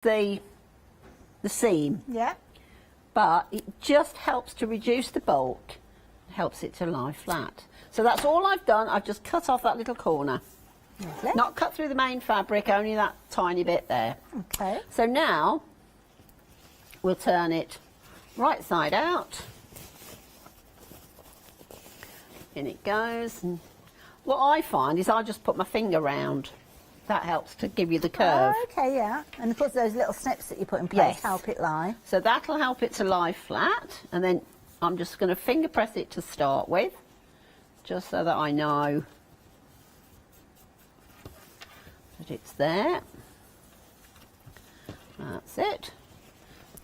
the seam. Yeah. But it just helps to reduce the bulk, helps it to lie flat. So that's all I've done. I've just cut off that little corner. Lovely. Not cut through the main fabric, only that tiny bit there. Okay. So now we'll turn it right side out. In it goes. And what I find is I just put my finger round. That helps to give you the curve. Oh, okay, yeah. And of course those little snips that you put in place Yes. help it lie. So that'll help it to lie flat, and then I'm just going to finger press it to start with, just so that I know that it's there. That's it.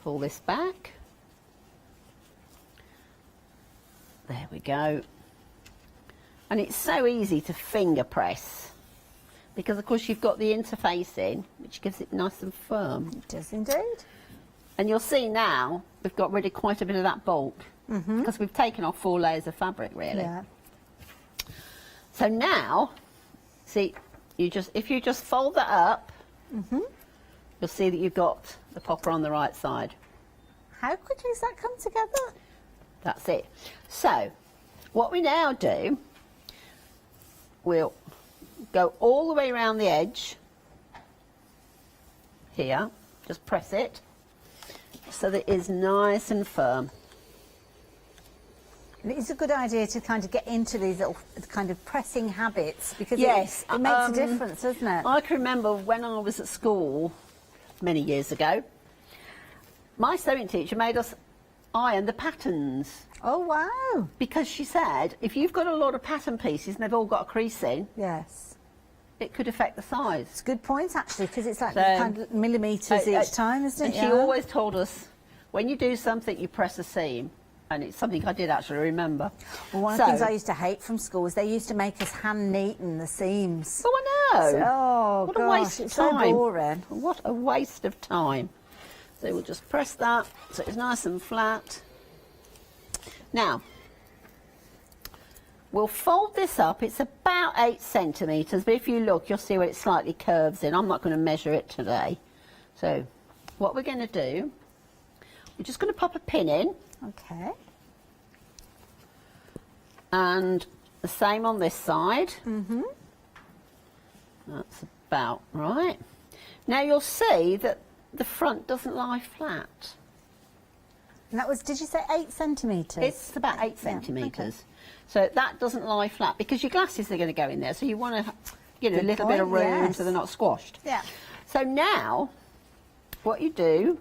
Pull this back. There we go. And it's so easy to finger press, because of course you've got the interface in, which gives it nice and firm. It does indeed. And you'll see now we've got rid of quite a bit of that bulk, because we've taken off 4 layers of fabric, really. Yeah. So now, see, if you just fold that up, you'll see that you've got the popper on the right side. How quickly does that come together? That's it. So what we now do, we'll go all the way around the edge here, just press it so that it is nice and firm. And it is a good idea to kind of get into these little kind of pressing habits, because Yes, it makes a difference, doesn't it? I can remember when I was at school many years ago, my sewing teacher made us iron the patterns, Oh, wow. because she said if you've got a lot of pattern pieces and they've all got a crease in, Yes. it could affect the size. It's a good point, actually, because it's like So, kind of millimetres each time, isn't And it? she Yeah. always told us, when you do something, you press a seam. And it's something I did actually remember. Well, one of the things I used to hate from school was they used to make us hand neaten the seams. Oh, I know. Oh, What gosh, a waste of it's time. so boring. What a waste of time. So we'll just press that so it's nice and flat. Now, we'll fold this up. It's about 8 centimetres, but if you look, you'll see where it slightly curves in. I'm not going to measure it today. So what we're going to do, we're just going to pop a pin in. Okay. And the same on this side. That's about right. Now you'll see that the front doesn't lie flat. And that was, did you say 8 centimetres? It's about 8 centimetres. So that doesn't lie flat because your glasses are going to go in there. So you want to, a little bit of room yes. so they're not squashed. Yeah. So now, what you do,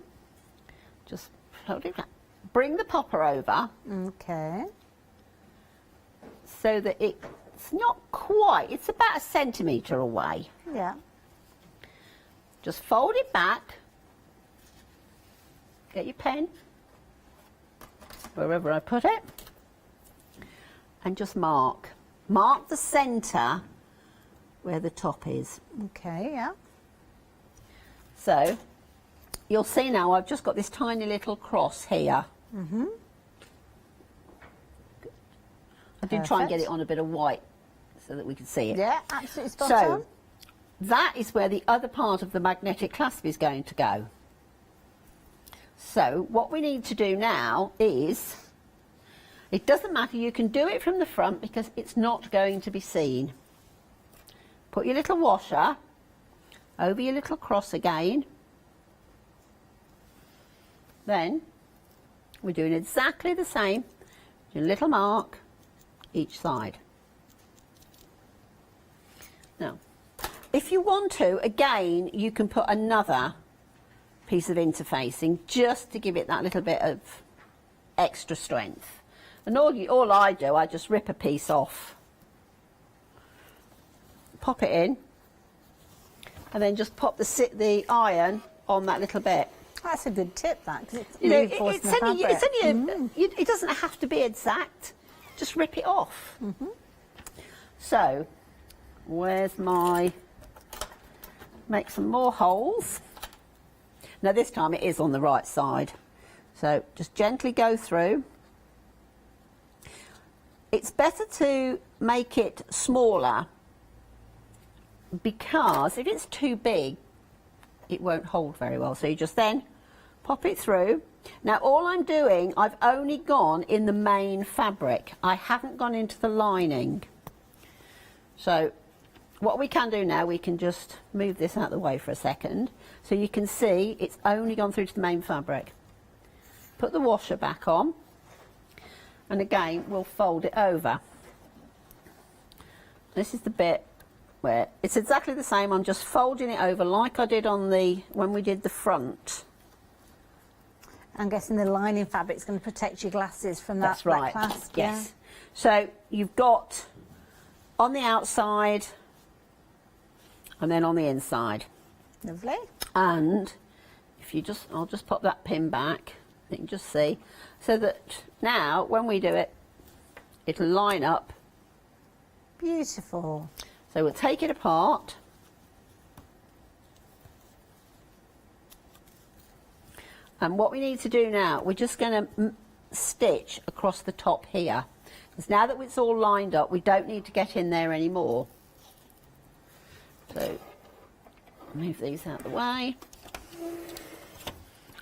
just hold it flat. Bring the popper over. Okay. So that it's not quite, it's about 1 centimetre away. Yeah. Just fold it back. Get your pen, wherever I put it, and just mark. Mark the centre where the top is. Okay, yeah. So you'll see now I've just got this tiny little cross here. I did try and get it on a bit of white so that we could see it. Yeah, absolutely spot So on. that is where the other part of the magnetic clasp is going to go. So what we need to do now is, it doesn't matter, you can do it from the front because it's not going to be seen. Put your little washer over your little cross again. Then we're doing exactly the same, a little mark each side. Now, if you want to, again, you can put another piece of interfacing just to give it that little bit of extra strength. And all I do, I just rip a piece off, pop it in, and then just pop the iron on that little bit. That's a good tip, that, because it's It's reinforcing the only, fabric. it doesn't have to be exact. Just rip it off. So, where's my, make some more holes. Now this time it is on the right side. So just gently go through. It's better to make it smaller because if it's too big, it won't hold very well. So you just then pop it through. Now all I'm doing, I've only gone in the main fabric. I haven't gone into the lining. So what we can do now, we can just move this out of the way for a second. So you can see it's only gone through to the main fabric. Put the washer back on. And again, we'll fold it over. This is the bit where it's exactly the same. I'm just folding it over like I did on when we did the front. I'm guessing the lining fabric's going to protect your glasses from that, That's right. that clasp. Yes. Yeah. So you've got on the outside and then on the inside. Lovely. And if you just, I'll just pop that pin back. You can just see. So that now when we do it, it'll line up. Beautiful. So we'll take it apart. And what we need to do now, we're just going to stitch across the top here. Because now that it's all lined up, we don't need to get in there anymore. So move these out of the way.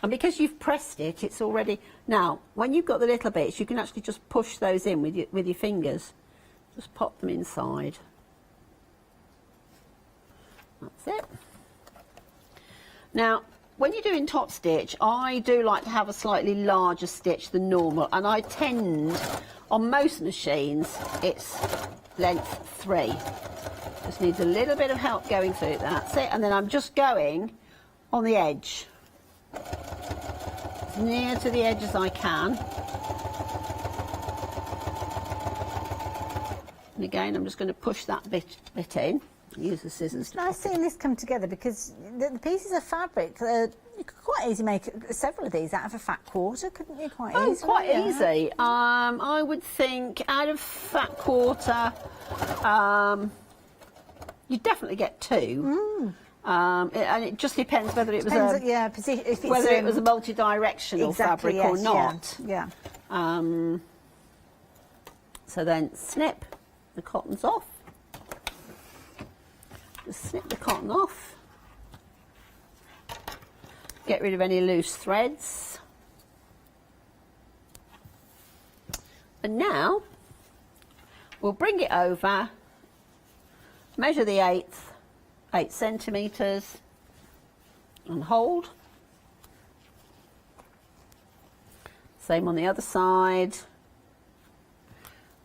And because you've pressed it, it's already... Now, when you've got the little bits, you can actually just push those in with your fingers. Just pop them inside. That's it. Now, when you're doing top stitch, I do like to have a slightly larger stitch than normal. And I tend, on most machines, it's length 3. Just needs a little bit of help going through. That's it. And then I'm just going on the edge. As near to the edge as I can. And again, I'm just going to push that bit in. Use the scissors. It's nice seeing this come together because the pieces of fabric, you could quite easily make several of these out of a fat quarter, couldn't you? Quite easily. Oh, quite easy. I would think out of fat quarter, you definitely get 2. And it just depends whether it was a multi-directional fabric or not. Yeah. So then snip the cottons off. Just snip the cotton off. Get rid of any loose threads. And now we'll bring it over, measure the 8 centimetres and hold. Same on the other side.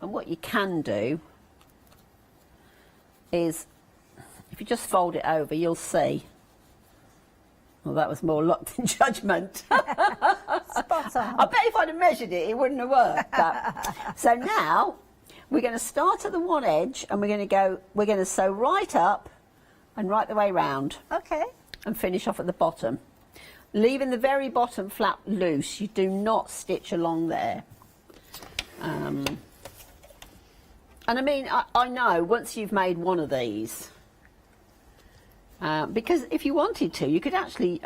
And what you can do is, if you just fold it over, you'll see. Well, that was more luck than judgment. Spot on. I bet if I'd have measured it, it wouldn't have worked. So now we're going to start at the one edge and we're going to sew right up and right the way round. Okay. And finish off at the bottom. Leaving the very bottom flap loose. You do not stitch along there. And I mean, I know once you've made one of these, because if you wanted to, you could actually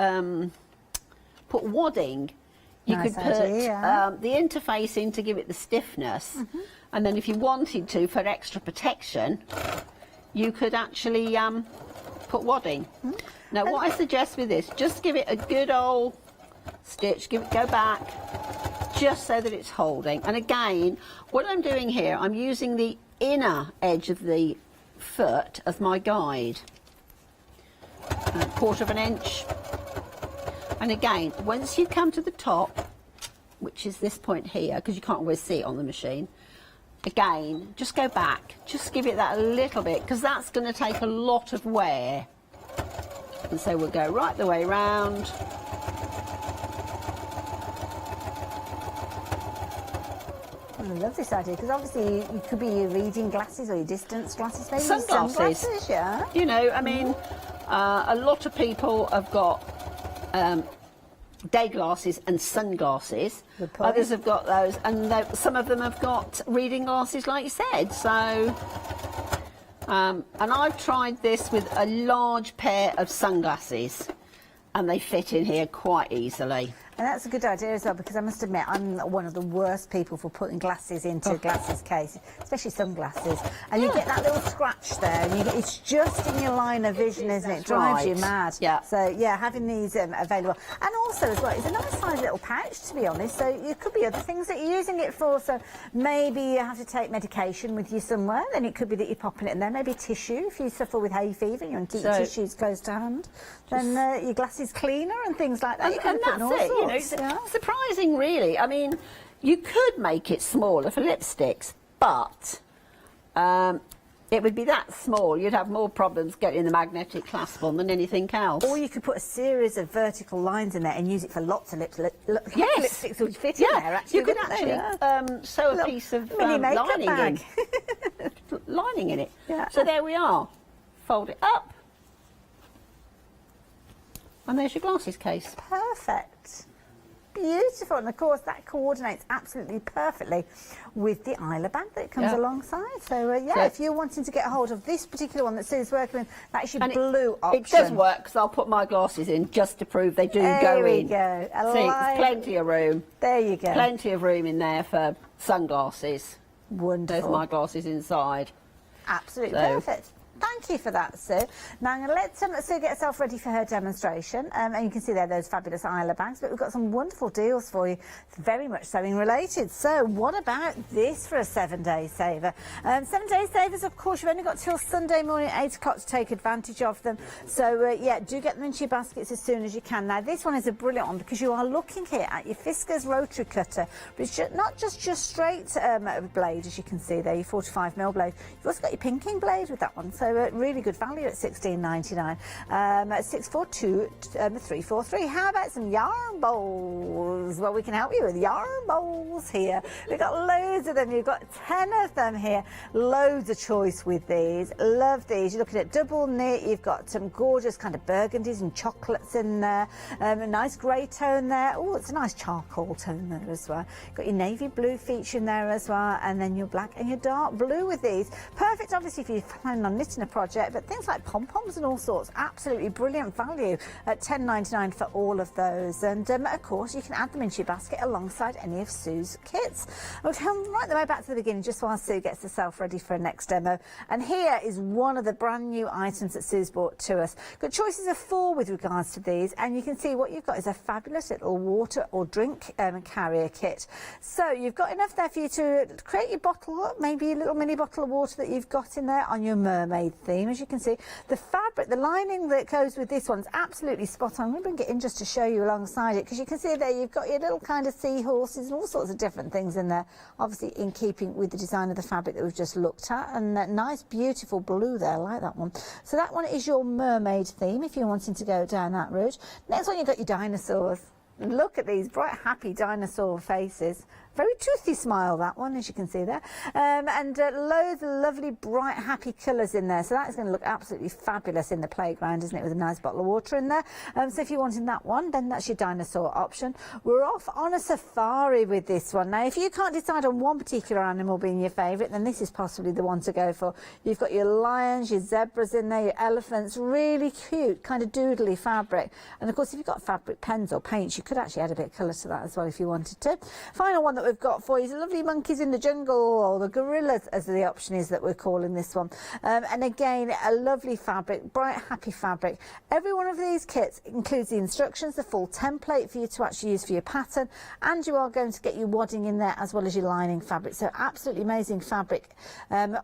put wadding. You could put the interface in to give it the stiffness. And then if you wanted to, for extra protection, you could actually put wadding. Now, what I suggest with this, just give it a good old stitch, go back, just so that it's holding. And again, what I'm doing here, I'm using the inner edge of the foot as my guide. A 1/4 of an inch. And again, once you come to the top, which is this point here, because you can't always see it on the machine, again, just go back. Just give it that a little bit, because that's going to take a lot of wear. And so we'll go right the way round. I love this idea, because obviously it could be your reading glasses or your distance glasses, maybe Sunglasses. Yeah. You know, I mean, a lot of people have got day glasses and sunglasses. Others have got those, and some of them have got reading glasses, like you said. So, and I've tried this with a large pair of sunglasses, and they fit in here quite easily. And that's a good idea as well, because I must admit I'm one of the worst people for putting glasses into glasses case, especially sunglasses. And you get that little scratch there, and it's just in your line of vision, isn't it? It drives you mad. Yeah. So yeah, having these available, and also as well, it's a nice size little pouch, to be honest. So it could be other things that you're using it for. So maybe you have to take medication with you somewhere, then it could be that you're popping it in there. Maybe tissue if you suffer with hay fever, you want to keep your tissues close to hand. Then your glasses cleaner and things like that. And, You can and put in all that's it, sorts. you know, it's surprising really. I mean, you could make it smaller for lipsticks, but it would be that small, you'd have more problems getting the magnetic clasp on than anything else. Or you could put a series of vertical lines in there and use it for lots of Yes. lipsticks would fit in there, actually. You could wouldn't they? actually sew a piece of mini makeup lining bag. in. Lining in it. Yeah. So there we are. Fold it up. And there's your glasses case. Perfect. Beautiful. And of course that coordinates absolutely perfectly with the Isla bag that comes alongside. So yeah, if you're wanting to get a hold of this particular one that Sue's working with, that's your blue option. It does work, because I'll put my glasses in just to prove they do go in. There we go. See, there's plenty of room. There you go. Plenty of room in there for sunglasses. Wonderful. There's my glasses inside. Absolutely So- perfect. Thank you for that, Sue. Now I'm going to let Sue get herself ready for her demonstration. And you can see there those fabulous Isla bags, but we've got some wonderful deals for you, very much sewing related. So what about this for a 7-day saver? 7-day savers, of course, you've only got till Sunday morning, 8 o'clock to take advantage of them. So yeah, do get them into your baskets as soon as you can. Now this one is a brilliant one because you are looking here at your Fiskars rotary cutter, but it's not just your straight blade, as you can see there, your 45mm blade. You've also got your pinking blade with that one. So really good value at $16.99. 642-343. How about some yarn bowls? Well, we can help you with yarn bowls here. We've got loads of them. You've got 10 of them here. Loads of choice with these. Love these. You're looking at double knit. You've got some gorgeous kind of burgundies and chocolates in there. A nice grey tone there. Oh, it's a nice charcoal tone there as well. You've got your navy blue feature in there as well, and then your black and your dark blue with these. Perfect, obviously, if you're planning on knitting a project, but things like pom-poms and all sorts, absolutely brilliant value at $10.99 for all of those. And of course you can add them into your basket alongside any of Sue's kits. We'll come right the way back to the beginning just while Sue gets herself ready for her next demo. And here is one of the brand new items that Sue's brought to us. Got choices of 4 with regards to these, and you can see what you've got is a fabulous little water or drink carrier kit. So you've got enough there for you to create your bottle, maybe a little mini bottle of water that you've got in there on your mermaid theme. As you can see, the fabric, the lining that goes with this one's absolutely spot on. I'm going to bring it in just to show you alongside it, because you can see there you've got your little kind of seahorses and all sorts of different things in there, obviously in keeping with the design of the fabric that we've just looked at. And that nice beautiful blue there, I like that one. So that one is your mermaid theme if you're wanting to go down that route. Next one, you've got your dinosaurs. Look at these bright happy dinosaur faces. Very toothy smile, that one, as you can see there. And loads of lovely, bright, happy colours in there. So that is going to look absolutely fabulous in the playground, isn't it, with a nice bottle of water in there. So if you're wanting that one, then that's your dinosaur option. We're off on a safari with this one. Now, if you can't decide on one particular animal being your favourite, then this is possibly the one to go for. You've got your lions, your zebras in there, your elephants, really cute, kind of doodly fabric. And, of course, if you've got fabric pens or paints, you could actually add a bit of colour to that as well if you wanted to. Final one that we've got for you is the lovely monkeys in the jungle, or the gorillas as the option is that we're calling this one. And again, a lovely fabric, bright happy fabric. Every one of these kits includes the instructions, the full template for you to actually use for your pattern, and you are going to get your wadding in there as well as your lining fabric. So absolutely amazing fabric,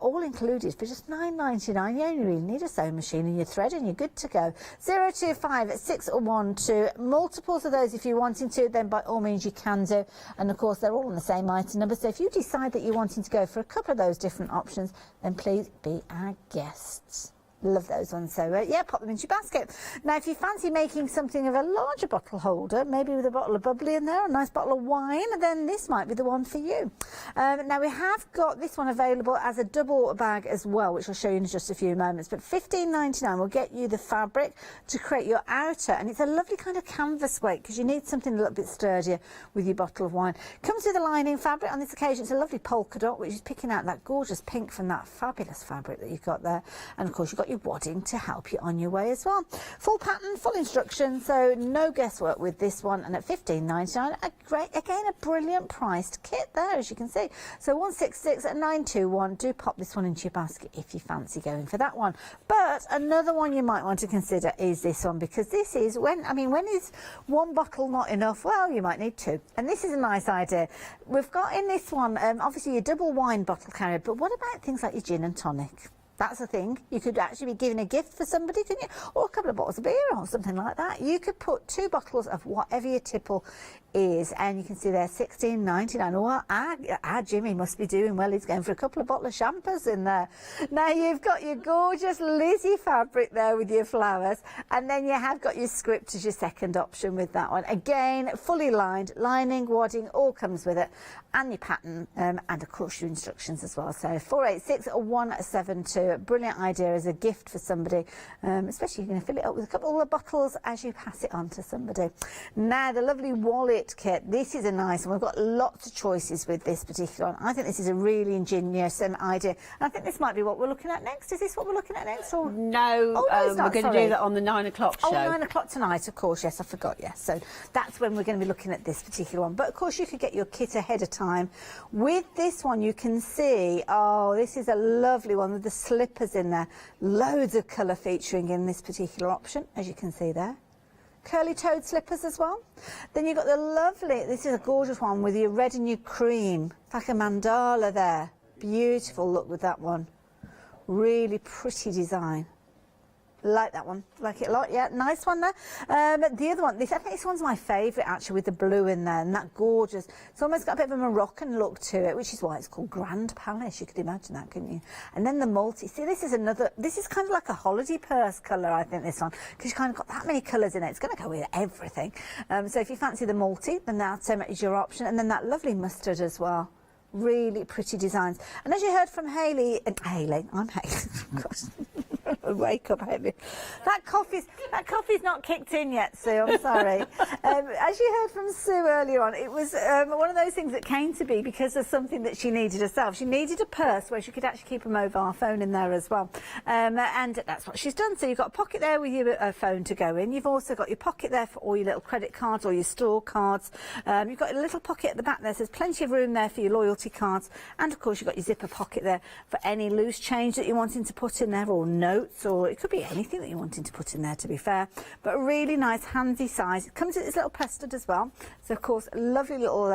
all included for just $9.99. You only really need a sewing machine and your thread and you're good to go. 025 612, multiples of those if you're wanting to, then by all means you can do. And of course they're all on the same item number, so if you decide that you're wanting to go for a couple of those different options, then please be our guests. Love those ones. So yeah, pop them into your basket. Now if you fancy making something of a larger bottle holder, maybe with a bottle of bubbly in there, a nice bottle of wine, then this might be the one for you. Now we have got this one available as a double bag as well, which I'll show you in just a few moments, but $15.99 will get you the fabric to create your outer, and it's a lovely kind of canvas weight because you need something a little bit sturdier with your bottle of wine. Comes with a lining fabric. On this occasion it's a lovely polka dot, which is picking out that gorgeous pink from that fabulous fabric that you've got there. And of course you've got your your wadding to help you on your way as well. Full pattern, full instruction, so no guesswork with this one. And at $15.99, a great, again, a brilliant priced kit there, as you can see. So 166 at 921. Do pop this one into your basket if you fancy going for that one. But another one you might want to consider is this one, because this is when is one bottle not enough? Well, you might need two. And this is a nice idea. We've got in this one, obviously your double wine bottle carrier, but what about things like your gin and tonic? That's a thing. You could actually be giving a gift for somebody, couldn't you? Or a couple of bottles of beer or something like that. You could put 2 bottles of whatever your tipple is, and you can see there $16.99. Oh, our Jimmy must be doing well. He's going for a couple of bottles of champers in there. Now you've got your gorgeous Lizzie fabric there with your flowers, and then you have got your script as your second option with that one. Again, fully lined, lining, wadding, all comes with it, and your pattern, and of course your instructions as well. So 486 or 172. Brilliant idea as a gift for somebody, especially you're going to fill it up with a couple of bottles as you pass it on to somebody. Now the lovely wallet kit, this is a nice one. We've got lots of choices with this particular one. I think this is a really ingenious idea, and I think this might be what we're looking at next. Is this what we're looking at next? Or no, we're going to do that on the 9 o'clock show. 9 o'clock tonight, of course. Yes, I forgot. Yes, so that's when we're going to be looking at this particular one. But of course you could get your kit ahead of time. With this one you can see, oh, this is a lovely one with the slippers in there, loads of colour featuring in this particular option, as you can see there. Curly toed slippers as well. Then you've got the lovely, this is a gorgeous one with your red and your cream. It's like a mandala there. Beautiful look with that one. Really pretty design. Like that one, like it a lot. Yeah, nice one there. The other one, I think this one's my favourite actually, with the blue in there and that gorgeous. It's almost got a bit of a Moroccan look to it, which is why it's called Grand Palace. You could imagine that, couldn't you? And then the multi. See, this is another. This is kind of like a holiday purse colour, I think, this one, because you've kind of got that many colours in it. It's going to go with everything. So if you fancy the multi, then that is your option. And then that lovely mustard as well. Really pretty designs. And as you heard from Hayley, I'm Hayley. Gosh. Wake up, Hayley. That coffee's not kicked in yet, Sue. I'm sorry. As you heard from Sue earlier on, it was one of those things that came to be because of something that she needed herself. She needed a purse where she could actually keep a mobile phone in there as well, and that's what she's done. So you've got a pocket there with your phone to go in. You've also got your pocket there for all your little credit cards or your store cards. You've got a little pocket at the back there. So there's plenty of room there for your loyalty cards, and of course you've got your zipper pocket there for any loose change that you're wanting to put in there, or notes, or it could be anything that you're wanting to put in there, to be fair. But a really nice handy size. It comes with this little press stud as well, so of course a lovely little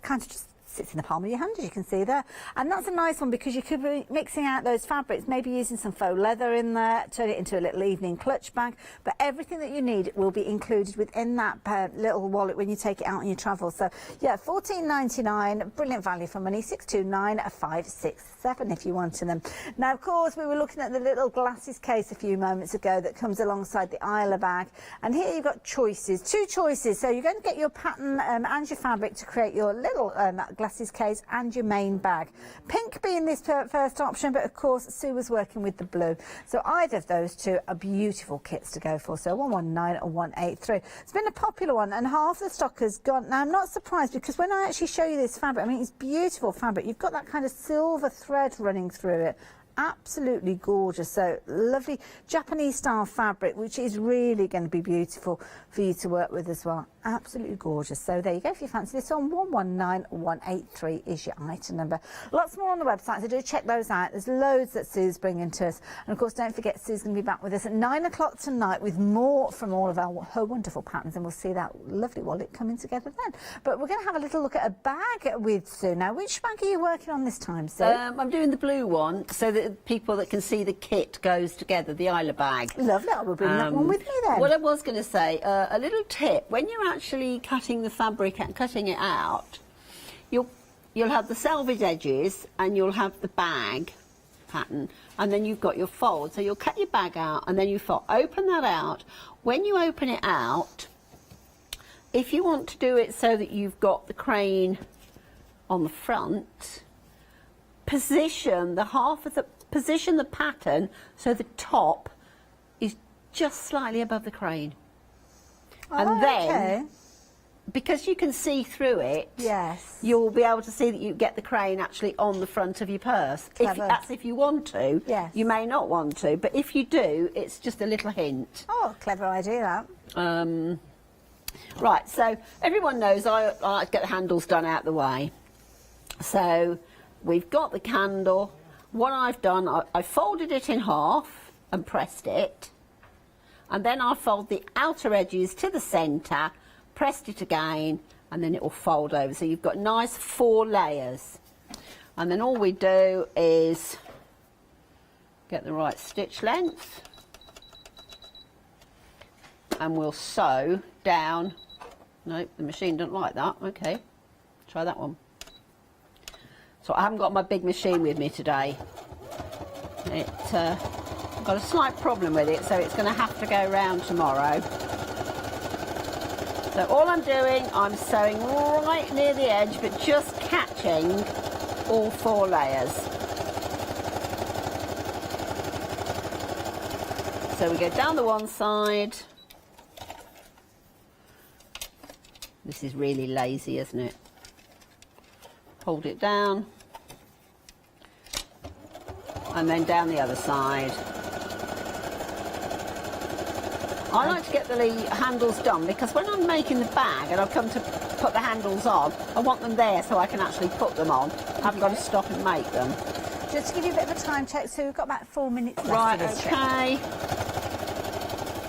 kind of just sits in the palm of your hand, as you can see there. And that's a nice one because you could be mixing out those fabrics, maybe using some faux leather in there, turn it into a little evening clutch bag. But everything that you need will be included within that little wallet when you take it out on your travel. So yeah, $14.99, brilliant value for money. $629,567 if you wanted them. Now of course we were looking at the little glasses case a few moments ago that comes alongside the Isla bag, and here you've got choices, 2 choices. So you're going to get your pattern and your fabric to create your little glasses case and your main bag. Pink being this first option, but of course Sue was working with the blue. So either of those 2 are beautiful kits to go for. So 119 or 183. It's been a popular one, and half the stock has gone. Now I'm not surprised, because when I actually show you this fabric, I mean, it's beautiful fabric. You've got that kind of silver thread running through it. Absolutely gorgeous. So lovely Japanese style fabric, which is really going to be beautiful for you to work with as well. Absolutely gorgeous. So there you go. If you fancy this one, 119183 is your item number. Lots more on the website, so do check those out. There's loads that Sue's bringing to us, and of course don't forget Sue's going to be back with us at 9 o'clock tonight with more from all of her wonderful patterns, and we'll see that lovely wallet coming together then. But we're going to have a little look at a bag with Sue now. Which bag are you working on this time, Sue? I'm doing the blue one, so that people that can see the kit goes together, the Isla bag. Lovely. I will bring that one with me then. What I was going to say, a little tip: when you're actually cutting the fabric and cutting it out, you'll have the selvage edges and you'll have the bag pattern, and then you've got your fold. So you'll cut your bag out and then you fold. Open that out. When you open it out, if you want to do it so that you've got the crane on the front, position the pattern so the top is just slightly above the crane. And then because you can see through it, Yes. you'll be able to see that you get the crane actually on the front of your purse. That's if you want to. Yes. You may not want to, but if you do, it's just a little hint. Oh, clever idea, that. Right, so everyone knows I like to get the handles done out the way. So we've got the candle. What I've done, I folded it in half and pressed it. And then I fold the outer edges to the centre, pressed it again, and then it will fold over. So you've got nice 4 layers. And then all we do is get the right stitch length. And we'll sew down. Nope, the machine doesn't like that. Okay, try that one. So I haven't got my big machine with me today. I've got a slight problem with it, so it's going to have to go round tomorrow. So all I'm doing, I'm sewing right near the edge, but just catching all 4 layers. So we go down the one side. This is really lazy, isn't it? Hold it down. And then down the other side. I like to get the handles done because when I'm making the bag and I've come to put the handles on, I want them there so I can actually put them on. I haven't got to stop and make them. Just to give you a bit of a time check, so we've got about 4 minutes left. Right, of this okay.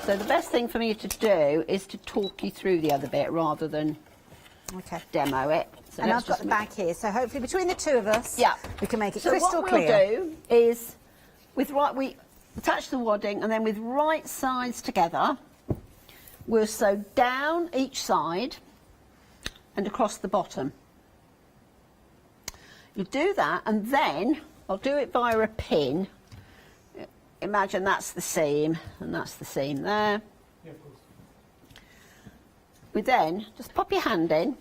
So the best thing for me to do is to talk you through the other bit rather than demo it. So and I've got the bag here, so hopefully between the two of us, we can make it crystal clear. So what we'll do is, we attach the wadding, and then with right sides together, we'll sew down each side and across the bottom. You do that, and then I'll do it via a pin. Imagine that's the seam, and that's the seam there. Yeah, of course. We then just pop your hand in,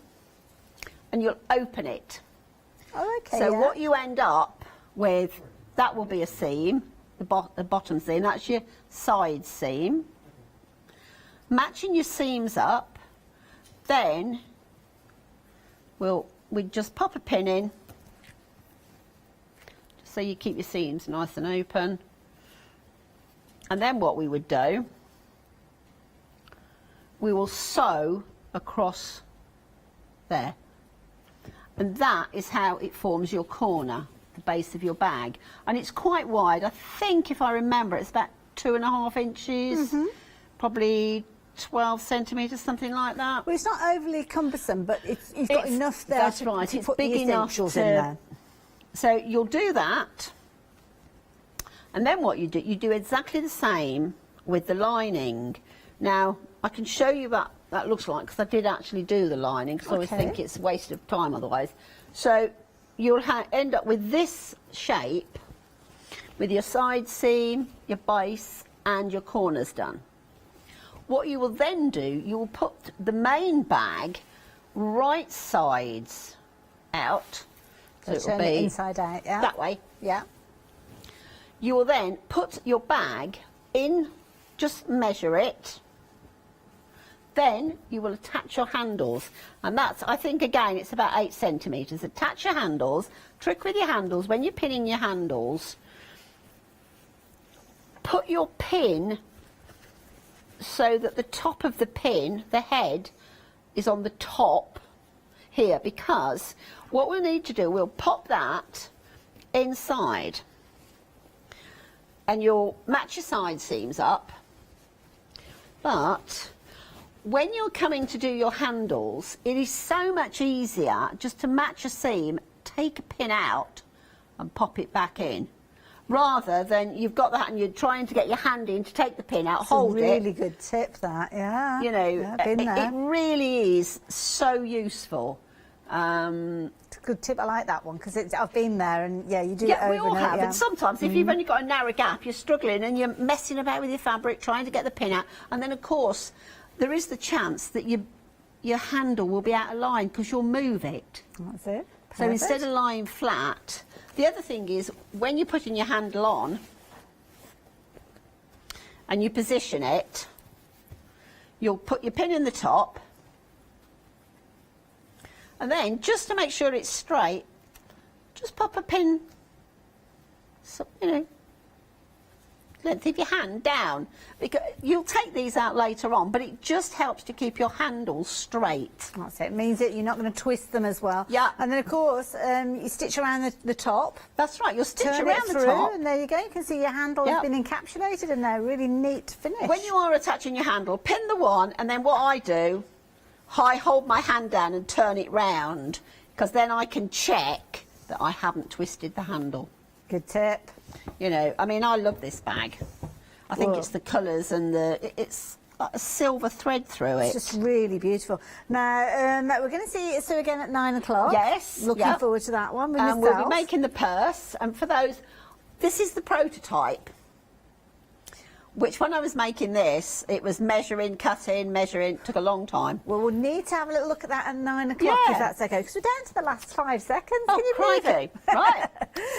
and you'll open it. Oh, okay. So what you end up with, that will be a seam, the bottom seam, that's your side seam. Matching your seams up, then we just pop a pin in, just so you keep your seams nice and open. And then what we would do, we will sew across there. And that is how it forms your corner, the base of your bag. And it's quite wide. I think, if I remember, it's about 2.5 inches, probably 12 centimetres, something like that. Well, it's not overly cumbersome, but you've got enough there that's to, right. to It's put big the enough essentials to, in there. So you'll do that. And then what you do exactly the same with the lining. Now, I can show you what that looks like, because I did actually do the lining, because I always think it's a waste of time otherwise. So you'll end up with this shape, with your side seam, your base, and your corners done. What you will then do, you will put the main bag right sides out. So it'll be inside out, yeah? That way. Yeah. You will then put your bag in, just measure it. Then you will attach your handles. And that's, I think, again, it's about 8 centimetres. Attach your handles. Trick with your handles, when you're pinning your handles, put your pin so that the top of the pin, the head, is on the top here. Because what we'll need to do, we'll pop that inside. And you'll match your side seams up, but when you're coming to do your handles, it is so much easier just to match a seam, take a pin out and pop it back in, rather than you've got that and you're trying to get your hand in to take the pin out, hold it. It's a really good tip, that, yeah. You know, yeah, been there. It really is so useful. It's a good tip. I like that one, because I've been there, and yeah, you do it over we all and over. have. And sometimes, if you've only got a narrow gap, you're struggling and you're messing about with your fabric, trying to get the pin out, and then of course there is the chance that your handle will be out of line because you'll move it. That's it. So instead of lying flat, the other thing is, when you're putting your handle on and you position it, you'll put your pin in the top. And then, just to make sure it's straight, just pop a pin, so, you know, length of your hand down, because you'll take these out later on, but it just helps to keep your handles straight. That's it. It means that you're not going to twist them as well. Yeah. And then of course you stitch around the top. That's right. You'll stitch turn around it the through, top, and there you go. You can see your handle has been encapsulated in there. Really neat finish. When you are attaching your handle, pin the one, and then what I do, I hold my hand down and turn it round, because then I can check that I haven't twisted the handle. Good tip. You know, I mean, I love this bag. I think it's the colours and it's got a silver thread through it. It's just really beautiful. Now, we're going to see Sue again at 9 o'clock. Yes. Looking forward to that one with myself. We'll be making the purse. And for those, this is the prototype. Which when I was making this, it was measuring, cutting, measuring. Took a long time. Well, we'll need to have a little look at that at 9 o'clock, if that's okay, because we're down to the last 5 seconds. Oh, Can you believe crikey. it? Right.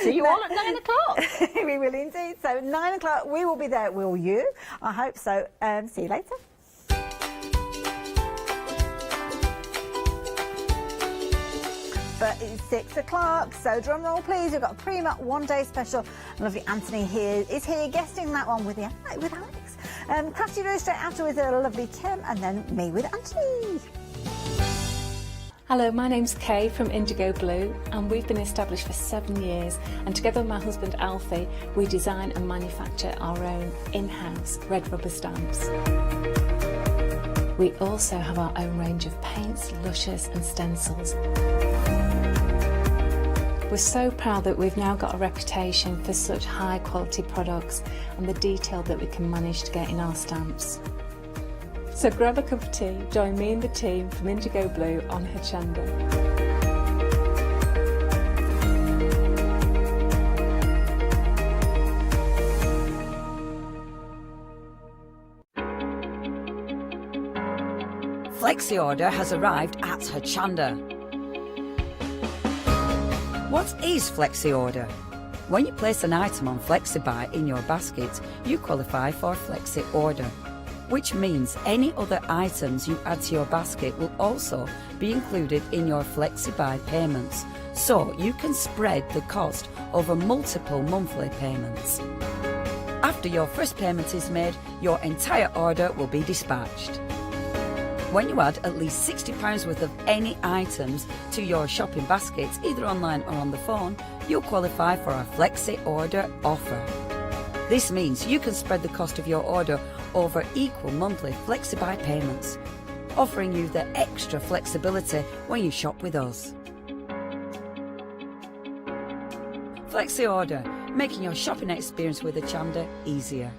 See you all at 9 o'clock. We will indeed. So 9 o'clock, we will be there. Will you? I hope so. See you later. But it's 6 o'clock, so drum roll please. We've got a Prima one-day special. Lovely Anthony here is here guesting that one with Alex. Crafty Rose straight after with a lovely Kim, and then me with Anthony. Hello, my name's Kay from Indigo Blue, and we've been established for 7 years, and together with my husband Alfie we design and manufacture our own in-house red rubber stamps. We also have our own range of paints, lushes and stencils. We're so proud that we've now got a reputation for such high quality products and the detail that we can manage to get in our stamps. So grab a cup of tea, join me and the team from Indigo Blue on Hochanda. Flexi order has arrived at Hochanda. What is Flexi order? When you place an item on FlexiBuy in your basket, you qualify for Flexi order, which means any other items you add to your basket will also be included in your FlexiBuy payments, so you can spread the cost over multiple monthly payments. After your first payment is made, your entire order will be dispatched. When you add at least £60 worth of any items to your shopping baskets, either online or on the phone, you'll qualify for our Flexi Order offer. This means you can spread the cost of your order over equal monthly FlexiBuy payments, offering you the extra flexibility when you shop with us. Flexi Order, making your shopping experience with Hochanda easier.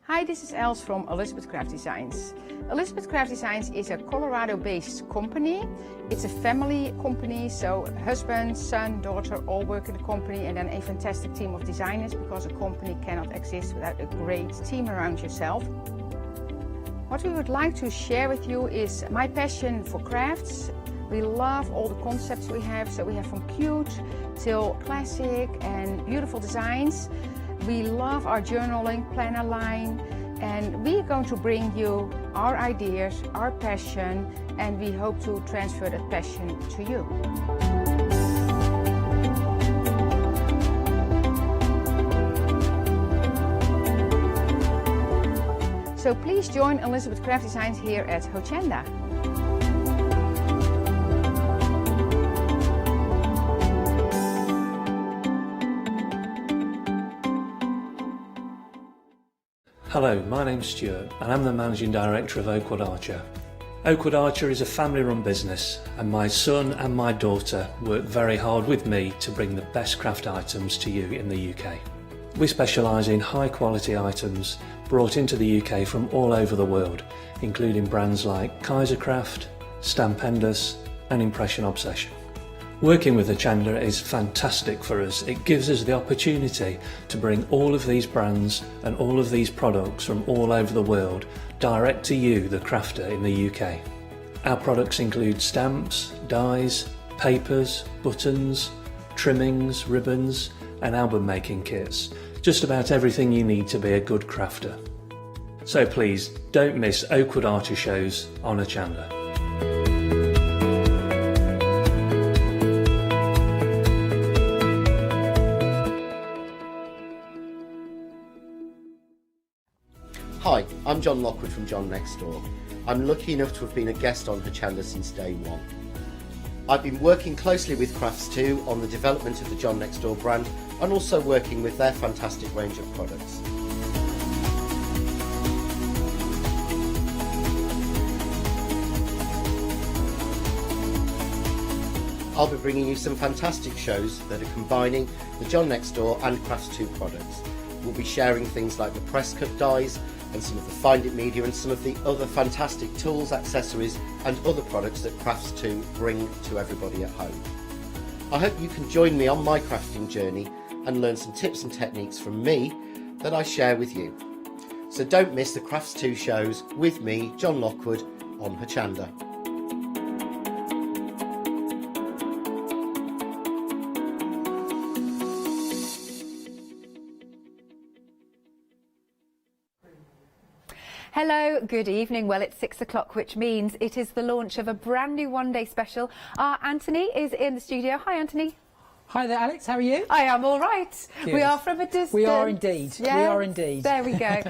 Hi, this is Els from Elizabeth Craft Designs. Elizabeth Craft Designs is a Colorado-based company. It's a family company, so husband, son, daughter all work in the company, and then a fantastic team of designers, because a company cannot exist without a great team around yourself. What we would like to share with you is my passion for crafts. We love all the concepts we have, so we have from cute till classic and beautiful designs. We love our journaling planner line, and we're going to bring you our ideas, our passion, and we hope to transfer that passion to you. So please join Elizabeth Craft Designs here at Hochanda. Hello, my name's Stuart and I'm the Managing Director of Oakwood Archer. Oakwood Archer is a family-run business, and my son and my daughter work very hard with me to bring the best craft items to you in the UK. We specialise in high-quality items brought into the UK from all over the world, including brands like Kaisercraft, Stampendous and Impression Obsession. Working with Hochanda is fantastic for us. It gives us the opportunity to bring all of these brands and all of these products from all over the world direct to you, the crafter in the UK. Our products include stamps, dies, papers, buttons, trimmings, ribbons and album making kits. Just about everything you need to be a good crafter. So please don't miss Oakwood Archer shows on Hochanda. I'm John Lockwood from John Next Door. I'm lucky enough to have been a guest on Hochanda since day one. I've been working closely with Crafts2 on the development of the John Next Door brand and also working with their fantastic range of products. I'll be bringing you some fantastic shows that are combining the John Next Door and Crafts2 products. We'll be sharing things like the press cut dies and some of the Find It media and some of the other fantastic tools, accessories and other products that Crafts2 bring to everybody at home. I hope you can join me on my crafting journey and learn some tips and techniques from me that I share with you. So don't miss the Crafts2 shows with me, John Lockwood, on Hochanda. Hello, good evening. Well, it's 6 o'clock, which means it is the launch of a brand new one-day special. Anthony is in the studio. Hi, Anthony. Hi there, Alex. How are you? I am all right. Good. We are from a distance. We are indeed. Yes, we are indeed. There we go.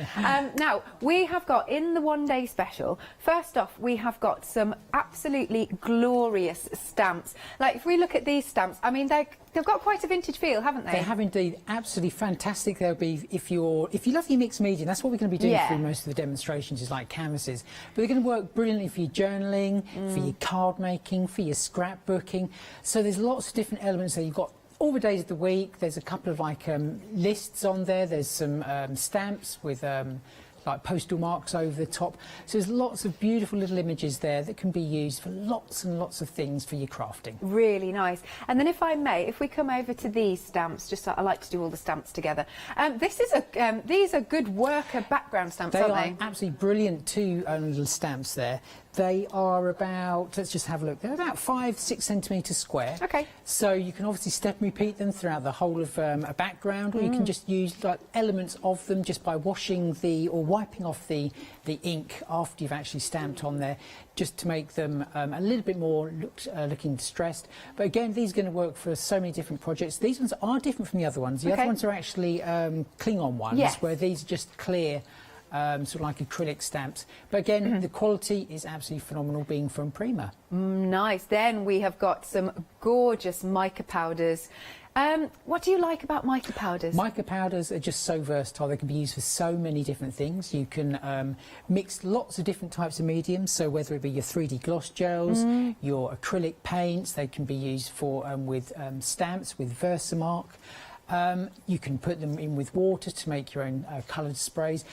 Now, we have got in the one-day special, first off, we have got some absolutely glorious stamps. Like, if we look at these stamps, I mean, they've got quite a vintage feel, haven't they? They have indeed. Absolutely fantastic. They'll be, if you love your mixed media, that's what we're going to be doing through most of the demonstrations, is like canvases. But they're going to work brilliantly for your journaling, for your card making, for your scrapbooking. So there's lots of different elements there. You've got all the days of the week. There's a couple of like lists on there. There's some stamps with like postal marks over the top. So there's lots of beautiful little images there that can be used for lots and lots of things for your crafting. Really nice. And then if I may, if we come over to these stamps, just I like to do all the stamps together. These are good worker background stamps, aren't they? They are absolutely brilliant, two little stamps there. They are about, let's just have a look, they're about 5-6 centimetres square. Okay. So you can obviously step and repeat them throughout the whole of a background, or you can just use like elements of them just by washing or wiping off the ink after you've actually stamped on there, just to make them a little bit more looking distressed. But again, these are going to work for so many different projects. These ones are different from the other ones. The other ones are actually cling-on ones, where these are just clear, sort of like acrylic stamps. But again, the quality is absolutely phenomenal, being from Prima. Nice. Then we have got some gorgeous mica powders. What do you like about mica powders? Mica powders are just so versatile. They can be used for so many different things. You can mix lots of different types of mediums, so whether it be your 3D gloss gels, your acrylic paints, they can be used for with stamps, with Versamark. You can put them in with water to make your own coloured sprays.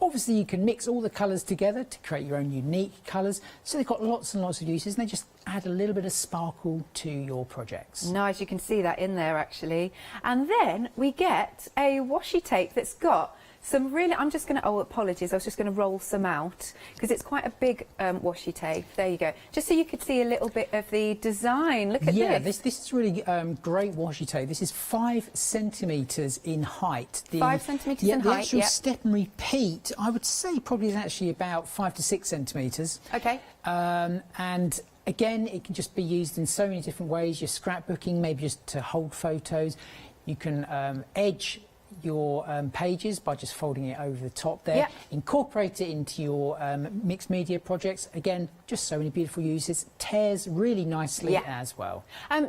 Obviously, you can mix all the colours together to create your own unique colours. So they've got lots and lots of uses, and they just add a little bit of sparkle to your projects. Nice, you can see that in there actually. And then we get a washi tape that's got some really, I'm just going to, oh apologies, I was just going to roll some out because it's quite a big washi tape. There you go. Just so you could see a little bit of the design. Look at this. Yeah, this is really great washi tape. This is 5 centimetres in height. 5 centimetres in height, the actual step and repeat, I would say probably is actually about 5 to 6 centimetres. Okay. And again, it can just be used in so many different ways. Your scrapbooking, maybe just to hold photos. You can edge your pages by just folding it over the top there. Incorporate it into your mixed media projects. Again, just so many beautiful uses. Tears really nicely as well.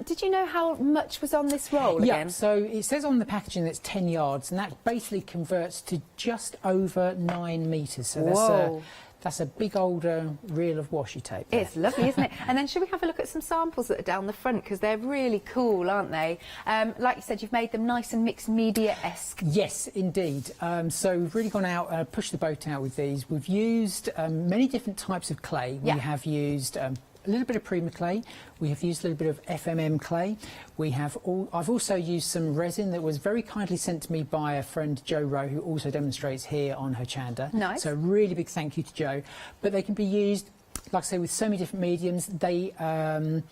Did you know how much was on this roll again? So it says on the packaging that it's 10 yards, and that basically converts to just over 9 metres. So that's a big old reel of washi tape there. It's lovely, isn't it? And then should we have a look at some samples that are down the front, because they're really cool, aren't they? Like you said, you've made them nice and mixed media-esque. Yes, indeed. So we've really gone out, pushed the boat out with these. We've used many different types of clay. We have used a little bit of Prima clay. We have used a little bit of FMM clay. I've also used some resin that was very kindly sent to me by a friend, Joe Rowe, who also demonstrates here on Hochanda. Nice. So a really big thank you to Joe. But they can be used, like I say, with so many different mediums. They are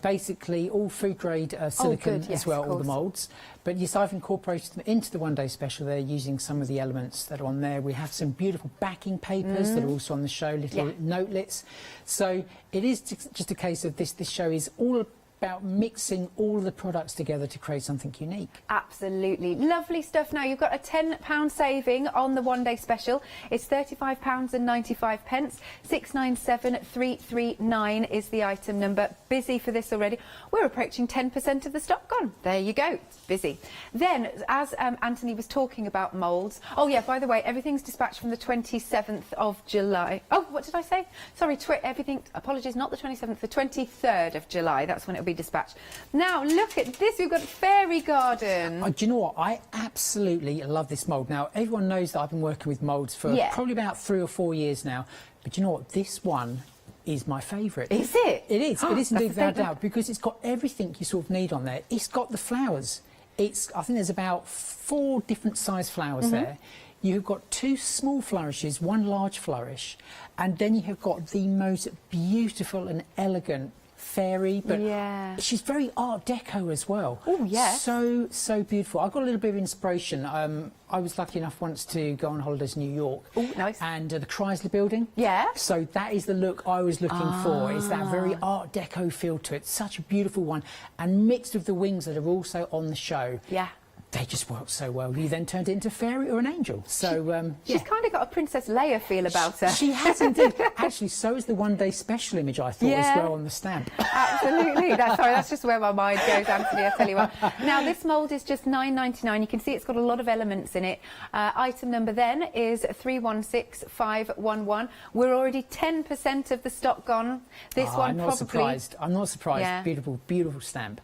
basically all food grade silicone as well, all the moulds. But yes, I've incorporated them into the one-day special. They're using some of the elements that are on there. We have some beautiful backing papers that are also on the show, little notelets. So it is just a case of this show is all about mixing all of the products together to create something unique. Absolutely. Lovely stuff. Now, you've got a £10 saving on the one-day special. It's £35.95. 697339 is the item number. Busy for this already. We're approaching 10% of the stock gone. There you go. It's busy. Then, as Anthony was talking about moulds. Oh, yeah, by the way, everything's dispatched from the 27th of July. Oh, what did I say? Sorry, everything, apologies, not the 27th, the 23rd of July. That's when it'll be dispatched. Now, look at this. We've got Fairy Garden. Do you know what? I absolutely love this mould. Now, everyone knows that I've been working with moulds for probably about 3 or 4 years now. But you know what? This one is my favourite. Is it? It is. It is indeed, without doubt, because it's got everything you sort of need on there. It's got the flowers. I think there's about 4 different size flowers there. You've got 2 small flourishes, 1 large flourish, and then you have got the most beautiful and elegant fairy, but she's very Art Deco as well. Oh, yeah. So beautiful. I got a little bit of inspiration. I was lucky enough once to go on holidays in New York. Oh, nice. And the Chrysler Building. Yeah. So that is the look I was looking for. It's that very Art Deco feel to it. Such a beautiful one. And mixed with the wings that are also on the show. Yeah. They just work so well. You then turned it into a fairy or an angel. So she's kind of got a Princess Leia feel about her. She has indeed. Actually, so is the one-day special image, I thought, as well on the stamp. Absolutely. That's just where my mind goes, Anthony, I tell you what. Now, this mould is just £9.99. You can see it's got a lot of elements in it. Item number then is 316511. We're already 10% of the stock gone. This one I'm not probably... surprised. I'm not surprised. Yeah. Beautiful, beautiful stamp.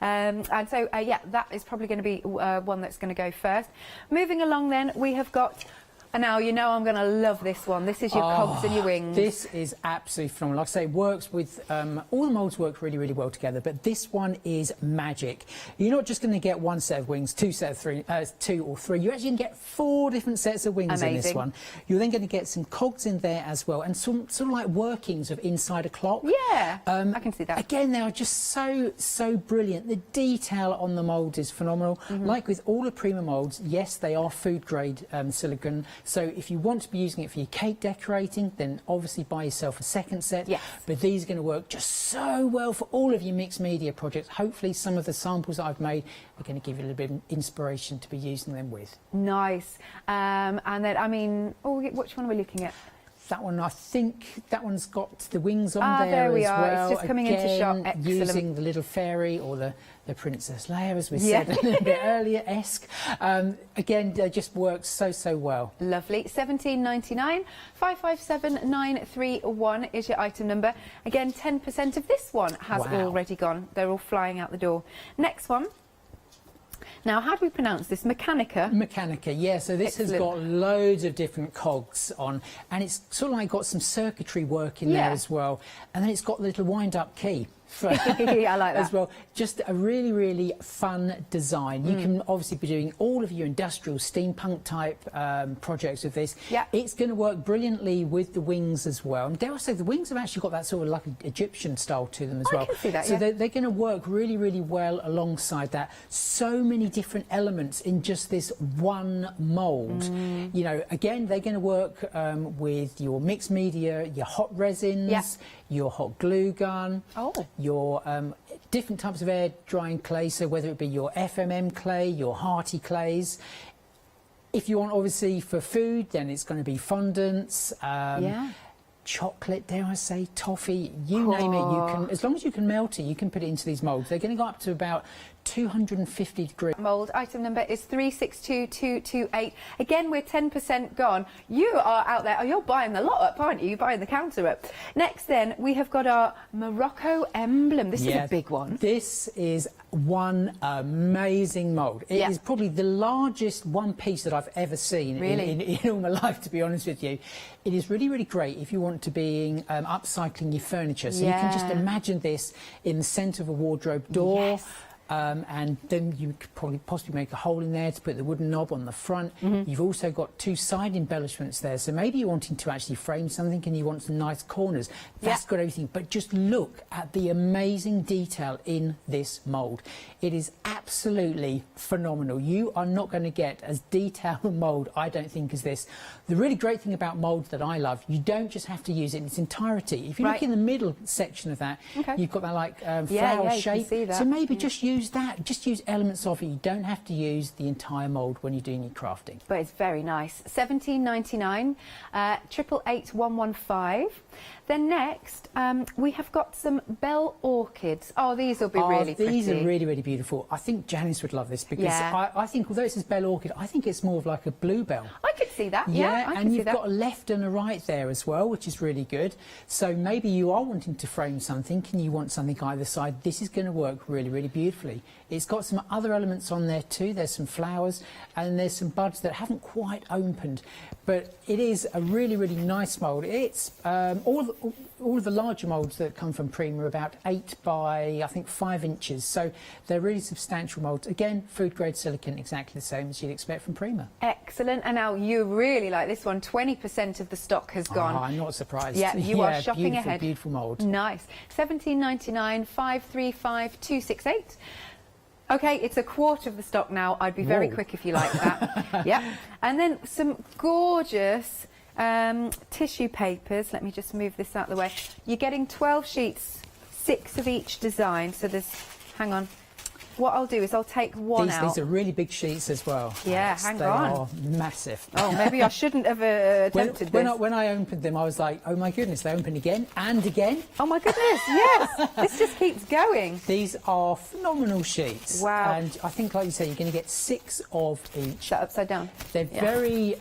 And so, yeah, that is probably going to be one that's going to go first. Moving along then, we have got... And now, you know I'm going to love this one. This is your cogs and your wings. This is absolutely phenomenal. Like I say, it works with... all the moulds work really, really well together, but this one is magic. You're not just going to get 1 set of wings, 2 or 3. You're actually going to get 4 different sets of wings in this one. You're then going to get some cogs in there as well, and some sort of like workings of inside a clock. Yeah, I can see that. Again, they are just so brilliant. The detail on the mould is phenomenal. Like with all the Prima moulds, yes, they are food-grade silicone. So if you want to be using it for your cake decorating, then obviously buy yourself a second set. Yes. But these are going to work just so well for all of your mixed media projects. Hopefully some of the samples that I've made are going to give you a little bit of inspiration to be using them with. Nice. And then, I mean, which one are we looking at? That one, I think that one's got the wings on there we as are. well. It's just coming into shot. Excellent. Using the little fairy or the Princess Leia, as we said a little bit earlier, again, they just work so well. Lovely. £17.99. 557931 is your item number. Again, 10% of this one has already gone. They're all flying out the door. Next one. Now, how do we pronounce this? Mechanica? Mechanica, yeah. So this has got loads of different cogs on, and it's sort of like got some circuitry work in there as well. And then it's got the little wind-up key. I like that. As well. Just a really, really fun design. You can obviously be doing all of your industrial steampunk type projects with this. Yeah. It's going to work brilliantly with the wings as well. And dare I say, the wings have actually got that sort of like Egyptian style to them as well. I can see that, so they're going to work really, really well alongside that. So many different elements in just this one mould. You know, again, they're going to work with your mixed media, your hot resins, your hot glue gun, your different types of air drying clay, so whether it be your FMM clay, your hearty clays. If you want, obviously, for food, then it's going to be fondants, chocolate, dare I say, toffee, you name it. You can, as long as you can melt it, you can put it into these moulds. They're going to go up to about 250 degrees. Mould item number is 362228. Again, we're 10% gone. You are out there. Oh, you're buying the lot up, aren't you? You're buying the counter up. Next, then, we have got our Morocco emblem. This is a big one. This is one amazing mould. It is probably the largest one piece that I've ever seen in all my life, to be honest with you. It is really, really great if you want to be upcycling your furniture. So you can just imagine this in the centre of a wardrobe door. and then you could probably possibly make a hole in there to put the wooden knob on the front. You've also got 2 side embellishments there, so maybe you're wanting to actually frame something and you want some nice corners. That's got everything, but just look at the amazing detail in this mould. It is absolutely phenomenal. You are not going to get as detailed a mould, I don't think, as this. The really great thing about moulds that I love, you don't just have to use it in its entirety. If you look in the middle section of that, you've got that like flower shape. So maybe just use that. Just use elements of it. You don't have to use the entire mould when you're doing your crafting. But it's very nice. £17.99, 888115. Then next, we have got some bell orchids. Oh, these will be really pretty. These are really, really beautiful. I think Janice would love this because I think, although it says bell orchid, I think it's more of like a bluebell. I could see that. Yeah, and you've got a left and a right there as well, which is really good. So maybe you are wanting to frame something and you want something either side. This is going to work really, really beautifully. It's got some other elements on there too. There's some flowers and there's some buds that haven't quite opened, but it is a really, really nice mould. It's all of the larger moulds that come from Prima are about 8 by, I think, 5 inches. So they're really substantial moulds. Again, food grade silicone, exactly the same as you'd expect from Prima. Excellent. And now you really like this one. 20% of the stock has gone. Oh, I'm not surprised. Yeah, you are shopping beautiful, ahead. Beautiful mould. Nice. £17.99, 535268. Okay, it's a quarter of the stock now. I'd be very quick if you like that. Yep. And then some gorgeous tissue papers. Let me just move this out of the way. You're getting 12 sheets, 6 of each design. So there's, hang on. What I'll do is I'll take one out. These are really big sheets as well. Yeah, Alex. hang they on. Are massive. Oh, maybe I shouldn't have attempted this. When I opened them, I was like, oh my goodness, they open again and again. Oh my goodness, yes. This just keeps going. These are phenomenal sheets. Wow. And I think, like you say, you're going to get 6 of each. Is that upside down? They're very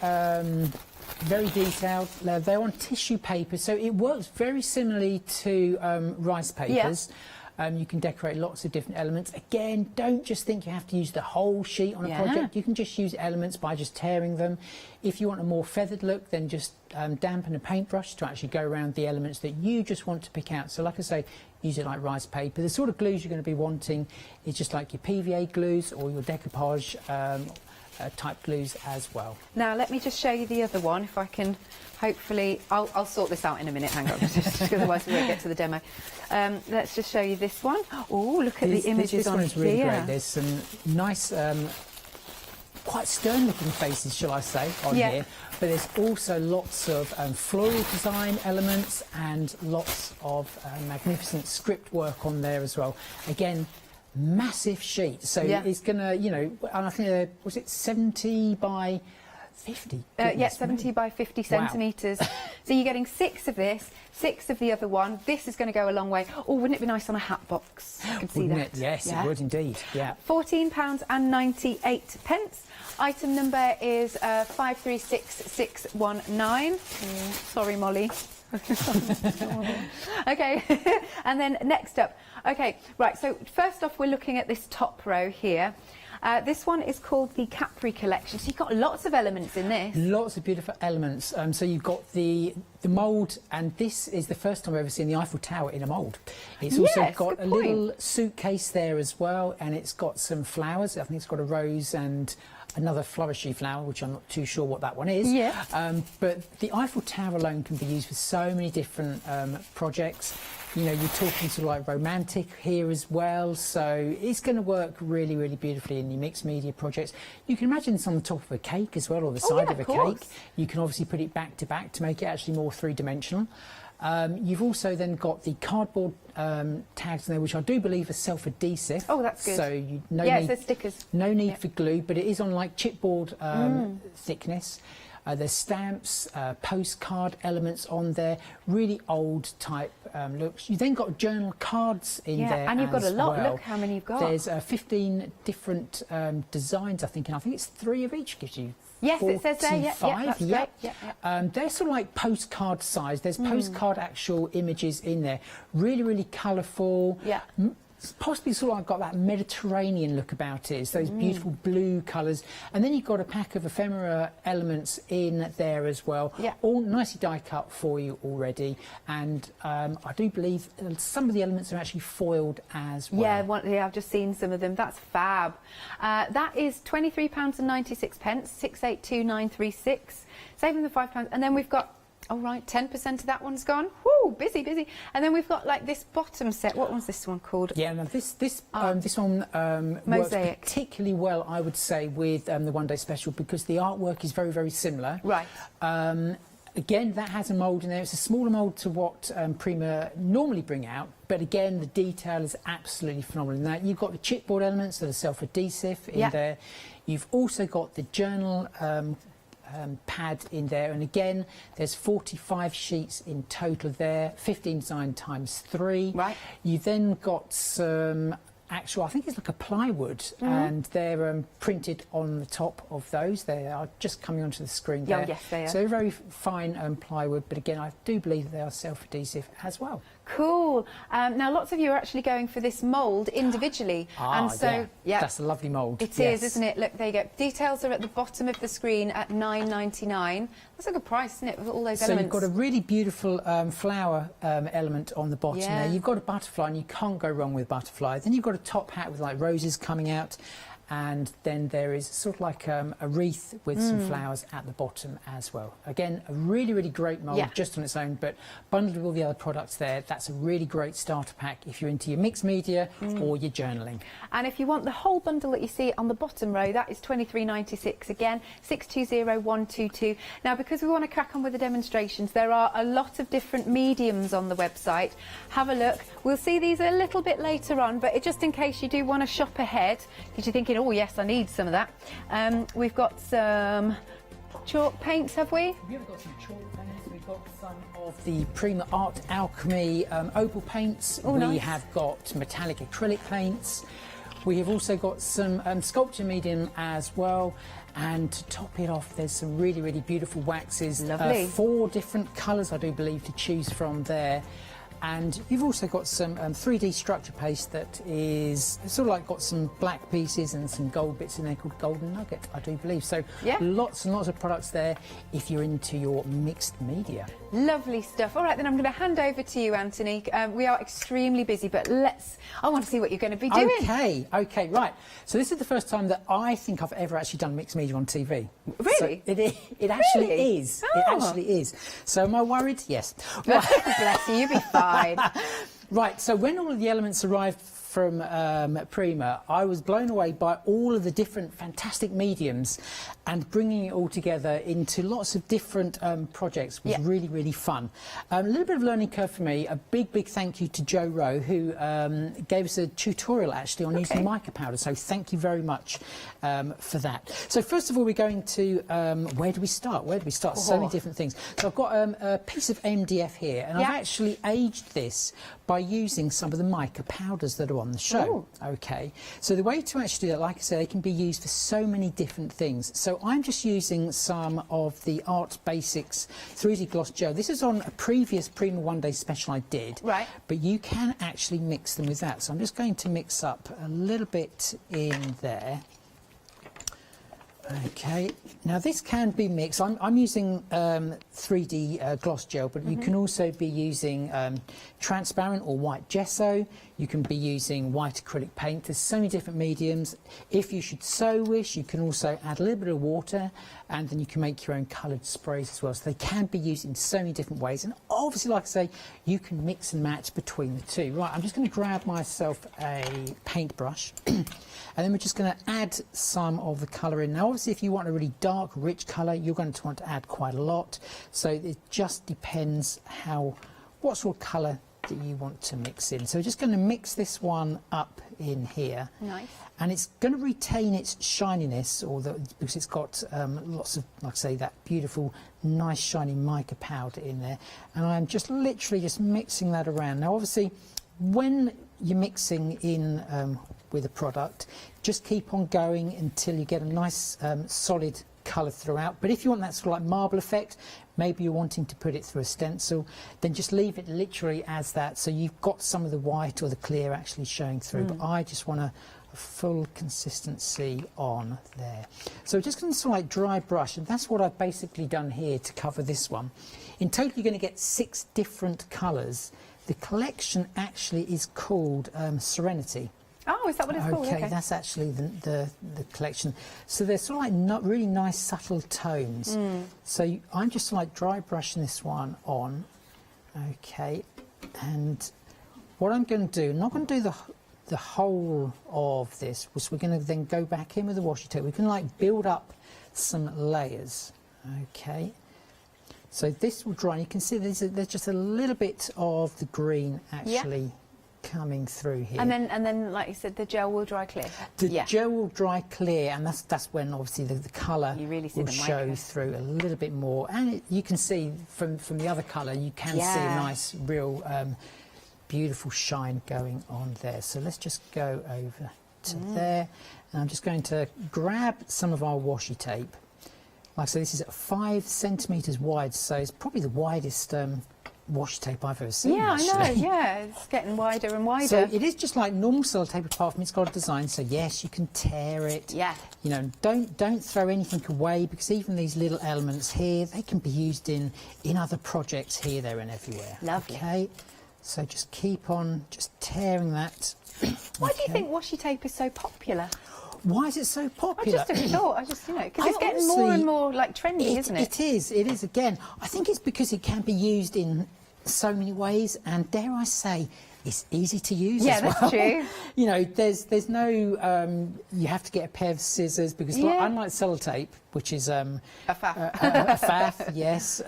detailed. They're on tissue paper, so it works very similarly to rice papers. You can decorate lots of different elements. Again, don't just think you have to use the whole sheet on a project. You can just use elements by just tearing them. If you want a more feathered look, then just dampen a paintbrush to actually go around the elements that you just want to pick out. So like I say, use it like rice paper. The sort of glues you're going to be wanting is just like your PVA glues or your decoupage type glues as well. Now let me just show you the other one, if I can. Hopefully, I'll sort this out in a minute. Hang on, otherwise we won't get to the demo. Let's just show you this one. Oh, look at the images on here. This one is really great. There's some nice, quite stern-looking faces, shall I say, on here. But there's also lots of floral design elements and lots of magnificent script work on there as well. Again, massive sheet. So it's going to, you know, and I think, was it 70 by 50? Yeah, 70 by 50 centimetres. So you're getting 6 of this, 6 of the other one. This is going to go a long way. Oh, wouldn't it be nice on a hat box? I can see wouldn't that. It? Yes, it would indeed. Yeah. £14.98. Item number is 536619. Sorry, Molly. Okay, and then next up. Okay, right, so first off we're looking at this top row here. This one is called the Capri collection, so you've got lots of elements in this. Lots of beautiful elements. So you've got the mould, and this is the first time I've ever seen the Eiffel Tower in a mould. It's also got a little suitcase there as well, and it's got some flowers. I think it's got a rose and another flourishy flower, which I'm not too sure what that one is. But the Eiffel Tower alone can be used for so many different projects. You know, you're talking sort of like romantic here as well, so it's going to work really, really beautifully in your mixed media projects. You can imagine this on the top of a cake as well, or the side of a cake. You can obviously put it back to back to make it actually more three-dimensional. You've also then got the cardboard tags in there, which I do believe are self-adhesive. Oh, that's good. So you it says stickers. No need for glue, but it is on like chipboard thickness. There's stamps, postcard elements on there, really old type looks. You then got journal cards in there. And you've got a lot. Well. Look how many you've got. There's 15 different designs, I think, and I think it's 3 of each gives you. Yes, it says there. Yeah, that's great. They're sort of like postcard size. There's postcard actual images in there. Really, really colourful. It's possibly sort of got that Mediterranean look about it. It's those beautiful blue colours. And then you've got a pack of ephemera elements in there as well. Yeah. All nicely die cut for you already. And I do believe some of the elements are actually foiled as well. Yeah, I've just seen some of them. That's fab. That is £23.96, 682936, saving the £5. And then we've got, all right, 10% of that one's gone. Woo, busy, busy. And then we've got like this bottom set. What was this one called? Yeah, now this one works Mosaic. particularly well, I would say, with the One Day Special, because the artwork is very, very similar. Right. Again, that has a mould in there. It's a smaller mould to what Prima normally bring out, but again, the detail is absolutely phenomenal. Now, you've got the chipboard elements that are self-adhesive in there. You've also got the journal pad in there, and again, there's 45 sheets in total there, 15 design times 3. Right. You've then got some actual, I think it's like a plywood, and they're printed on the top of those. They are just coming onto the screen there. Oh, yes, they are. So they're very fine plywood, but again, I do believe that they are self-adhesive as well. Cool. Now, lots of you are actually going for this mould individually. And so, yeah, that's a lovely mould. It is, isn't it? Look, there you go. Details are at the bottom of the screen at £9.99. That's a good price, isn't it, with all those elements? So you've got a really beautiful flower element on the bottom Yeah. there. You've got a butterfly, and you can't go wrong with butterfly. Then you've got a top hat with like roses coming out. And then there is sort of like a wreath with some flowers at the bottom as well. Again, a really, really great mould just on its own, but bundled with all the other products there, that's a really great starter pack if you're into your mixed media or your journaling. And if you want the whole bundle that you see on the bottom row, that is £23.96 again, 620122. Now, because we want to crack on with the demonstrations, there are a lot of different mediums on the website. Have a look. We'll see these a little bit later on, but just in case you do want to shop ahead, because you're thinking, oh yes, I need some of that. We've got some chalk paints, have we? We've got some chalk paints. We've got some of the Prima Art Alchemy opal paints. Oh, nice. We have got metallic acrylic paints. We have also got some sculpture medium as well. And to top it off, there's some really, really beautiful waxes. Lovely. 4 different colours, I do believe, to choose from there. And you've also got some 3D structure paste that is sort of like got some black pieces and some gold bits in there called Golden Nugget, I do believe. So lots and lots of products there if you're into your mixed media. Lovely stuff. All right, then I'm going to hand over to you, Anthony. We are extremely busy, but I want to see what you're going to be doing. Okay, right. So this is the first time that I think I've ever actually done mixed media on TV. Really? So it actually Really? is. Oh. It actually is. So am I worried? Yes. Bless you, you'll be fine. Right, so when all of the elements arrived from Prima, I was blown away by all of the different fantastic mediums, and bringing it all together into lots of different projects was really, really fun. A little bit of learning curve for me. A big, big thank you to Joe Rowe, who gave us a tutorial actually on using mica powder, so thank you very much for that. So first of all, we're going to, where do we start? So many different things. So I've got a piece of MDF here, and I've actually aged this by using some of the mica powders that are on the show. Okay, so the way to actually do that, like I said, they can be used for so many different things. So I'm just using some of the Art Basics 3D gloss gel. This is on a previous Prima One Day Special I did, but you can actually mix them with that. So I'm just going to mix up a little bit in there. Okay, now this can be mixed. I'm using 3D gloss gel, but you can also be using transparent or white gesso. You can be using white acrylic paint. There's so many different mediums. If you should so wish, you can also add a little bit of water, and then you can make your own coloured sprays as well. So they can be used in so many different ways. And obviously, like I say, you can mix and match between the two. Right, I'm just going to grab myself a paintbrush, and then we're just going to add some of the colour in. Now, obviously, if you want a really dark, rich colour, you're going to want to add quite a lot. So it just depends what sort of colour that you want to mix in. So we're just going to mix this one up in here. Nice. And it's going to retain its shininess, because it's got lots of, like I say, that beautiful, nice, shiny mica powder in there. And I'm just literally just mixing that around. Now, obviously, when you're mixing in with a product, just keep on going until you get a nice solid colour throughout. But if you want that sort of like marble effect, maybe you're wanting to put it through a stencil, then just leave it literally as that. So you've got some of the white or the clear actually showing through. But I just want a full consistency on there. So just going to sort of like dry brush, and that's what I've basically done here to cover this one. In total, you're going to get 6 different colours. The collection actually is called Serenity. Oh, is that what it's called? Okay, that's actually the collection. So they're sort of like not really nice, subtle tones. So I'm just like dry brushing this one on. Okay, and what I'm going to do, I'm not going to do the whole of this, which we're going to then go back in with the washi tape. We can like build up some layers. Okay, so this will dry. You can see there's just a little bit of the green actually coming through here. And then, like you said, the gel will dry clear. The gel will dry clear, and that's when obviously the colour will show through a little bit more. And you can see from the other colour, you can see a nice, real, beautiful shine going on there. So let's just go over to there, and I'm just going to grab some of our washi tape. Like I said, this is 5 centimetres wide, so it's probably the widest washi tape I've ever seen. Yeah, actually. I know, yeah, it's getting wider and wider. So it is just like normal sellotape, apart from it's got a design, so yes, you can tear it. Yeah. You know, don't throw anything away, because even these little elements here, they can be used in other projects here, there and everywhere. Lovely. Okay, so just keep on just tearing that. Why do you think washi tape is so popular? Why is it so popular? I just thought, because it's getting more and more like trendy, isn't it? It is again. I think it's because it can be used in so many ways, and dare I say, it's easy to use as well. That's true. You know, there's no you have to get a pair of scissors, because unlike sellotape, which is a faff, yes,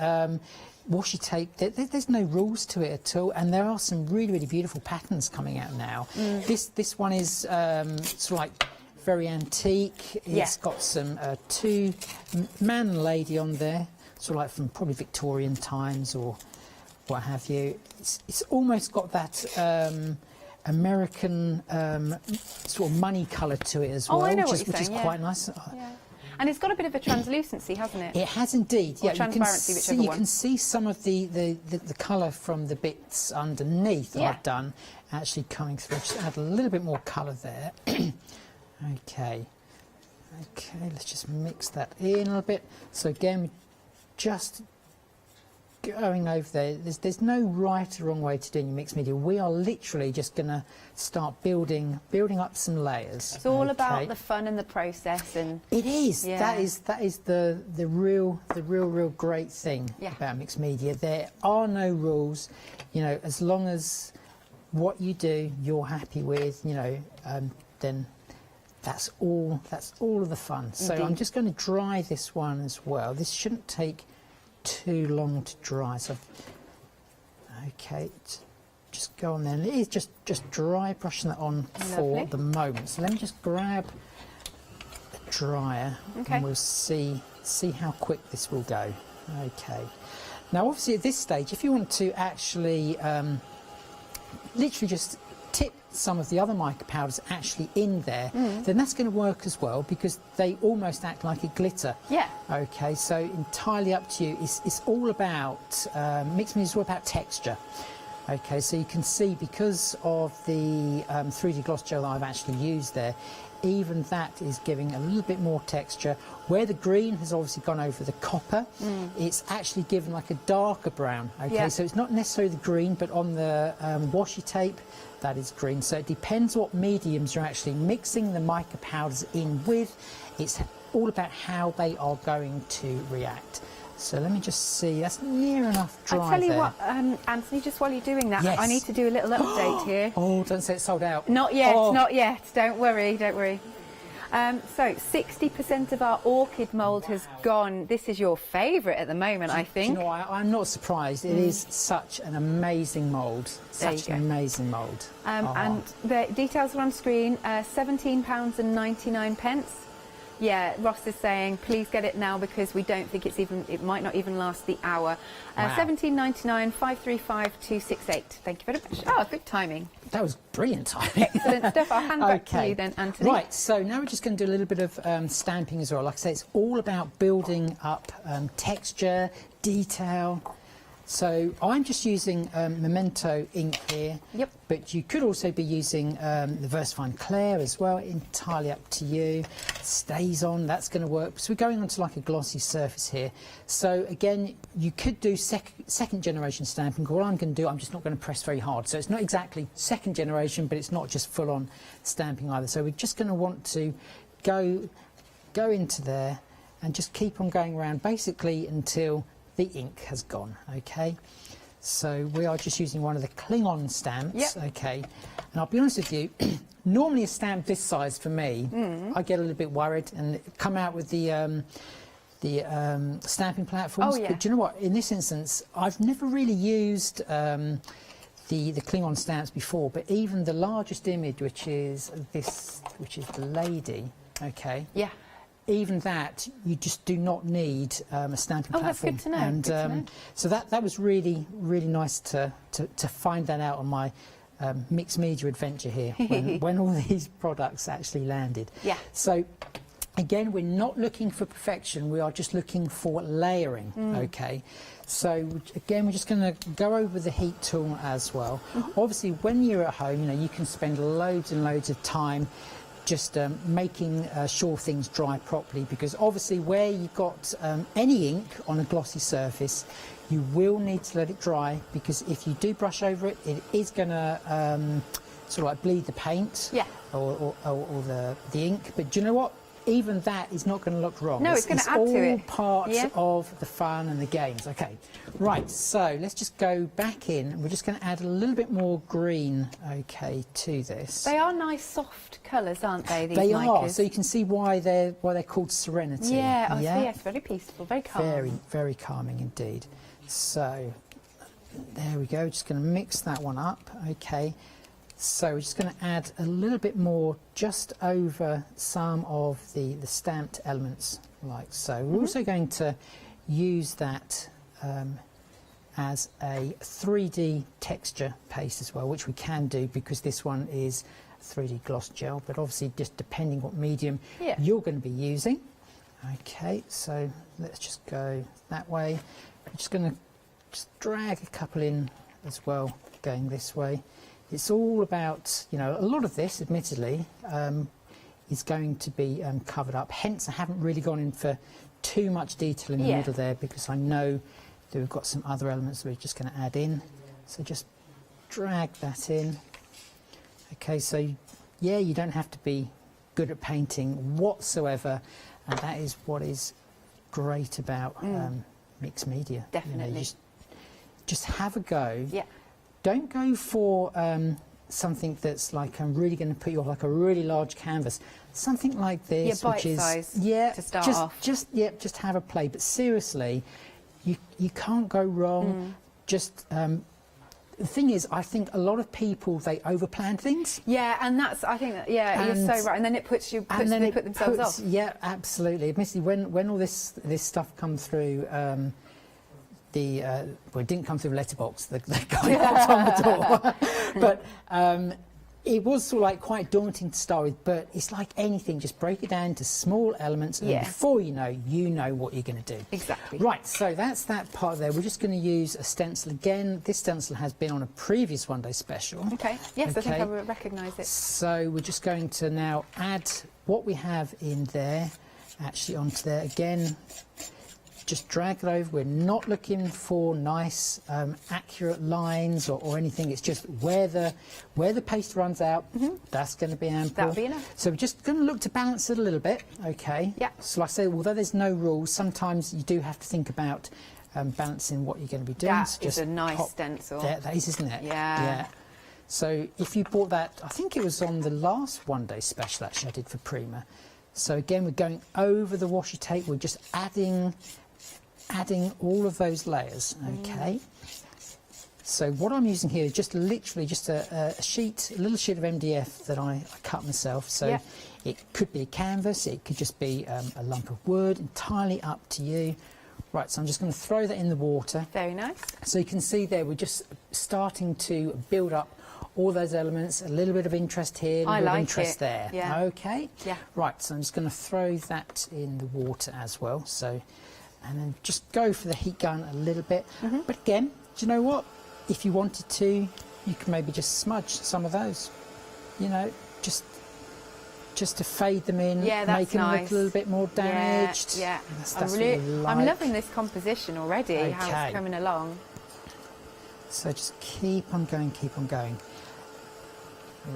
washi tape, there's no rules to it at all, and there are some really, really beautiful patterns coming out now. This one is sort of like very antique. It's got some 2 man and lady on there, sort of like from probably Victorian times or what have you. It's almost got that American sort of money colour to it as well, which is quite nice. And it's got a bit of a translucency, hasn't it? It has indeed. Or transparency, whichever one. You can see some of the colour from the bits underneath that I've done actually coming through. Just add a little bit more colour there. Okay, let's just mix that in a little bit. So again, just going over there. There's no right or wrong way to do your mixed media. We are literally just going to start building up some layers. It's all about the fun and the process, and it is. That is the real great thing about mixed media. There are no rules. You know, as long as what you do you're happy with, you know, then that's all of the fun. So I'm just going to dry this one as well. This shouldn't take too long to dry. So okay, just go on there. And it is just dry brushing that on for the moment. So let me just grab a dryer and we'll see how quick this will go. Okay. Now obviously at this stage, if you want to actually literally just tip some of the other mica powders actually in there, then that's going to work as well, because they almost act like a glitter. Yeah. Okay, so entirely up to you. It's all about mixed media is all about texture. Okay, so you can see because of the 3D gloss gel that I've actually used there, even that is giving a little bit more texture. Where the green has obviously gone over the copper, it's actually given like a darker brown. Okay, so it's not necessarily the green, but on the washi tape, that is green. So it depends what mediums you're actually mixing the mica powders in with. It's all about how they are going to react. So let me just see, that's near enough dry. I'll tell you what, Anthony, just while you're doing that, I need to do a little update here. Oh, don't say it's sold out. Not yet, not yet. Don't worry, don't worry. So 60% of our orchid mould has gone. This is your favourite at the moment, I think. You know, I'm not surprised. It is such an amazing mould. Such an amazing mould. And the details are on screen. £17.99. Yeah, Ross is saying, please get it now because we don't think it might not even last the hour. Wow. 17.99, 535 268. Thank you very much. Oh, good timing. That was brilliant timing. Excellent stuff. I'll hand back to you then, Anthony. Right, so now we're just going to do a little bit of stamping as well. Like I say, it's all about building up texture, detail. So I'm just using Memento ink here. Yep. But you could also be using the VersaFine Clair as well. Entirely up to you. Stays on, that's going to work. So we're going onto like a glossy surface here. So again, you could do second generation stamping. What I'm going to do, I'm just not going to press very hard. So it's not exactly second generation, but it's not just full on stamping either. So we're just going to want to go into there and just keep on going around basically until the ink has gone. Okay, so we are just using one of the Kling-On stamps. Yep. Okay, and I'll be honest with you, normally a stamp this size for me, I get a little bit worried and come out with the stamping platforms. Oh, yeah. But do you know what, in this instance I've never really used the Kling-On stamps before, but even the largest image, which is the lady, okay, Yeah. even that, you just do not need a stamping Oh, that's platform. good to know, And good to know. so that was really nice to find that out on my mixed media adventure here when all these products actually landed. Yeah. So again, we're not looking for perfection. We are just looking for layering. Okay. So again, we're just going to go over the heat tool as well. Obviously, when you're at home, you can spend loads and loads of time just making sure things dry properly, because obviously where you've got any ink on a glossy surface, you will need to let it dry, because if you do brush over it, it is going to sort of like bleed the paint, Yeah. or the ink. But do you know what? Even that is not going to look wrong. No, it's going to add to it. It's all part Yeah. of the fun and the games. Okay, right, so let's just go back in. We're just going to add a little bit more green, okay, to this. They are nice soft colours, aren't they, these They micas? are, so you can see why they're called Serenity. Yeah, oh, yes, very peaceful, very calm. Very, very calming indeed. So there we go, just going to mix that one up, okay. So we're just going to add a little bit more just over some of the stamped elements, like so. We're also going to use that as a 3D texture paste as well, which we can do because this one is 3D gloss gel, but obviously just depending what medium you're going to be using. Okay, so let's just go that way. I'm just going to drag a couple in as well, going this way. It's all about, a lot of this, admittedly, is going to be covered up. Hence, I haven't really gone in for too much detail in the middle there, because I know that we've got some other elements that we're just going to add in. So just drag that in. Okay, so yeah, you don't have to be good at painting whatsoever, and that is what is great about mixed media. Definitely. Just have a go. Yeah. Don't go for something that's like really going to put you off, like a really large canvas. Something like this, Yeah, which is bite-size to start off. Just have a play. But seriously, you can't go wrong. Just the thing is, I think a lot of people, they overplan things. Yeah, and that's, I think, you're so right. And then it puts they put themselves off. Yeah, absolutely. Admittedly, when all this stuff comes through. Well, it didn't come through the letterbox, the guy knocked on the door. But it was sort of like quite daunting to start with, but it's like anything, just break it down into small elements, and before you know what you're going to do. Exactly. Right, so that's that part there. We're just going to use a stencil again. This stencil has been on a previous One Day Special. Okay, yes, I think I recognise it. So we're just going to now add what we have in there, actually onto there again. Just drag it over. We're not looking for nice, accurate lines or anything. It's just where the paste runs out. That's going to be ample. That'll be enough. So we're just going to look to balance it a little bit. Okay. Yeah. So like I say, although there's no rules, sometimes you do have to think about balancing what you're going to be doing. That So is just a nice pop stencil. that is, isn't it? Yeah. Yeah. So if you bought that, I think it was on the last One Day Special actually I did for Prima. So again, we're going over the washi tape. We're just adding all of those layers, okay? So what I'm using here is just literally just a little sheet of MDF that I cut myself. So Yeah. it could be a canvas, it could just be a lump of wood, entirely up to you. Right, so I'm just going to throw that in the water. Very nice. So you can see there, we're just starting to build up all those elements, a little bit of interest here, a little bit of interest there. Yeah. Okay. Yeah. Right, so I'm just going to throw that in the water as well. So, and then just go for the heat gun a little bit. But again, do you know what? If you wanted to, you can maybe just smudge some of those. You know, just to fade them in, Yeah, that's make them look nice. a little bit more damaged. Yeah. That's I'm, what we like. I'm loving this composition already, how Okay. it's coming along. So just keep on going, keep on going.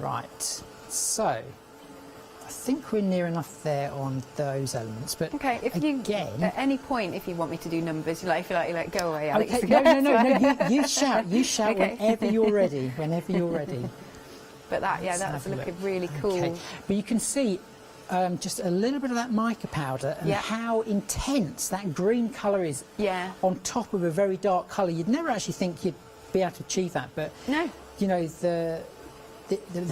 Right, so I think we're near enough there on those elements, but Okay, if you again, at any point, if you want me to do numbers, you like, if you like, go away, Alex. okay, no, you shout Okay. whenever you're ready, whenever you're ready. But that, yeah, Let's that's have a looking look. really cool. Okay. But you can see just a little bit of that mica powder and Yeah. how intense that green colour is Yeah. on top of a very dark colour. You'd never actually think you'd be able to achieve that, but No. you know, the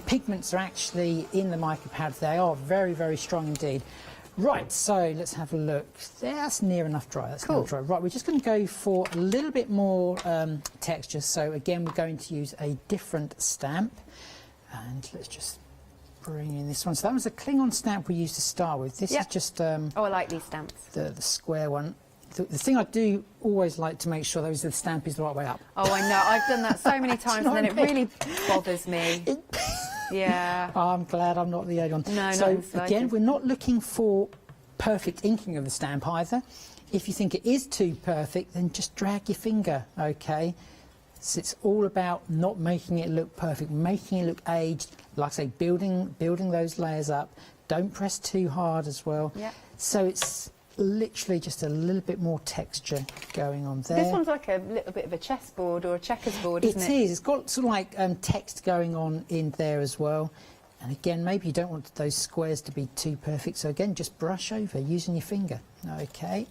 pigments are actually in the mica powder. They are very, very strong indeed. Right, so let's have a look. That's near enough dry. That's Cool. near dry. Right, we're just going to go for a little bit more texture. So again, we're going to use a different stamp. And let's just bring in this one. So that was a Klingon stamp we used to start with. This Yeah. is just Oh, I like these stamps. the square one. The thing I do always like to make sure that the stamp is the right way up. Oh, I know. I've done that so many times, and then it what I really bothers me. Yeah. I'm glad I'm not the only one. No, not so in the slightest. again, we're not looking for perfect inking of the stamp either. If you think it is too perfect, then just drag your finger, okay? So it's all about not making it look perfect, making it look aged. Like I say, building those layers up. Don't press too hard as well. Yeah. So it's literally just a little bit more texture going on there. This one's like a little bit of a chessboard or a checkers board, isn't it? It is. It's got sort of like text going on in there as well. And again, maybe you don't want those squares to be too perfect. So again, just brush over using your finger. Okay.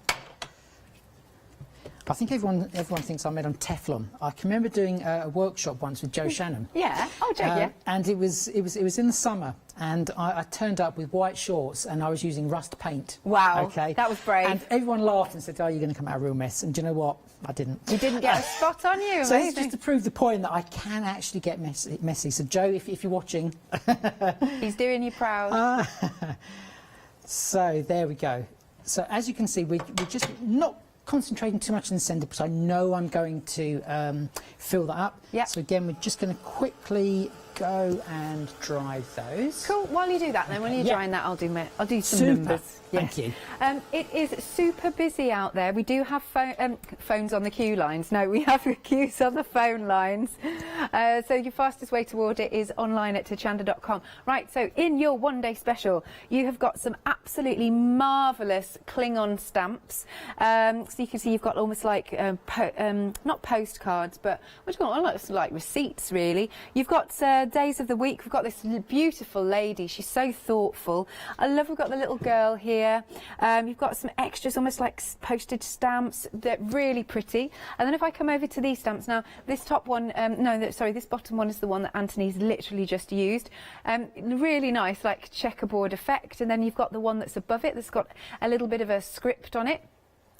I think everyone thinks I'm made on Teflon. I can remember doing a workshop once with Joe Shannon. Yeah. Oh, Joe, yeah. And it was in the summer, and I turned up with white shorts, and I was using rust paint. Wow, Okay. that was brave. And everyone laughed and said, "Oh, you're going to come out a real mess." And do you know what? I didn't. You didn't get a spot on you. So it's Amazing. just to prove the point that I can actually get messy. So Joe, if you're watching, He's doing you proud. so there we go. So as you can see, we're just not concentrating too much in the centre, because I know I'm going to fill that up. Yeah. So again, we're just going to quickly go and dry those. Cool. While you do that, then when you're Yeah. drying that, I'll do some Super. numbers. Thank you. It is super busy out there. We do have phones on the queue lines. No, we have the queues on the phone lines. So your fastest way to order is online at hochanda.com. Right, so in your one-day special, you have got some absolutely marvellous Klingon stamps. So you can see you've got almost like, not postcards, but what do you call it? Like receipts, really. You've got days of the week. We've got this beautiful lady. She's so thoughtful. I love we've got the little girl here. You've got some extras, almost like postage stamps. They're really pretty. And then if I come over to these stamps now, this top one, this bottom one is the one that Anthony's literally just used. Really nice, like checkerboard effect. And then you've got the one that's above it that's got a little bit of a script on it,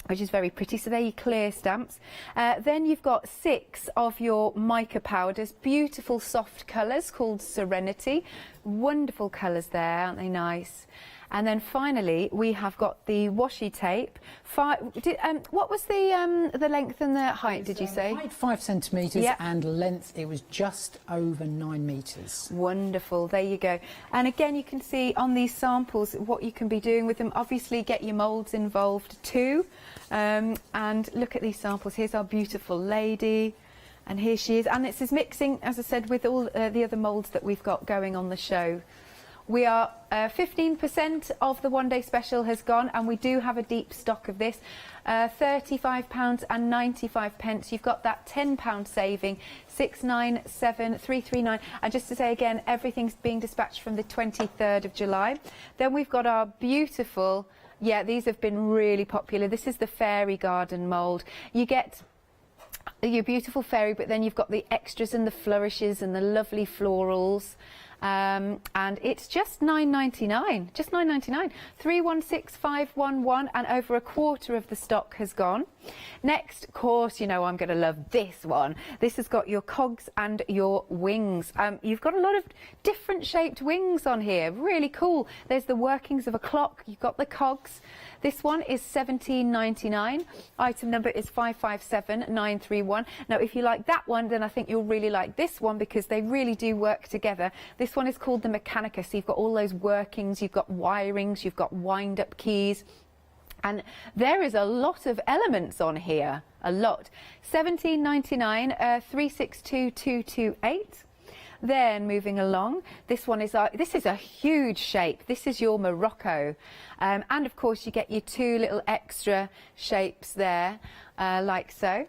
which is very pretty. So they're your clear stamps. Then you've got 6 of your mica powders, beautiful soft colours called Serenity. Wonderful colours there, aren't they nice? And then finally, we have got the washi tape. What was the length and the height, did you say? Height 5 centimetres, Yeah. and length it was just over 9 metres. Wonderful, there you go. And again, you can see on these samples what you can be doing with them. Obviously, get your moulds involved too. And look at these samples. Here's our beautiful lady. And here she is. And this is mixing, as I said, with all the other moulds that we've got going on the show. We are 15% of the one-day special has gone, and we do have a deep stock of this. £35 and 95 pence. You've got that £10 saving, 697,339. And just to say again, everything's being dispatched from the 23rd of July. Then we've got our beautiful, yeah, these have been really popular. This is the Fairy Garden mould. You get your beautiful fairy, but then you've got the extras and the flourishes and the lovely florals. And it's just £9.99, just £9.99. 316511, and over a quarter of the stock has gone. Next, of course, you know I'm going to love this one. This has got your cogs and your wings. You've got a lot of different shaped wings on here, really cool. There's the workings of a clock, you've got the cogs. This one is £17.99. Item number is 557931. Now, if you like that one, then I think you'll really like this one, because they really do work together. This one is called the Mechanica. So you've got all those workings, you've got wirings, you've got wind-up keys. And there is a lot of elements on here, a lot. £17.99, 362228. Then moving along, this one is this is a huge shape. This is your Morocco, and of course you get your two little extra shapes there, like so.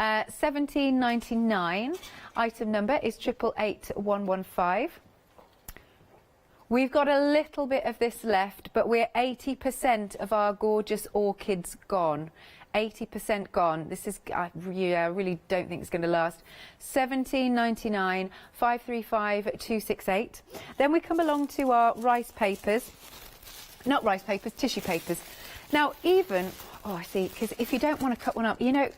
£17.99. Item number is 888115. We've got a little bit of this left, but we're 80% of our gorgeous orchids gone. 80% gone. This is, I really don't think it's going to last. £17.99, 535268. Then we come along to our rice papers. Not rice papers, tissue papers. Now, even, oh, I see, because if you don't want to cut one up, you know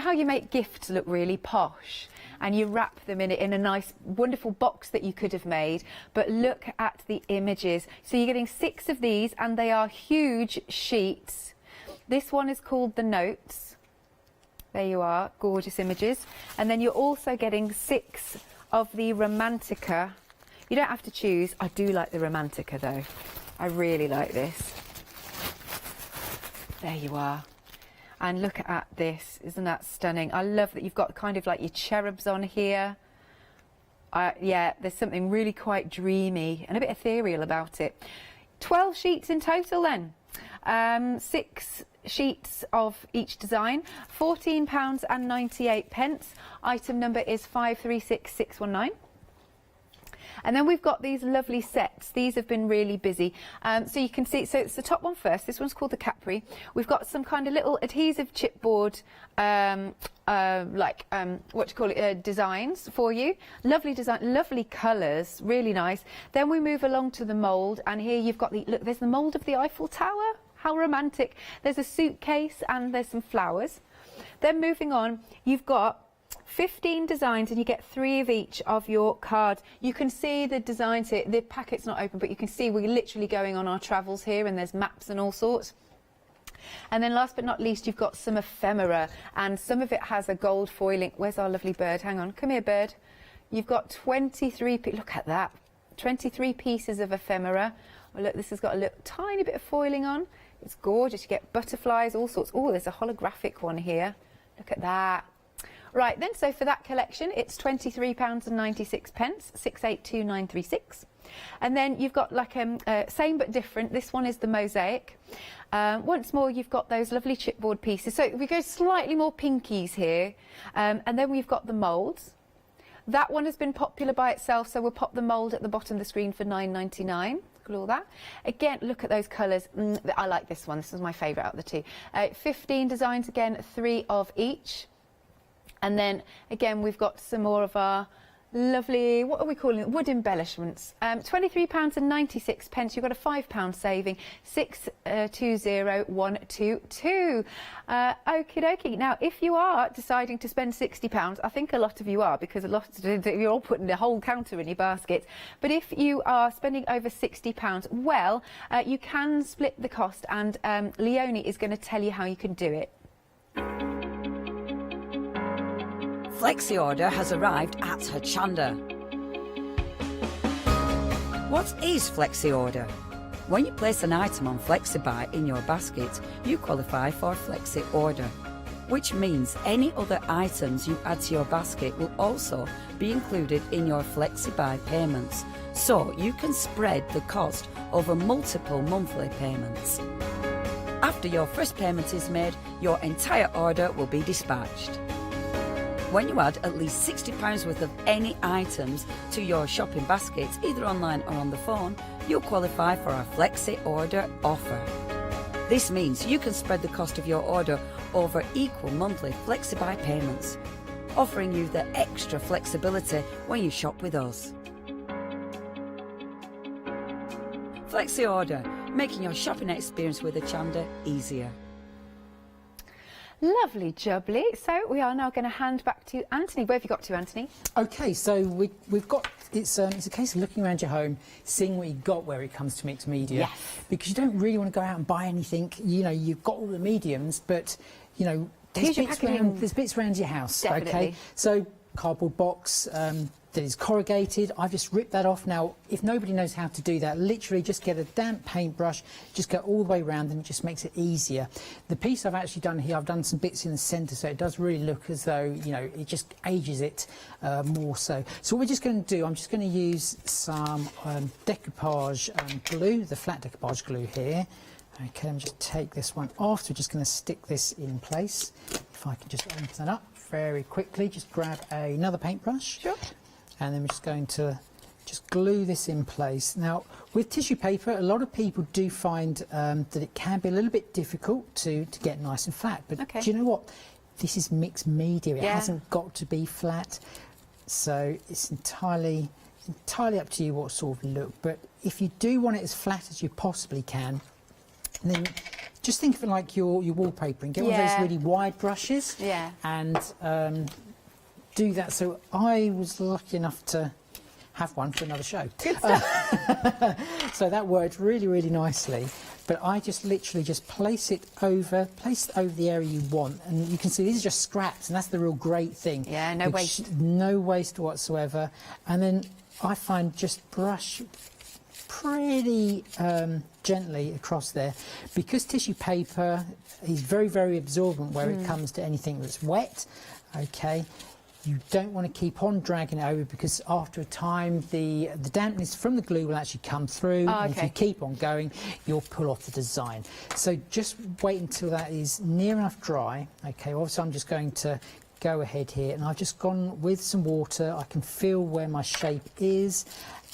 how you make gifts look really posh? And you wrap them in a nice, wonderful box that you could have made. But look at the images. So you're getting 6 of these, and they are huge sheets. This one is called the Notes. There you are, gorgeous images. And then you're also getting 6 of the Romantica. You don't have to choose. I do like the Romantica though. I really like this. There you are. And look at this, isn't that stunning? I love that you've got kind of like your cherubs on here. Yeah, there's something really quite dreamy and a bit ethereal about it. 12 sheets in total then. 6 sheets of each design, £14.98. Item number is 536619. And then we've got these lovely sets. These have been really busy. So you can see, so it's the top one first. This one's called the Capri. We've got some kind of little adhesive chipboard, designs for you. Lovely design, lovely colours, really nice. Then we move along to the mould, and here you've got the, look, there's the mould of the Eiffel Tower. How romantic. There's a suitcase and there's some flowers. Then moving on, you've got 15 designs, and you get 3 of each of your cards. You can see the designs here. The packet's not open, but you can see we're literally going on our travels here, and there's maps and all sorts. And then last but not least, you've got some ephemera, and some of it has a gold foiling. Where's our lovely bird? Hang on, come here, bird. You've got 23, look at that, 23 pieces of ephemera. Well, look, this has got a little tiny bit of foiling on. It's gorgeous. You get butterflies, all sorts. Oh, there's a holographic one here. Look at that. Right, then, so for that collection, it's £23.96, 682936. And then you've got like same but different. This one is the mosaic. Once more, you've got those lovely chipboard pieces. So we go slightly more pinkies here. And then we've got the moulds. That one has been popular by itself, so we'll pop the mould at the bottom of the screen for £9.99. Look at all that. Again, look at those colours. I like this one. This is my favourite out of the two. 15 designs, again, 3 of each. And then, again, we've got some more of our lovely, what are we calling it? Wood embellishments. £23.96. You've got a £5 saving. 620122. Okie dokie. Now, if you are deciding to spend £60, I think a lot of you are, because you're all putting the whole counter in your basket. But if you are spending over £60, well, you can split the cost, and Leonie is going to tell you how you can do it. Flexi order has arrived at Hochanda. What is Flexi order? When you place an item on FlexiBuy in your basket, you qualify for Flexi order, which means any other items you add to your basket will also be included in your FlexiBuy payments, so you can spread the cost over multiple monthly payments. After your first payment is made, your entire order will be dispatched. When you add at least £60 worth of any items to your shopping basket, either online or on the phone, you'll qualify for our Flexi order offer. This means you can spread the cost of your order over equal monthly FlexiBuy payments, offering you the extra flexibility when you shop with us. Flexi Order, making your shopping experience with Hochanda easier. Lovely jubbly. So we are now going to hand back to Anthony. Where have you got to, Anthony? Okay, so we've got, it's a case of looking around your home, seeing what you've got where it comes to mixed media. Yes. Because you don't really want to go out and buy anything. You know, you've got all the mediums, but, you know, there's bits around your house. Definitely. Okay, so cardboard box that is corrugated. I've just ripped that off. Now, if nobody knows how to do that, literally just get a damp paintbrush, just go all the way around, and it just makes it easier. The piece I've actually done here, I've done some bits in the centre, so it does really look as though, you know, it just ages it more so. So what we're just going to do, I'm just going to use some decoupage glue, the flat decoupage glue here. Okay, let me just take this one off. We're just going to stick this in place. If I can just open that up very quickly, just grab another paintbrush. Sure. And then we're just going to just glue this in place. Now, with tissue paper, a lot of people do find that it can be a little bit difficult to get nice and flat. But do you know what? This is mixed media. It hasn't got to be flat. So it's entirely up to you what sort of look. But if you do want it as flat as you possibly can, then just think of it like your wallpaper and get one of those really wide brushes and do that. So I was lucky enough to have one for another show. Good stuff. So that worked really, really nicely. But I just literally just place it over the area you want. And you can see these are just scraps, and that's the real great thing. Yeah, no waste. No waste whatsoever. And then I find just brush pretty gently across there, because tissue paper is very, very absorbent where it comes to anything that's wet. Okay, you don't want to keep on dragging it over, because after a time the dampness from the glue will actually come through. And if you keep on going, you'll pull off the design. So just wait until that is near enough dry. Okay, obviously I'm just going to go ahead here, and I've just gone with some water. I can feel where my shape is,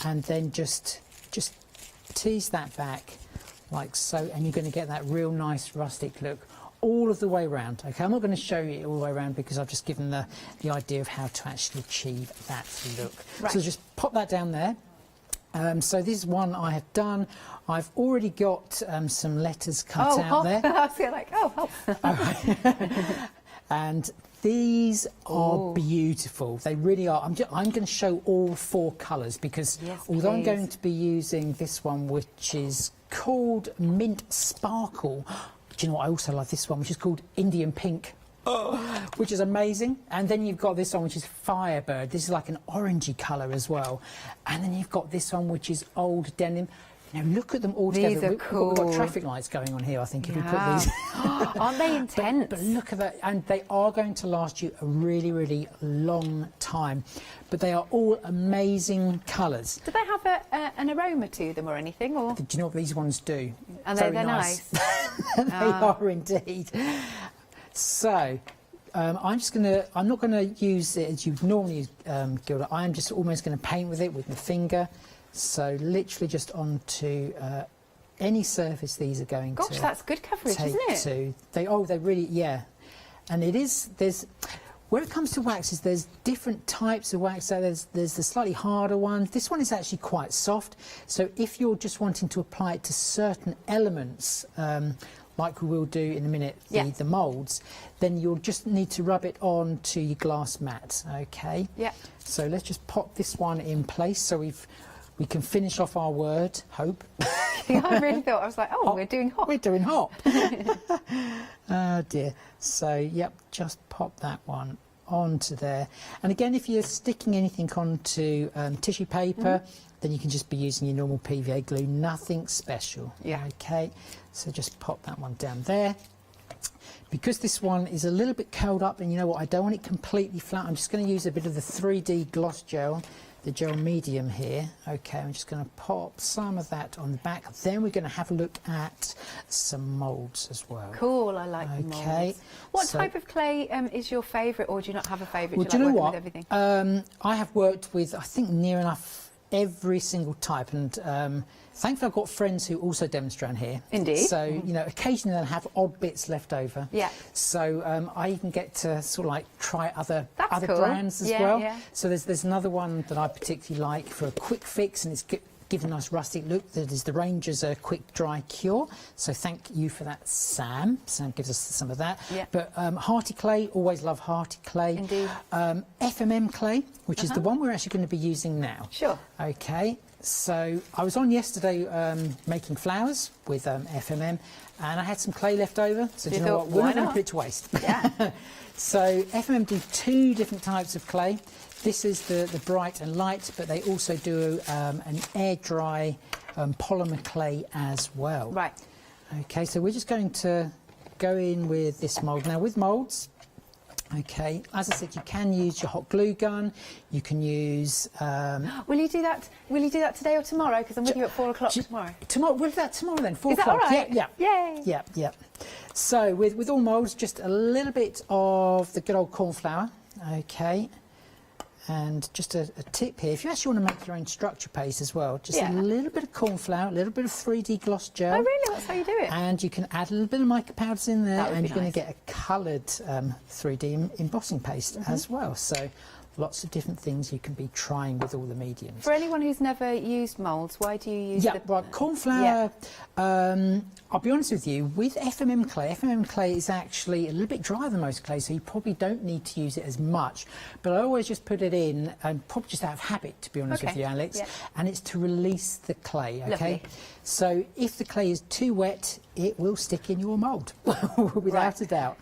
and then just tease that back like so, and you're going to get that real nice rustic look all of the way around. Okay, I'm not going to show you it all the way around because I've just given the idea of how to actually achieve that look. Right. So just pop that down there. So this is one I have done. I've already got some letters cut out there. I was like, oh, help. And these are beautiful. They really are. I'm going to show all 4 colours because although I'm going to be using this one, which is called Mint Sparkle. Do you know what? I also like this one, which is called Indian Pink, which is amazing. And then you've got this one, which is Firebird. This is like an orangey colour as well. And then you've got this one, which is Old Denim. Now look at them all together. These are cool. We've got traffic lights going on here, I think, if we put these. Aren't they intense? But look at that. And they are going to last you a really, really long time. But they are all amazing colours. Do they have an aroma to them or anything? Or? Do you know what these ones do? And they're nice. They are indeed. So I'm not going to use it as you normally use Gilda. I'm just almost going to paint with it with my finger. So literally just onto any surface these are going to. Gosh, that's good coverage, isn't it? They really, and it is. When it comes to waxes, there's different types of wax. So there's the slightly harder one. This one is actually quite soft. So if you're just wanting to apply it to certain elements, like we will do in a minute, the moulds, then you'll just need to rub it on to your glass mat. Okay. Yeah. So let's just pop this one in place. So we can finish off our word, hope. I really thought, I was like, oh, hop. We're doing hop. We're doing hop. Oh dear. So, yep, just pop that one onto there. And again, if you're sticking anything onto tissue paper, then you can just be using your normal PVA glue, nothing special. Yeah. Okay, so just pop that one down there. Because this one is a little bit curled up, and you know what, I don't want it completely flat, I'm just going to use a bit of the 3D gloss gel, the gel medium here. Okay, I'm just going to pop some of that on the back. Then we're going to have a look at some moulds as well. Cool, I like the moulds. What type of clay is your favourite, or do you not have a favourite? Well, do you know what? I have worked with, I think, near enough every single type, and thankfully I've got friends who also demonstrate here. Indeed. So, you know, occasionally they'll have odd bits left over. Yeah. So I even get to sort of like try other That's cool. brands as Yeah, well. yeah. So there's another one that I particularly like for a quick fix, and it's given a nice rustic look. That is the Ranger's Quick Dry Cure. So thank you for that, Sam. Sam gives us some of that. Yeah. But Hearty Clay, always love Hearty Clay. Indeed. FMM Clay, which is the one we're actually going to be using now. Sure. Okay. So I was on yesterday making flowers with FMM, and I had some clay left over. So do you know what? We're not going to put it to waste. Yeah. So FMM do 2 different types of clay. This is the bright and light, but they also do an air dry polymer clay as well. Right. Okay, so we're just going to go in with this mould. Now with moulds, okay, as I said, you can use your hot glue gun. You can use. Will you do that? Will you do that today or tomorrow? Because I'm with you at 4 o'clock tomorrow. Tomorrow, we'll do that tomorrow then. 4 Is that o'clock. all right? Yeah, Yay. yeah. So with all moulds, just a little bit of the good old cornflour. Okay. And just a tip here, if you actually want to make your own structure paste as well, just a little bit of cornflour, a little bit of 3D gloss gel. Oh, really? That's how you do it? And you can add a little bit of mica powders in there, and you're going nice. to get a coloured 3D embossing paste as well. So lots of different things you can be trying with all the mediums. For anyone who's never used moulds, why do you use the... right, cornflour, I'll be honest with you, with FMM clay is actually a little bit drier than most clay, so you probably don't need to use it as much. But I always just put it in, and probably just out of habit, to be honest with you, Alex, and it's to release the clay, okay? Lovely. So if the clay is too wet, it will stick in your mould, without a doubt.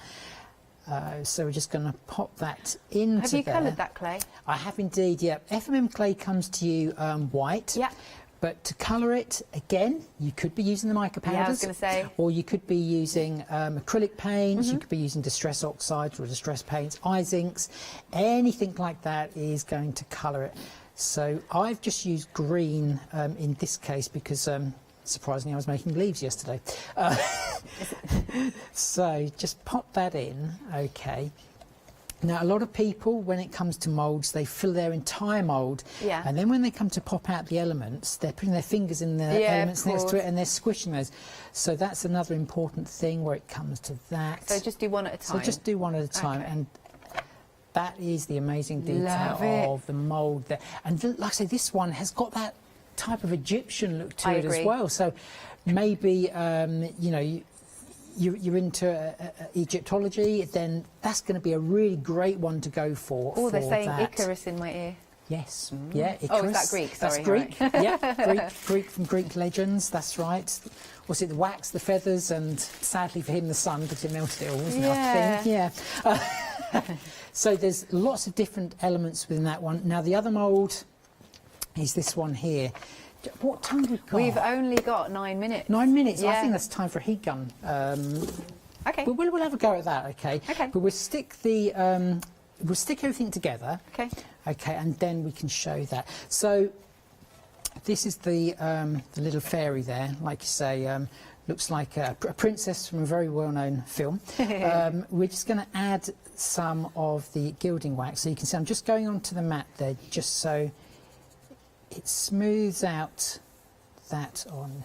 So we're just going to pop that into Have you there. coloured that clay? I have indeed, yeah. FMM clay comes to you white. Yeah. But to colour it, again, you could be using the mica powders. Yeah, I was going to say. Or you could be using acrylic paints, you could be using distress oxides or distress paints, eyes inks, anything like that is going to colour it. So I've just used green in this case because surprisingly I was making leaves yesterday. So just pop that in, okay. Now, a lot of people, when it comes to moulds, they fill their entire mould, and then when they come to pop out the elements, they're putting their fingers in the elements next to it, and they're squishing those. So that's another important thing where it comes to that. So just do one at a time? So just do one at a time, and that is the amazing detail of the mould there. And like I say, this one has got that type of Egyptian look to it as well. So maybe, you know, you're into Egyptology, then that's going to be a really great one to go for. Oh, they're saying that. Icarus in my ear. Yes, yeah, Icarus. Oh, is that Greek? Sorry. That's Greek, yeah, Greek from Greek legends, that's right. Was it the wax, the feathers, and sadly for him the sun, because it melted it all, wasn't it, I think? Yeah. So there's lots of different elements within that one. Now the other mould is this one here. What time have we got? We've only got 9 minutes. 9 minutes? Yeah. I think that's time for a heat gun. Okay. But we'll have a go at that, okay? Okay. But we'll stick everything together. Okay. Okay, and then we can show that. So this is the little fairy there, like you say, looks like a princess from a very well-known film. We're just going to add some of the gilding wax. So you can see I'm just going onto the mat there, just so it smooths out that on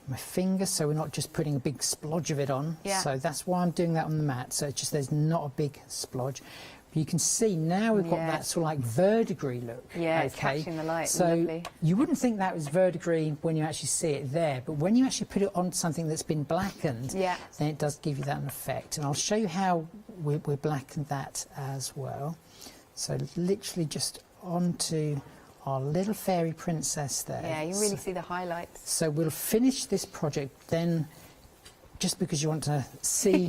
my finger, so we're not just putting a big splodge of it on. So that's why I'm doing that on the mat, so it's just there's not a big splodge. But you can see now we've got that sort of like verdigris look. Yeah, it's catching the light. So lovely. you wouldn't think that was verdigris when you actually see it there, but when you actually put it on something that's been blackened, then it does give you that effect. And I'll show you how we blackened that as well. So literally just onto our little fairy princess there. Yeah, you really see the highlights. So we'll finish this project then, just because you want to see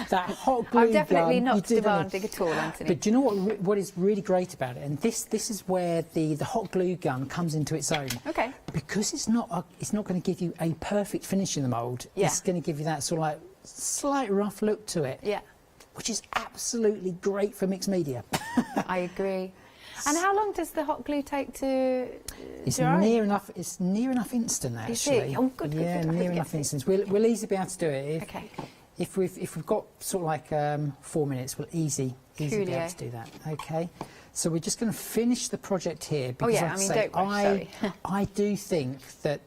that hot glue gun. I'm definitely You not did, demanding at all, Anthony. But do you know what is really great about it? And this is where the hot glue gun comes into its own. Okay. Because it's not going to give you a perfect finish in the mould. It's going to give you that sort of like slight rough look to it. Yeah. Which is absolutely great for mixed media. I agree. And how long does the hot glue take to It's dry? near enough. It's near enough instant, actually. Oh, good. Yeah, near enough instant. We'll easily be able to do it. Okay. If we've got sort of like 4 minutes, we'll easily be able to do that. Okay. So we're just going to finish the project here because yeah, like I mean, say, don't rush, sorry. I do think that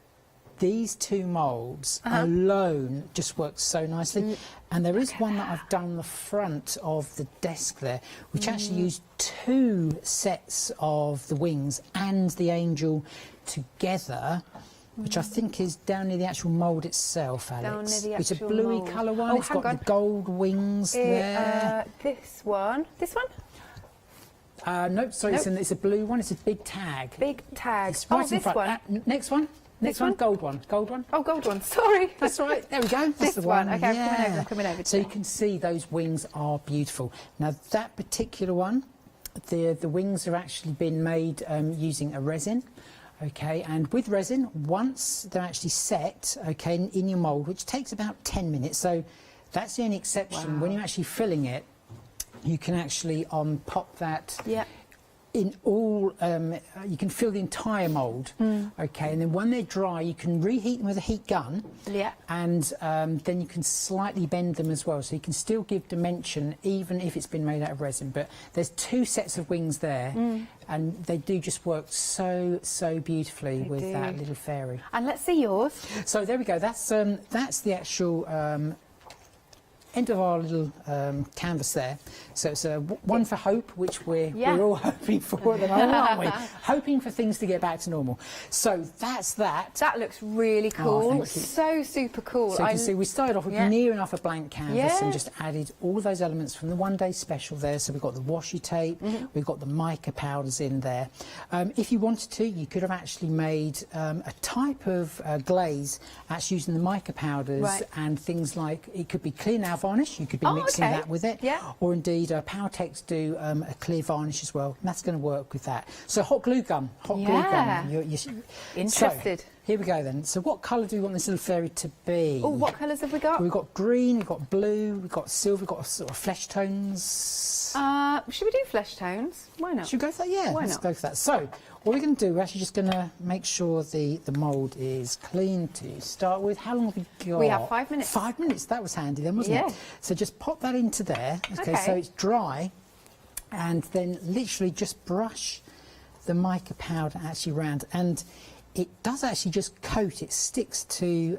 these two moulds Uh-huh. alone just work so nicely. And there is one that I've done on the front of the desk there, which actually used 2 sets of the wings and the angel together, which I think is down near the actual mould itself, Alex. Down near the It's a actual bluey mould. colour one. Oh, It's hang got on. the gold wings there. This one. No, sorry, Nope. it's a blue one. It's a big tag. Big tag. It's right in this front. one. Next one. Next This one. one? Gold one. Gold one. Oh, gold one. Sorry. That's right. There we go. That's This the one. one. Okay, yeah. I'm coming over to So you it. can see those wings are beautiful. Now that particular one, the wings have actually been made using a resin. Okay, and with resin, once they're actually set, okay, in your mould, which takes about 10 minutes. So that's the only exception. When you're actually filling it, you can actually pop that. Yeah. In all, you can fill the entire mould, okay, and then when they're dry, you can reheat them with a heat gun, Yeah. and then you can slightly bend them as well, so you can still give dimension even if it's been made out of resin. But there's 2 sets of wings there, and they do just work so beautifully with do. that little fairy. And let's see yours. So there we go. That's the actual end of our little canvas there. So it's one for hope, which we're all hoping for at the moment, aren't we? Hoping for things to get back to normal. So that's that. That looks really cool. thank you. So super cool. So you can see we started off with Yeah. near enough a blank canvas Yeah. and just added all of those elements from the one-day special there. So we've got the washi tape, we've got the mica powders in there. If you wanted to, you could have actually made a type of glaze actually using the mica powders Right. and things like, it could be clear nail varnish, you could be mixing okay. that with it. Yeah. Or indeed, Powertex do a clear varnish as well. And that's going to work with that. So hot glue gun, Yeah. You're Interested. So, here we go then. So what colour do we want this little fairy to be? Oh, what colours have we got? We've got green, we've got blue, we've got silver, we've got sort of flesh tones. Should we do flesh tones? Why not? Should we go for that? Yeah, Why let's not? go for that. So what we're going to do, we're actually just going to make sure the mould is clean to start with. How long have we got? We have 5 minutes. 5 minutes, that was handy then, wasn't Yeah. it? So just pop that into there, okay, so it's dry, and then literally just brush the mica powder actually round, and it does actually just coat, it sticks to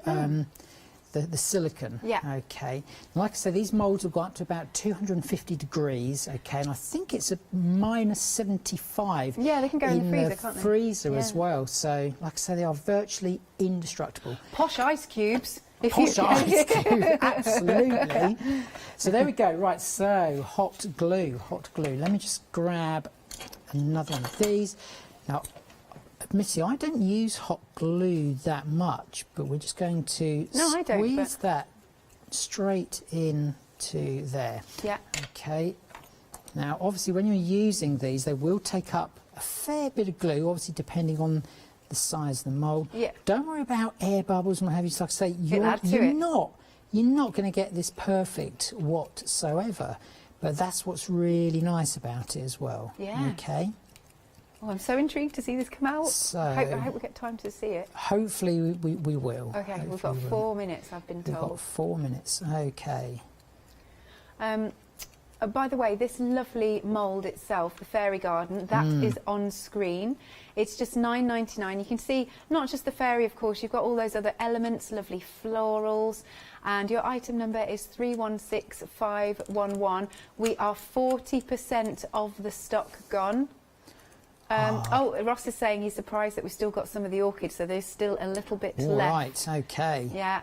the silicone. Yeah. Okay. And like I said, these moulds will go up to about 250 degrees. Okay, and I think it's a -75. Yeah, they can go in the freezer, can't they? Freezer as Yeah. well. So, like I say, they are virtually indestructible. Posh ice cubes. If Posh you ice cube, absolutely. So there we go. Right, so hot glue, hot glue. Let me just grab another one of these. Now, admittedly, I don't use hot glue that much, but we're just going to No, I don't, squeeze but- that straight into there. Yeah. Okay. Now, obviously, when you're using these, they will take up a fair bit of glue, obviously, depending on the size of the mould. Yeah. Don't worry about air bubbles and what have you. So like I say, add to you're it. not going to get this perfect whatsoever, but that's what's really nice about it as well. Yeah. Okay. Oh, I'm so intrigued to see this come out. So- I hope we get time to see it. Hopefully we will. Okay, we've Hopefully got we will. 4 minutes, I've been We've got told. 4 minutes. Okay. By the way, this lovely mould itself, the fairy garden, that is on screen. It's just £9.99. You can see not just the fairy, of course, you've got all those other elements, lovely florals, and your item number is 316511. We are 40% of the stock gone. Oh, Ross is saying he's surprised that we've still got some of the orchids, so there's still a little bit All left. right. Okay. Yeah,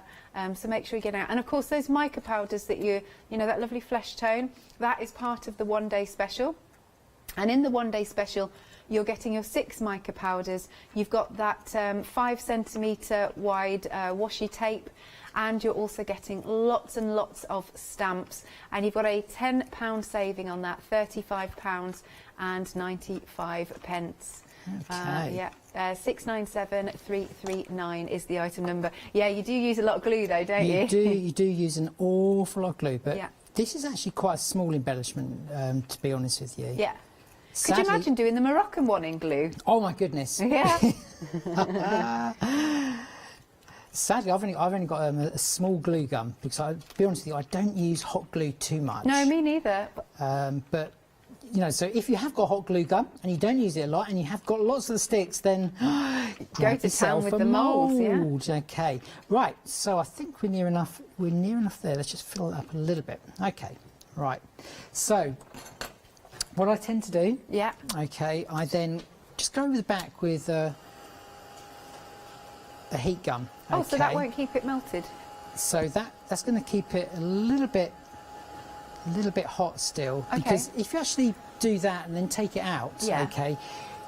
so make sure you get out. And of course, those mica powders that you know, that lovely flesh tone, that is part of the one-day special. And in the one-day special, you're getting your 6 mica powders. You've got that 5 centimetre wide washi tape, and you're also getting lots and lots of stamps. And you've got a £10 saving on that, £35.95. Okay. Yeah, 697339 is the item number. Yeah, you do use a lot of glue though, don't you? You do use an awful lot of glue, but Yeah. this is actually quite a small embellishment, to be honest with you. Yeah. Could Sadly- you imagine doing the Moroccan one in glue? Oh my goodness. Yeah. Sadly, I've only got a small glue gun because, to be honest with you, I don't use hot glue too much. No, me neither. But you know, so if you have got hot glue gun and you don't use it a lot and you have got lots of the sticks, then Go to town with the moulds, yeah. mould. Okay, right, so I think we're near enough there. Let's just fill it up a little bit. Okay, right, so what I tend to do, Yeah. okay, I then just go over the back with a heat gun. Oh, so that okay? won't keep it melted? So that's going to keep it a little bit hot still, Okay. because if you actually do that and then take it out, Yeah. okay,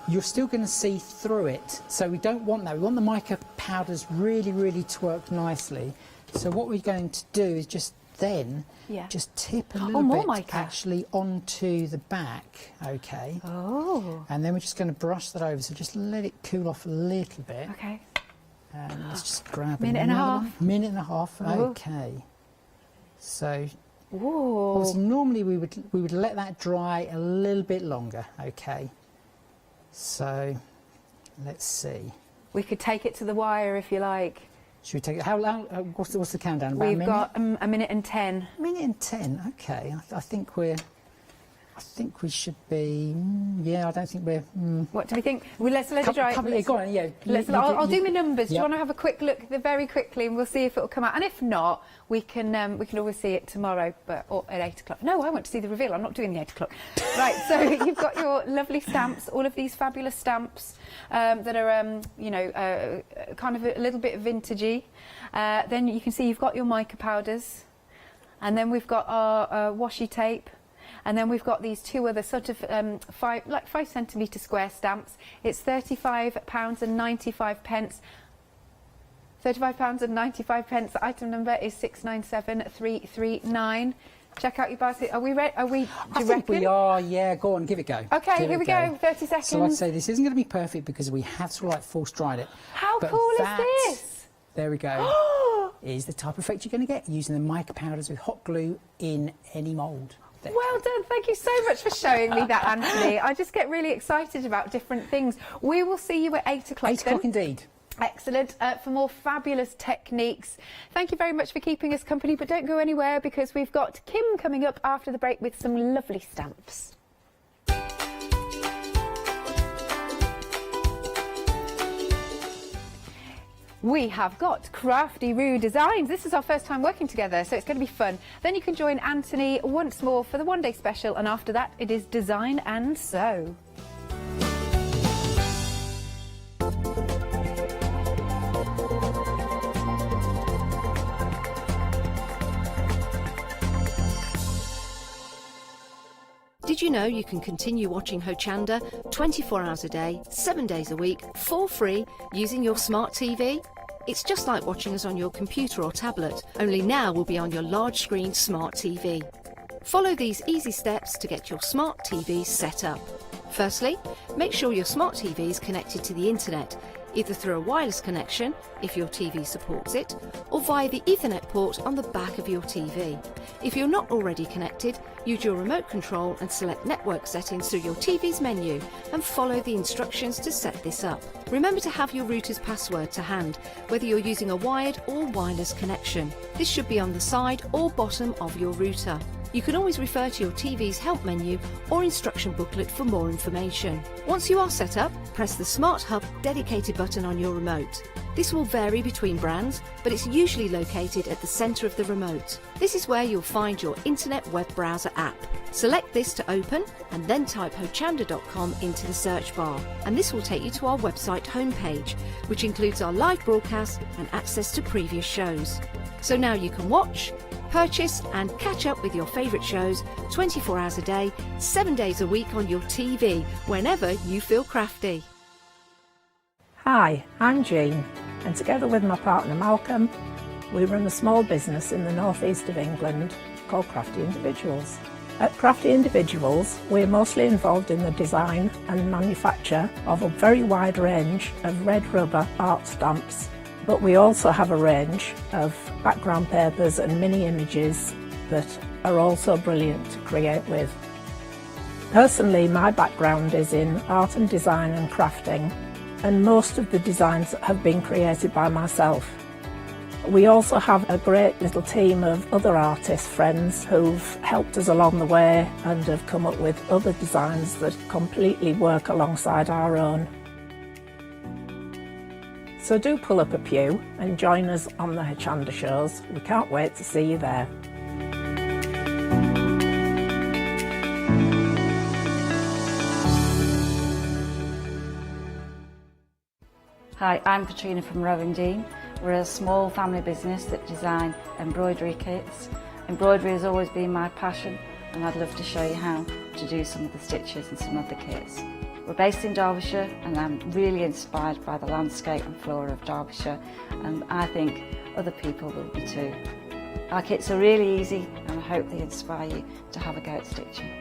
you're still going to see through it. So we don't want that. We want the mica powders really to work nicely. So what we're going to do is just then Yeah. just tip a little more bit mica. actually onto the back, okay, Oh. and then we're just going to brush that over. So just let it cool off a little bit. Okay. And let's just grab Minute and a another half. one. Minute and a half. Oh. Okay. So Whoa. obviously normally we would let that dry a little bit longer. Okay. So let's see. We could take it to the wire if you like. Should we take it? How long? What's the countdown? About a We've minute? got a minute and 10. Minute and 10. Okay. I think we should be. Yeah. I don't think we're. What do we think? Well, let's let it dry. Yeah, go on. Yeah. I'll do my numbers. Do you Yep. want to have a quick look very quickly, and we'll see if it will come out. And if not, we can always see it tomorrow, or at 8 o'clock. No, I want to see the reveal. I'm not doing the 8 o'clock. Right. So you've got your lovely stamps, all of these fabulous stamps that are, kind of a little bit vintagey. Then you can see you've got your mica powders, and then we've got our washi tape. And then we've got these two other sort of 5 centimetre square stamps. It's £35.95. £35.95. The item number is 697339. Check out your basket. Are we ready? Do you think we reckon? are. Yeah. Go on. Give it a go. Okay, Give here it we a go. 30 seconds. So like I say, this isn't going to be perfect because we have sort of like force dried it. How But cool that, is this? There we go. Is the type of effect you're going to get using the mica powders with hot glue in any mould. Well done. Thank you so much for showing me that, Anthony. I just get really excited about different things. We will see you at 8 o'clock. 8 o'clock indeed. Excellent. For more fabulous techniques. Thank you very much for keeping us company, but don't go anywhere because we've got Kim coming up after the break with some lovely stamps. We have got Crafty Roo Designs. This is our first time working together, so it's going to be fun. Then you can join Anthony once more for the one-day special, and after that it is Design and Sew. Did you know you can continue watching Hochanda 24 hours a day, 7 days a week, for free, using your smart TV? It's just like watching us on your computer or tablet, only now we'll be on your large screen smart TV. Follow these easy steps to get your smart TV set up. Firstly, make sure your smart TV is connected to the internet, either through a wireless connection, if your TV supports it, or via the Ethernet port on the back of your TV. If you're not already connected, use your remote control and select network settings through your TV's menu and follow the instructions to set this up. Remember to have your router's password to hand, whether you're using a wired or wireless connection. This should be on the side or bottom of your router. You can always refer to your TV's help menu or instruction booklet for more information. Once you are set up, press the Smart Hub dedicated button on your remote. This will vary between brands, but it's usually located at the centre of the remote. This is where you'll find your internet web browser app. Select this to open and then type hochanda.com into the search bar, and this will take you to our website homepage, which includes our live broadcast and access to previous shows. So now you can watch, purchase and catch up with your favourite shows 24 hours a day, 7 days a week on your TV, whenever you feel crafty. Hi, I'm Jean, and together with my partner Malcolm, we run a small business in the northeast of England called Crafty Individuals. At Crafty Individuals, we're mostly involved in the design and manufacture of a very wide range of red rubber art stamps, but we also have a range of background papers and mini images that are also brilliant to create with. Personally, my background is in art and design and crafting, and most of the designs have been created by myself. We also have a great little team of other artist friends who've helped us along the way and have come up with other designs that completely work alongside our own. So do pull up a pew and join us on the Hochanda shows. We can't wait to see you there. Hi, I'm Katrina from Rowing. We're a small family business that design embroidery kits. Embroidery has always been my passion, and I'd love to show you how to do some of the stitches and some of the kits. We're based in Derbyshire, and I'm really inspired by the landscape and flora of Derbyshire, and I think other people will be too. Our kits are really easy, and I hope they inspire you to have a go at stitching.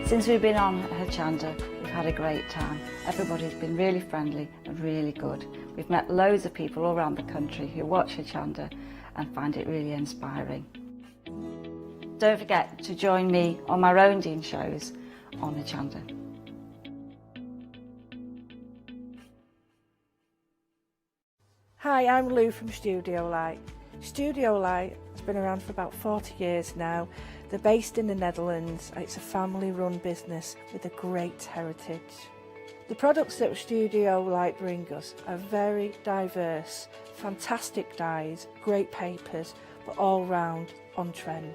Since we've been on Hochanda, we've had a great time. Everybody's been really friendly and really good. We've met loads of people all around the country who watch Hochanda and find it really inspiring. Don't forget to join me on my Rowing shows on Hochanda. Hi, I'm Lou from Studio Light. Studio Light has been around for about 40 years now. They're based in the Netherlands. It's a family-run business with a great heritage. The products that Studio Light bring us are very diverse, fantastic dyes, great papers, but all round on trend.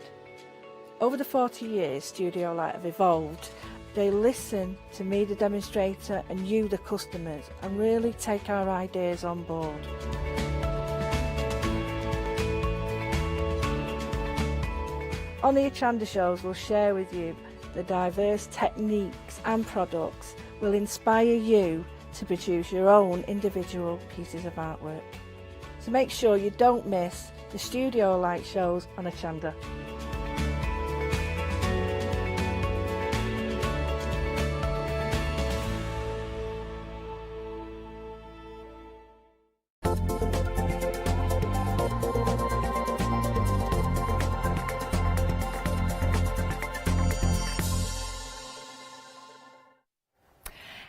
Over the 40 years Studio Light have evolved. They listen to me, the demonstrator, and you, the customers, and really take our ideas on board. On the Hochanda shows, we'll share with you the diverse techniques and products will inspire you to produce your own individual pieces of artwork. So make sure you don't miss the Studio Light shows on Hochanda.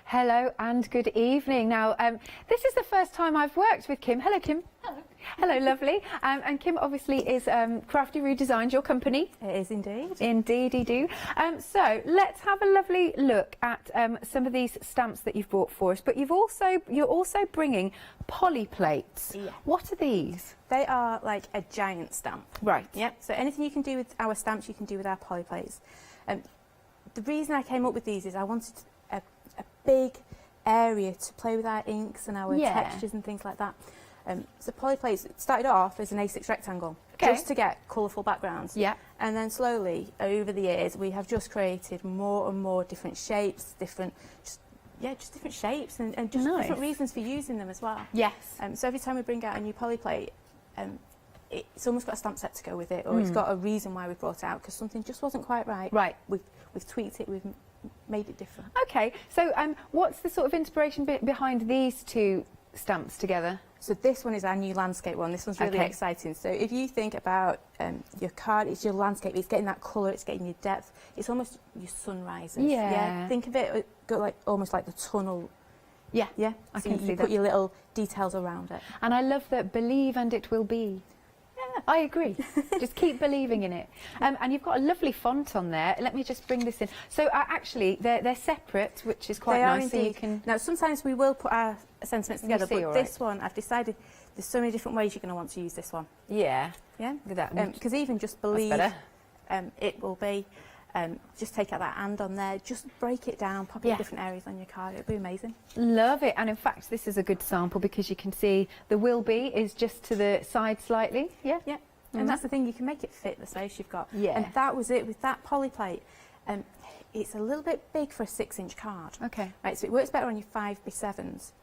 Hello and good evening. Now, this is the first time I've worked with Kim. Hello, Kim. Hello. Hello, lovely. And Kim obviously is Crafty Redesigned, your company. It is indeed. Indeedy do. So let's have a lovely look at some of these stamps that you've brought for us. But you're also bringing poly plates. Yeah. What are these? They are like a giant stamp. Right. Yep. So anything you can do with our stamps, you can do with our poly plates. The reason I came up with these is I wanted a big area to play with our inks and our textures and things like that. So poly plates started off as an A6 rectangle, just to get colourful backgrounds. Yeah. And then slowly, over the years, we have just created more and more different shapes, different shapes and just different reasons for using them as well. Yes. So every time we bring out a new poly plate, it's almost got a stamp set to go with it, or it's got a reason why we brought it out, because something just wasn't quite right. Right. We've tweaked it, we've made it different. Okay, so what's the sort of inspiration behind these two stamps together? So this one is our new landscape one. This one's really exciting. So if you think about your card, it's your landscape, it's getting that colour, it's getting your depth. It's almost your sunrises. Yeah. Think of it almost like the tunnel. Yeah. Yeah. I so can see you that. put your little details around it. And I love that believe and it will be. Yeah, I agree. Just keep believing in it. And you've got a lovely font on there. Let me just bring this in. So actually, they're separate, which is quite nice. So you can. Now, sometimes we will put our sentiments together, but this one, I've decided there's so many different ways you're going to want to use this one. Yeah. Yeah. Look at that. Because even just believe, it will be. Just take out that and on there, just break it down, pop it in different areas on your card. It'll be amazing. Love it. And in fact, this is a good sample because you can see the will be is just to the side slightly. Yeah. Yeah. And that's the thing, you can make it fit the space you've got. Yeah. And that was it with that poly plate. It's a little bit big for a 6-inch card. Okay. Right, so it works better on your 5x7s.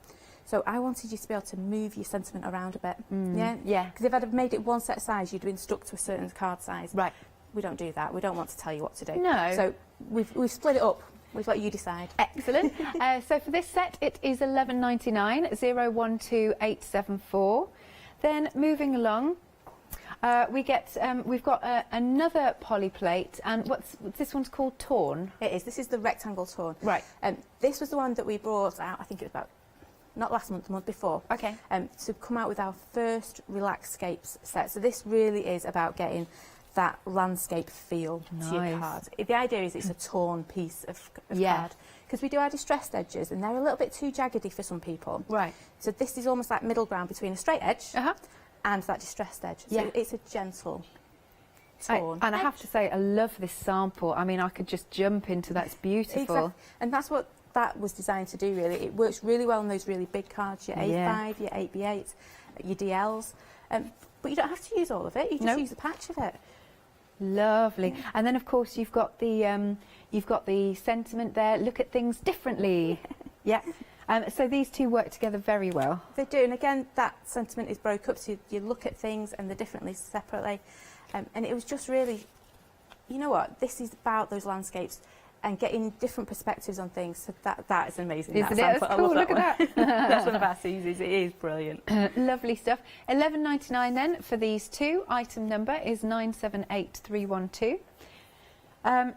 So I wanted you to be able to move your sentiment around a bit. Yeah. Yeah. Because if I'd have made it one set size, you'd have been stuck to a certain card size. Right. We don't do that. We don't want to tell you what to do. No. So we've split it up. We've let you decide. Excellent. So for this set, it is $11.99, 012874. Then moving along, We've got another poly plate, and what's this one's called? Torn. It is. This is the rectangle torn. Right. This was the one that we brought out. I think it was about not last month, the month before. Okay. To come out with our first Relaxscapes set. So this really is about getting that landscape feel to your card. The idea is it's a torn piece of card. Because we do our distressed edges, and they're a little bit too jaggedy for some people. Right. So this is almost like middle ground between a straight edge and that distressed edge. So it's a gentle torn and I have to say, I love this sample. I mean, I could just jump into that. It's beautiful. Exactly. And that's what that was designed to do, really. It works really well on those really big cards, your A5, your 8B8, your DLs. But you don't have to use all of it. You just use a patch of it. Lovely. And then, of course, you've got the sentiment there. Look at things differently. Yeah. So these two work together very well. They do. And again, that sentiment is broke up. So you look at things and they're differently separately. And it was just really, you know what? This is about those landscapes and getting different perspectives on things. So that is amazing. Isn't it? That's cool. Look at that. That's one of our Susies. It is brilliant. Lovely stuff. $11.99 then for these two. Item number is 978312.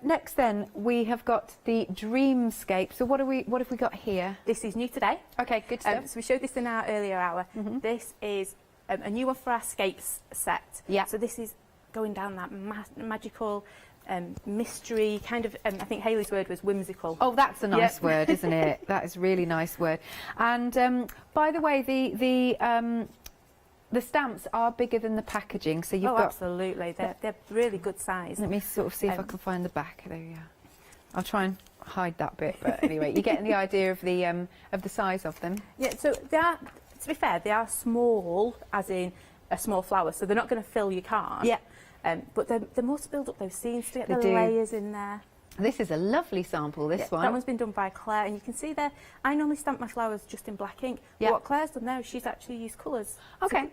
Next then we have got the Dreamscape. So what have we got here? This is new today. Okay, good stuff. So we showed this in our earlier hour. This is a new one for our Scapes set. Yeah. So this is going down that magical mystery kind of. I think Hayley's word was whimsical. Oh, that's a nice word, isn't it? That is a really nice word. And by the way, the stamps are bigger than the packaging, so you've got. Absolutely, they're really good size. Let me sort of see if I can find the back. There we are. I'll try and hide that bit, but anyway, you're getting the idea of the size of them. Yeah. So they are. To be fair, they are small, as in a small flower, so they're not going to fill your card. Yeah. But they're more to build up those scenes, to get the do. layers in there. This is a lovely sample, this one. That one's been done by Claire, and you can see there, I normally stamp my flowers just in black ink. Yeah. But what Claire's done there is she's actually used colours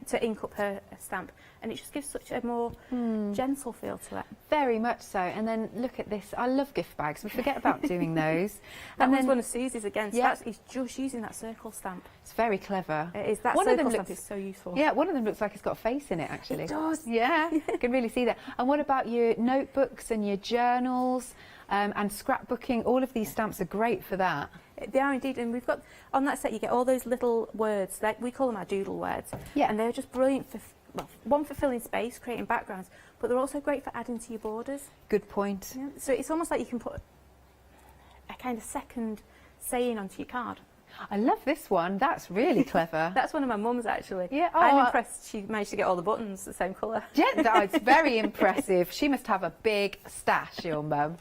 to ink up her stamp, and it just gives such a more gentle feel to it. Very much so. And then look at this. I love gift bags. We forget about doing those. That one's one of Susie's again, so he's just using that circle stamp. It's very clever. It is. That circle stamp is so useful. Yeah, one of them looks like it's got a face in it, actually. It does. Yeah, you can really see that. And what about your notebooks and your journals? And scrapbooking, all of these stamps are great for that. They are indeed, and we've got, on that set you get all those little words, like we call them our doodle words. Yeah. And they're just brilliant for, one for filling space, creating backgrounds, but they're also great for adding to your borders. Good point. Yeah. So it's almost like you can put a kind of second saying onto your card. I love this one. That's really clever. That's one of my mum's, actually. Yeah. Oh, I'm impressed she managed to get all the buttons the same colour. Yeah, it's very impressive. She must have a big stash, your mum.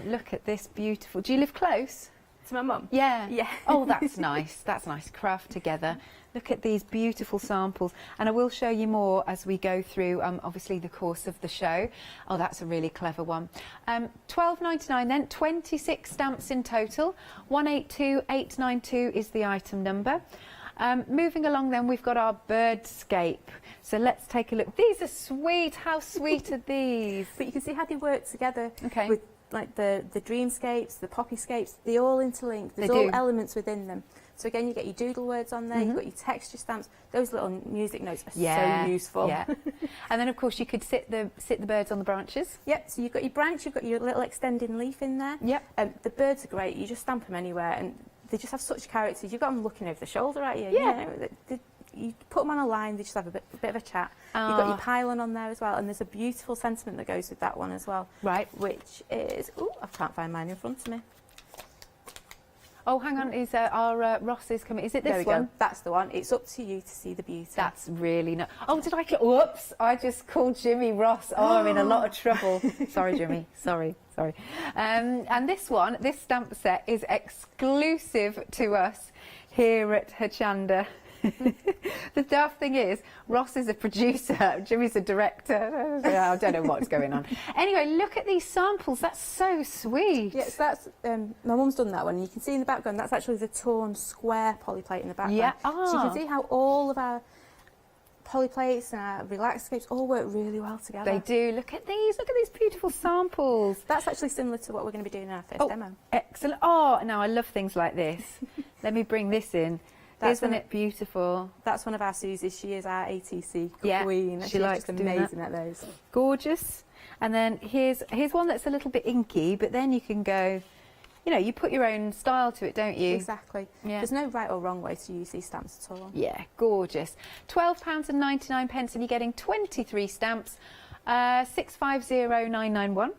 Look at this beautiful. Do you live close? To my mum? Yeah. Yeah. Oh, that's nice. That's nice. Craft together. Look at these beautiful samples. And I will show you more as we go through, obviously, the course of the show. Oh, that's a really clever one. $12.99 then, 26 stamps in total. 182892 is the item number. Moving along then, we've got our Birdscape. So let's take a look. These are sweet. How sweet are these? But you can see how they work together. Okay. With like the Dreamscapes, the Poppyscapes, they all interlink. There's all elements within them. So again, you get your doodle words on there, you've got your texture stamps. Those little music notes are so useful. Yeah. And then of course you could sit the birds on the branches. Yep, so you've got your branch, you've got your little extending leaf in there. Yep. The birds are great, you just stamp them anywhere and they just have such characters. You've got them looking over the shoulder at you. Yeah. You know, you put them on a line, they just have a bit of a chat. You've got your pylon on there as well, and there's a beautiful sentiment that goes with that one as well. Right. Which is, I can't find mine in front of me. Oh, hang on, is our Ross is coming. Is it this one? Go. That's the one. It's up to you to see the beauty. That's really nice. Oh, did I get... Whoops, I just called Jimmy Ross. Oh, I'm in a lot of trouble. Sorry, Jimmy. Sorry. And this one, this stamp set is exclusive to us here at Hochanda. The daft thing is, Ross is a producer, Jimmy's a director. I don't know what's going on. Anyway, look at these samples. That's so sweet. Yes, that's my mum's done that one. And you can see in the background that's actually the torn square polyplate in the background. Yeah. So you can see how all of our polyplates and our Relaxscapes all work really well together. They do. Look at these beautiful samples. That's actually similar to what we're going to be doing in our first demo. Excellent. Oh, now I love things like this. Let me bring this in. Isn't it beautiful? That's one of our Susies. She is our ATC Yeah, queen. she She's likes just doing amazing at those. Gorgeous. And then here's one that's a little bit inky, but then you can go, you know, you put your own style to it, don't you? Exactly. Yeah. There's no right or wrong way to use these stamps at all. Yeah, gorgeous. £12.99 and you're getting 23 stamps, 650991.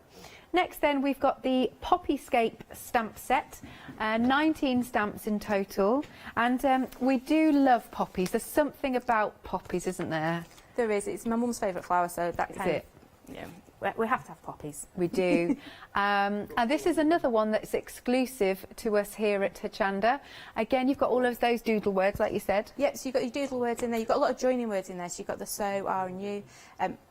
Next then we've got the Poppyscape stamp set, 19 stamps in total, and we do love poppies. There's something about poppies, isn't there? There is. It's my mum's favourite flower, so that kind it? of, you know, we have to have poppies. We do. And this is another one that's exclusive to us here at Hochanda. Again, you've got all of those doodle words, like you said. Yep, so you've got your doodle words in there. You've got a lot of joining words in there. So you've got the so, are and you.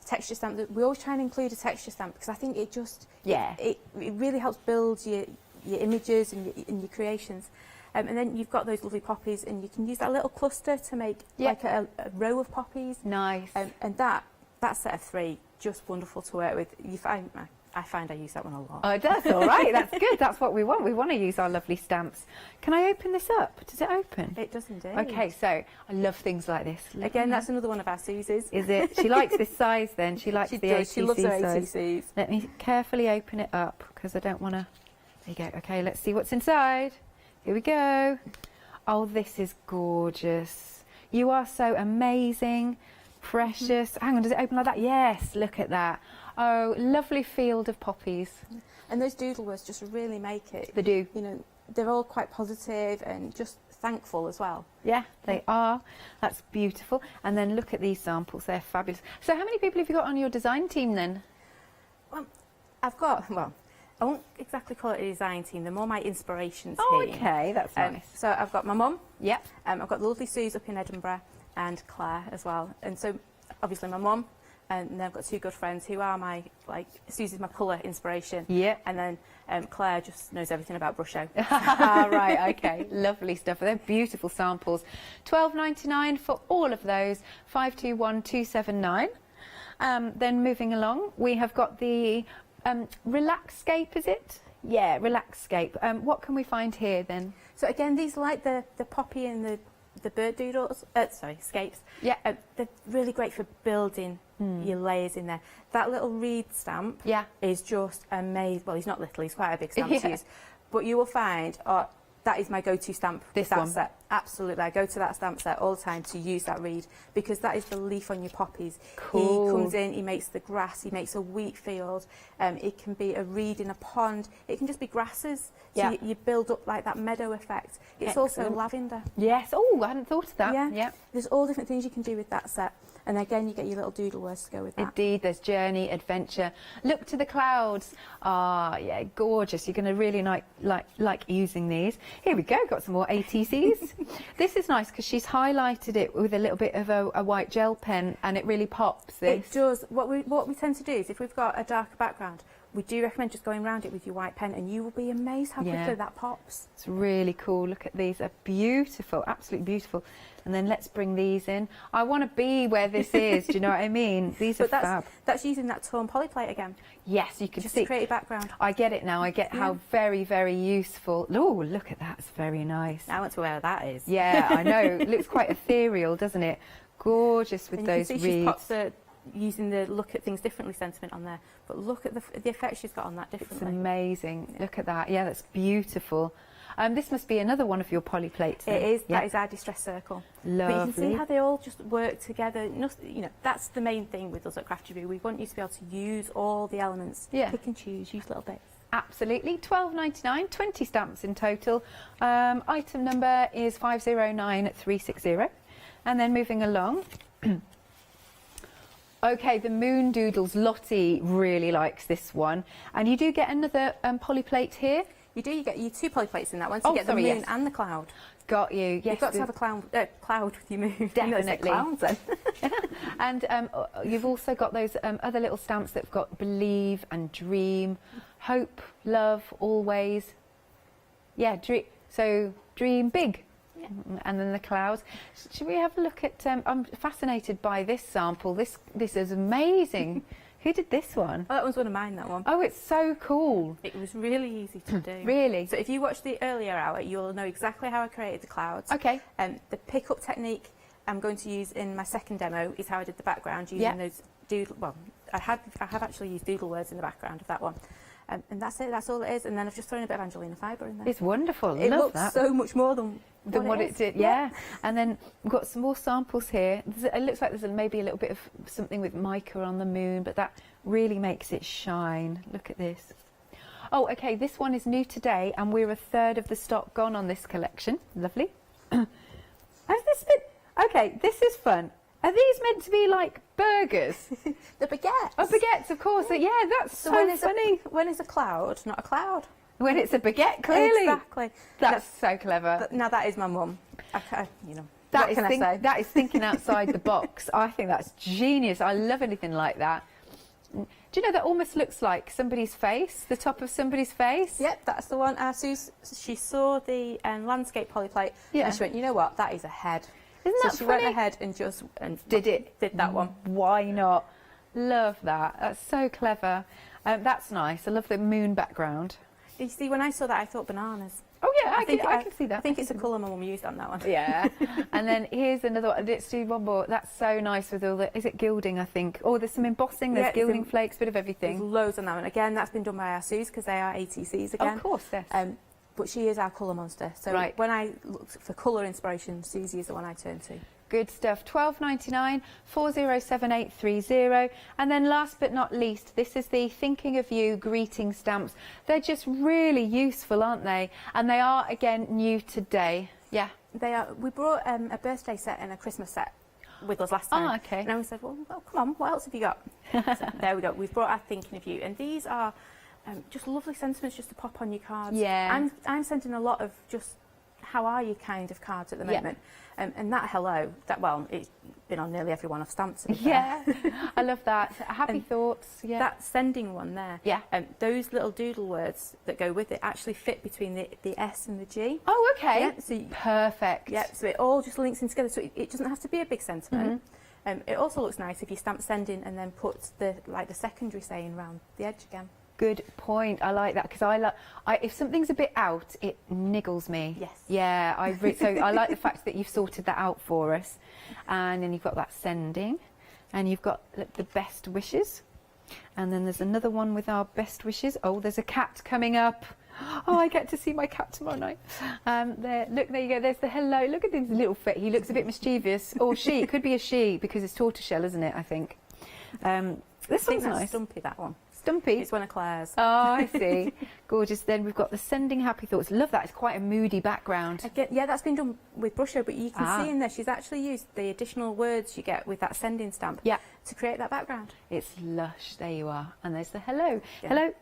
Texture stamp. We always try and include a texture stamp because I think it just... Yeah. It really helps build your images and your creations. And then you've got those lovely poppies, and you can use that little cluster to make like a row of poppies. Nice. And that set of 3, just wonderful to work with. I find I use that one a lot. Oh, it does, all right. That's good. That's what we want. We want to use our lovely stamps. Can I open this up? Does it open? It does indeed. Okay, so I love things like this. Again, that's another one of our Susies. Is it? She likes this size then. She likes the ATC She loves her size. ATCs. Let me carefully open it up because I don't want to... There you go. Okay, let's see what's inside. Here we go. Oh, this is gorgeous. You are so amazing. Precious. Hang on, does it open like that? Yes, look at that. Oh, lovely field of poppies. And those doodle words just really make it. They do. You know, they're all quite positive and just thankful as well. Yeah, they are. That's beautiful. And then look at these samples. They're fabulous. So how many people have you got on your design team then? Well, I won't exactly call it a design team. They're more my inspirations team. Okay, that's nice. So I've got my mum. Yep. I've got the lovely Suze up in Edinburgh and Claire as well. And so obviously my mum, and then I've got 2 good friends who are my, Suze is my colour inspiration. Yeah. And then Claire just knows everything about brush-o. Right, okay. Lovely stuff. They're beautiful samples. £12.99 for all of those, 521279. Then moving along, we have got the Relaxscape, is it? Yeah, Relaxscape. What can we find here then? So again, these are like the poppy and the bird doodles, scapes. Yeah. They're really great for building your layers in there. That little reed stamp is just amazing. Well, he's not little, he's quite a big stamp to use. But you will find, that is my go-to stamp. This that one? set. Absolutely. I go to that stamp set all the time to use that reed because that is the leaf on your poppies. Cool. He comes in, he makes the grass, he makes a wheat field. It can be a reed in a pond. It can just be grasses. So you build up like that meadow effect. It's also lavender. Yes. Oh, I hadn't thought of that. Yeah. There's all different things you can do with that set. And again, you get your little doodle words to go with that. Indeed, there's journey, adventure. Look to the clouds. Ah, yeah, gorgeous. You're going to really like using these. Here we go. Got some more ATCs. This is nice because she's highlighted it with a little bit of a white gel pen, and it really pops. This. It does. What we tend to do is, if we've got a darker background, we do recommend just going around it with your white pen, and you will be amazed how quickly that pops. It's really cool. Look at these. They're beautiful. Absolutely beautiful. And then let's bring these in. I want to be where this is. Do you know what I mean? These are fab. That's using that torn polyplate again. Yes, you can just see. To create a background. I get it now. I get how very, very useful. Oh, look at that. It's very nice. I want to where that is. Yeah, I know. It looks quite ethereal, doesn't it? Gorgeous with those reeds. She's popped the using the look at things differently sentiment on there. But look at the effect she's got on that differently. It's amazing. Yeah. Look at that. Yeah, that's beautiful. This must be another one of your polyplates. It is. Yeah. That is our distress circle. Lovely. But you can see how they all just work together. You know, that's the main thing with us at Crafty Review. We want you to be able to use all the elements. Yeah. Pick and choose. Use little bits. Absolutely. £12.99, 20 stamps in total. Item number is 509360. And then moving along. Okay, the Moon Doodles. Lottie really likes this one. And you do get another polyplate here. You do. You get your 2 polyplates in that one. So you get the moon and the cloud. Got you. Yes. You've got to have a cloud with your moon. Definitely. Clouds, then. And you've also got those other little stamps that've got believe and dream, hope, love, always. Yeah, so dream big. Yeah. And then the clouds. Should we have a look at... I'm fascinated by this sample. This is amazing. Who did this one? Oh, that was one of mine, that one. Oh, it's so cool. It was really easy to do. Really? So if you watch the earlier hour, you'll know exactly how I created the clouds. Okay. The pick-up technique I'm going to use in my second demo is how I did the background using those doodle... Well, I have actually used doodle words in the background of that one. And that's it, that's all it is. And then I've just thrown a bit of Angelina fibre in there. It's wonderful. It Love looks that. so much more than what it did, yeah. And then we've got some more samples here. It looks like there's maybe a little bit of something with mica on the moon, but that really makes it shine. Look at this. Oh, okay, this one is new today, and we're a third of the stock gone on this collection. Lovely. Has this been... Okay, this is fun. Are these meant to be like burgers? The baguettes. Oh, baguettes, of course. Yeah, that's so funny. When it's a cloud, not a cloud. When it's a baguette, clearly. Exactly. That's so clever. Now that is my mum. You know. That what can I say? That is thinking outside the box. I think that's genius. I love anything like that. Do you know that almost looks like somebody's face, the top of somebody's face? Yep, that's the one. She saw the landscape polyplate and she went, you know what, that is a head. Isn't that she funny? went ahead and just did that one. Why not? Love that. That's so clever. That's nice. I love the moon background. You see, when I saw that, I thought bananas. Oh yeah, I can see that. I think it's a colour my mum used on that one. Yeah. And then here's another one. Let's do one more. That's so nice with all the... Is it gilding, I think? Oh, there's some embossing. There's gilding flakes, bit of everything. There's loads on that one. Again, that's been done by our Suze because they are ATCs again. Of course, yes. But she is our colour monster. So when I look for colour inspiration, Susie is the one I turn to. Good stuff. $12.99, 407830. And then last but not least, this is the Thinking of You greeting stamps. They're just really useful, aren't they? And they are, again, new today. Yeah. They are. We brought a birthday set and a Christmas set with us last time. Oh, okay. And we said, well, come on, what else have you got? So there we go. We've brought our Thinking of You. And these are just lovely sentiments just to pop on your cards. Yeah. I'm sending a lot of just how are you kind of cards at the moment. And that hello, it's been on nearly every one I've stamped. Yeah, I love that. Happy thoughts. Yeah. That sending one there. Yeah. Those little doodle words that go with it actually fit between the S and the G. Oh, okay. Yeah, so perfect. Yeah, so it all just links in together. So it doesn't have to be a big sentiment. It also looks nice if you stamp sending and then put the secondary saying round the edge again. Good point. I like that because if something's a bit out, it niggles me. Yes. Yeah. So I like the fact that you've sorted that out for us, and then you've got that sending, and you've got the best wishes, and then there's another one with our best wishes. Oh, there's a cat coming up. Oh, I get to see my cat tomorrow night. There you go. There's the hello. Look at his little foot. He looks a bit mischievous, or she. It could be a she because it's tortoiseshell, isn't it? I think. This one's nice. Stumpy, that one. Stumpy? It's one of Claire's. Oh, I see. Gorgeous. Then we've got the sending happy thoughts. Love that. It's quite a moody background. Again, yeah, that's been done with Brusho, but you can see in there she's actually used the additional words you get with that sending stamp to create that background. It's lush. There you are. And there's the hello. Yeah. Hello,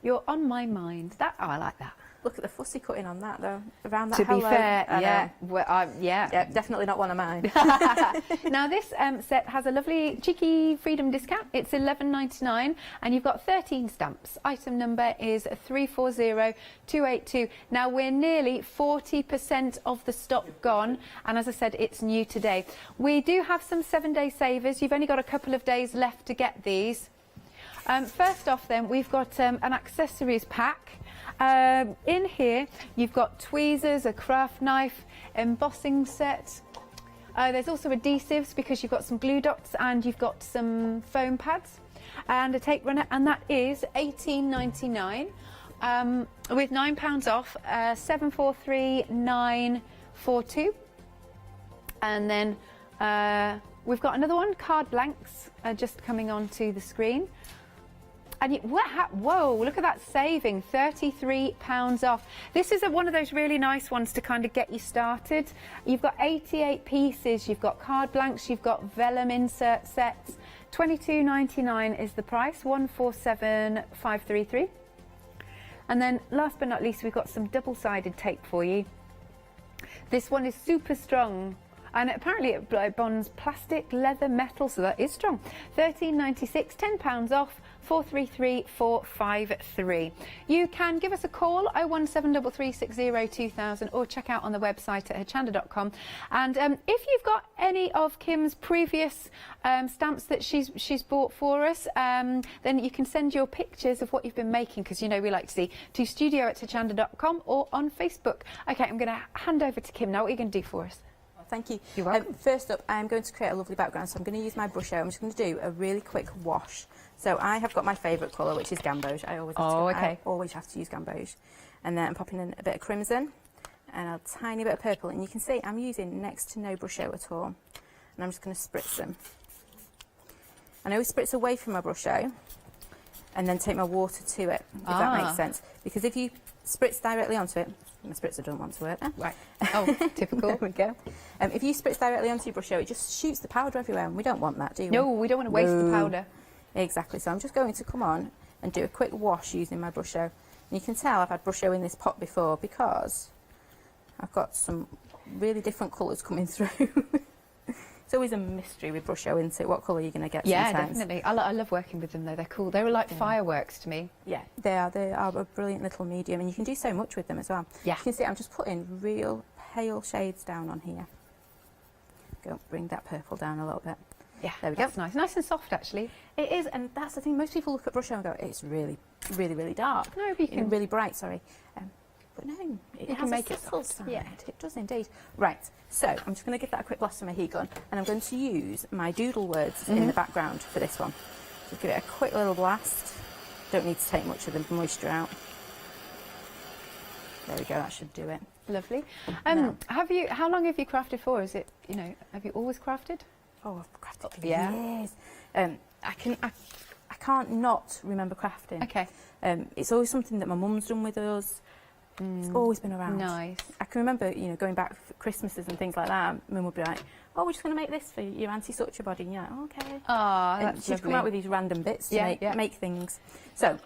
you're on my mind. I like that. Look at the fussy cutting on that, though. Around that to hello. Be fair, yeah. Well, yeah, definitely not one of mine. Now, this set has a lovely cheeky freedom discount. It's $11.99, and you've got 13 stamps. Item number is 340282. Now, we're nearly 40% of the stock gone, and as I said, it's new today. We do have some 7-day savers. You've only got a couple of days left to get these. First off, then, we've got an accessories pack. In here, you've got tweezers, a craft knife, embossing set. There's also adhesives because you've got some glue dots and you've got some foam pads and a tape runner, and that is $18.99 with £9 off, 743,942. And then we've got another one, card blanks, just coming onto the screen. And whoa, look at that saving, £33 off. This is one of those really nice ones to kind of get you started. You've got 88 pieces, you've got card blanks, you've got vellum insert sets. $22.99 is the price, 147,533. And then last but not least, we've got some double-sided tape for you. This one is super strong. And apparently it bonds plastic, leather, metal, so that is strong. £13.96, £10 off, 433453. You can give us a call, 01733602000, or check out on the website at hochanda.com. And if you've got any of Kim's previous stamps that she's bought for us, then you can send your pictures of what you've been making, because you know we like to see, to studio@hochanda.com or on Facebook. Okay, I'm going to hand over to Kim now. What are you going to do for us? Thank you. You're welcome. First up, I'm going to create a lovely background, so I'm going to use my brush out. I'm just going to do a really quick wash. So I have got my favourite colour, which is gamboge. I always have to use gamboge. And then I'm popping in a bit of crimson and a tiny bit of purple. And you can see I'm using next to no brush out at all. And I'm just going to spritz them. And I always spritz away from my brush out and then take my water to it, if that makes sense. Because if you spritz directly onto it, my spritzer doesn't want to work now. Right. Oh, typical. There we go. If you spritz directly onto your brush out, it just shoots the powder everywhere, and we don't want that, do we? No, we don't want to waste the powder. Exactly. So I'm just going to come on and do a quick wash using my brush out. And you can tell I've had brush out in this pot before because I've got some really different colours coming through. It's always a mystery with brush out, isn't it? What colour are you going to get sometimes? Yeah, definitely. I love working with them though. They're cool. They were like fireworks to me. Yeah, they are. They are a brilliant little medium, and you can do so much with them as well. Yeah. You can see I'm just putting real pale shades down on here. Go bring that purple down a little bit. Yeah, there we go. That's nice and soft actually. It is, and that's the thing. Most people look at brush out and go, "It's really, really, really dark." No, but you can really bright. Sorry, but no, it has make a it subtle soft. side. Yeah, it does indeed. Right. So I'm just going to give that a quick blast with my heat gun, and I'm going to use my doodle words in the background for this one. So give it a quick little blast. Don't need to take much of the moisture out. There we go. That should do it. Lovely. Now, How long have you crafted for? Is it, have you always crafted? Oh, I've crafted for Yeah. years. I can't not remember crafting. Okay. It's always something that my mum's done with us. It's always been around. Nice. I can remember, going back for Christmases and things like that. Mum would be like, "Oh, we're just going to make this for your auntie such a body." And you're like, "Oh, okay." Ah, And that's she'd come lovely. out with these random bits to make things. So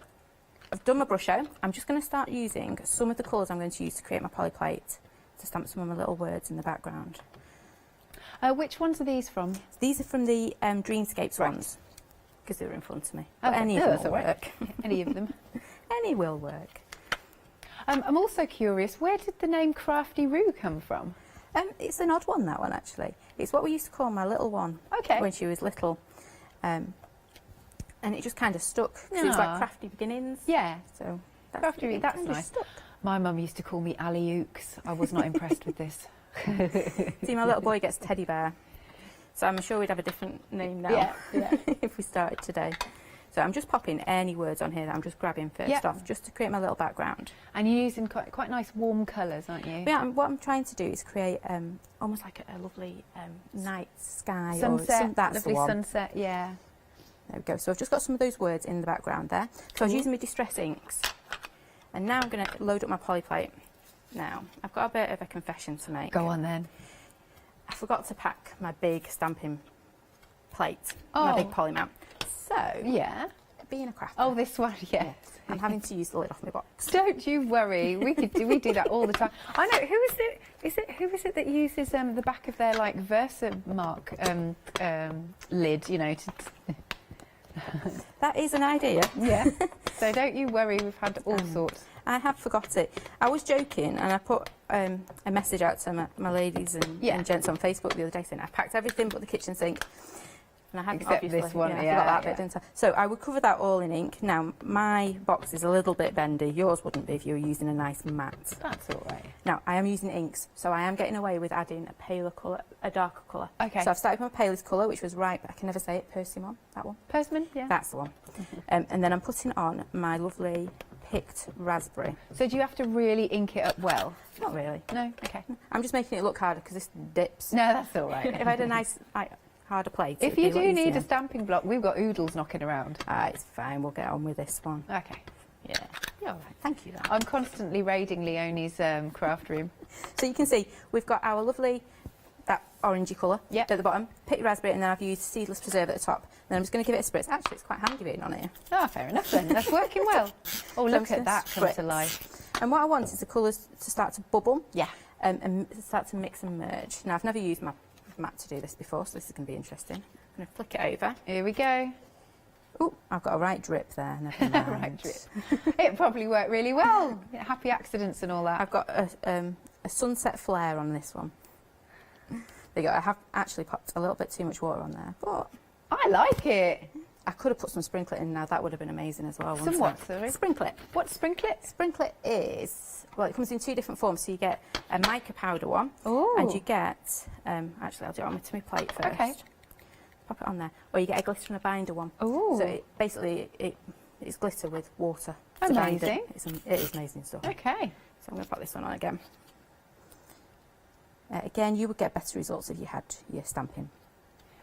I've done my brush out. I'm just going to start using some of the colours I'm going to use to create my polyplate to stamp some of my little words in the background. Which ones are these from? These are from the Dreamscapes ones, because they were in front of me. But Okay. any of them will work. Any of them. Any will work. I'm also curious, where did the name Crafty Roo come from? It's an odd one, that one, actually. It's what we used to call my little one when she was little. And it just kind of stuck. It was like Crafty Beginnings. Yeah. So Crafty Roo, that's nice. Stuck. My mum used to call me Ali Ooks. I was not impressed with this. See, my little boy gets Teddy Bear. So I'm sure we'd have a different name now if we started today. So I'm just popping any words on here that I'm just grabbing first off, just to create my little background. And you're using quite nice warm colours, aren't you? Yeah, what I'm trying to do is create almost like a lovely night sky. Sunset, that's lovely the one. sunset, yeah. There we go. So I've just got some of those words in the background there. So I was using my Distress inks. And now I'm going to load up my polyplate. Now, I've got a bit of a confession to make. Go on then. I forgot to pack my big stamping plate, my big poly mount. So, being a crafter. Oh, this one, yes. I'm having to use the lid off my box. Don't you worry. We do that all the time. I know. Who is it that uses the back of their like Versamark lid? That is an idea. Yeah. So don't you worry. We've had all sorts. I have forgot it. I was joking, and I put a message out to my ladies and gents on Facebook the other day saying I packed everything but the kitchen sink. And I haven't, except this one, I forgot that bit, didn't I? So I would cover that all in ink. Now, my box is a little bit bendy. Yours wouldn't be if you were using a nice matte. That's all right. Now, I am using inks, so I am getting away with adding a paler colour, a darker colour. Okay. So I've started with my palest colour, which was right, but I can never say it, persimmon, that one. Persimmon, yeah. That's the one. And then I'm putting on my lovely picked raspberry. So do you have to really ink it up well? Not really. No? Okay. I'm just making it look harder because this dips. No, that's all right. If I had a nice, harder plate. If you do need a stamping block, we've got oodles knocking around. It's fine. We'll get on with this one. Okay. Yeah. All right. Thank you. I'm constantly raiding Leonie's craft room. So you can see we've got our lovely, that orangey colour at the bottom, picked raspberry, and then I've used seedless preserve at the top. Then I'm just going to give it a spritz. Actually, it's quite handy being on here. Oh, fair enough then. That's working well. Oh, look at that come to life. And what I want is the colours to start to bubble. Yeah. And start to mix and merge. Now, I've never used my with Matt to do this before, so this is going to be interesting. I'm going to flick it over. Here we go. Oh, I've got a right drip there. Never mind. Right drip. It probably worked really well. Happy accidents and all that. I've got a sunset flare on this one. There you go. I have actually popped a little bit too much water on there, but I like it. I could have put some sprinklet in now. That would have been amazing as well. Some what, sorry? Sprinklet. What's sprinklet? Sprinklet is, well, it comes in 2 different forms. So you get a mica powder one, Ooh. and you get, actually I'll do it on my plate first. Okay. Pop it on there. Or you get a glitter and a binder one. Ooh. So basically it's glitter with water. to bind Amazing. It is amazing stuff. Okay. So I'm going to pop this one on again. Again, you would get better results if you had your stamping.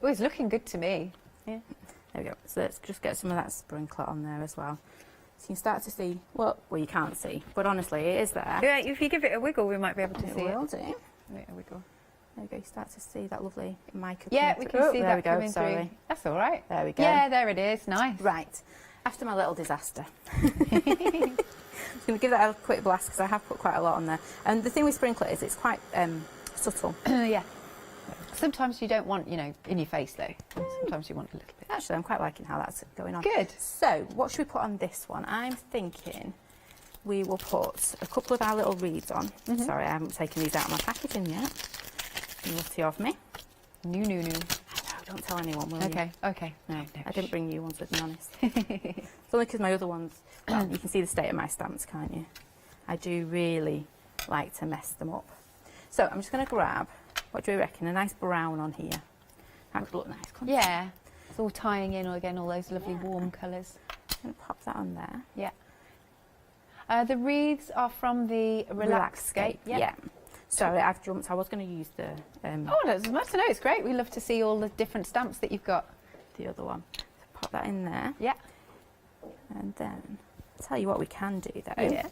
Oh, it's looking good to me. Yeah. There we go. So let's just get some of that sprinkler on there as well. So you can start to see, well, you can't see, but honestly, it is there. Yeah, if you give it a wiggle, we might be able to see it. Will do. Give it a wiggle. There we go. You start to see that lovely mica. Yeah, we can see there that we go. coming Sorry. through. That's all right. There we go. Yeah, there it is. Nice. Right. After my little disaster. I'm going to give that a quick blast because I have put quite a lot on there. And the thing with sprinkler is it's quite subtle. Yeah. Sometimes you don't want, you know, in your face though. Sometimes you want a little bit. Actually, I'm quite liking how that's going on. Good. So, what should we put on this one? I'm thinking we will put a couple of our little reeds on. Sorry, I haven't taken these out of my packaging yet. Naughty of me. No. No, don't tell anyone, will you? Okay. No, I didn't bring new ones, to be honest. It's only because my other ones, well, you can see the state of my stamps, can't you? I do really like to mess them up. So I'm just going to grab, what do you reckon, a nice brown on here. That would look nice, couldn't it? Yeah. It's all tying in again, all those lovely warm colours. I'm going to pop that on there. Yeah. The wreaths are from the Relaxscape. Yeah. Sorry, I've jumped. I was going to use the... Oh, that's nice to know. It's great. We love to see all the different stamps that you've got. The other one. So pop that in there. Yeah. And then, I'll tell you what we can do though. Yeah.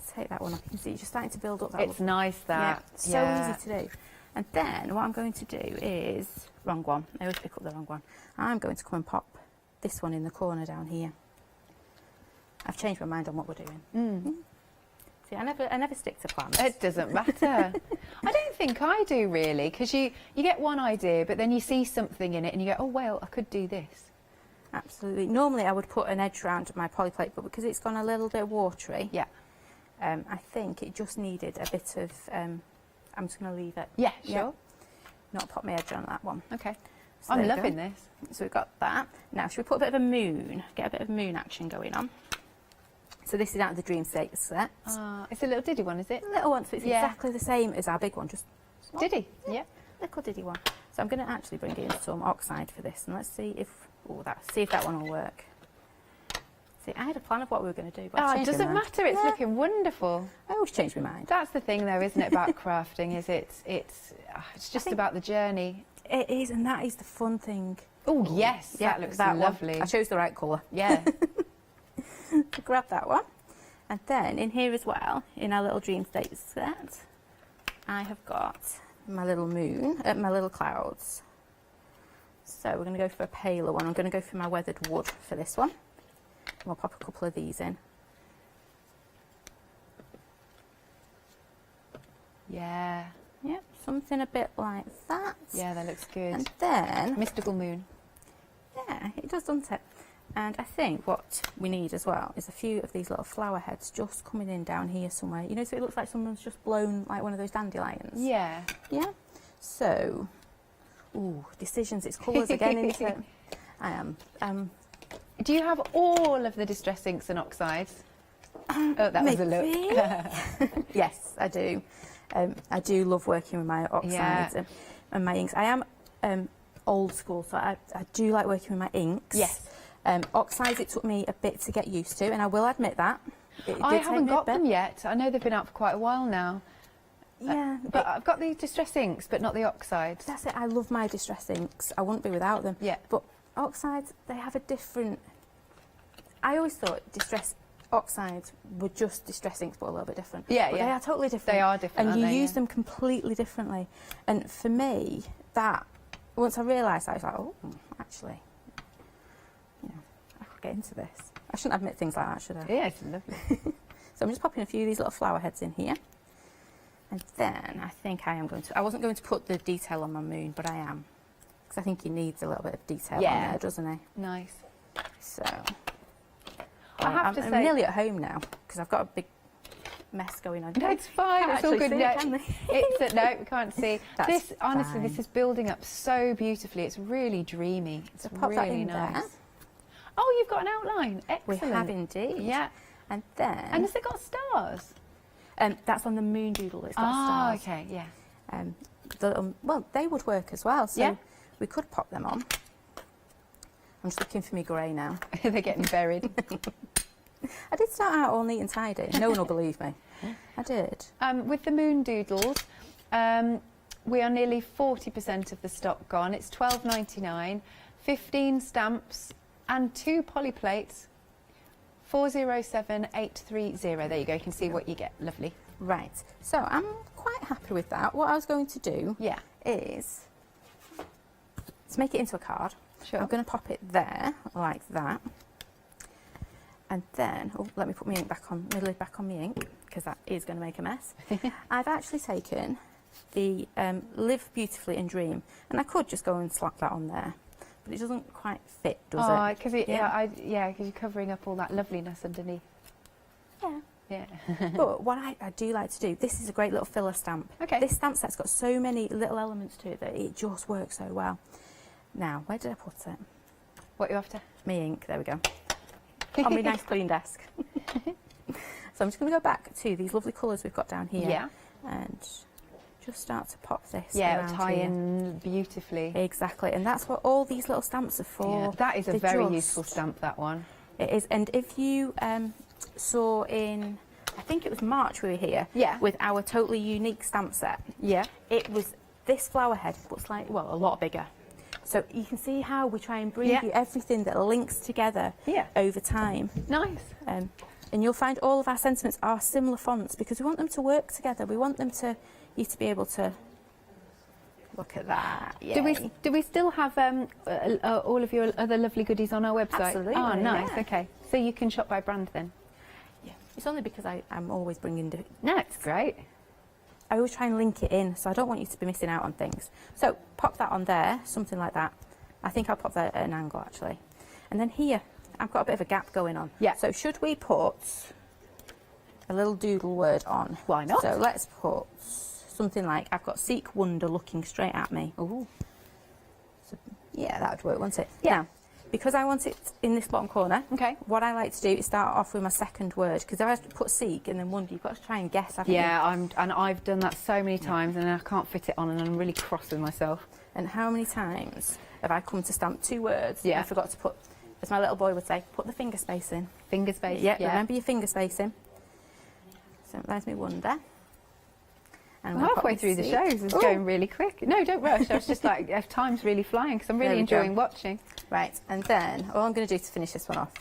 So take that one off. You can see you're just starting to build up that. It's nice that. So easy to do. And then what I'm going to do is, wrong one. I always pick up the wrong one. I'm going to come and pop this one in the corner down here. I've changed my mind on what we're doing. See, I never stick to plans. It doesn't matter. I don't think I do really, because you get one idea, but then you see something in it and you go, oh well, I could do this. Absolutely. Normally I would put an edge around my polyplate, but because it's gone a little bit watery, I think it just needed a bit of. I'm just going to leave it. Yeah, sure. Not pop my edge on that one. Okay. So I'm there you loving go. this. So we've got that. Now, should we put a bit of a moon? Get a bit of moon action going on. So this is out of the Dream State set. It's a little diddy one, is it? A little one, so it's exactly the same as our big one, just small. Diddy, yeah. Little diddy one. So I'm going to actually bring in some oxide for this, and let's see if that one will work. See, I had a plan of what we were going to do, but it doesn't matter. It's looking wonderful. I always change my mind. That's the thing, though, isn't it, about crafting? Is it's just about the journey. It is, and that is the fun thing. Oh yes, that looks lovely. One. I chose the right colour. Yeah. So grab that one, and then in here as well, in our little Dream State set, I have got my little moon, my little clouds. So we're going to go for a paler one. I'm going to go for my weathered wood for this one. And we'll pop a couple of these in. Yeah. Yep, something a bit like that. Yeah, that looks good. And then mystical moon. Yeah, it does, doesn't it? And I think what we need as well is a few of these little flower heads just coming in down here somewhere. You know, so it looks like someone's just blown like one of those dandelions. Yeah. Yeah. So, decisions. It's colours again, isn't it? I am. Do you have all of the distress inks and oxides? Oh, that was a look. Yes, I do. I do love working with my oxides and my inks. I am old school, so I do like working with my inks. Yes. Oxides, it took me a bit to get used to, and I will admit that. I haven't got them yet. I know they've been out for quite a while now. Yeah. But I've got the distress inks, but not the oxides. That's it. I love my distress inks. I wouldn't be without them. Yeah. But oxides, they have a different... I always thought distress oxides were just distress inks, but a little bit different. Yeah, but they are totally different. They are different, and you aren't they? use them completely differently. And for me, that... Once I realised that, I was like, oh, actually... I could get into this. I shouldn't admit things like that, should I? Yeah, it's lovely. So I'm just popping a few of these little flower heads in here. And then I think I wasn't going to put the detail on my moon, but I am. Because I think he needs a little bit of detail on there, doesn't he? Nice. So, I'm I'm nearly at home now, because I've got a big mess going on. No, it's fine. It's all good. See it, can they? It's no, we can't see. That's This honestly, fine. this is building up so beautifully. It's really dreamy. It's So pop that really in nice. there. Oh, you've got an outline. Excellent. We have indeed. Yeah. And then... And has it got stars? that's on the moon doodle. It's got stars. Okay, yeah. Well, they would work as well, so Yeah. we could pop them on. I'm just looking for me grey now. They're getting buried. I did start out all neat and tidy. No one will believe me. I did. With the moon doodles, we are nearly 40% of the stock gone. It's £12.99, 15 stamps and 2 poly plates. 407830. There you go. You can see what you get. Lovely. Right. So I'm quite happy with that. What I was going to do is to make it into a card. Sure. I'm going to pop it there like that. And then, let me put my ink back on, my lid back on my ink, because that is going to make a mess. I've actually taken the Live Beautifully and Dream, and I could just go and slap that on there, but it doesn't quite fit, does it? Because you're covering up all that loveliness underneath. Yeah. Yeah. But what I do like to do, this is a great little filler stamp. Okay. This stamp set's got so many little elements to it that it just works so well. Now, where did I put it? What are you after? Me ink, there we go. On my nice clean desk. So I'm just going to go back to these lovely colours we've got down here. Yeah. And just start to pop this Yeah, around it'll tie here. in beautifully. Exactly, and that's what all these little stamps are for. Yeah, that is a They very just- useful stamp, that one. It is, and if you saw in, I think it was March we were here, Yeah. with our totally unique stamp set. Yeah. It was this flower head, but slightly, well, a lot bigger. So you can see how we try and bring Yeah. you everything that links together over time. Nice. And you'll find all of our sentiments are similar fonts because we want them to work together. We want them to, you to be able to look at that. Yay. Do we still have all of your other lovely goodies on our website? Absolutely, Oh, nice. yeah. Okay. So you can shop by brand then? Yeah. It's only because I'm always bringing No, it's great. I always try and link it in, so I don't want you to be missing out on things. So pop that on there, something like that. I think I'll pop that at an angle actually. And then here, I've got a bit of a gap going on. Yeah. So should we put a little doodle word on? Why not? So let's put something like, I've got Seek Wonder looking straight at me. Ooh. So, yeah, that would work, wouldn't it? Yeah. Now, because I want it in this bottom corner, Okay. what I like to do is start off with my second word, because if I put seek and then wonder, you've got to try and guess, haven't you? Yeah, and I've done that so many times and I can't fit it on and I'm really cross with myself. And how many times have I come to stamp 2 words Yeah. and I forgot to put, as my little boy would say, put the finger space in. Finger space. Yeah, remember your finger spacing. So it makes me wonder. And I'm gonna pop Halfway my through the seek. shows, it's Ooh. going really quick. No, don't rush. I was just like, time's really flying because I'm There really we go. enjoying watching. Right, and then all I'm going to do to finish this one off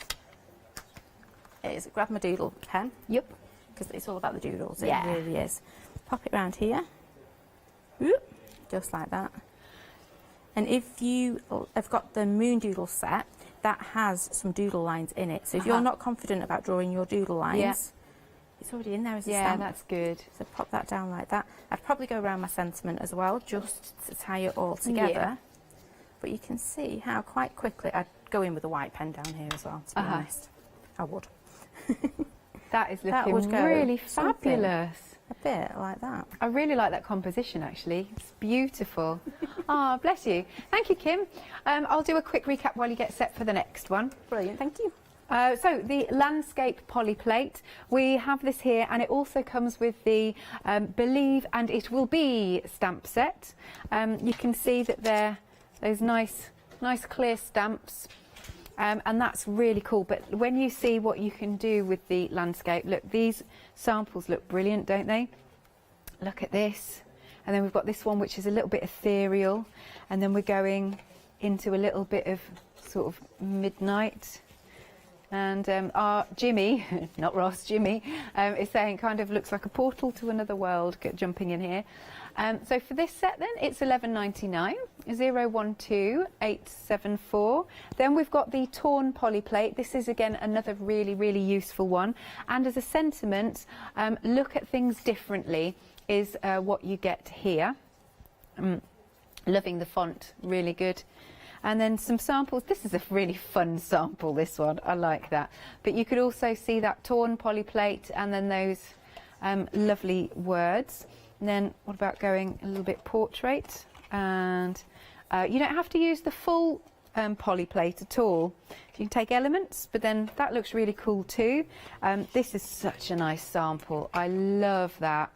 is grab my doodle pen. Yep. Because it's all about the doodles, Yeah. it really is. Pop it round here. Whoop, just like that. And if you have got the Moon Doodle set, that has some doodle lines in it. So if you're not confident about drawing your doodle lines, it's already in there as a stamp. Yeah, that's good. So pop that down like that. I'd probably go around my sentiment as well, just to tie it all together. Yeah. But you can see how quite quickly I'd go in with a white pen down here as well, to be honest. I would. That is That looking would go really something. fabulous. A bit like that. I really like that composition actually. It's beautiful. Ah, bless you. Thank you, Kim. I'll do a quick recap while you get set for the next one. Brilliant, thank you. So the landscape polyplate, we have this here and it also comes with the Believe and It Will Be stamp set. You can see that they're those nice clear stamps and that's really cool. But when you see what you can do with the landscape, look, these samples look brilliant, don't they? Look at this. And then we've got this one which is a little bit ethereal and then we're going into a little bit of sort of midnight. And our Jimmy, not Ross, Jimmy, is saying kind of looks like a portal to another world jumping in here. So for this set then, it's $11.99, 012874. Then we've got the torn polyplate. This is again another really, really useful one. And as a sentiment, look at things differently. is what you get here. Loving the font, really good. And then some samples. This is a really fun sample, this one. I like that. But you could also see that torn polyplate and then those lovely words. And then what about going a little bit portrait? And you don't have to use the full polyplate at all. You can take elements, but then that looks really cool too. This is such a nice sample. I love that.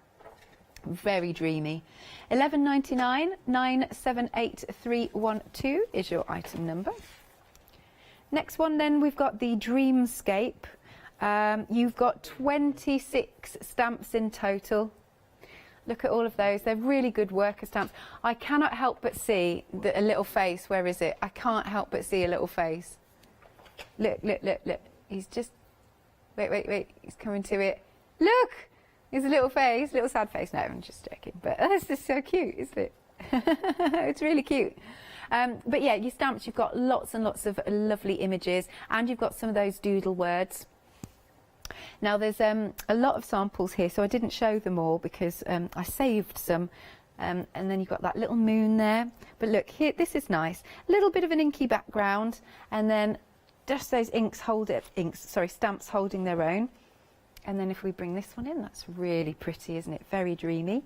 Very dreamy. £11.99, 978312 is your item number. Next one then, we've got the Dreamscape. You've got 26 stamps in total. Look at all of those. They're really good worker stamps. I cannot help but see a little face. Where is it? I can't help but see a little face. Look, look, look, look. He's just... Wait. He's coming to it. Look! There's a little face, little sad face. No, I'm just joking. But that's just so cute, isn't it? It's really cute. But yeah, your stamps, you've got lots and lots of lovely images, and you've got some of those doodle words. Now, there's a lot of samples here, so I didn't show them all because I saved some. And then you've got that little moon there. But look, here, this is nice. A little bit of an inky background, and then just those stamps holding their own. And then if we bring this one in, that's really pretty, isn't it? Very dreamy.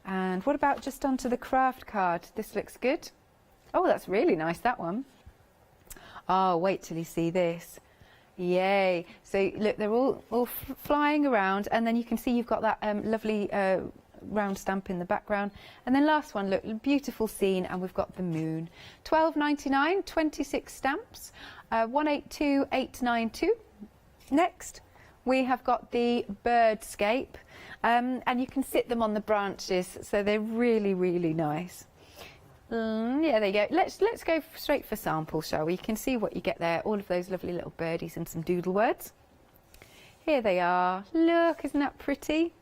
And what about just onto the craft card? This looks good. Oh, that's really nice, that one. Oh, wait till you see this. Yay. So look, they're all flying around, and then you can see you've got that lovely round stamp in the background. And then last one, look, beautiful scene, and we've got the moon. £12.99, 26 stamps, 182892. Next, we have got the birdscape, and you can sit them on the branches, so they're really, really nice. Yeah, there you go. Let's go straight for samples, shall we? You can see what you get there, all of those lovely little birdies and some doodle words. Here they are. Look, isn't that pretty?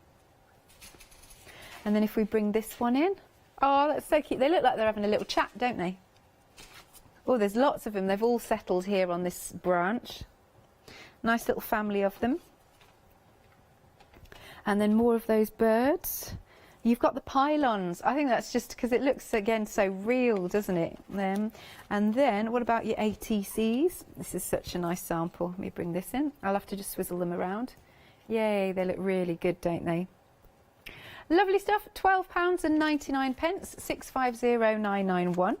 And then if we bring this one in, oh, that's so cute. They look like they're having a little chat, don't they? Oh, there's lots of them. They've all settled here on this branch. Nice little family of them. And then more of those birds. You've got the pylons. I think that's just because it looks, again, so real, doesn't it? And then, what about your ATCs? This is such a nice sample. Let me bring this in. I'll have to just swizzle them around. Yay, they look really good, don't they? Lovely stuff. £12.99, 650991.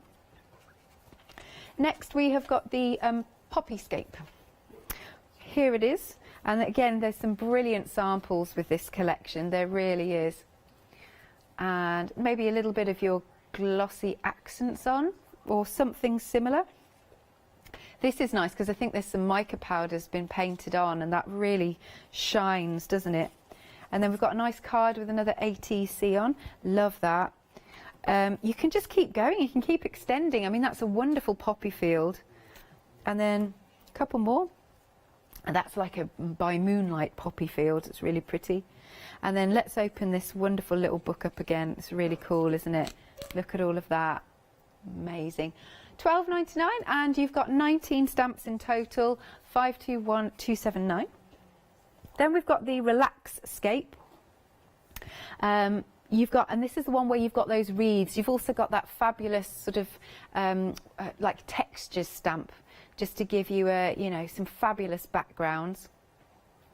Next, we have got the Poppyscape. Here it is. And again, there's some brilliant samples with this collection. There really is. And maybe a little bit of your glossy accents on, or something similar. This is nice because I think there's some mica powder's been painted on, and that really shines, doesn't it? And then we've got a nice card with another ATC on. Love that. You can just keep going. You can keep extending. I mean, that's a wonderful poppy field. And then a couple more. And that's like a by moonlight poppy field. It's really pretty. And then let's open this wonderful little book up again. It's really cool, isn't it? Look at all of that. Amazing. £12.99, and you've got 19 stamps in total, 521279. Then we've got the Relaxscape. You've got, and this is the one where you've got those wreaths. You've also got that fabulous sort of like textures stamp, just to give you a, you know, some fabulous backgrounds.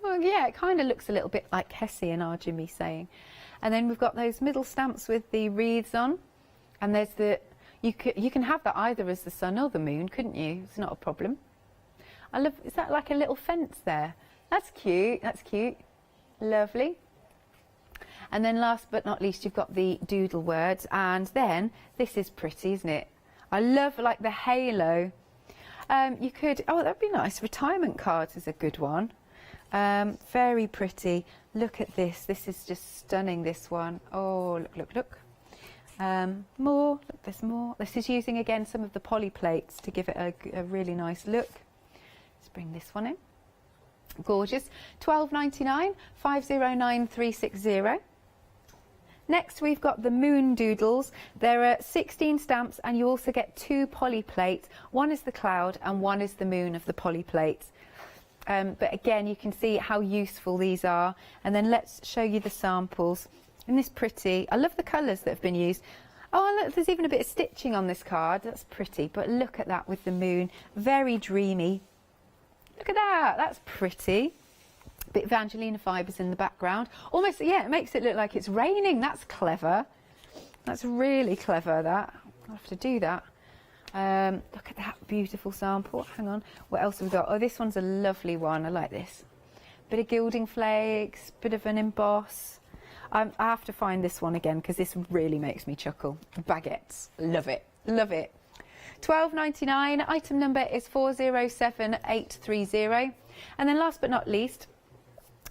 Well, yeah, it kind of looks a little bit like Hessian, are Jimmy saying. And then we've got those middle stamps with the wreaths on, and there's the, you can have that either as the sun or the moon, couldn't you? It's not a problem. I love, is that like a little fence there? That's cute, that's cute. Lovely. And then last but not least, you've got the doodle words, and then this is pretty, isn't it? I love like the halo. You could, oh, that'd be nice. Retirement cards is a good one. Very pretty. Look at this. This is just stunning, this one. Oh, look, look, look. More, look, there's more. This is using, again, some of the poly plates to give it a really nice look. Let's bring this one in. Gorgeous. £12.99, 509360. Next, we've got the Moon Doodles. There are 16 stamps, and you also get 2 poly plates. One is the cloud, and one is the moon of the poly plates. But again, you can see how useful these are. And then let's show you the samples. Isn't this pretty? I love the colours that have been used. Oh, look, there's even a bit of stitching on this card. That's pretty. But look at that with the moon. Very dreamy. Look at that. That's pretty. Bit of Angelina fibres in the background. Almost, yeah, it makes it look like it's raining. That's clever. That's really clever, that. I'll have to do that. Look at that beautiful sample. Hang on. What else have we got? Oh, this one's a lovely one. I like this. Bit of gilding flakes, bit of an emboss. I have to find this one again because this really makes me chuckle. Baguettes. Love it. Love it. £12.99. Item number is 407830. And then last but not least,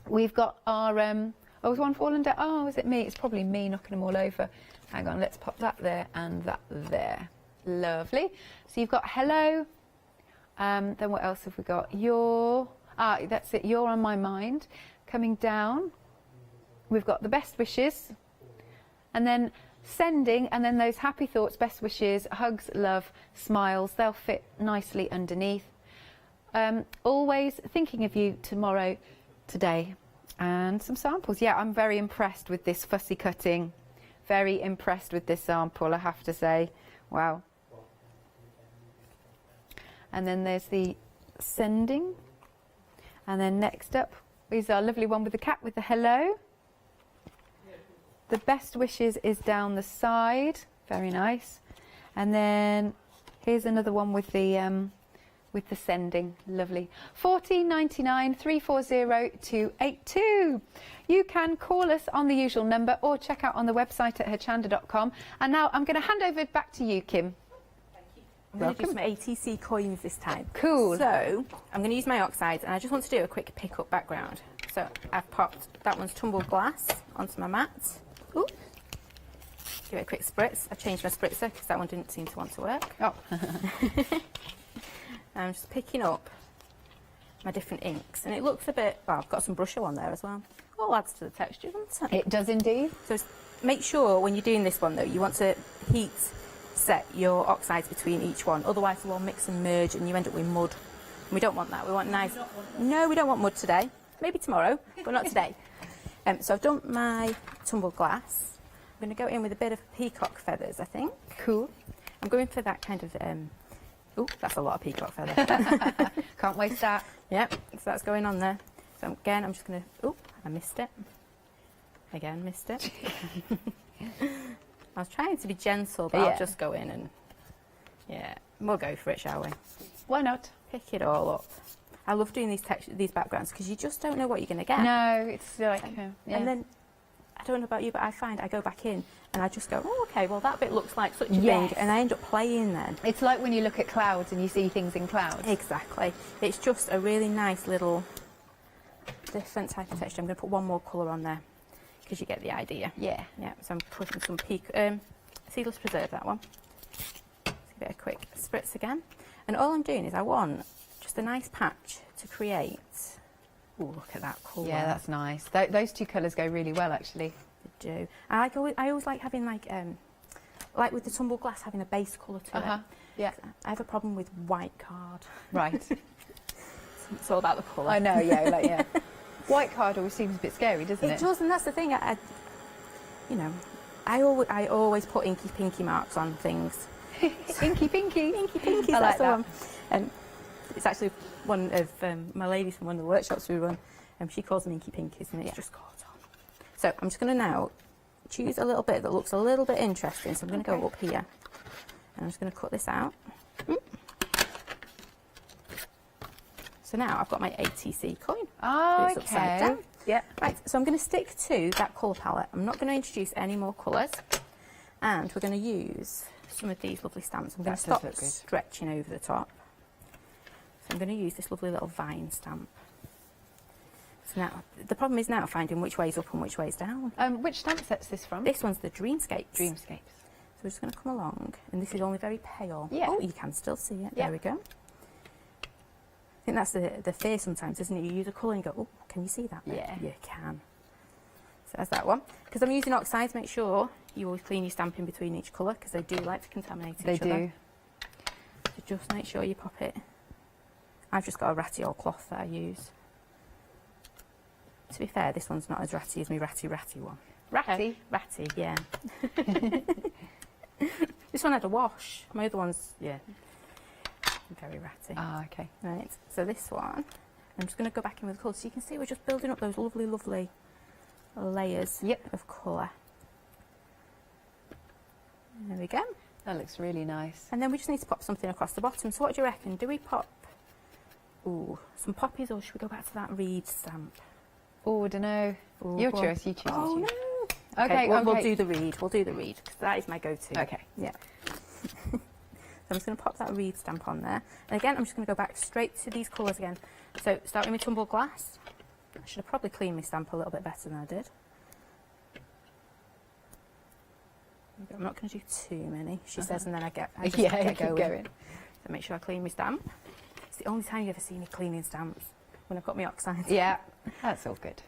we've got our... oh, is one fallen down? Oh, is it me? It's probably me knocking them all over. Hang on, let's pop that there and that there. Lovely. So you've got hello. Then what else have we got? That's it. You're on my mind. Coming down. We've got the best wishes. And then sending, and then those happy thoughts, best wishes, hugs, love, smiles. They'll fit nicely underneath. Always thinking of you tomorrow, today. And some samples. Yeah, I'm very impressed with this fussy cutting. Very impressed with this sample, I have to say. Wow. And then there's the sending. And then next up is our lovely one with the cat with the hello. The best wishes is down the side. Very nice. And then here's another one with the sending. Lovely. £14.99 340 282. You can call us on the usual number or check out on the website at hochanda.com. And now I'm going to hand over back to you, Kim. I'm going to do some ATC coins this time. Cool. So I'm going to use my oxides, and I just want to do a quick pick-up background. So I've popped that one's tumbled glass onto my mat. Ooh. Give it a quick spritz. I've changed my spritzer because that one didn't seem to want to work. Oh. I'm just picking up my different inks, and it looks a bit... Well, I've got some brusho on there as well. All adds to the texture, doesn't it? It does indeed. So make sure when you're doing this one, though, you want to heat set your oxides between each one. Otherwise, they'll all mix and merge, and you end up with mud. And we don't want that. We want nice... No, we don't want mud today. Maybe tomorrow, but not today. So I've done my tumbled glass. I'm going to go in with a bit of peacock feathers, I think. Cool. I'm going for that kind of... Oh, that's a lot of peacock feather. Can't waste that. Yep, so that's going on there. So again, I'm just going to... Oh, I missed it. Again, missed it. I was trying to be gentle, but I'll just go in and... Yeah, we'll go for it, shall we? Why not? Pick it all up. I love doing these backgrounds because you just don't know what you're going to get. No, it's like... yeah. And then, I don't know about you, but I find I go back in and I just go, oh, OK, well, that bit looks like such a thing, and I end up playing then. It's like when you look at clouds and you see things in clouds. Exactly. It's just a really nice little different type of texture. I'm going to put one more colour on there because you get the idea. Yeah. Yeah, so I'm putting some seedless preserve, that one. Let's give it a quick spritz again. And all I'm doing is I want just a nice patch to create. Oh, look at that colour. Yeah, that's nice. Those two colours go really well, actually. They do. I always like having like with the tumbled glass, having a base colour to it. Yeah. I have a problem with white card. Right. It's all about the colour. I know, yeah, White card always seems a bit scary, doesn't it? It does, and that's the thing. I always put inky pinky marks on things. Inky pinky. Inky pinky, I like that's the that. one. And it's actually one of my ladies from one of the workshops we run, and she calls them inky pinkies, and it's just caught on. So I'm just going to now choose a little bit that looks a little bit interesting. So I'm going to go up here, and I'm just going to cut this out. So now I've got my ATC coin. Oh, it's upside down. Yeah. Right, so I'm going to stick to that colour palette. I'm not going to introduce any more colours, and we're going to use some of these lovely stamps. I'm going to stop stretching over the top. So I'm going to use this lovely little vine stamp. So now, the problem is now finding which way's up and which way's down. Which stamp set's this from? This one's the Dreamscapes. Dreamscapes. So we're just going to come along, and this is only very pale. Yeah. Oh, you can still see it. Yeah. There we go. I think that's the fear sometimes, isn't it? You use a colour and you go, oh, can you see that? Yeah. You can. So that's that one. Because I'm using oxides, make sure you always clean your stamp in between each colour, because they do like to contaminate each other. They do. So just make sure you pop it. I've just got a ratty old cloth that I use. To be fair, this one's not as ratty as my ratty one. Ratty? Ratty, yeah. This one had a wash. My other one's, yeah, very ratty. Ah, okay. Right, so this one, I'm just going to go back in with the colour. So you can see we're just building up those lovely, lovely layers of colour. There we go. That looks really nice. And then we just need to pop something across the bottom. So what do you reckon? Do we pop some poppies, or should we go back to that reed stamp? Oh, I don't know. Your choice, you choose. Oh, no. Okay, we'll do the reed. We'll do the reed, because that is my go-to. Okay. Yeah. So I'm just going to pop that reed stamp on there. And again, I'm just going to go back straight to these colours again. So starting with tumbled glass. I should have probably cleaned my stamp a little bit better than I did. I'm not going to do too many, she says, and then I just get going. So make sure I clean my stamp. It's the only time you ever see me cleaning stamps, when I've got my oxide. Yeah, that's all good.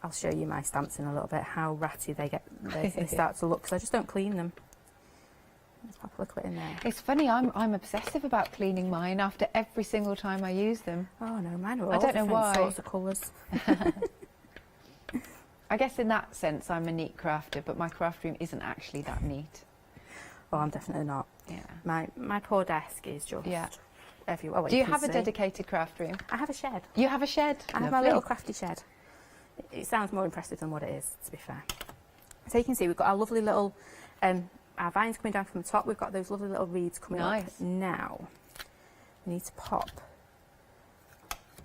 I'll show you my stamps in a little bit, how ratty they start to look, because I just don't clean them. Let's pop a little bit in there. It's funny, I'm obsessive about cleaning mine after every single time I use them. Oh no, mine are all I don't know different why. sorts of colours. I guess in that sense I'm a neat crafter, but my craft room isn't actually that neat. Oh, I'm definitely not. Yeah. My poor desk is just everywhere. Oh, Do you have a dedicated craft room? I have a shed. You have a shed? I have my little crafty shed. It sounds more impressive than what it is, to be fair. So you can see we've got our lovely little, our vines coming down from the top. We've got those lovely little reeds coming up. Now, we need to pop.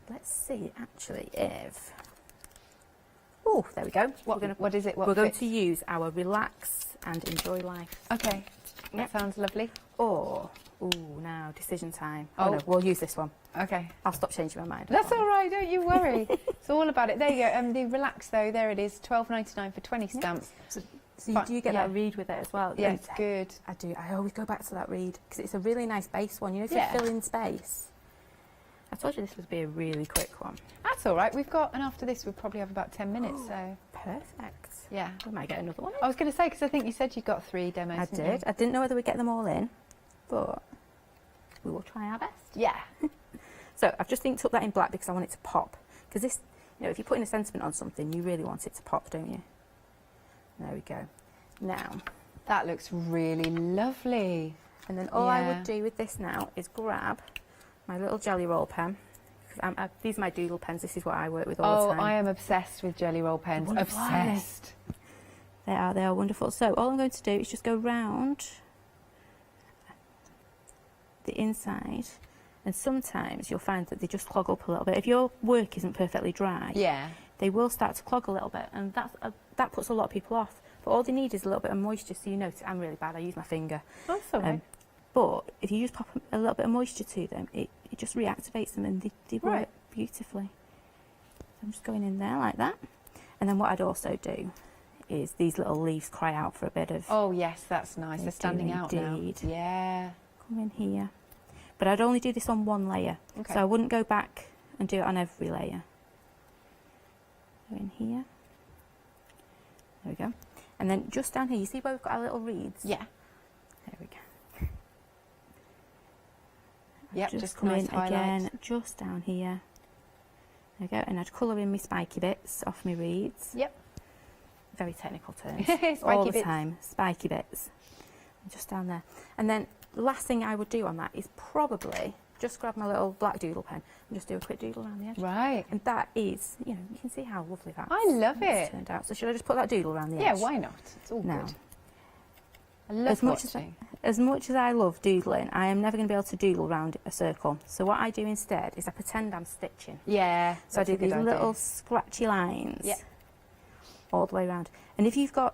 Let's see, actually, if... Oh, there we go. What is it? We're going to use our Relax and Enjoy Life. Okay, that sounds lovely. Or, now, decision time. Oh, no, we'll use this one. Okay. I'll stop changing my mind. That's all right, don't you worry. It's all about it. There you go. The Relax, though, there it is, $12.99 for 20 stamps. So you do get that reed with it as well. Yeah, it's good. I do. I always go back to that reed, because it's a really nice base one. You know, if you fill in space. I told you this would be a really quick one. That's all right. We've got, and after this, we'll probably have about 10 minutes, so... Perfect. Yeah. We might get another one in. I was going to say, because I think you said you got 3 demos. I did. I didn't know whether we'd get them all in, but we will try our best. Yeah. So I've just inked up that in black because I want it to pop. Because this, you know, if you're putting a sentiment on something, you really want it to pop, don't you? There we go. Now. That looks really lovely. And then all I would do with this now is grab my little jelly roll pen. These are my doodle pens. This is what I work with all the time. Oh, I am obsessed with jelly roll pens. Obsessed. They are wonderful. So all I'm going to do is just go round the inside, and sometimes you'll find that they just clog up a little bit. If your work isn't perfectly dry, they will start to clog a little bit, and that puts a lot of people off. But all they need is a little bit of moisture, so you notice. I'm really bad. I use my finger. That's all right. But if you just pop a little bit of moisture to them, it just reactivates them, and they work beautifully. So I'm just going in there like that. And then what I'd also do is these little leaves cry out for a bit of... Oh, yes, that's nice. They're standing out now. Yeah. Come in here. But I'd only do this on one layer. Okay. So I wouldn't go back and do it on every layer. Go in here. There we go. And then just down here, you see where we've got our little reeds? Yeah. There we go. Yep, just come nice in highlights. again, just down here. There we go, and I'd colour in my spiky bits off my reeds. Yep. Very technical terms. Spiky all the bits. time. Spiky bits. Just down there. And then the last thing I would do on that is probably just grab my little black doodle pen and just do a quick doodle around the edge. Right. And that is, you know, you can see how lovely that's I love it. turned out. So should I just put that doodle around the edge? Yeah, why not? It's all now, good. I love as much as I love doodling, I am never going to be able to doodle around a circle. So what I do instead is I pretend I'm stitching. Yeah. So I do these little scratchy lines all the way around. And if you've got,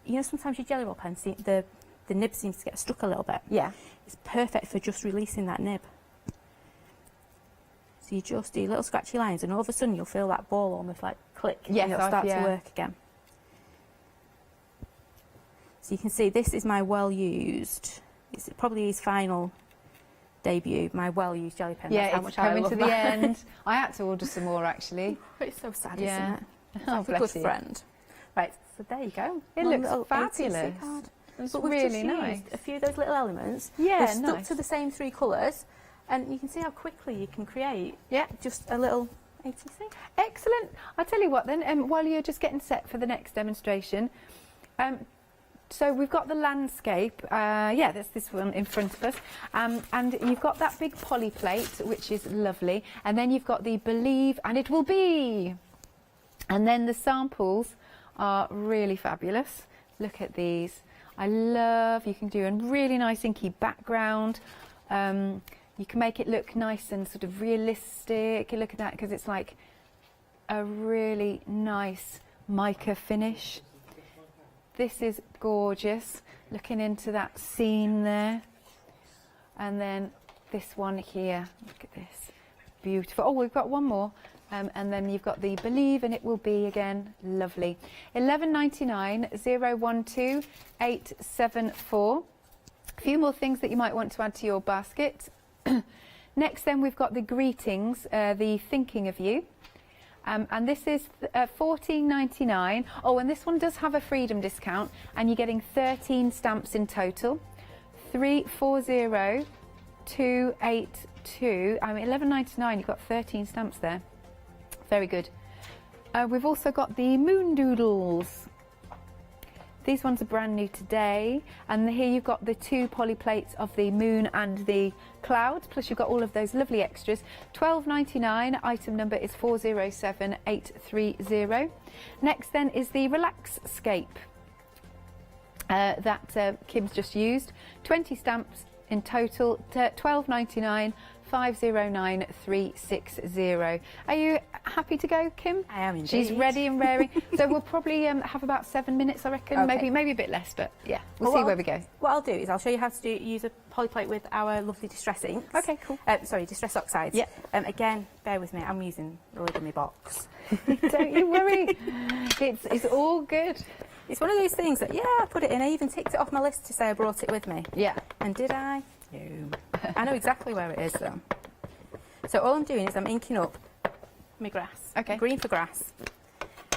you know, sometimes your jelly roll pen, the nib seems to get stuck a little bit. Yeah. It's perfect for just releasing that nib. So you just do little scratchy lines, and all of a sudden you'll feel that ball almost like click. Yes, and it'll start to work again. So you can see this is my well-used, it's probably his final debut, my well-used jelly pen. Yeah, That's how it's much coming I love to the that. end. I had to order some more, actually. It's so sad, Yeah. isn't it? It's Oh, like a bless good you. friend. Right, so there you go. It One looks little fabulous. ATC card. It's But we've really just nice. used a few of those little elements. Yeah, They're stuck nice. to the same 3 colours, and you can see how quickly you can create. Yeah. Just a little ATC. Excellent. I'll tell you what then, while you're just getting set for the next demonstration, so we've got the landscape, yeah, that's this one in front of us, and you've got that big poly plate, which is lovely, and then you've got the Believe and It Will Be, and then the samples are really fabulous. Look at these. I love, you can do a really nice inky background, you can make it look nice and sort of realistic. Look at that, because it's like a really nice mica finish. This is gorgeous, looking into that scene there. And then this one here, look at this, beautiful. Oh, we've got one more. And then you've got the Believe and It Will Be again, lovely. $11.99, 012 874. A few more things that you might want to add to your basket. Next then we've got the Greetings, the Thinking of You. And this is $14.99. Oh, and this one does have a freedom discount, and you're getting 13 stamps in total. 340282. I mean, $11.99. You've got 13 stamps there. Very good. We've also got the Moon Doodles. These ones are brand new today, and here you've got the 2 poly plates of the moon and the clouds, plus you've got all of those lovely extras. $12.99, item number is 407830. Next then is the Relaxscape that Kim's just used. 20 stamps in total, $12.99. 509360. Are you happy to go, Kim? I am indeed. She's ready and raring. So we'll probably have about 7 minutes, I reckon. Okay. Maybe a bit less, but yeah, we'll see where we go. What I'll do is I'll show you how to use a polyplate with our lovely distress inks. Okay, cool. Sorry, distress oxides. Yeah. Again, bear with me. I'm using the lid of my box. Don't you worry. It's all good. It's one of those things that, yeah, I put it in. I even ticked it off my list to say I brought it with me. Yeah. And did I? No. I know exactly where it is, though. So all I'm doing is I'm inking up my grass. Okay. Green for grass.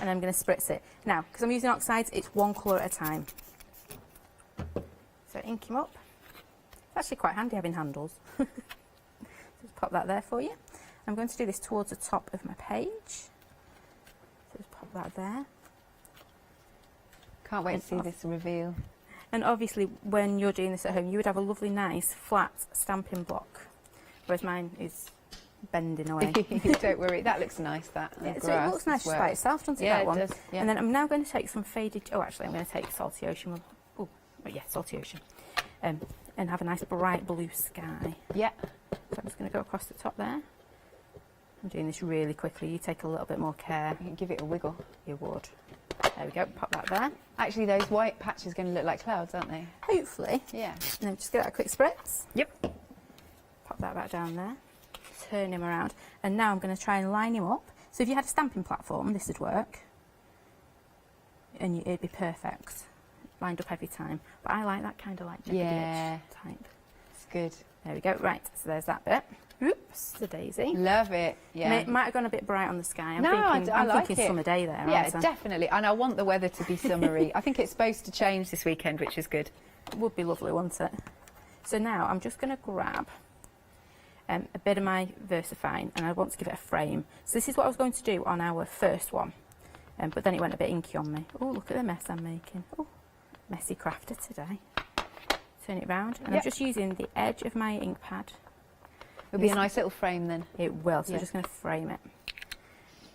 And I'm going to spritz it. Now, because I'm using oxides, it's one colour at a time. So ink him up. It's actually quite handy having handles. Just pop that there for you. I'm going to do this towards the top of my page. So just pop that there. Can't wait to see this reveal. And obviously, when you're doing this at home, you would have a lovely, nice, flat stamping block. Whereas mine is bending away. Don't worry, that looks nice, that. Yeah, so it looks nice just by itself, doesn't it, that one? Does, yeah. And then I'm now going to take some faded... Oh, actually, I'm going to take Salty Ocean. Oh, yeah, Salty Ocean. And have a nice bright blue sky. Yeah. So I'm just going to go across the top there. I'm doing this really quickly. You take a little bit more care. You can give it a wiggle. You would. There we go, pop that there. Actually, those white patches are going to look like clouds, aren't they? Hopefully. Yeah. And then just give that a quick spritz. Yep. Pop that back down there. Turn him around. And now I'm going to try and line him up. So if you had a stamping platform, this would work. And it'd be perfect. Lined up every time. But I like that kind of like jagged type. It's good. There we go. Right, so there's that bit. Oops, the daisy. Love it. Yeah. Might have gone a bit bright on the sky. I'm I like thinking it. summer day there. Yeah, aren't I? definitely. And I want the weather to be summery. I think it's supposed to change this weekend, which is good. It would be lovely, wouldn't it? So now I'm just going to grab a bit of my VersaFine, and I want to give it a frame. So this is what I was going to do on our first one, but then it went a bit inky on me. Oh, look at the mess I'm making. Oh, messy crafter today. Turn it round, and I'm just using the edge of my ink pad. It'll be a nice little frame then. It will, so we're just going to frame it.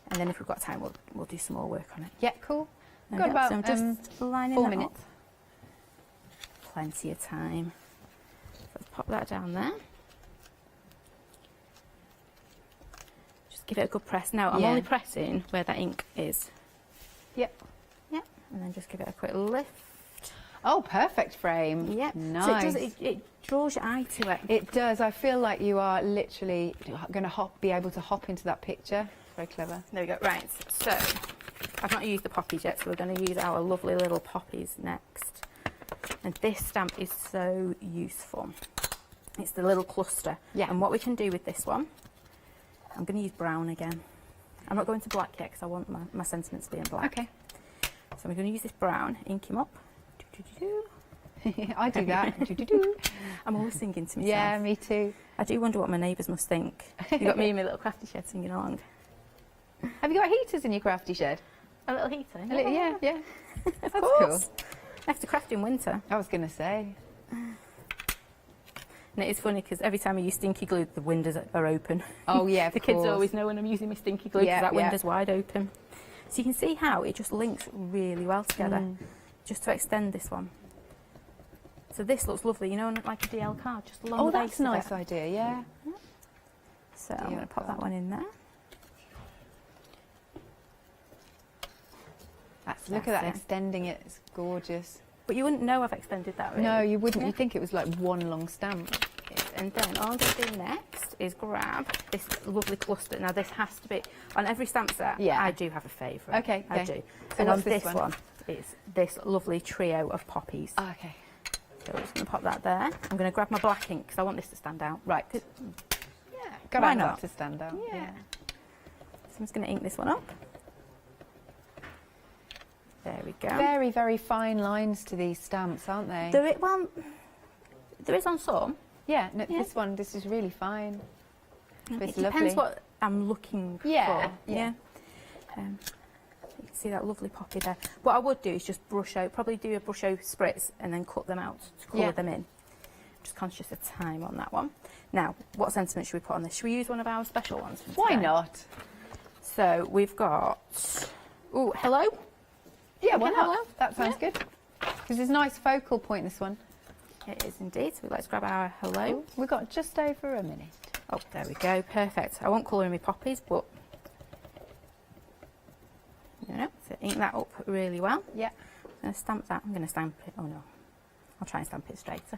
And then if we've got time, we'll do some more work on it. Yeah, cool. There Got we go. about So I'm just lining 4 that minutes. up. Plenty of time. So let's pop that down there. Just give it a good press. Now, I'm only pressing where that ink is. Yep. Yep. And then just give it a quick lift. Oh, perfect frame. Yep. Nice. So it draws your eye to it. It does. I feel like you are literally going to be able to hop into that picture. Very clever. There we go. Right. So I've not used the poppies yet, so we're going to use our lovely little poppies next. And this stamp is so useful. It's the little cluster. Yeah. And what we can do with this one, I'm going to use brown again. I'm not going to black yet because I want my sentiments being black. Okay. So I'm going to use this brown, ink him up. I do that. I'm always singing to myself. Yeah, me too. I do wonder what my neighbours must think. You got me in my little crafty shed singing along. Have you got heaters in your crafty shed? A little heater. A little, yeah. Of That's course. cool. I have to craft in winter. I was going to say. And it is funny because every time I use stinky glue, the windows are open. Oh, yeah, The kids always know when I'm using my stinky glue because that window's wide open. So you can see how it just links really well together. Just to extend this one. So this looks lovely, you know, like a DL card, just along the base. Oh, that's a nice idea, yeah. So I'm going to pop that one in there. Look at that, extending it. It's gorgeous. But you wouldn't know I've extended that, really. No, you wouldn't. You'd think it was like one long stamp. And then all I'm going to do next is grab this lovely cluster. Now, this has to be on every stamp set. Yeah. I do have a favourite. Okay, I okay. do. So And what's on this this one? one, it's this lovely trio of poppies. Oh, okay. So I'm just going to pop that there. I'm going to grab my black ink because I want this to stand out. Right. Yeah. Got Why to not? to stand out. Yeah. So I'm just going to ink this one up. There we go. Very, very fine lines to these stamps, aren't they? There is on some. Yeah, no, this is really fine. It's It depends what I'm looking for. Yeah. You can see that lovely poppy there. What I would do is just brush out, probably do a brush out spritz and then cut them out to colour them in. Just conscious of time on that one. Now, what sentiment should we put on this? Should we use one of our special ones? Why not? So we've got, oh, hello. Yeah, why Hello. not? That sounds good. Because there's a nice focal point, this one. It is indeed. So let's grab our hello. We've got just over a minute. Oh, there we go. Perfect. I won't colour in my poppies, but you know, so ink that up really well. Yeah. I'm going to stamp that. I'm going to stamp it. Oh no, I'll try and stamp it straighter.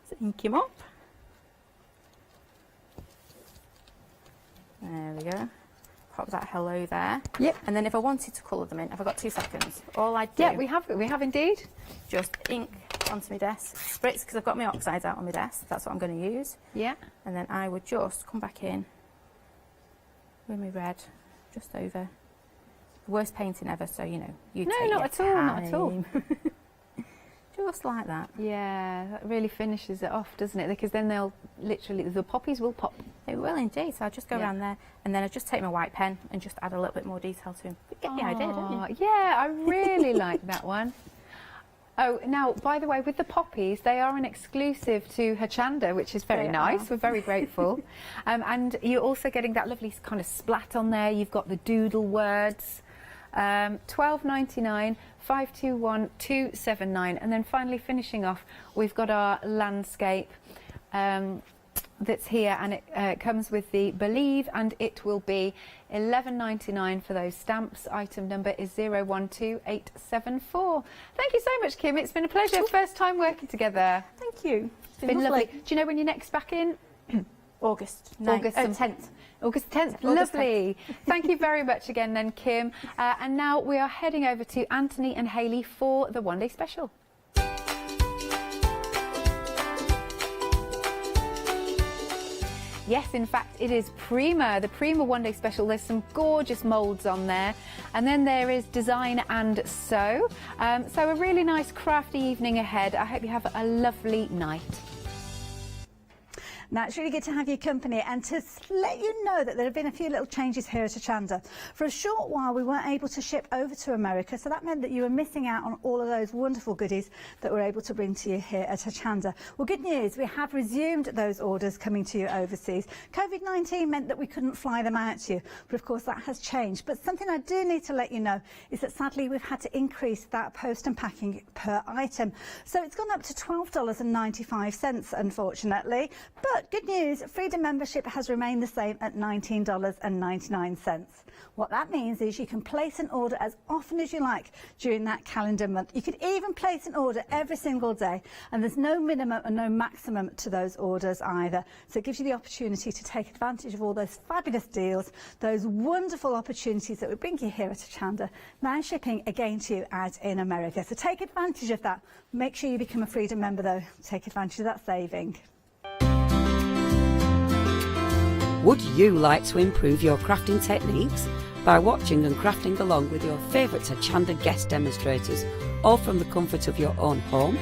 So ink him up. There we go. Pop that hello there. Yep. And then if I wanted to colour them in, have I got 2 seconds? All I do. Yeah, we have indeed. Just ink onto my desk, spritz because I've got my oxides out on my desk. That's what I'm going to use. Yeah. And then I would just come back in with my red, just over. The worst painting ever, so you know, you No, take not your at all, not at all. time. Just like that. Yeah, that really finishes it off, doesn't it? Because then they'll literally, the poppies will pop. They will indeed. So I just go around there, and then I just take my white pen and just add a little bit more detail to them. You get the idea, don't you? Yeah, I really like that one. Oh, now, by the way, with the poppies, they are an exclusive to Hochanda, which is very nice. We're very grateful. And you're also getting that lovely kind of splat on there. You've got the doodle words. $12.99, 521 279, and then finally finishing off, we've got our landscape that's here, and it comes with the Believe, and it will be $11.99 for those stamps. Item number is 012874. Thank you so much, Kim. It's been a pleasure. First time working together. Thank you. It's been lovely. Do you know when you're next back in? August 10th. August 10th. Lovely. Thank you very much again then, Kim. And now we are heading over to Anthony and Hayley for the One Day Special. Yes, in fact, it is Prima, the Prima One Day Special. There's some gorgeous moulds on there. And then there is Design and Sew. So a really nice crafty evening ahead. I hope you have a lovely night. Now, it's really good to have your company and to let you know that there have been a few little changes here at Hochanda. For a short while, we weren't able to ship over to America, so that meant that you were missing out on all of those wonderful goodies that we're able to bring to you here at Hochanda. Well, good news, we have resumed those orders coming to you overseas. COVID-19 meant that we couldn't fly them out to you, but of course that has changed. But something I do need to let you know is that sadly we've had to increase that post and packing per item. So it's gone up to $12.95, unfortunately. But good news, Freedom membership has remained the same at $19.99. What that means is you can place an order as often as you like during that calendar month. You could even place an order every single day, and there's no minimum and no maximum to those orders either. So it gives you the opportunity to take advantage of all those fabulous deals, those wonderful opportunities that we bring you here at Hochanda, now shipping again to you out in America. So take advantage of that. Make sure you become a Freedom member though. Take advantage of that saving. Would you like to improve your crafting techniques by watching and crafting along with your favourite Hochanda guest demonstrators, all from the comfort of your own home?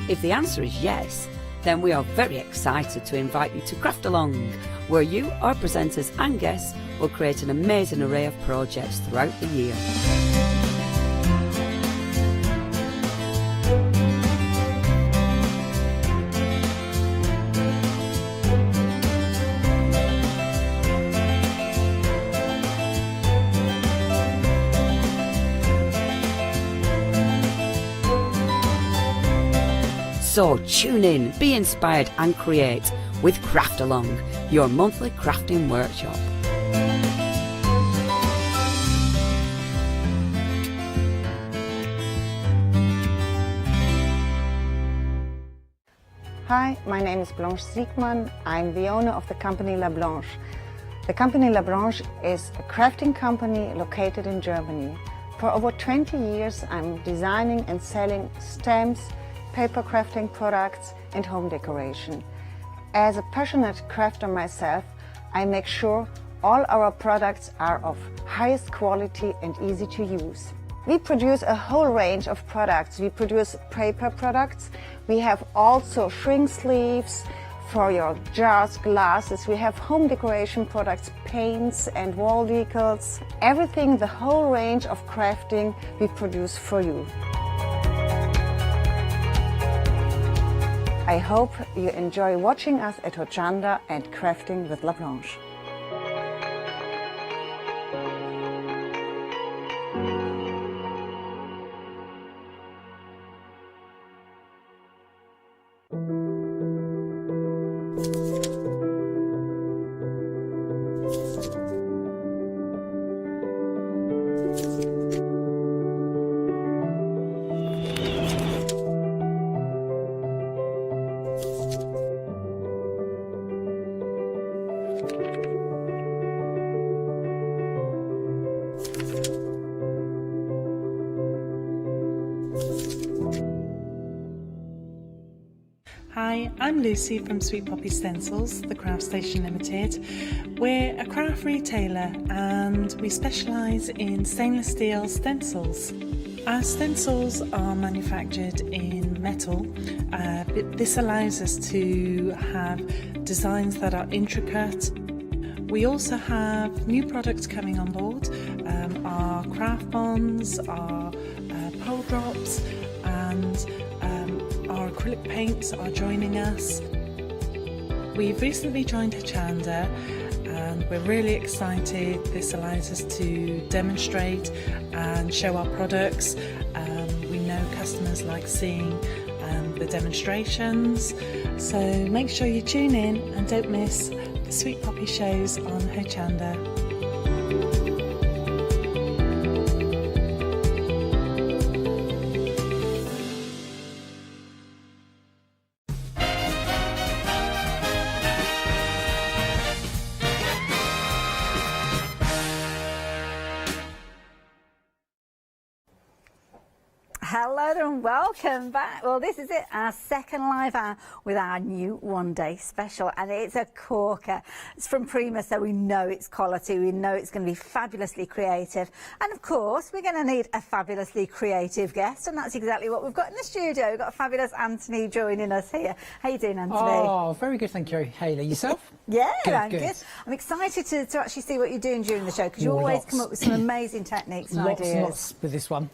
If the answer is yes, then we are very excited to invite you to craft along where you, our presenters and guests, will create an amazing array of projects throughout the year. So tune in, be inspired and create with Craft Along, your monthly crafting workshop. Hi, my name is Blanche Siegmann. I'm the owner of the company La Blanche. The company La Blanche is a crafting company located in Germany. For over 20 years I'm designing and selling stamps, paper crafting products and home decoration. As a passionate crafter myself, I make sure all our products are of highest quality and easy to use. We produce a whole range of products. We produce paper products. We have also shrink sleeves for your jars, glasses. We have home decoration products, paints and wall decals. Everything, the whole range of crafting we produce for you. I hope you enjoy watching us at Hochanda and crafting with La Blanche. Hi, I'm Lucy from Sweet Poppy Stencils, the Craft Station Limited. We're a craft retailer and we specialise in stainless steel stencils. Our stencils are manufactured in metal. This allows us to have designs that are intricate. We also have new products coming on board, our craft bonds, our pole drops, and our acrylic paints are joining us. We've recently joined Hochanda and we're really excited. This allows us to demonstrate and show our products. We know customers like seeing the demonstrations, so make sure you tune in and don't miss the Sweet Poppy shows on Hochanda. Hello there and welcome back. Well, this is it, our second live hour with our new one-day special, and it's a corker. It's from Prima, so we know it's quality, we know it's going to be fabulously creative, and of course we're going to need a fabulously creative guest, and that's exactly what we've got in the studio. We've got a fabulous Anthony joining us here. How you doing, Anthony? Oh, very good, thank you, Hayley. Yourself? Yeah, I'm good. I'm excited to actually see what you're doing during the show, because you always come up with some amazing techniques and ideas. Lots with this one.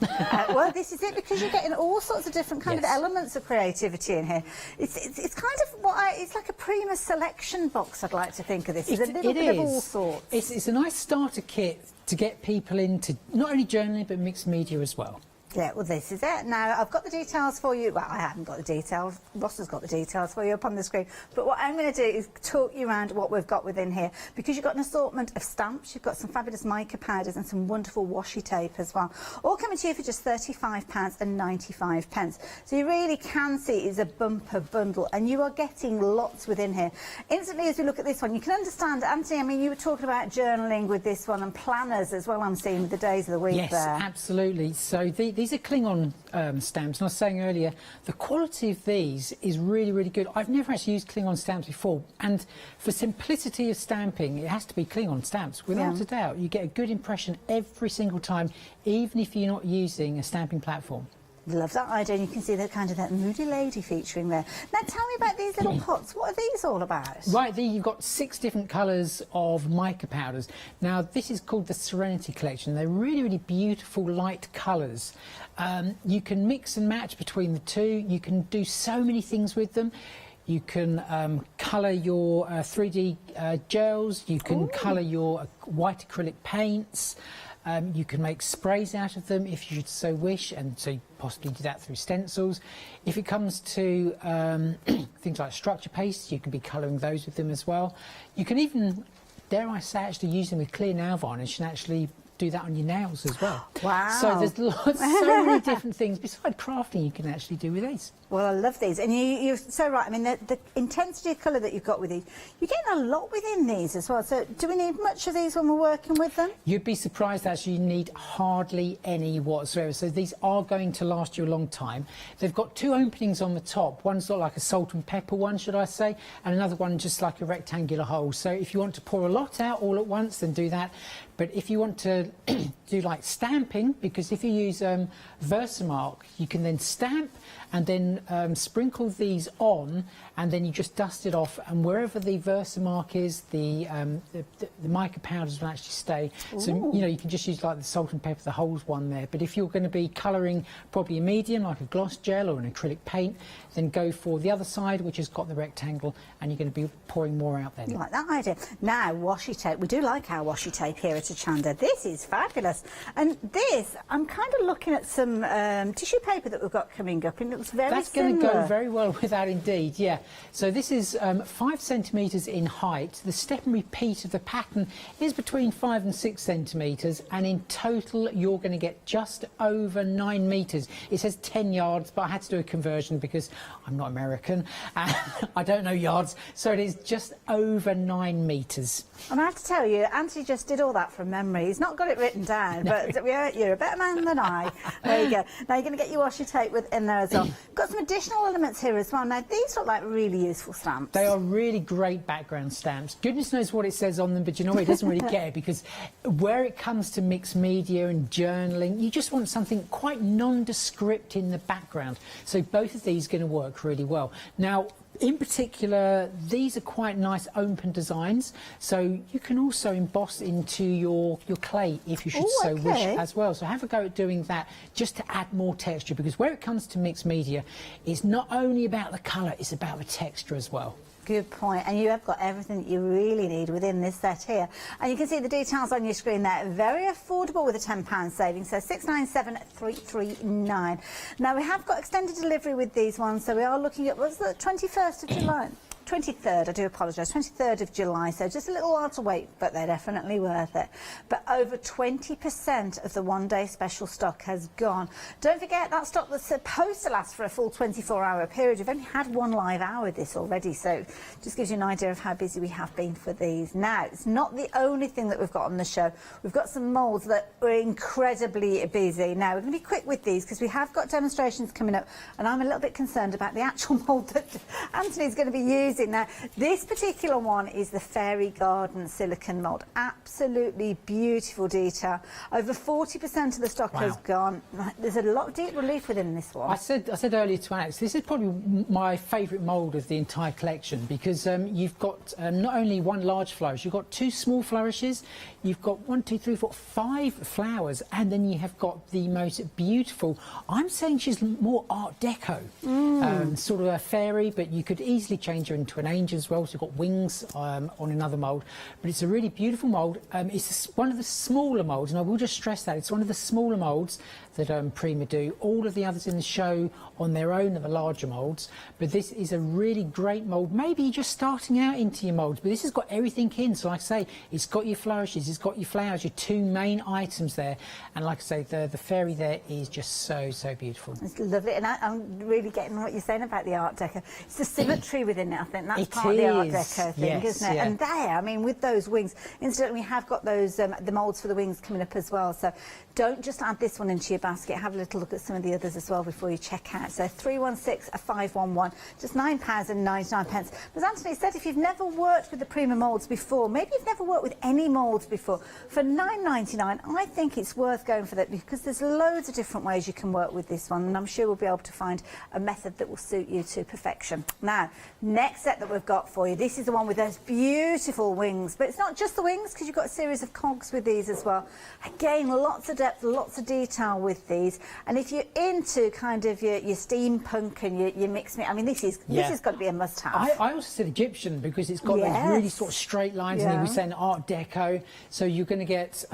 Well, this is it, because you're getting all sorts of different kind of elements of creativity in here. It's kind of it's like a Prima selection box, I'd like to think of this. It's a little bit of all sorts. It's a nice starter kit to get people into not only journaling but mixed media as well. Yeah, well, this is it. Now, I've got the details for you. Well, I haven't got the details. Ross has got the details for you up on the screen. But what I'm going to do is talk you around what we've got within here. Because you've got an assortment of stamps, you've got some fabulous mica powders and some wonderful washi tape as well. All coming to you for just £35.95. So you really can see it's a bumper bundle, and you are getting lots within here. Instantly, as we look at this one, you can understand, Anthony, I mean, you were talking about journaling with this one and planners as well, I'm seeing, with the days of the week there. Yes, absolutely. So these are Klingon stamps, and I was saying earlier, the quality of these is really, really good. I've never actually used Klingon stamps before, and for simplicity of stamping, it has to be Klingon stamps. Without a doubt, you get a good impression every single time, even if you're not using a stamping platform. Love that idea, and you can see that kind of that moody lady featuring there. Now tell me about these little pots. What are these all about? Right, there you've got 6 different colours of mica powders. Now this is called the Serenity Collection. They're really, really beautiful light colours. You can mix and match between the two. You can do so many things with them. You can colour your 3D gels. You can colour your white acrylic paints. You can make sprays out of them if you should so wish, and so you possibly do that through stencils. If it comes to things like structure paste, you can be colouring those with them as well. You can even, dare I say, actually use them with clear nail varnish and actually do that on your nails as well. Wow. So there's so many different things besides crafting you can actually do with these. Well, I love these, and you're so right. I mean, the intensity of colour that you've got with these, you're getting a lot within these as well. So do we need much of these when we're working with them? You'd be surprised actually you need hardly any whatsoever. So these are going to last you a long time. They've got 2 openings on the top. One's sort of like a salt and pepper one, should I say, and another one just like a rectangular hole. So if you want to pour a lot out all at once, then do that. But if you want to do like stamping, because if you use Versamark, you can then stamp and then sprinkle these on, and then you just dust it off, and wherever the Versamark is, the mica powders will actually stay. Ooh. So you know, you can just use like the salt and pepper, the holes one there. But if you're going to be colouring probably a medium, like a gloss gel or an acrylic paint, then go for the other side, which has got the rectangle, and you're going to be pouring more out then. I like that idea. Now, washi tape. We do like our washi tape here at Hochanda. This is fabulous. And this, I'm kind of looking at some tissue paper that we've got coming up, and it looks very That's similar. going to go very well with that indeed, yeah. So this is 5 centimetres in height. The step and repeat of the pattern is between 5 and 6 centimetres, and in total you're going to get just over 9 metres. It says 10 yards, but I had to do a conversion because I'm not American and I don't know yards, so it is just over 9 metres. And I have to tell you, Anthony just did all that from memory. He's not got it written down, but you're a better man than I. There you go. Now you're going to get your washi tape in there as well. Got some additional elements here as well. Now these look like really useful stamps. They are really great background stamps. Goodness knows what it says on them, but you know what, it doesn't really care, because where it comes to mixed media and journaling, you just want something quite nondescript in the background. So both of these are going to work really well. Now, in particular, these are quite nice open designs, so you can also emboss into your clay if you should wish as well. So have a go at doing that just to add more texture, because where it comes to mixed media, it's not only about the colour, it's about the texture as well. Good point, and you have got everything that you really need within this set here. And you can see the details on your screen there. Very affordable with a £10 savings, so 697,339. Now we have got extended delivery with these ones, so we are looking at, what's the 21st of July? 23rd, I do apologise, 23rd of July, so just a little while to wait, but they're definitely worth it. But over 20% of the one-day special stock has gone. Don't forget, that stock was supposed to last for a full 24-hour period. We've only had 1 live hour with this already, so just gives you an idea of how busy we have been for these. Now, it's not the only thing that we've got on the show. We've got some moulds that are incredibly busy. Now, we're going to be quick with these because we have got demonstrations coming up, and I'm a little bit concerned about the actual mould that Anthony's going to be using. Now, this particular one is the Fairy Garden silicone mould. Absolutely beautiful detail. Over 40% of the stock has gone. There's a lot of deep relief within this one. I said earlier to Alex, this is probably my favourite mould of the entire collection, because you've got not only 1 large flourish, you've got 2 small flourishes, you've got 1, 2, 3, 4, 5 flowers, and then you have got the most beautiful, I'm saying she's more Art Deco, sort of a fairy, but you could easily change her into an angel as well, so you've got wings on another mould. But it's a really beautiful mould. It's one of the smaller moulds, and I will just stress that it's one of the smaller moulds that Prima do. All of the others in the show on their own are the larger moulds, but this is a really great mould. Maybe you're just starting out into your moulds, but this has got everything in. So like I say, it's got your flourishes, it's got your flowers, your 2 main items there, and like I say, the fairy there is just so beautiful. It's lovely, and I'm really getting what you're saying about the Art Deco. It's the symmetry within it, I think. think that's It part of the Art is, Deco thing, yes, isn't it? yeah. And there, I mean, with those wings, incidentally, we have got those, the moulds for the wings coming up as well. So don't just add this one into your basket. Have a little look at some of the others as well before you check out. So 316, a 511, just £9.99. As Anthony said, if you've never worked with the Prima moulds before, maybe you've never worked with any moulds before, for £9.99, I think it's worth going for that, because there's loads of different ways you can work with this one, and I'm sure we'll be able to find a method that will suit you to perfection. Now, next set that we've got for you, this is the one with those beautiful wings, but it's not just the wings, because you've got a series of cogs with these as well. Again, lots of depth, lots of detail with these, and if you're into kind of your steampunk and your mixed, I mean, this is got to be a must-have. I also said Egyptian because it's got those really sort of straight lines, and we're saying Art Deco, so you're going to get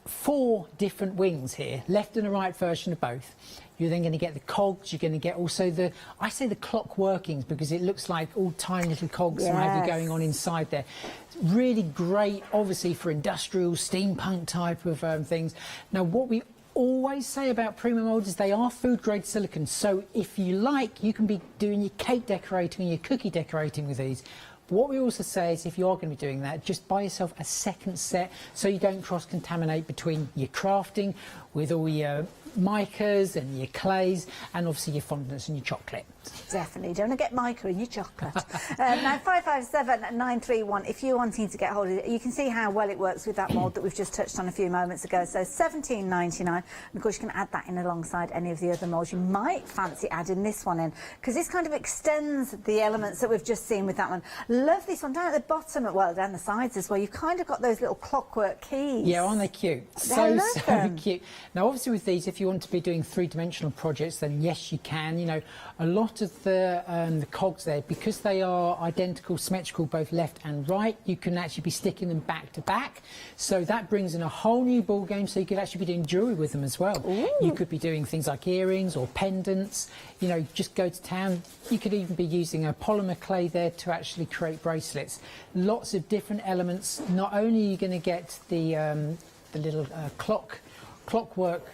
4 different wings here, left and a right version of both. You're then going to get the cogs, you're going to get also I say the clock workings, because it looks like all tiny little cogs and whatever going on inside there. It's really great, obviously, for industrial, steampunk type of things. Now, what we always say about Prima moulds is they are food grade silicone, so if you like, you can be doing your cake decorating and your cookie decorating with these. What we also say is if you are going to be doing that, just buy yourself a second set so you don't cross-contaminate between your crafting with all your micas and your clays and obviously your fondants and your chocolate. Definitely, don't get mica in your chocolate. Now 557931, if you're wanting to get hold of it, you can see how well it works with that mould that we've just touched on a few moments ago. So £17.99, and of course you can add that in alongside any of the other moulds. You might fancy adding this one in, because this kind of extends the elements that we've just seen with that one. Love this one down at the bottom, well, down the sides as well. You've kind of got those little clockwork keys. Yeah, aren't they cute? So cute. Now, obviously with these, if you want to be doing 3-dimensional projects, then yes, you can. You know, a lot of the cogs there, because they are identical, symmetrical, both left and right, you can actually be sticking them back to back. So that brings in a whole new ball game. So you could actually be doing jewellery with them as well. Ooh. You could be doing things like earrings or pendants. You know, just go to town. You could even be using a polymer clay there to actually create bracelets. Lots of different elements. Not only are you going to get the little clockwork.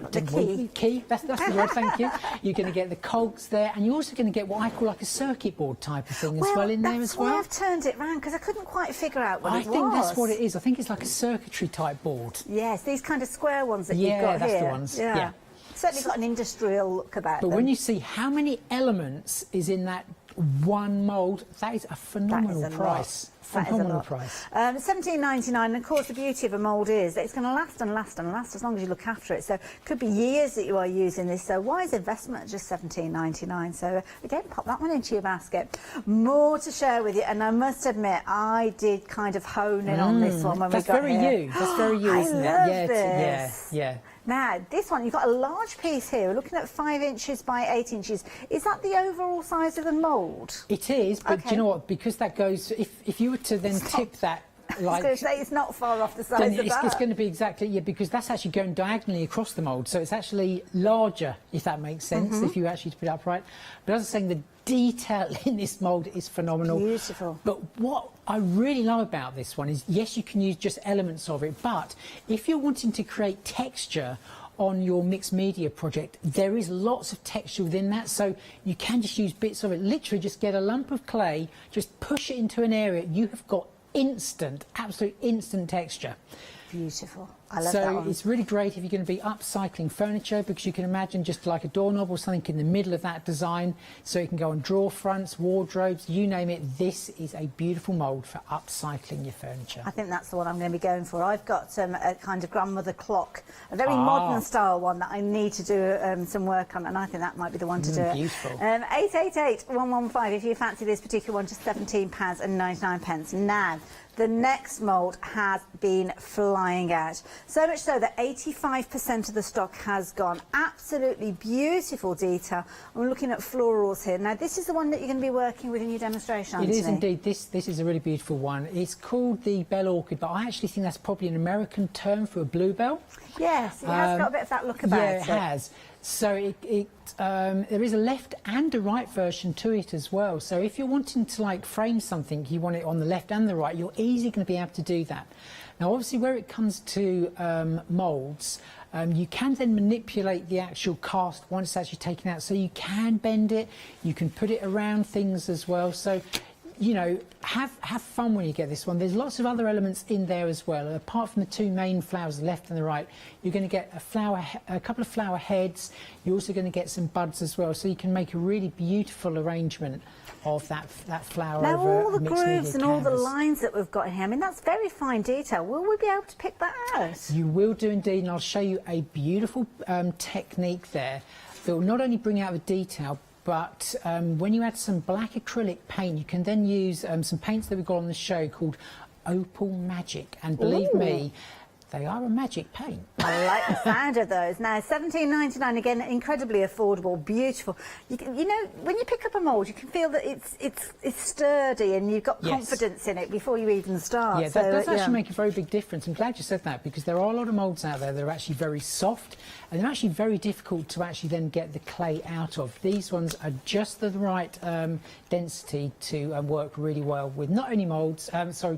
The key. That's the word. Thank you. You're going to get the cogs there, and you're also going to get what I call like a circuit board type of thing as well in there as well. That's why I've turned it round, because I couldn't quite figure out what it was. I think that's what it is. I think it's like a circuitry type board. Yes, these kind of square ones that you've got here. Yeah, that's the ones. Yeah. Certainly got an industrial look about them. But when you see how many elements is in that one mould, that is a phenomenal price. Phenomenal price. £17.99, and of course the beauty of a mould is that it's going to last and last and last as long as you look after it. So it could be years that you are using this. So wise investment at just £17.99. So again, pop that one into your basket. More to share with you, and I must admit, I did kind of hone in on this one when we got here. That's very you, isn't it? I love this. Yeah. Now, this one, you've got a large piece here. We're looking at 5 inches by 8 inches. Is that the overall size of the mould? It is, but do you know what? Because that goes, if you were to then tip that, like, I was going to say it's not far off the size of that. It's going to be exactly, because that's actually going diagonally across the mould, so it's actually larger, if that makes sense, if you actually put it upright. But as I was saying, the detail in this mould is phenomenal. Beautiful. But what I really love about this one is, yes, you can use just elements of it, but if you're wanting to create texture on your mixed media project, there is lots of texture within that, so you can just use bits of it. Literally just get a lump of clay, just push it into an area, you have got absolute instant texture. Beautiful. I love that one. So it's really great if you're going to be upcycling furniture, because you can imagine just like a doorknob or something in the middle of that design, so it can go on drawer fronts, wardrobes, you name it. This is a beautiful mould for upcycling your furniture. I think that's the one I'm going to be going for. I've got a kind of grandmother clock, a very modern style one that I need to do some work on, and I think that might be the one to do it. Beautiful. 888 115 if you fancy this particular one, just £17.99. Now, the next mould has been flying out. So much so that 85% of the stock has gone. Absolutely beautiful detail. I'm looking at florals here. Now, this is the one that you're going to be working with in your demonstration, Anthony. It is indeed. This is a really beautiful one. It's called the bell orchid, but I actually think that's probably an American term for a bluebell. Yes, it has got a bit of that look about it. Yeah, it has. So there is a left and a right version to it as well. So if you're wanting to like frame something, you want it on the left and the right, you're easily going to be able to do that. Now, obviously, where it comes to moulds, You can then manipulate the actual cast once it's actually taken out, so you can bend it, you can put it around things as well. So, you know, have fun when you get this one. There's lots of other elements in there as well. Apart from the two main flowers, the left and the right, you're going to get a couple of flower heads. You're also going to get some buds as well, so you can make a really beautiful arrangement of that flower. Now over all the mixed media grooves and all the canvas. lines that we've got in here, I mean, that's very fine detail. Will we be able to pick that out? You will do indeed, and I'll show you a beautiful technique there that will not only bring out the detail, but when you add some black acrylic paint, you can then use some paints that we've got on the show called Opal Magic, and believe me, they are a magic paint. I like the sound of those. Now, $17.99, again, incredibly affordable, beautiful. You know, when you pick up a mould, you can feel that it's sturdy and you've got confidence in it before you even start. Yeah, that does actually make a very big difference. I'm glad you said that, because there are a lot of moulds out there that are actually very soft, and they're actually very difficult to actually then get the clay out of. These ones are just the right density to work really well with not only moulds,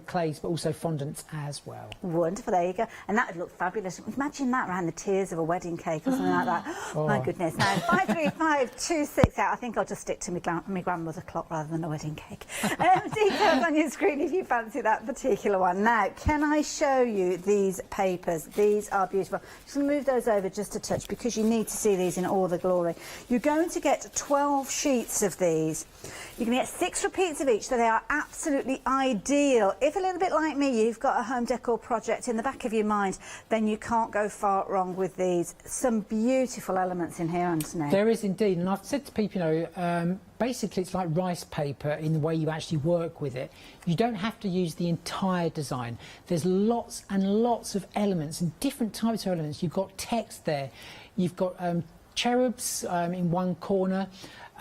clays, but also fondants as well. Wonderful, there you go. And that would look fabulous. Imagine that around the tiers of a wedding cake or something like that. Oh. My goodness. Now, 535268. I think I'll just stick to my grandmother clock rather than a wedding cake. Details on your screen if you fancy that particular one. Now, can I show you these papers? These are beautiful. Just going to move those over just a touch because you need to see these in all the glory. You're going to get 12 sheets of these. You're going to get 6 repeats of each, so they are absolutely ideal. If a little bit like me, you've got a home decor project in the back of your mind, then you can't go far wrong with these. Some beautiful elements in here, Anthony. There is indeed, and I've said to people, you know, basically it's like rice paper in the way you actually work with it. You don't have to use the entire design. There's lots and lots of elements and different types of elements. You've got text there, you've got cherubs in one corner,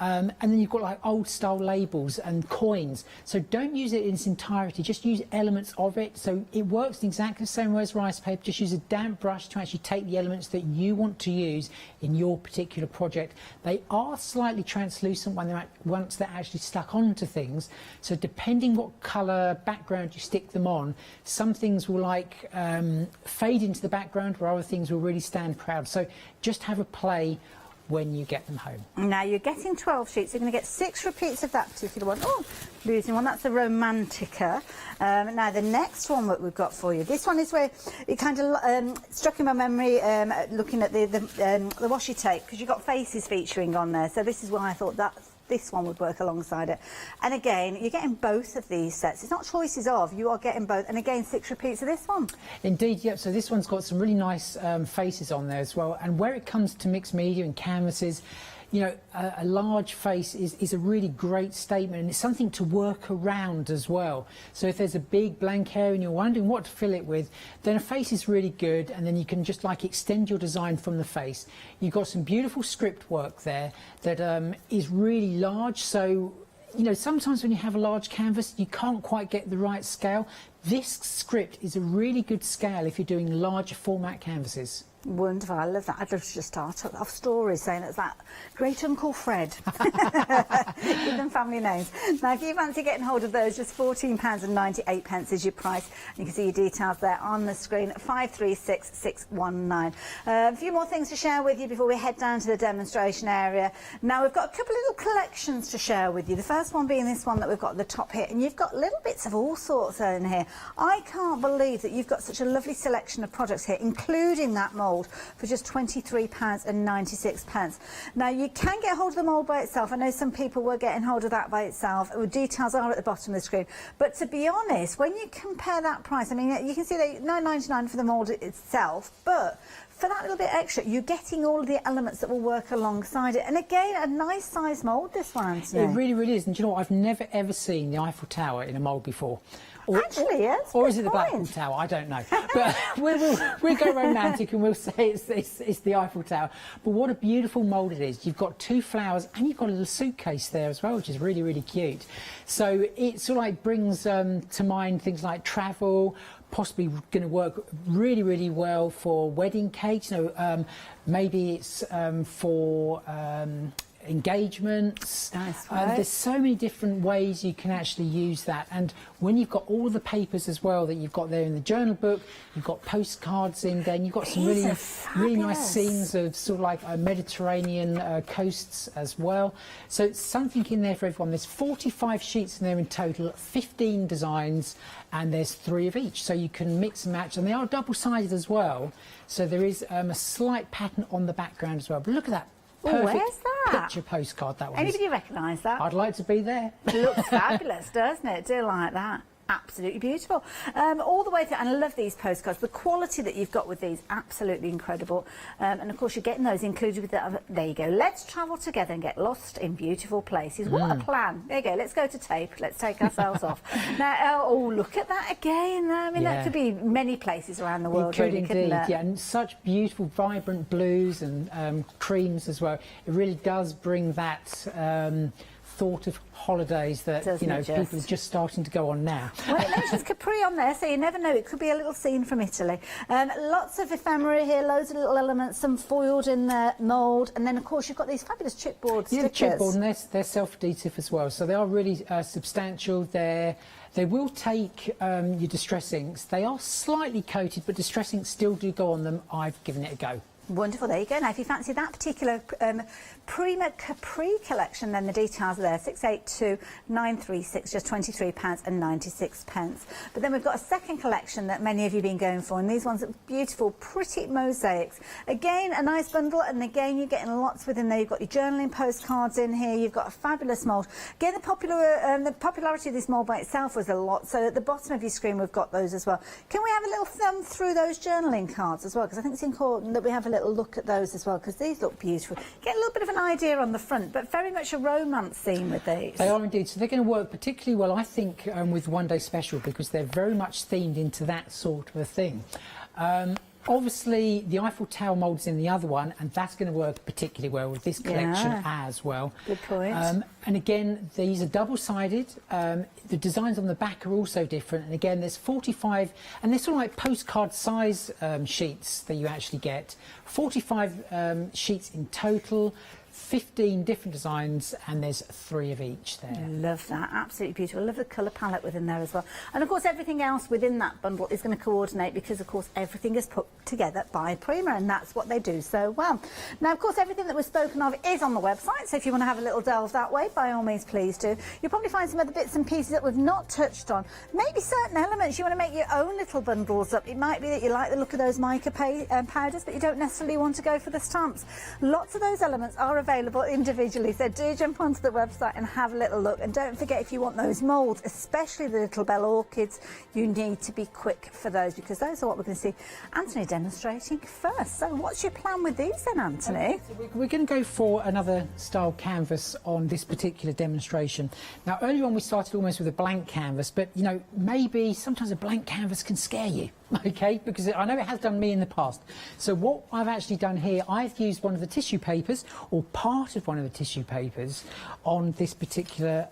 and then you've got like old style labels and coins. So don't use it in its entirety, just use elements of it. So it works in exactly the same way as rice paper. Just use a damp brush to actually take the elements that you want to use in your particular project. They are slightly translucent once they're actually stuck onto things. So depending what colour background you stick them on, some things will like fade into the background, where other things will really stand proud. So just have a play when you get them home. Now you're getting 12 sheets. You're going to get 6 repeats of that particular one. Oh, losing one. That's the Romantica. Now the next one that we've got for you. This one is where it kind of struck in my memory looking at the washi tape, because you've got faces featuring on there. So this is why I thought that this one would work alongside it. And again, you're getting both of these sets. It's not choices of, you are getting both. And again, 6 repeats of this one. Indeed, yep. So this one's got some really nice faces on there as well. And where it comes to mixed media and canvases, you know, a large face is a really great statement, and it's something to work around as well. So if there's a big blank area and you're wondering what to fill it with, then a face is really good, and then you can just like extend your design from the face. You've got some beautiful script work there that is really large. So, you know, sometimes when you have a large canvas, you can't quite get the right scale. This script is a really good scale if you're doing larger format canvases. Wonderful, I love that. I'd love to just start off stories saying it's that great Uncle Fred. Give them family names. Now, if you fancy getting hold of those, just £14.98 is your price. You can see your details there on the screen, 536619. A few more things to share with you before we head down to the demonstration area. Now, we've got a couple of little collections to share with you. The first one being this one that we've got at the top here, and you've got little bits of all sorts in here. I can't believe that you've got such a lovely selection of products here, including that mould, for just £23.96. Now you can get hold of the mould by itself. I know some people were getting hold of that by itself. The details are at the bottom of the screen. But to be honest, when you compare that price, I mean, you can see that £9.99 for the mould itself, but for that little bit extra, you're getting all of the elements that will work alongside it. And again, a nice size mould, this one, Anthony. It really, really is. And do you know what? I've never ever seen the Eiffel Tower in a mould before. Actually, yes. Or is it the Blackpool Tower? I don't know. But we'll go romantic and we'll say it's the Eiffel Tower. But what a beautiful mould it is. You've got 2 flowers and you've got a little suitcase there as well, which is really, really cute. So it sort of like brings to mind things like travel, possibly going to work really, really well for wedding cakes. You know, maybe it's for engagements. Nice, right. There's so many different ways you can actually use that. And when you've got all the papers as well that you've got there in the journal book, you've got postcards in there, and you've got some really nice scenes of sort of like Mediterranean coasts as well. So it's something in there for everyone. There's 45 sheets in there in total, 15 designs, and there's 3 of each. So you can mix and match, and they are double-sided as well. So there is a slight pattern on the background as well. But look at that. Perfect where's that? Picture postcard, that one. Anybody recognise that? I'd like to be there. It looks fabulous, doesn't it? Do like that. Absolutely beautiful. All the way through, and I love these postcards. The quality that you've got with these, absolutely incredible. And of course, you're getting those included with the. There you go. Let's travel together and get lost in beautiful places. What a plan! There you go. Let's go to tape. Let's take ourselves off. Now, oh, look at that again. I mean, that could be many places around the world. It could really, indeed, couldn't it? yeah, and such beautiful, vibrant blues and creams as well. It really does bring that. Thought of holidays that people are just starting to go on now. Well, it mentions Capri on there, so you never know. It could be a little scene from Italy. Lots of ephemera here, loads of little elements, some foiled in the mould, and then of course you've got these fabulous chipboard stickers. Yeah, the chipboard, and they're self-adhesive as well, so they are really substantial. They will take your distress inks. They are slightly coated, but distress inks still do go on them. I've given it a go. Wonderful, there you go. Now, if you fancy that particular Prima Capri collection, then the details are there. 682936, just £23.96. But then we've got a second collection that many of you have been going for, and these ones are beautiful, pretty mosaics. Again, a nice bundle, and again, you're getting lots within there. You've got your journaling postcards in here. You've got a fabulous mould. Again, the popularity of this mould by itself was a lot, so at the bottom of your screen, we've got those as well. Can we have a little thumb through those journaling cards as well? Because I think it's important that we have a little look at those as well, because these look beautiful. Get a little bit of an idea on the front, but very much a romance theme with these. They are indeed. So they're going to work particularly well, I think, with One Day Special, because they're very much themed into that sort of a thing. Obviously, the Eiffel Tower mould's in the other one, and that's going to work particularly well with this collection as well. Good point. And again, these are double-sided. The designs on the back are also different. And again, there's 45, and they're sort of like postcard size sheets that you actually get. 45 sheets in total. 15 different designs, and there's 3 of each there. Love that, absolutely beautiful. Love the colour palette within there as well. And of course everything else within that bundle is going to coordinate, because of course everything is put together by Prima, and that's what they do so well. Now of course everything that was spoken of is on the website, so if you want to have a little delve that way, by all means please do. You'll probably find some other bits and pieces that we've not touched on. Maybe certain elements you want to make your own little bundles up. It might be that you like the look of those mica powders, but you don't necessarily want to go for the stamps. Lots of those elements are available individually, so do jump onto the website and have a little look. And don't forget, if you want those moulds, especially the little bell orchids, you need to be quick for those, because those are what we're going to see Anthony demonstrating first. So what's your plan with these then, Anthony? So we're going to go for another style canvas on this particular demonstration. Now earlier on we started almost with a blank canvas, but you know, maybe sometimes a blank canvas can scare you. Okay, because I know it has done me in the past. So what I've actually done here, I've used one of the tissue papers, or part of one of the tissue papers, on this particular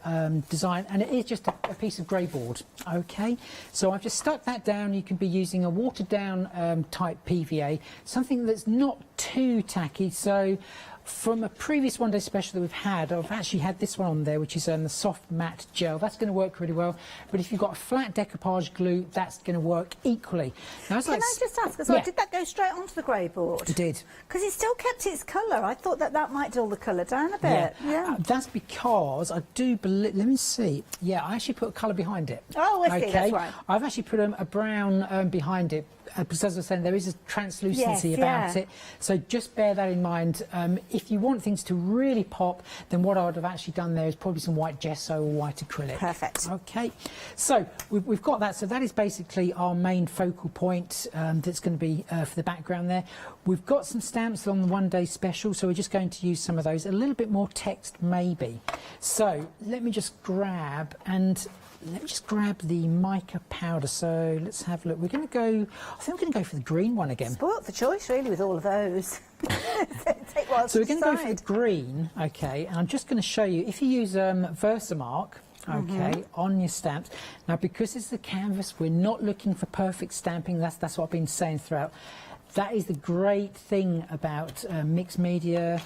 design, and it is just a piece of grey board. Okay, so I've just stuck that down. You can be using a watered down type PVA, something that's not too tacky. So from a previous One Day Special that we've had, I've actually had this one on there, which is the soft matte gel. That's going to work really well. But if you've got a flat decoupage glue, that's going to work equally. Now, Can I just ask as well, did that go straight onto the grey board? It did. Because it still kept its colour. I thought that might dull the colour down a bit. Yeah. That's because I do believe, let me see. Yeah, I actually put a colour behind it. Oh, I see, that's right. I've actually put a brown behind it. Because as I was saying, there is a translucency about it. So just bear that in mind. If you want things to really pop, then what I would have actually done there is probably some white gesso or white acrylic. Perfect. Okay. So we've got that. So that is basically our main focal point that's going to be for the background there. We've got some stamps on the One Day Special, so we're just going to use some of those. A little bit more text maybe. So let me just grab the mica powder. So let's have a look. We're going to go, I think we're going to go for the green one again. Spoilt for choice really with all of those. So we're going to go for the green, okay, and I'm just going to show you, if you use Versamark, okay, on your stamps. Now because it's the canvas, we're not looking for perfect stamping. That's what I've been saying throughout. That is the great thing about mixed media.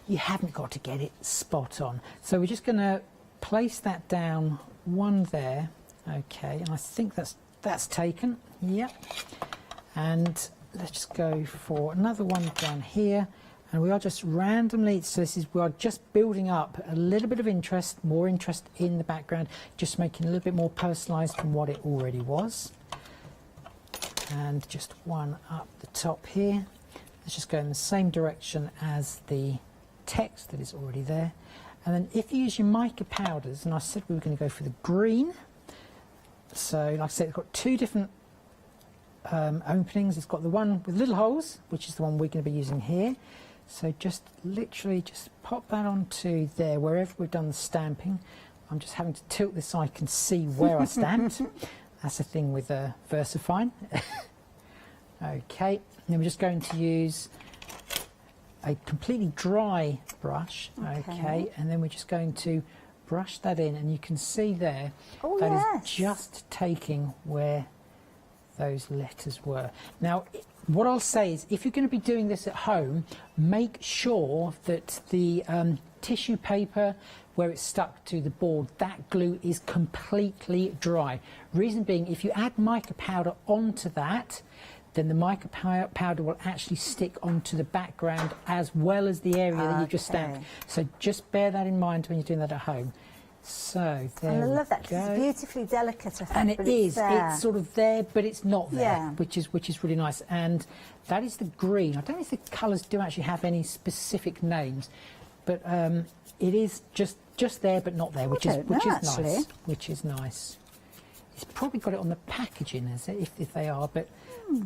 you haven't got to get it spot on. So we're just going to place that down one there, okay, and I think that's taken, yep. And let's just go for another one down here, and we are just randomly, so we are just building up a little bit of interest, more interest in the background, just making it a little bit more personalised from what it already was. And just one up the top here. Let's just go in the same direction as the text that is already there. And then if you use your mica powders, and I said we were going to go for the green, so like I said, it's got two different openings. It's got the one with little holes, which is the one we're going to be using here. So just literally just pop that onto there, wherever we've done the stamping. I'm just having to tilt this so I can see where I stamped. That's the thing with VersaFine. Okay, and then we're just going to use a completely dry brush, okay, and then we're just going to brush that in, and you can see there that is just taking where those letters were. Now, what I'll say is, if you're going to be doing this at home, make sure that the tissue paper where it's stuck to the board, that glue is completely dry. Reason being, if you add mica powder onto that, then the mica powder will actually stick onto the background as well as the area that you've just stamped. So just bear that in mind when you're doing that at home. So there and I love that, we because go. it's a beautifully delicate effect. And it is, it's sort of there, but it's not there, Yeah. which is really nice. And that is the green. I don't know if the colours do actually have any specific names, but it is just there but not there, which is nice. Which is nice. It's probably got it on the packaging, if they are, but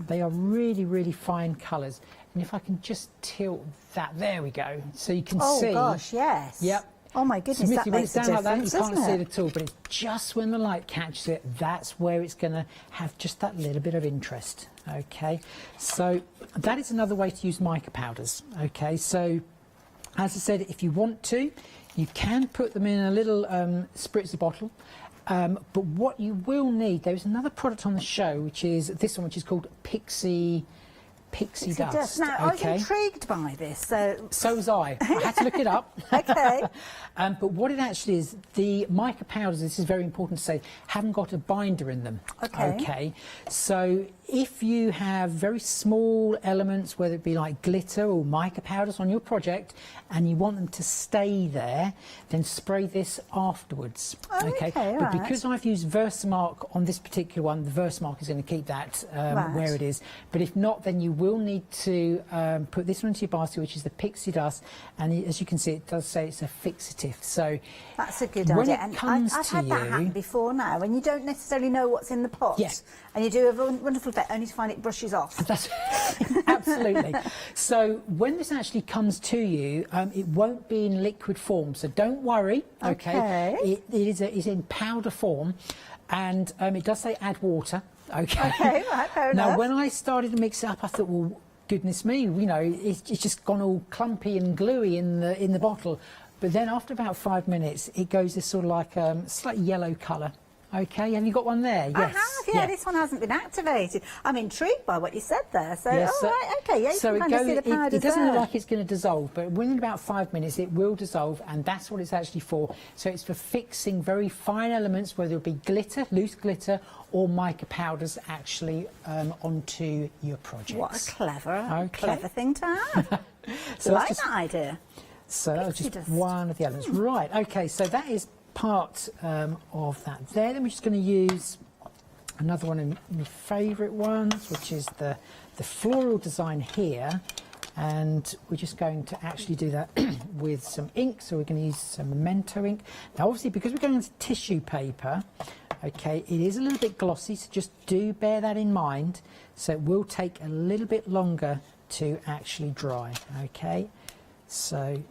they are really, really fine colours. And if I can just tilt that, there we go. So you can see. Oh gosh, yes. Yep. Oh my goodness, that when makes it's a down like that, you difference, can't doesn't see it? it at all, but it's just when the light catches it, that's where it's going to have just that little bit of interest. Okay, so that is another way to use mica powders. Okay, so as I said, if you want to, you can put them in a little spritzer bottle. But what you will need, there's another product on the show, which is this one, which is called Pixie Dust. Now, I was intrigued by this. So was I. I had to look it up. Okay. But what it actually is, the mica powders, this is very important to say, haven't got a binder in them. Okay. So if you have very small elements, whether it be like glitter or mica powders on your project, and you want them to stay there, then spray this afterwards. Okay. But because I've used Versamark on this particular one, the Versamark is going to keep that where it is. But if not, then you will need to put this one into your basket, which is the Pixie Dust, and as you can see, it does say it's a fixative. So that's a good when idea. It And comes I've to had that you, happen before now, when you don't necessarily know what's in the pot. Yes. And you do a wonderful effect, only to find it brushes off. That's absolutely. So when this actually comes to you, it won't be in liquid form, so don't worry. Okay. It is in powder form, and it does say add water. Okay, right, fair now, enough. when I started to mix it up, I thought, well, goodness me, you know, it's just gone all clumpy and gluey in the bottle. But then after about 5 minutes, it goes this sort of like slightly yellow colour. Okay, have you got one there? Yes. I have, yeah. This one hasn't been activated. I'm intrigued by what you said there. So, yes, right, okay, yeah, you so can kind of see the powders it doesn't there. look like it's going to dissolve, but within about 5 minutes it will dissolve, and that's what it's actually for. So it's for fixing very fine elements, whether it be glitter, loose glitter, or mica powders actually onto your projects. What a clever thing to have. So like that idea. So that was just one of the elements. Right, okay, so that is part of that there. Then we're just going to use another one of my favourite ones, which is the floral design here, and we're just going to actually do that with some ink. So we're going to use some Memento ink. Now obviously, because we're going into tissue paper, okay, it is a little bit glossy, so just do bear that in mind. So it will take a little bit longer to actually dry. Okay, so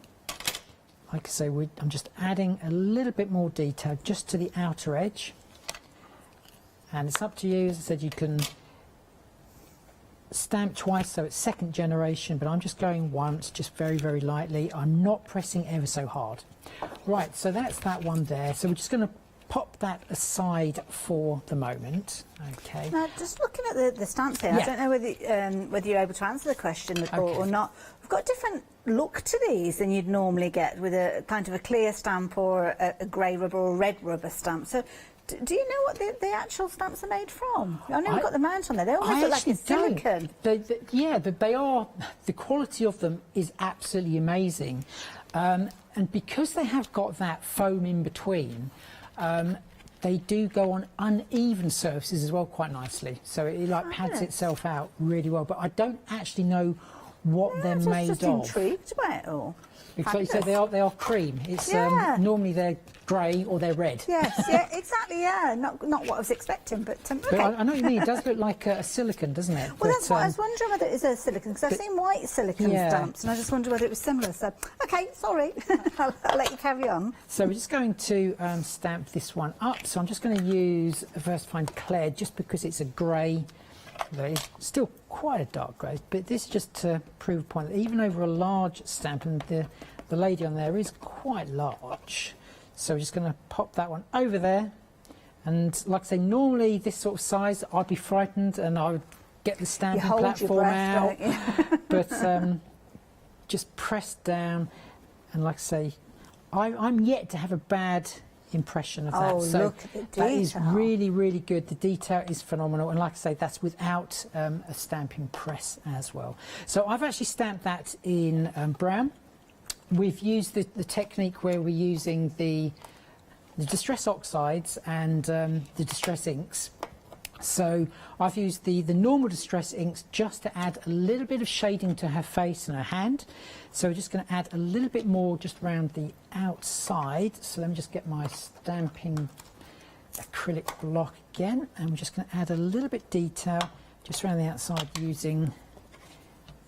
like I say, I'm just adding a little bit more detail just to the outer edge, and it's up to you. As I said, you can stamp twice, so it's second generation, but I'm just going once, just very, very lightly. I'm not pressing ever so hard. Right, so that's that one there. So we're just going to pop that aside for the moment. Okay. Now, just looking at the stamps here, I don't know whether you're able to answer the question or not. We've got a different look to these than you'd normally get with a kind of a clear stamp or a grey rubber or red rubber stamp. So, do you know what the actual stamps are made from? I know we've got the mount on there. They almost look like a silicone. Yeah, but they are. The quality of them is absolutely amazing, and because they have got that foam in between. They do go on uneven surfaces as well quite nicely, so it like pads itself out really well. But I don't actually know what they're made of. I'm just intrigued by it all. Because so they are cream. It's normally they're grey or they're red. Yes, yeah, exactly. Yeah, not what I was expecting, but But I know what you mean. It does look like a silicone, doesn't it? Well, that's what I was wondering, whether it is a silicone, because I've seen white silicone stamps, and I just wondered whether it was similar. So, okay, sorry, I'll let you carry on. So we're just going to stamp this one up. So I'm just going to use a Versafine Clear, just because it's a grey. It's still quite a dark grey, but this is just to prove a point that even over a large stamp, and the lady on there is quite large. So we're just going to pop that one over there. And like I say, normally this sort of size, I'd be frightened and I would get the stamping platform out. But just press down, and like I say, I'm yet to have a bad impression of that. So look at the detail. That is really, really good. The detail is phenomenal, and like I say, that's without a stamping press as well. So I've actually stamped that in brown. We've used the technique where we're using the distress oxides and the distress inks. So I've used the normal distress inks just to add a little bit of shading to her face and her hand. So we're just going to add a little bit more just around the outside. So let me just get my stamping acrylic block again, and we're just going to add a little bit detail just around the outside using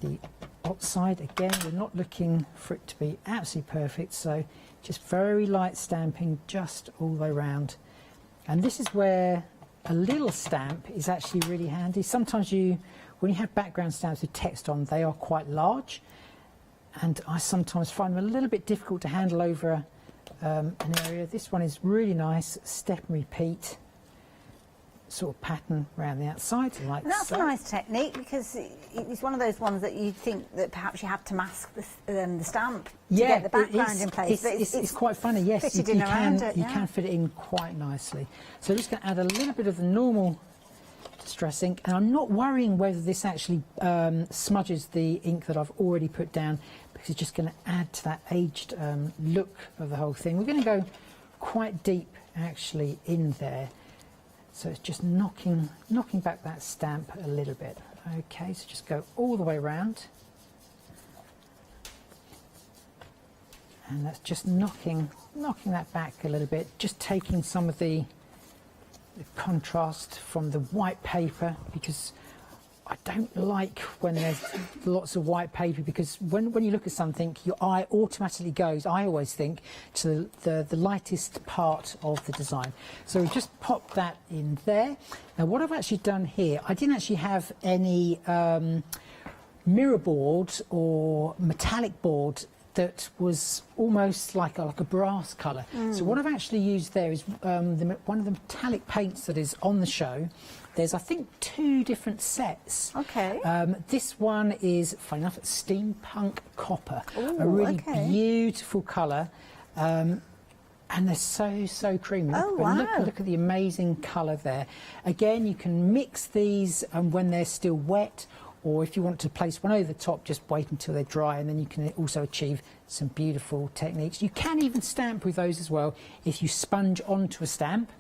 the oxide. Again, we're not looking for it to be absolutely perfect, so just very light stamping just all the way around. And this is where a little stamp is actually really handy. Sometimes when you have background stamps with text on, they are quite large, and I sometimes find them a little bit difficult to handle over an area. This one is really nice, step and repeat sort of pattern around the outside, like and that's so. a nice technique, because it's one of those ones that you think that perhaps you have to mask the stamp to get the background in place. It's quite funny, yes. You can fit it in quite nicely. So I'm just going to add a little bit of the normal distress ink, and I'm not worrying whether this actually smudges the ink that I've already put down, because it's just going to add to that aged look of the whole thing. We're going to go quite deep actually in there. So it's just knocking back that stamp a little bit. Okay, so just go all the way around. And that's just knocking that back a little bit, just taking some of the contrast from the white paper, because I don't like when there's lots of white paper, because when you look at something, your eye automatically goes, I always think, to the lightest part of the design. So we just pop that in there. Now what I've actually done here, I didn't actually have any mirror board or metallic board that was almost like a brass colour. So what I've actually used there is one of the metallic paints that is on the show. There's, I think, 2 different sets. Okay. This one is, funny enough, steampunk copper. Ooh, a really beautiful colour. And they're so creamy. Oh, wow. Look at the amazing colour there. Again, you can mix these when they're still wet, or if you want to place one over the top, just wait until they're dry, and then you can also achieve some beautiful techniques. You can even stamp with those as well if you sponge onto a stamp.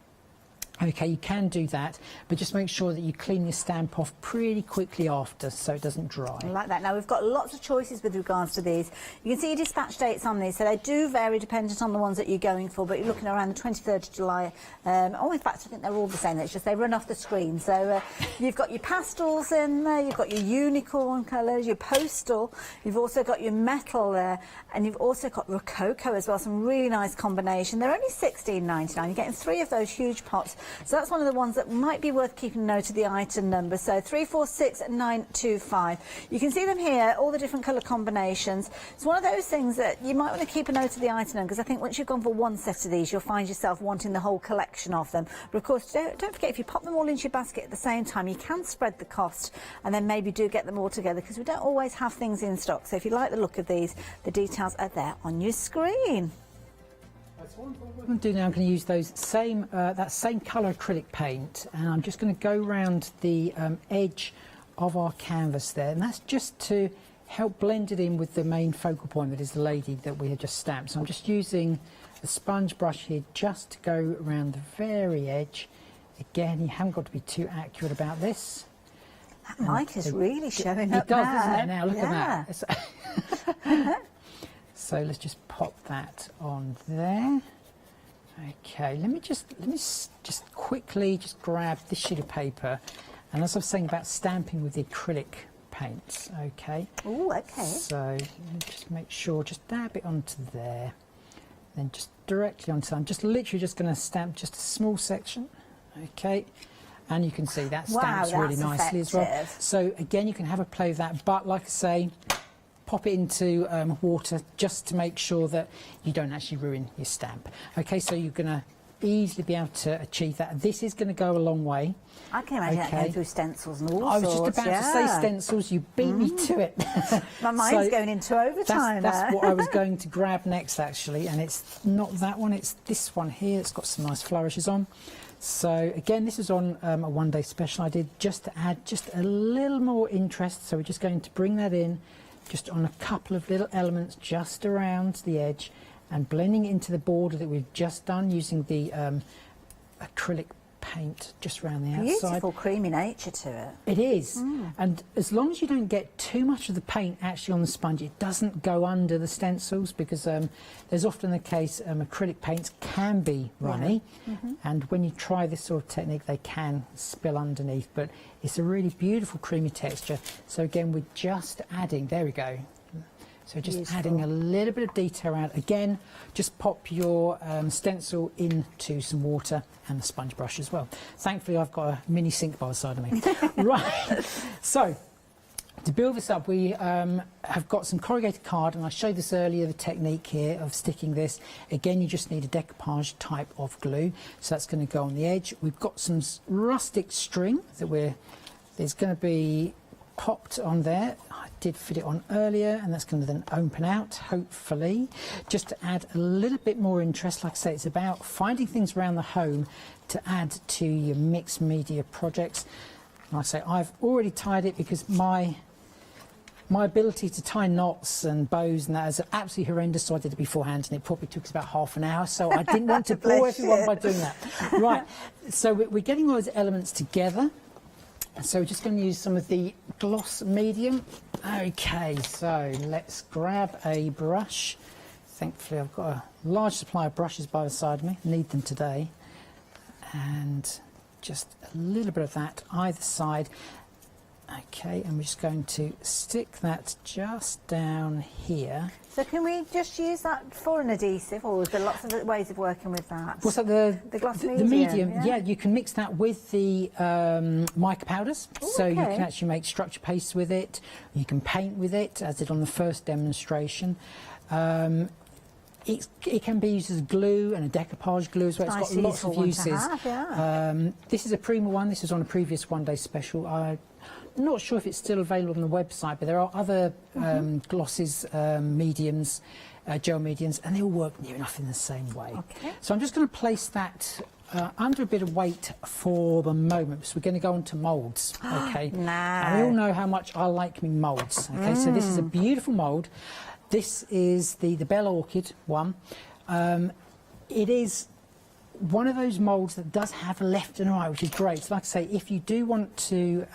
Okay, you can do that, but just make sure that you clean your stamp off pretty quickly after, so it doesn't dry. I like that. Now, we've got lots of choices with regards to these. You can see dispatch dates on these, so they do vary dependent on the ones that you're going for, but you're looking around the 23rd of July. In fact, I think they're all the same. It's just they run off the screen. So you've got your pastels in there, you've got your unicorn colours, your postal, you've also got your metal there, and you've also got Rococo as well, some really nice combination. They're only $16.99. You're getting 3 of those huge pots So that's one of the ones that might be worth keeping note of the item number. So 346925. You can see them here, all the different colour combinations. It's one of those things that you might want to keep a note of the item number, because I think once you've gone for one set of these, you'll find yourself wanting the whole collection of them. But of course, don't forget, if you pop them all into your basket at the same time, you can spread the cost and then maybe do get them all together, because we don't always have things in stock. So if you like the look of these, the details are there on your screen. What I'm going to do now, I'm going to use those same that same colour acrylic paint, and I'm just going to go around the edge of our canvas there, and that's just to help blend it in with the main focal point, that is the lady that we had just stamped. So I'm just using a sponge brush here just to go around the very edge. Again, you haven't got to be too accurate about this. That mic is really showing up now. It does, now. doesn't it? Now, look at that. So let's just pop that on there. Okay, let me just quickly grab this sheet of paper, and as I was saying about stamping with the acrylic paints, okay. Oh, okay. So let me just make sure, just dab it onto there, then just directly onto. I'm just literally just going to stamp just a small section, okay. And you can see that stamps really nicely as well. So again, you can have a play with that, but like I say, pop it into water just to make sure that you don't actually ruin your stamp. Okay, so you're going to easily be able to achieve that. This is going to go a long way. I can imagine that going through stencils and all sorts. I was just about to say stencils, you beat me to it. My mind's going into overtime. That's what I was going to grab next, actually, and it's not that one, it's this one here. It's got some nice flourishes on. So again, this is on a one-day special I did just to add just a little more interest. So we're just going to bring that in just on a couple of little elements just around the edge, and blending it into the border that we've just done using the acrylic paint just around the outside. Beautiful creamy nature to it. It is. And as long as you don't get too much of the paint actually on the sponge, it doesn't go under the stencils, because there's often the case acrylic paints can be runny, and when you try this sort of technique they can spill underneath, but it's a really beautiful creamy texture. So again, we're just adding, there we go. So just adding a little bit of detail out. Again, just pop your stencil into some water and the sponge brush as well. Thankfully, I've got a mini sink by the side of me. Right, so to build this up, we have got some corrugated card, and I showed this earlier, the technique here of sticking this. Again, you just need a decoupage type of glue, so that's going to go on the edge. We've got some rustic string that there's going to be popped on there. I did fit it on earlier, and that's going to then open out, hopefully, just to add a little bit more interest. Like I say, it's about finding things around the home to add to your mixed media projects. Like I say, I've already tied it, because my ability to tie knots and bows and that is absolutely horrendous, so I did it beforehand, and it probably took us about half an hour, so I didn't want to bore everyone by doing that. Right, so we're getting all those elements together. So we're just going to use some of the gloss medium. Okay, so let's grab a brush. Thankfully, I've got a large supply of brushes by the side of me. Need them today. And just a little bit of that either side. Okay, and we're just going to stick that just down here. So can we just use that for an adhesive, or is there lots of ways of working with that? What's that, the gloss medium? The medium, yeah, you can mix that with the mica powders. Ooh, so you can actually make structure pastes with it. You can paint with it, as I did on the first demonstration. It can be used as glue and a decoupage glue as well. It's got lots of uses. This is a Prima one. This is on a previous one-day special. I'm not sure if it's still available on the website, but there are other glosses, mediums, gel mediums, and they all work near enough in the same way. Okay. So I'm just going to place that under a bit of weight for the moment, so we're going to go on to moulds. Okay. And we all know how much I like me moulds. Okay. So this is a beautiful mould. This is the Bell Orchid one. It is one of those moulds that does have a left and a right, which is great. So like I say, if you do want to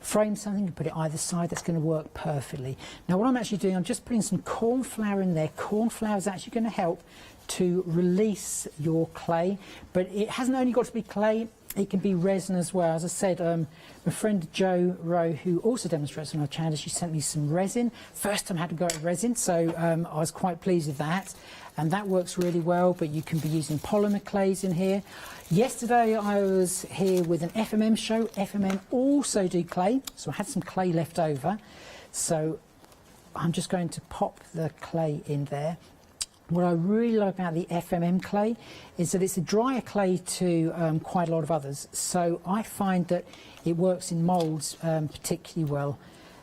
frame something and put it either side, that's going to work perfectly. Now what I'm actually doing, I'm just putting some corn flour in there. Corn flour is actually going to help to release your clay, but it hasn't only got to be clay. It can be resin as well. As I said, my friend Jo Rowe, who also demonstrates on our channel, she sent me some resin. First time I had to go at resin, so I was quite pleased with that. And that works really well, but you can be using polymer clays in here. Yesterday I was here with an FMM show. FMM also do clay, so I had some clay left over. So I'm just going to pop the clay in there. What I really like about the FMM clay is that it's a drier clay to quite a lot of others. So I find that it works in moulds particularly well.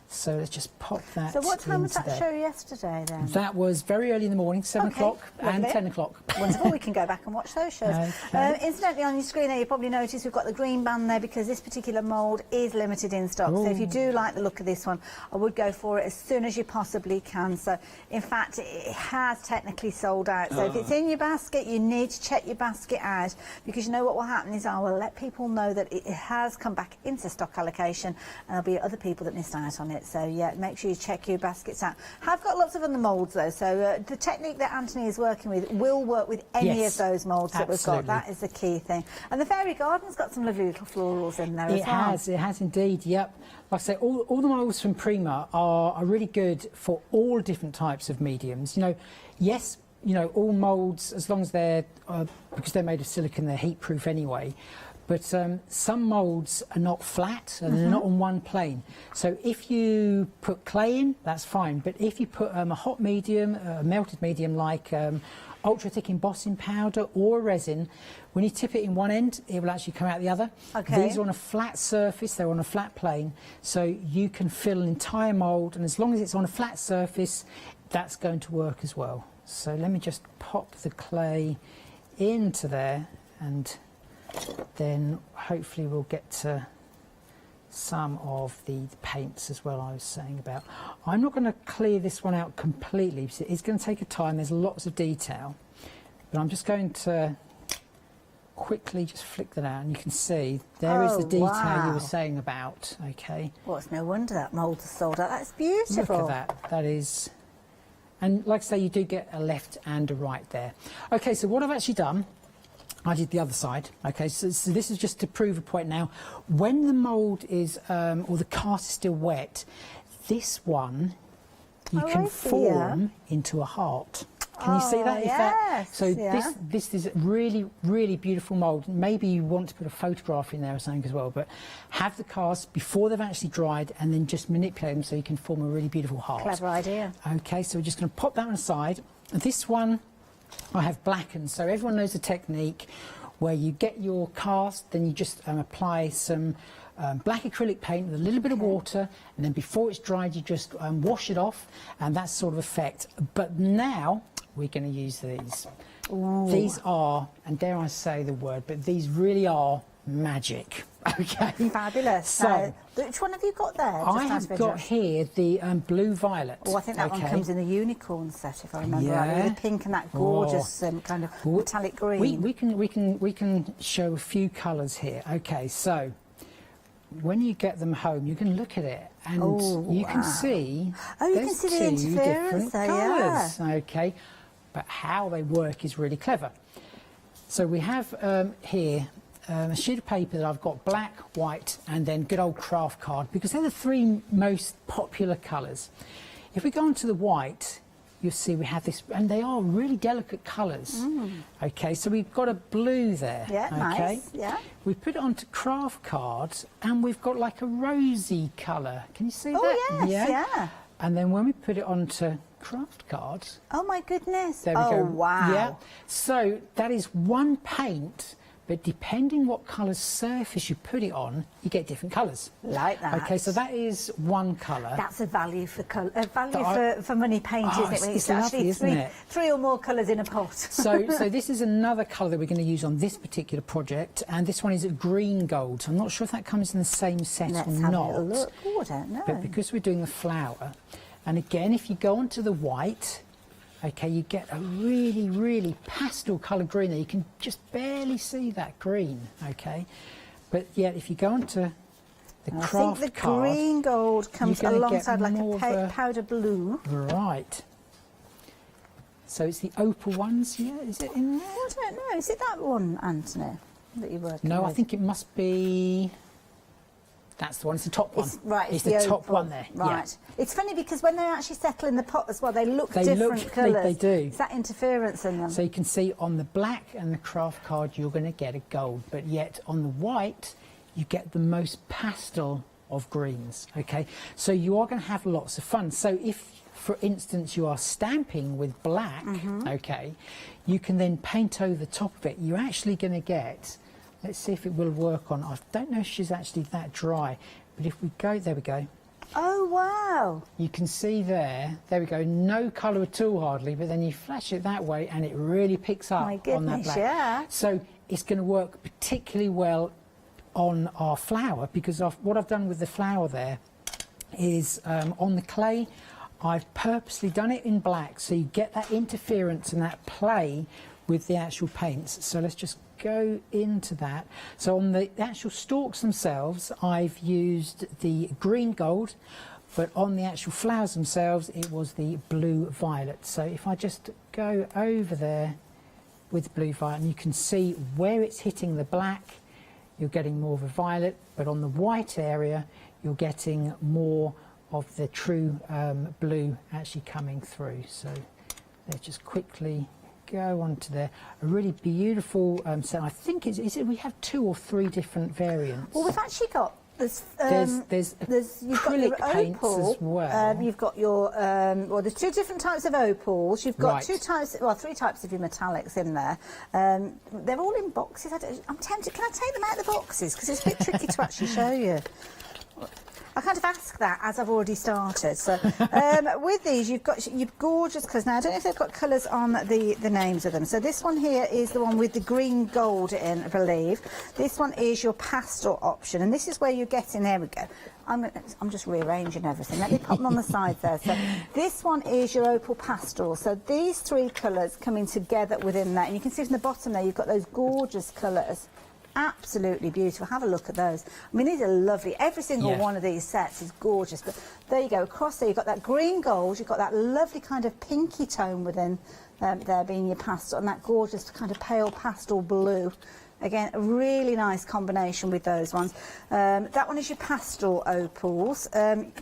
So let's just pop that. So what time was that there. show yesterday then? That was very early in the morning, 7 o'clock and 10 o'clock. Wonderful, we can go back and watch those shows. Okay. Incidentally, on your screen there, you probably noticed we've got the green band there because this particular mould is limited in stock. Ooh. So if you do like the look of this one, I would go for it as soon as you possibly can. So in fact, it has technically sold out. So if it's in your basket, you need to check your basket out, because you know what will happen is I will let people know that it has come back into stock allocation, and there'll be other people that missed out on it. So yeah, make sure you check your baskets out. I've got lots of other moulds though, so the technique that Anthony is working with will work with any of those moulds that we've got. That is the key thing. And the fairy garden's got some lovely little florals in there as well. It has indeed, yep. Like I say, all the moulds from Prima are really good for all different types of mediums. You know, yes, you know, all moulds, as long as they're, because they're made of silicone, they're heat proof anyway. But some moulds are not flat and they're not on one plane. So if you put clay in, that's fine. But if you put a hot medium, a melted medium like ultra thick embossing powder or resin, when you tip it in one end, it will actually come out the other. Okay. These are on a flat surface, they're on a flat plane. So you can fill an entire mould, and as long as it's on a flat surface, that's going to work as well. So let me just pop the clay into there, and then hopefully we'll get to some of the paints as well I was saying about. I'm not going to clear this one out completely because it's going to take a time, there's lots of detail, but I'm just going to quickly just flick that out, and you can see there is the detail you were saying about. Okay. Well, it's no wonder that mould is sold out. That's beautiful. Look at that. That is, and like I say, you do get a left and a right there. Okay, so what I've actually done, I did the other side. Okay, so this is just to prove a point now. When the mould is, or the cast is still wet, this one you can form into a heart. Can you see that? Yes. So this is a really, really beautiful mould. Maybe you want to put a photograph in there or something as well, but have the cast before they've actually dried and then just manipulate them so you can form a really beautiful heart. Clever idea. Okay, so we're just going to pop that one aside. This one I have blackened, so everyone knows the technique where you get your cast, then you just apply some black acrylic paint with a little bit of water, and then before it's dried you just wash it off, and that sort of effect. But now we're going to use these. Ooh. These are, and dare I say the word, but these really are magic. Okay. Fabulous. So, which one have you got there? I have got here the blue violet. Oh, I think that one comes in the unicorn set, if I remember right, with the pink and that gorgeous kind of metallic green. We can show a few colours here. Okay, so when you get them home, you can look at it and you can see. Oh, you can see the interference there, colours. Okay, but how they work is really clever. So we have here a sheet of paper that I've got black, white, and then good old craft card, because they're the three most popular colours. If we go on to the white, you'll see we have this, and they are really delicate colours. Okay, so we've got a blue there. Yeah, okay? Nice. Yeah. We put it onto craft cards, and we've got like a rosy colour. Can you see that? Oh yes, yeah. And then when we put it onto craft cards, oh my goodness! There we go. Oh wow! Yeah. So that is one paint. But depending what colour surface you put it on, you get different colours. Like that. Okay, so that is one colour. That's a value for for money paint, isn't it? When it's lovely, actually isn't it? three or more colours in a pot. So this is another colour that we're going to use on this particular project, and this one is a green gold. So I'm not sure if that comes in the same set or not. Let's have a little look. Oh, I don't know. But because we're doing the flower, and again, if you go onto the white, okay, you get a really, really pastel coloured green there. You can just barely see that green, okay? But yet, if you go onto the craft card, I think the green gold comes alongside like a powder blue. Right. So it's the opal ones, yeah? Is it in there? I don't know. Is it that one, Anthony? that you're working No, with? I think it must be... That's the one. It's the top one. It's the top opal. one there. Right. Yeah. It's funny because when they actually settle in the pot as well, they look They different look- colours. they do. It's that interference in them. So you can see on the black and the craft card, you're going to get a gold, but yet on the white, you get the most pastel of greens. Okay, so you are going to have lots of fun. So if, for instance, you are stamping with black, okay, you can then paint over the top of it. You're actually going to get. Let's see if it will work on. I don't know if she's actually that dry, but if we go, there we go. Oh, wow. You can see there we go, no colour at all hardly, but then you flash it that way and it really picks up My on that goodness, black. yeah. So it's going to work particularly well on our flower, because what I've done with the flower there is on the clay, I've purposely done it in black so you get that interference and that play with the actual paints. So let's just go into that. So on the actual stalks themselves, I've used the green gold, but on the actual flowers themselves, it was the blue violet. So if I just go over there with blue violet, and you can see where it's hitting the black, you're getting more of a violet, but on the white area, you're getting more of the true blue actually coming through. So let's just quickly go onto there. A really beautiful set. I think we have 2 or 3 different variants. Well, we've actually got there's you've got your acrylic paints opal, as well. you've got your well, there's 2 different types of opals. You've got Right. 3 types of your metallics in there. They're all in boxes. I'm tempted. Can I take them out of the boxes because it's a bit tricky to actually show you. I kind of ask that as I've already started. So with these, you've gorgeous colours. Now, I don't know if they've got colours on the names of them. So this one here is the one with the green gold in, I believe. This one is your pastel option, and this is where you're getting, there we go. I'm just rearranging everything. Let me pop them on the side there. So this one is your opal pastel. So these 3 colours coming together within that. And you can see from the bottom there, you've got those gorgeous colours. Absolutely beautiful. Have a look at those. I mean, these are lovely. Every single one of these sets is gorgeous. But there you go. Across there, you've got that green gold. You've got that lovely kind of pinky tone within there being your pastel, and that gorgeous kind of pale pastel blue. Again, a really nice combination with those ones. That one is your pastel opals.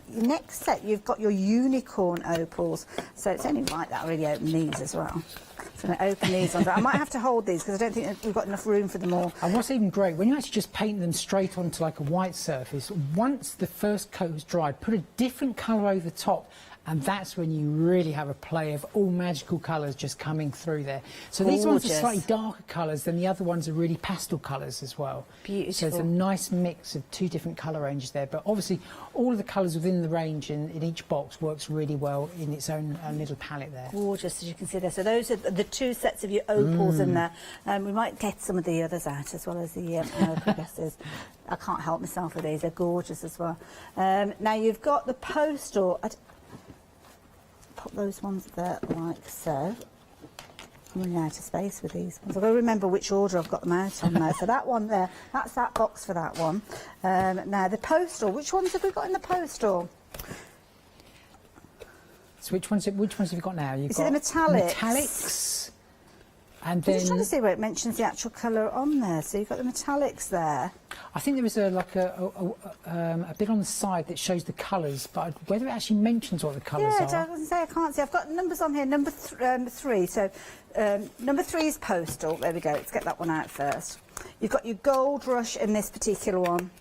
Next set, you've got your unicorn opals. So it's only right that I really open these as well. So I'm going to open these ones. I might have to hold these because I don't think we've got enough room for them all. And what's even great, when you actually just paint them straight onto like a white surface, once the first coat has dried, put a different colour over the top, and that's when you really have a play of all magical colours just coming through there. So these ones are slightly darker colours than the other ones are really pastel colours as well. Beautiful. So it's a nice mix of 2 different colour ranges there. But obviously, all of the colours within the range in each box works really well in its own little palette there. Gorgeous, as you can see there. So those are the 2 sets of your opals in there. We might get some of the others out as well as the progressives. I can't help myself with these. They're gorgeous as well. Now you've got the postal. Put those ones there like so. I'm running out of space with these ones. I've got to remember which order I've got them out on there. So that one there, that's that box for that one. Now the postal, which ones have we got in the postal? So which ones have you got now? You've Is got it the metallics? Metallics. And I'm then just trying to see where it mentions the actual colour on there. So you've got the metallics there. I think there is a bit on the side that shows the colours, but whether it actually mentions what the colours Yeah, are. I was going to say I can't see. I've got numbers on here. Number 3. So number 3 is postal. There we go. Let's get that one out first. You've got your gold rush in this particular one.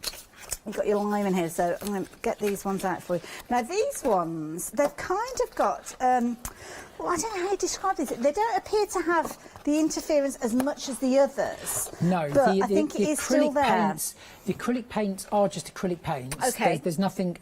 You've got your lime in here, so I'm going to get these ones out for you. Now, these ones, they've kind of got, well, I don't know how you describe these. They don't appear to have the interference as much as the others. No, but I think it is still there. Paints, the acrylic paints are just acrylic paints. Okay. There's nothing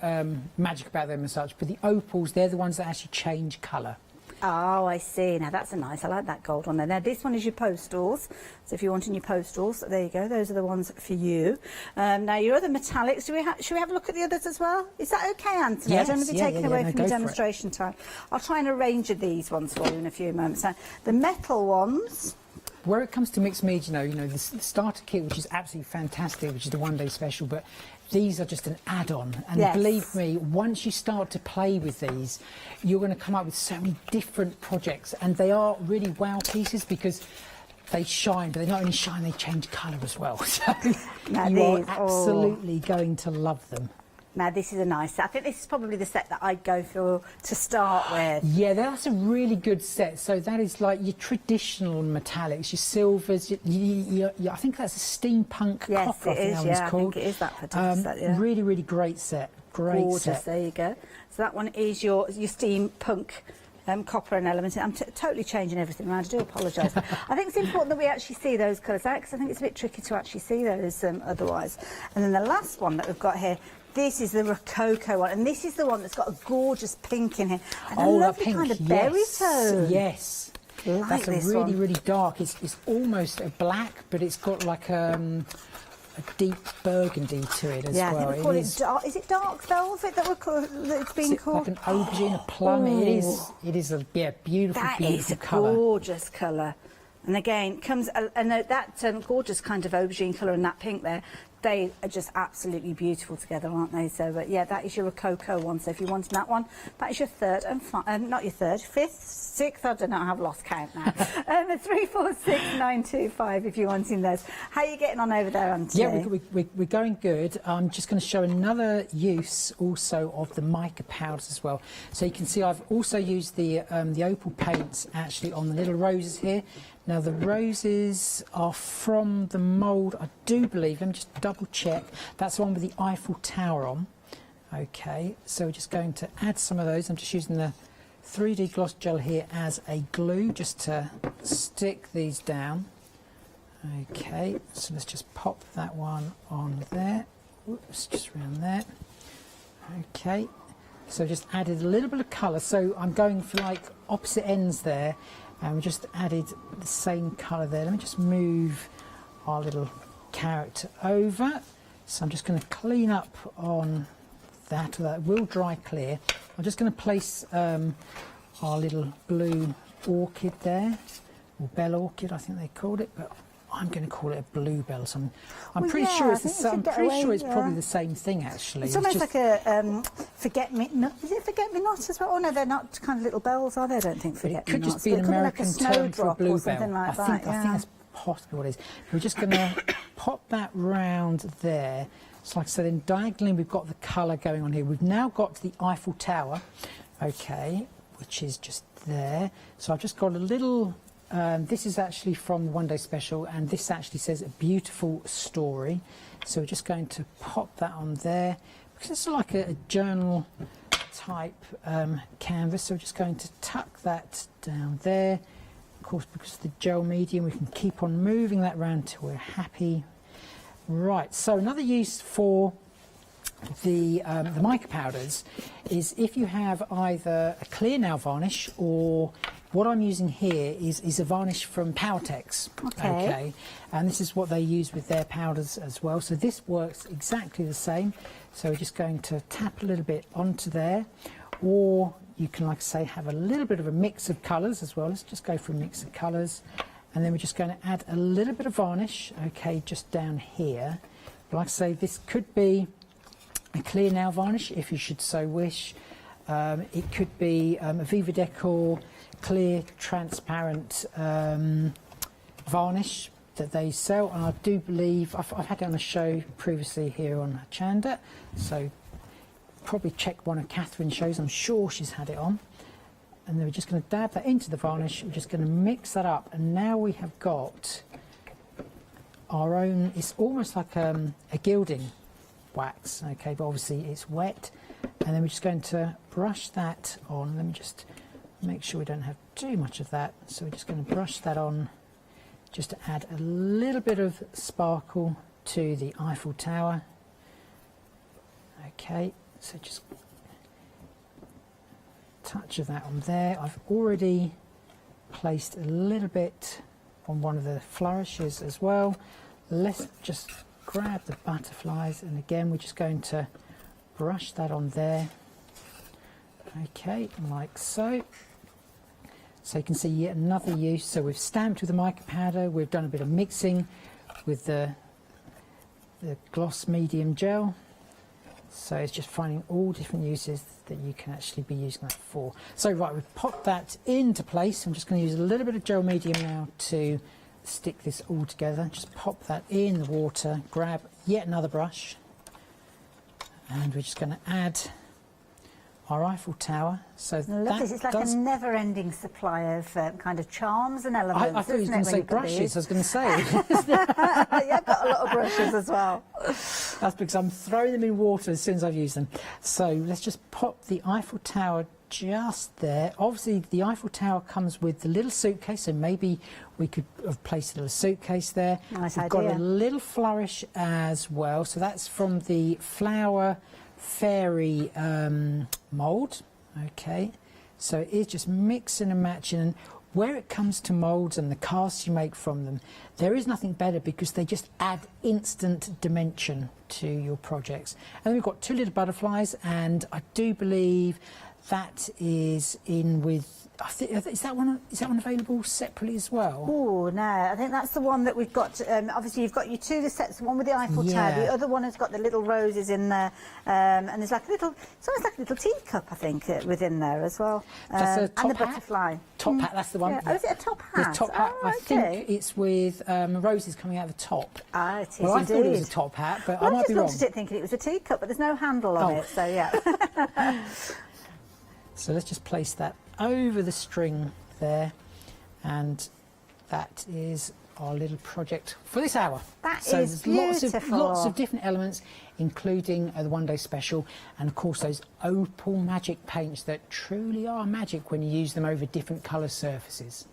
magic about them as such, but the opals, they're the ones that actually change colour. Oh, I see. Now, that's a nice, I like that gold one there. Now, this one is your postals. So if you're wanting your postals, there you go. Those are the ones for you. Now, your other metallics, should we have a look at the others as well? Is that okay, Anthony? Yes, I don't want to be taken away from go your for it. demonstration time. I'll try and arrange these ones for you in a few moments. Now, the metal ones... Where it comes to mixed media, you know, the starter kit, which is absolutely fantastic, which is the one-day special, but these are just an add-on. And Yes. believe me, once you start to play with these, you're going to come up with so many different projects. And they are really wow pieces because they shine, but they not only shine, they change colour as well. So Now you are these- absolutely going to love them. Now this is a nice set. I think this is probably the set that I'd go for to start with. Yeah, that's a really good set. So that is like your traditional metallics, your silvers. I think that's a steampunk Yes, copper. it is. I think that Yeah, one's I called. think it is that particular set. Yeah. Really, really great set. Great Gorgeous. set. There you go. So that one is your steampunk. Copper and elements. I'm totally changing everything around. I do apologise. I think it's important that we actually see those colours out because I think it's a bit tricky to actually see those otherwise. And then the last one that we've got here, this is the Rococo one, and this is the one that's got a gorgeous pink in here. And a lovely pink, kind of berry yes, tone. yes. Like That's a this really, one. really dark. It's almost a black, but it's got like a deep burgundy to it as Yeah, well. I think we call it dark. Is it dark velvet that it's being called? Like an aubergine, a plum. Ooh. It is a beautiful, That beautiful is a colour. gorgeous colour. And again, comes and that gorgeous kind of aubergine colour and that pink there. They are just absolutely beautiful together, aren't they? So, but yeah, that is your Rococo one. So if you wanted that one, that is your third and not your third, fifth, sixth. I don't know. I've lost count now. 346925 if you're wanting those. How are you getting on over there, Auntie? Yeah, we're going good. I'm just going to show another use also of the mica powders as well. So you can see I've also used the opal paints actually on the little roses here. Now the roses are from the mould, I do believe, let me just double check, that's the one with the Eiffel Tower on. Okay, so we're just going to add some of those. I'm just using the 3D gloss gel here as a glue just to stick these down. Okay, so let's just pop that one on there. Oops, just around there. Okay, so just added a little bit of colour. So I'm going for like opposite ends there. And we just added the same colour there. Let me just move our little carrot over. So I'm just going to clean up on that. That will dry clear. I'm just going to place our little blue orchid there, or bell orchid, I think they called it, but I'm going to call it a bluebell. So I'm pretty sure it's probably the same thing actually. It's almost like a forget-me-not. Is it forget-me-not as well? Oh no, they're not kind of little bells, are they? I don't think forget-me-nots. It could just be an American term for a bluebell. Or something like I think that's possibly what it is. We're just going to pop that round there. So like I said, then diagonally we've got the colour going on here. We've now got the Eiffel Tower, okay, which is just there. So I've just got a little. This is actually from the One Day Special, and this actually says a beautiful story. So we're just going to pop that on there because it's like a journal type canvas. So we're just going to tuck that down there. Of course, because of the gel medium, we can keep on moving that around till we're happy. Right. So another use for the mica powders is if you have either a clear nail varnish or what I'm using here is a varnish from Powertex. Okay. And this is what they use with their powders as well. So this works exactly the same. So we're just going to tap a little bit onto there, or you can, like I say, have a little bit of a mix of colours as well. Let's just go for a mix of colours. And then we're just going to add a little bit of varnish, okay, just down here. Like I say, this could be a clear nail varnish if you should so wish. It could be a Viva Decor clear transparent varnish that they sell, and I do believe I've had it on a show previously here on Hochanda, so probably check one of Catherine's shows. I'm sure she's had it on. And then we're just going to dab that into the varnish. We're just going to mix that up, and now we have got our own. It's almost like a gilding wax, okay, but obviously it's wet. And then we're just going to brush that on. Let me just make sure we don't have too much of that. So we're just going to brush that on just to add a little bit of sparkle to the Eiffel Tower. Okay, so just touch of that on there. I've already placed a little bit on one of the flourishes as well. Let's just grab the butterflies, and again we're just going to brush that on there. Okay, like so. So you can see yet another use. So we've stamped with the mica powder, we've done a bit of mixing with the gloss medium gel. So it's just finding all different uses that you can actually be using that for. So right, we've popped that into place. I'm just going to use a little bit of gel medium now to stick this all together. Just pop that in the water, grab yet another brush, and we're just going to add our Eiffel Tower. So Love this. It's like a never-ending supply of kind of charms and elements. I thought you were going to say brushes. I was going to say. Yeah, I've got a lot of brushes as well. That's because I'm throwing them in water as soon as I've used them. So let's just pop the Eiffel Tower just there. Obviously, the Eiffel Tower comes with the little suitcase, so maybe we could have placed a little suitcase there. Nice We've idea. got a little flourish as well. So that's from the Flower Fairy mould. Okay, so it is just mixing and matching. And where it comes to moulds and the casts you make from them, there is nothing better because they just add instant dimension to your projects. And then we've got two little butterflies, and I do believe that is in with, is that one available separately as well? Oh no, I think that's the one that we've got. Obviously, you've got your two sets. One with the Eiffel Tower. The other one has got the little roses in there, and there's like a little. It's almost like a little teacup, I think, within there as well. That's a top and the hat? butterfly. Top hat. That's the one. Yeah. Oh, is it a top hat? The top hat. Oh, I okay. think it's with roses coming out of the top. Ah, it is Well, I indeed. thought it was a top hat, but Well, I might be just wrong. looked at it thinking it was a teacup, but there's no handle on it, so yeah. So let's just place that over the string there, and that is our little project for this hour. That so is there's beautiful. lots of different elements, including the one-day special, and of course those opal magic paints that truly are magic when you use them over different colour surfaces.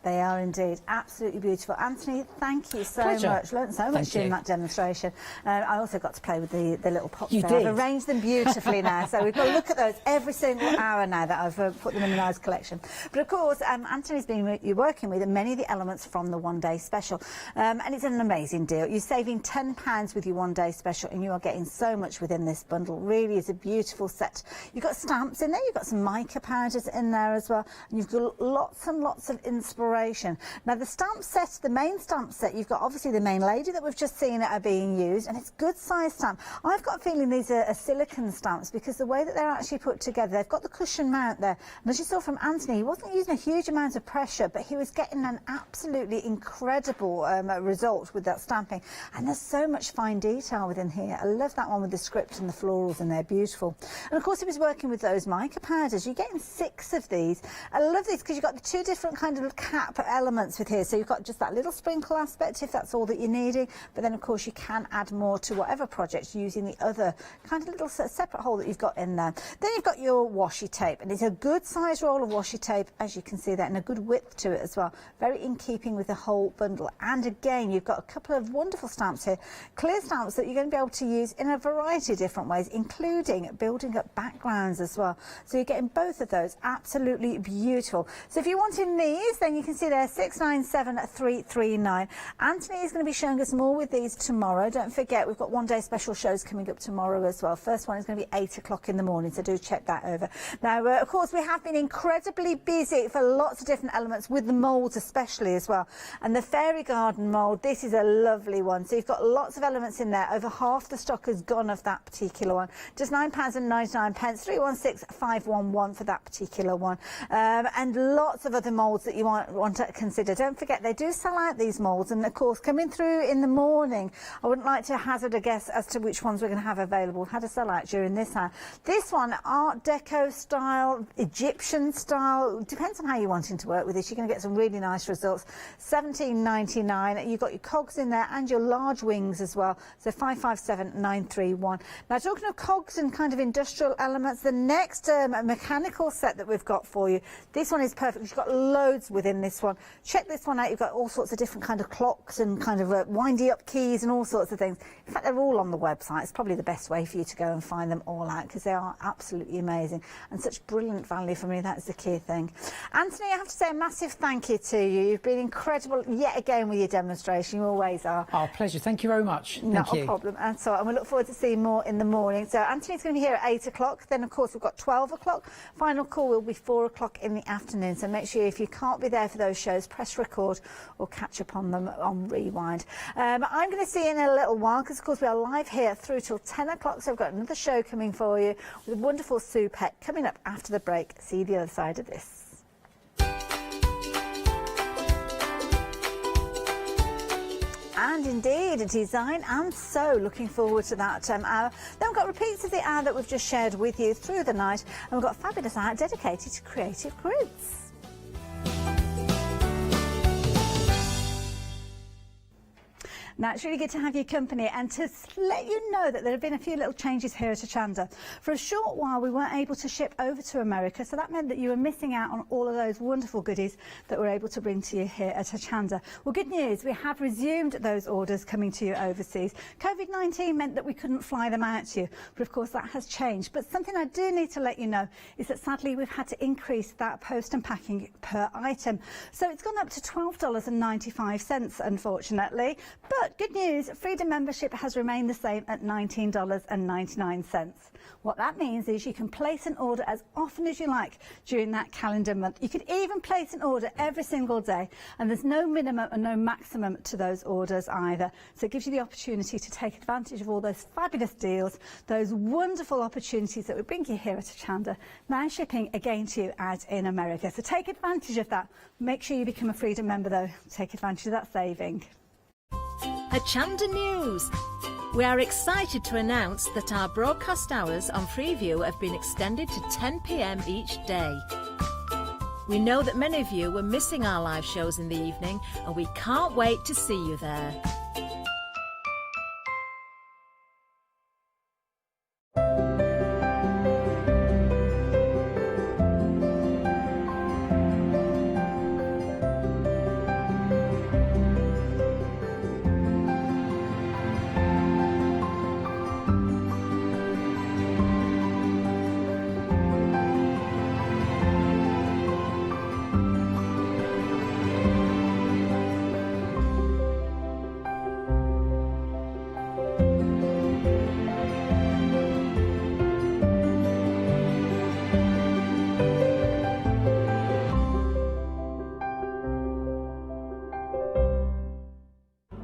They are indeed absolutely beautiful. Anthony, thank you so Pleasure. much. Learned so much Thank during you. that demonstration. I also got to play with the little pops You there. did. I've arranged them beautifully now, so we've got to look at those every single hour now that I've put them in a nice collection. But of course, Anthony's been working with many of the elements from the one-day special, and it's an amazing deal. You're saving £10 with your one-day special, and you are getting so much within this bundle. Really is a beautiful set. You've got stamps in there, you've got some mica powders in there as well, and you've got lots and lots of inspiration. Now, the stamp set, the main stamp set, you've got obviously the main lady that we've just seen are being used, and it's good size stamp. I've got a feeling these are silicone stamps because the way that they're actually put together, they've got the cushion mount there. And as you saw from Anthony, he wasn't using a huge amount of pressure, but he was getting an absolutely incredible result with that stamping. And there's so much fine detail within here. I love that one with the script and the florals in there, beautiful. And of course, he was working with those mica powders. You're getting 6 of these. I love these because you've got the 2 different kind of cap elements with here. So you've got just that little sprinkle aspect if that's all that you're needing, but then of course you can add more to whatever project using the other kind of little separate hole that you've got in there. Then you've got your washi tape, and it's a good size roll of washi tape, as you can see there, and a good width to it as well, very in keeping with the whole bundle. And again, you've got a couple of wonderful stamps here, clear stamps that you're going to be able to use in a variety of different ways, including building up backgrounds as well. So you're getting both of those, absolutely beautiful. So if you're wanting these, then you can see there 697339. Anthony is going to be showing us more with these tomorrow. Don't forget, we've got one-day special shows coming up tomorrow as well. First one is going to be 8 o'clock in the morning, so do check that over. Now, of course, we have been incredibly busy for lots of different elements with the moulds especially as well. And the Fairy Garden mould, this is a lovely one. So you've got lots of elements in there. Over half the stock has gone of that particular one. Just £9.99, 316511 for that particular one. And lots of other moulds that you want to consider. Don't forget, they do sell out these moulds, and of course coming through in the morning, I wouldn't like to hazard a guess as to which ones we're going to have available. We've had a sell out during this hour. This one, Art Deco style, Egyptian style, depends on how you're wanting to work with this. You're going to get some really nice results. £17.99. You've got your cogs in there and your large wings as well, so 557931. Now, talking of cogs and kind of industrial elements, the next mechanical set that we've got for you, this one is perfect. You've got loads within this one. Check this one out. You've got all sorts of different kind of clocks and kind of windy up keys and all sorts of things. In fact, they're all on the website. It's probably the best way for you to go and find them all out because they are absolutely amazing and such brilliant value for me. That's the key thing. Anthony, I have to say a massive thank you to you. You've been incredible yet again with your demonstration. You always are. Oh, pleasure. Thank you very much. Not a problem. And so, and we look forward to seeing more in the morning. So Anthony's going to be here at 8 o'clock. Then, of course, we've got 12 o'clock. Final call will be 4 o'clock in the afternoon. So make sure if you can't be there for those shows, press record or catch up on them on rewind. I'm going to see you in a little while because, of course, we are live here through till 10 o'clock. So I've got another show coming for you with a wonderful Sue Peck coming up after the break. See you the other side of this. and indeed design and sew. Looking forward to that hour. Then we've got repeats of the hour that we've just shared with you through the night, and we've got a fabulous hour dedicated to creative grids. Now, it's really good to have your company and to let you know that there have been a few little changes here at Hochanda. For a short while, we weren't able to ship over to America, so that meant that you were missing out on all of those wonderful goodies that we're able to bring to you here at Hochanda. Well, good news, we have resumed those orders coming to you overseas. COVID-19 meant that we couldn't fly them out to you, but of course that has changed. But something I do need to let you know is that sadly we've had to increase that post and packing per item. So it's gone up to $12.95, unfortunately. But good news, Freedom membership has remained the same at $19.99. What that means is you can place an order as often as you like during that calendar month. You could even place an order every single day, and there's no minimum and no maximum to those orders either. So it gives you the opportunity to take advantage of all those fabulous deals, those wonderful opportunities that we bring you here at Hochanda, now shipping again to you out in America. So take advantage of that. Make sure you become a Freedom member though. Take advantage of that saving. Hochanda News. We are excited to announce that our broadcast hours on Freeview have been extended to 10 p.m. each day. We know that many of you were missing our live shows in the evening, and we can't wait to see you there.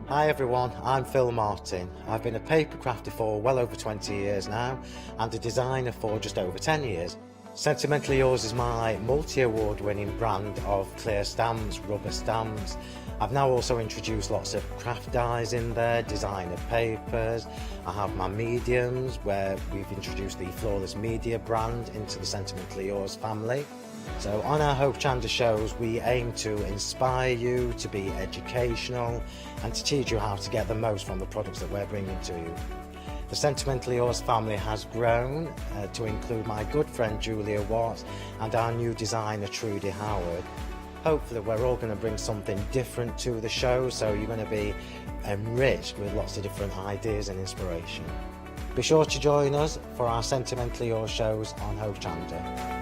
Hi everyone, I'm Phil Martin. I've been a paper crafter for well over 20 years now and a designer for just over 10 years. Sentimentally Yours is my multi-award winning brand of clear stamps, rubber stamps. I've now also introduced lots of craft dyes in there, designer papers. I have my mediums where we've introduced the Flawless Media brand into the Sentimentally Yours family. So on our Hochanda shows we aim to inspire you, to be educational and to teach you how to get the most from the products that we're bringing to you. The Sentimentally Yours family has grown to include my good friend Julia Watts and our new designer Trudy Howard. Hopefully we're all going to bring something different to the show, so you're going to be enriched with lots of different ideas and inspiration. Be sure to join us for our Sentimentally Yours shows on Hochanda.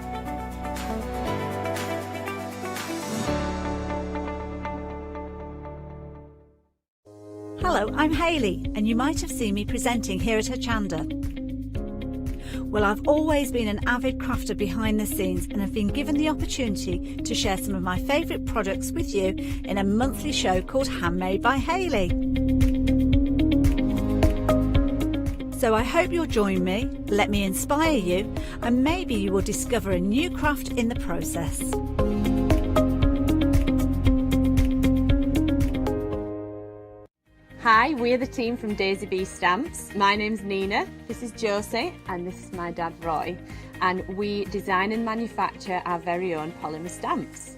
Hello, I'm Hayley, and you might have seen me presenting here at Hochanda. Well, I've always been an avid crafter behind the scenes and have been given the opportunity to share some of my favourite products with you in a monthly show called Handmade by Hayley. So I hope you'll join me, let me inspire you, and maybe you will discover a new craft in the process. Hi, we're the team from Daisy Bee Stamps. My name's Nina, this is Josie, and this is my dad Roy. And we design and manufacture our very own polymer stamps.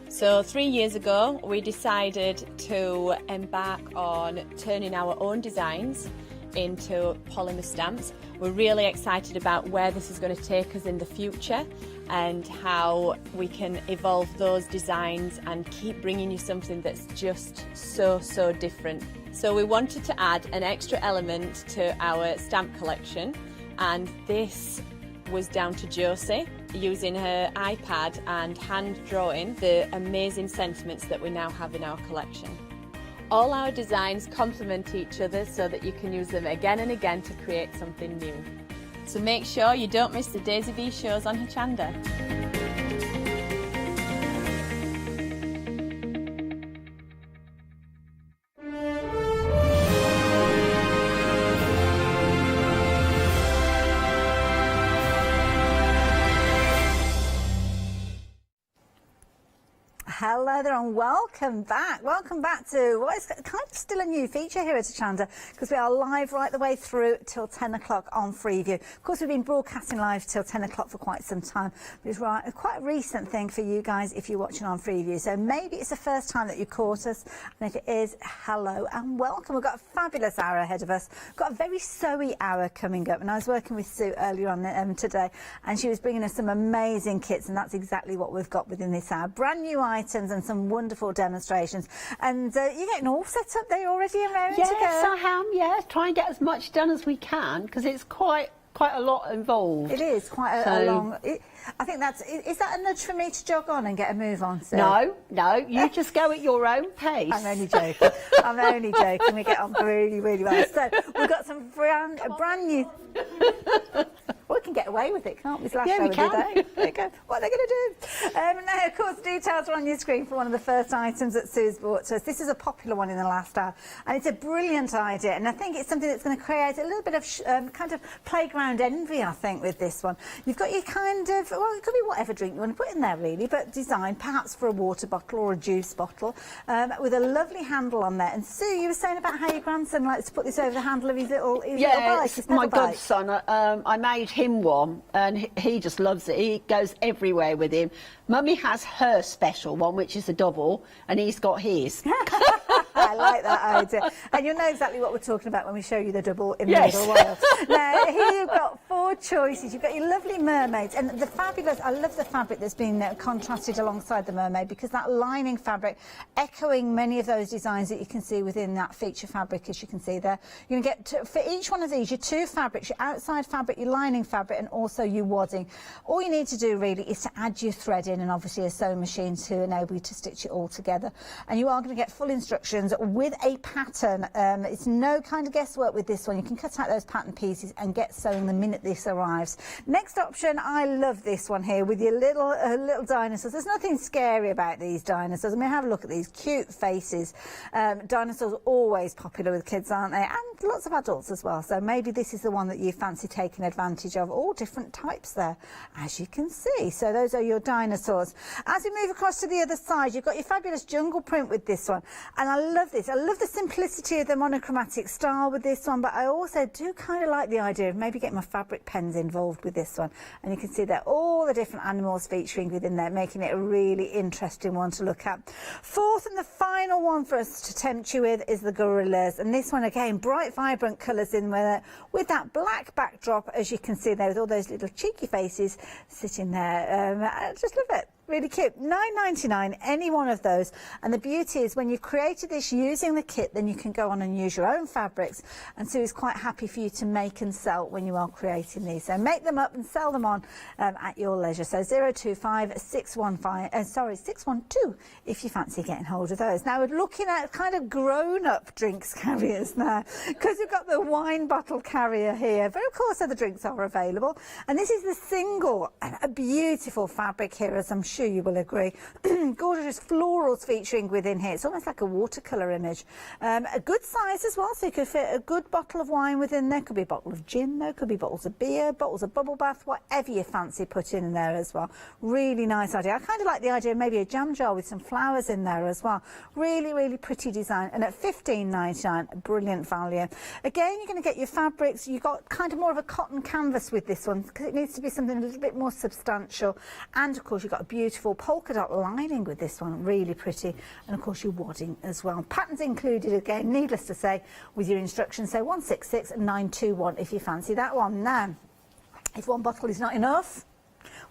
So 3 years ago, we decided to embark on turning our own designs into polymer stamps. We're really excited about where this is going to take us in the future and how we can evolve those designs and keep bringing you something that's just so different. So we wanted to add an extra element to our stamp collection, and this was down to Josie using her iPad and hand drawing the amazing sentiments that we now have in our collection. All our designs complement each other so that you can use them again and again to create something new. So make sure you don't miss the Daisy Bee shows on Hochanda. Hello further on, welcome back to what is kind of still a new feature here at Hochanda, because we are live right the way through till 10 o'clock on Freeview. Of course, we've been broadcasting live till 10 o'clock for quite some time, but it's quite a recent thing for you guys if you're watching on Freeview. So maybe it's the first time that you caught us, and if it is, hello and welcome. We've got a fabulous hour ahead of us. We've got a very sewy hour coming up, and I was working with Sue earlier on today, and she was bringing us some amazing kits, and that's exactly what we've got within this hour. Brand new items and some wonderful demonstrations. And you're getting all set up there already and ready to go? Yes, I am, yes. Try and get as much done as we can, because it's quite a lot involved. It is quite a long... I think is that a nudge for me to jog on and get a move on, Sue? No, you just go at your own pace. I'm only joking. I'm only joking. We get on really, really well. So we've got some brand new... We can get away with it, can't we? Yeah, we can. There you go. What are they going to do? Now, of course, details are on your screen for one of the first items that Sue's brought to us. This is a popular one in the last hour, and it's a brilliant idea, and I think it's something that's going to create a little bit of kind of playground envy, I think, with this one. You've got your kind of, well, it could be whatever drink you want to put in there, really, but designed perhaps for a water bottle or a juice bottle, with a lovely handle on there. And Sue, you were saying about how your grandson likes to put this over the handle of his little bike. His my pedal bike. godson. I made him one, and he just loves it. He goes everywhere with him. Mummy has her special one, which is a double, and he's got his. I like that idea. And you'll know exactly what we're talking about when we show you the double in a little while. Now, here you've got 4 choices. You've got your lovely mermaids, and the fabulous, I love the fabric that's been contrasted alongside the mermaid, because that lining fabric, echoing many of those designs that you can see within that feature fabric, as you can see there. You're going to get, for each one of these, your 2 fabrics, your outside fabric, your lining fabric, and also your wadding. All you need to do, really, is to add your thread in, and obviously a sewing machine to enable you to stitch it all together. And you are going to get full instructions with a pattern. It's no kind of guesswork with this one. You can cut out those pattern pieces and get sewing the minute this arrives. Next option, I love this one here with your little dinosaurs. There's nothing scary about these dinosaurs. I mean, have a look at these cute faces. Dinosaurs are always popular with kids, aren't they? And lots of adults as well. So maybe this is the one that you fancy taking advantage of. All different types there, as you can see. So those are your dinosaurs. As we move across to the other side, you've got your fabulous jungle print with this one. And I love this. I love the simplicity of the monochromatic style with this one, but I also do kind of like the idea of maybe getting my fabric pens involved with this one. And you can see there all the different animals featuring within there, making it a really interesting one to look at. Fourth and the final one for us to tempt you with is the gorillas. And this one, again, bright, vibrant colours in with that black backdrop, as you can see there, with all those little cheeky faces sitting there. I just love it. Really cute. £9.99, any one of those. And the beauty is when you've created this using the kit, then you can go on and use your own fabrics. And Sue is quite happy for you to make and sell when you are creating these. So make them up and sell them on at your leisure. So 025 612 if you fancy getting hold of those. Now we're looking at kind of grown-up drinks carriers now, because we've got the wine bottle carrier here. But of course other drinks are available. And this is the single, and a beautiful fabric here, as I'm sure you will agree. Gorgeous florals featuring within here. It's almost like a watercolour image. A good size as well, so you could fit a good bottle of wine within there. Could be a bottle of gin, there could be bottles of beer, bottles of bubble bath, whatever you fancy put in there as well. Really nice idea. I kind of like the idea of maybe a jam jar with some flowers in there as well. Really, really pretty design. And at £15.99, brilliant value. Again, you're going to get your fabrics. You've got kind of more of a cotton canvas with this one, because it needs to be something a little bit more substantial. And of course, you've got a beautiful polka dot lining with this one, really pretty, and of course your wadding as well. Patterns included, again, needless to say, with your instructions. So 166921 if you fancy that one. Now, if one bottle is not enough,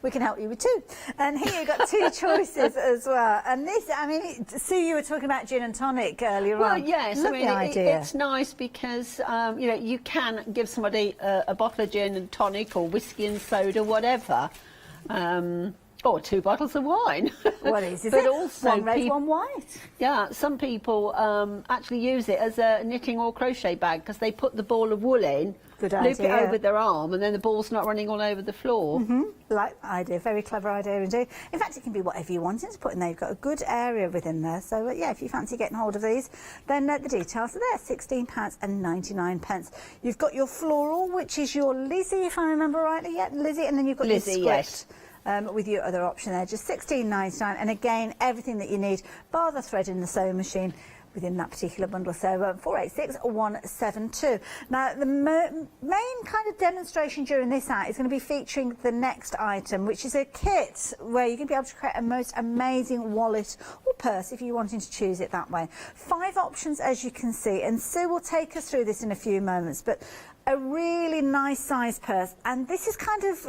we can help you with 2. And here you've got 2 choices as well. And this, I mean, Sue, you were talking about gin and tonic earlier on. Well, yes, Love I mean, the idea. it's nice because, you know, you can give somebody a bottle of gin and tonic or whiskey and soda, whatever. Or 2 bottles of wine. What is but it? Also one red, one white. Yeah, some people actually use it as a knitting or crochet bag, because they put the ball of wool in, Good loop idea. it over their arm, and then the ball's not running all over the floor. Like that idea, very clever idea indeed. In fact, it can be whatever you want to put in there. You've got a good area within there. So yeah, if you fancy getting hold of these, then the details are there. £16.99. You've got your floral, which is your Lizzie, if I remember rightly. Yeah, Lizzie, and then you've got Lizzie, your script. yes. with your other option there, just $16.99, and again, everything that you need, bar the thread in the sewing machine within that particular bundle. So 486172. Now, the main kind of demonstration during this out is going to be featuring the next item, which is a kit where you're going to be able to create a most amazing wallet or purse if you're wanting to choose it that way. 5 options, as you can see, and Sue will take us through this in a few moments, but a really nice size purse, and this is kind of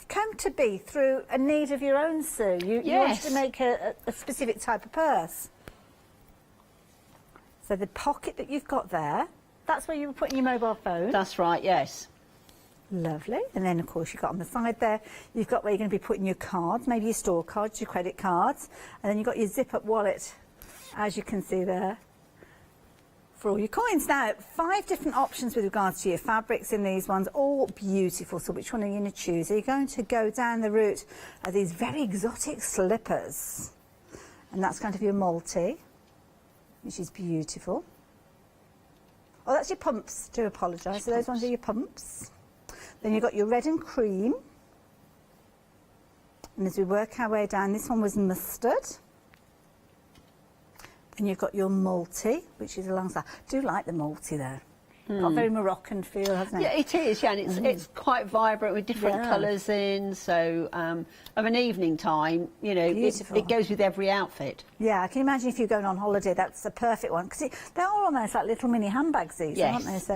come to be through a need of your own, Sue. You wanted to make a specific type of purse. So the pocket that you've got there, that's where you were putting your mobile phone? That's right, yes. Lovely. And then, of course, you've got on the side there, you've got where you're going to be putting your cards, maybe your store cards, your credit cards. And then you've got your zip-up wallet, as you can see there, for all your coins. Now, 5 different options with regards to your fabrics in these ones, all beautiful. So which one are you going to choose? Are you going to go down the route of these very exotic slippers? And that's kind of your multi, which is beautiful. Oh, that's your pumps, do apologise. So those ones are your pumps. Then you've got your red and cream. And as we work our way down, this one was mustard. And you've got your multi, which is alongside. I do like the multi there. Got a very Moroccan feel, hasn't it? Yeah, it is, yeah, and it's quite vibrant with different colours in, so of an evening time, you know, it goes with every outfit. Yeah, I can imagine if you're going on holiday, that's the perfect one, because they're all almost like little mini handbags, these, aren't they? So,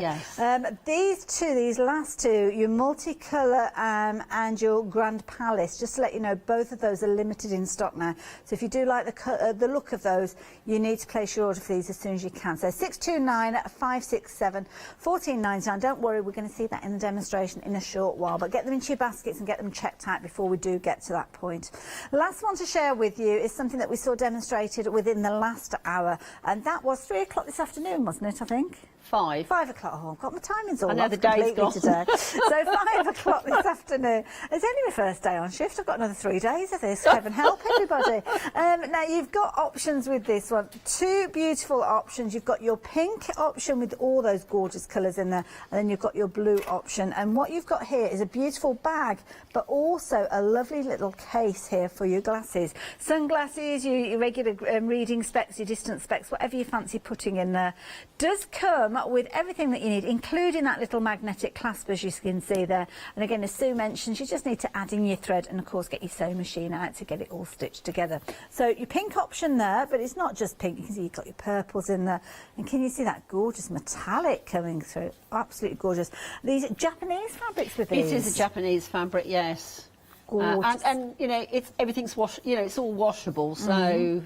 these last two, your multicolour and your Grand Palace, just to let you know, both of those are limited in stock now. So if you do like the look of those, you need to place your order for these as soon as you can. So 629-567. 14.99. Don't worry, we're going to see that in the demonstration in a short while, but get them into your baskets and get them checked out before we do get to that point. Last one to share with you is something that we saw demonstrated within the last hour, and that was 3 o'clock this afternoon, wasn't it, I think? 5. 5 o'clock. Oh, I've got my timings all I know off the day's completely gone. today. So 5 o'clock this afternoon. It's only my first day on shift. I've got another 3 days of this. Heaven help everybody. Now, you've got options with this one. 2 beautiful options. You've got your pink option with all those gorgeous colours in there, and then you've got your blue option. And what you've got here is a beautiful bag, but also a lovely little case here for your glasses. Sunglasses, your regular reading specs, your distance specs, whatever you fancy putting in there. Does come with everything that you need, including that little magnetic clasp, as you can see there. And again, as Sue mentioned, you just need to add in your thread and, of course, get your sewing machine out to get it all stitched together. So your pink option there, but it's not just pink. You can see you've got your purples in there. And can you see that gorgeous metallic coming through? Absolutely gorgeous. These are Japanese fabrics with these. It is a Japanese fabric, yes. Gorgeous. And you know, everything's it's all washable, so.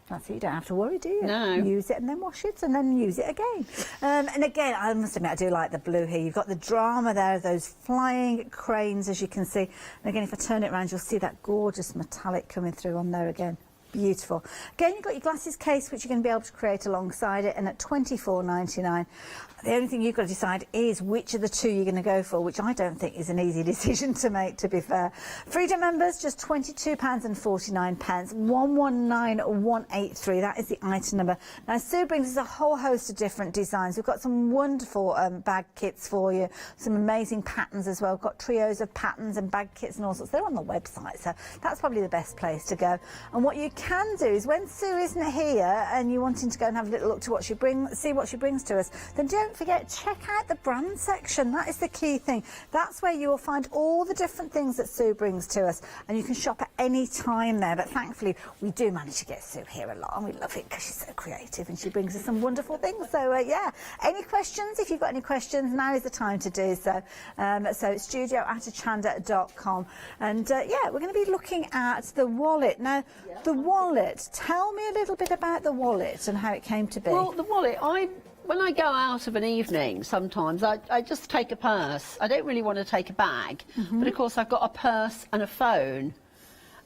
That's it, you don't have to worry, do you? No. Use it and then wash it and then use it again. And again, I must admit, I do like the blue here. You've got the drama there, those flying cranes, as you can see. And again, if I turn it around, you'll see that gorgeous metallic coming through on there again. Beautiful. Again, you've got your glasses case, which you're going to be able to create alongside it, and at £24.99. The only thing you've got to decide is which of the 2 you're going to go for, which I don't think is an easy decision to make, to be fair. Freedom members, just £22.49, 119183. That is the item number. Now, Sue brings us a whole host of different designs. We've got some wonderful bag kits for you, some amazing patterns as well. We've got trios of patterns and bag kits and all sorts. They're on the website, so that's probably the best place to go. And what you can do is, when Sue isn't here and you're wanting to go and have a little look to what she see what she brings to us, then don't forget, check out the brand section. That is the key thing. That's where you will find all the different things that Sue brings to us, and you can shop at any time there. But thankfully, we do manage to get Sue here a lot, and we love it because she's so creative and she brings us some wonderful things. So yeah, any questions? If you've got any questions, now is the time to do so. So it's studio@hochanda.com, and yeah, we're going to be looking at the wallet now. The wallet. Tell me a little bit about the wallet and how it came to be. Well, the wallet, when I go out of an evening, sometimes I just take a purse. I don't really want to take a bag, but of course I've got a purse and a phone.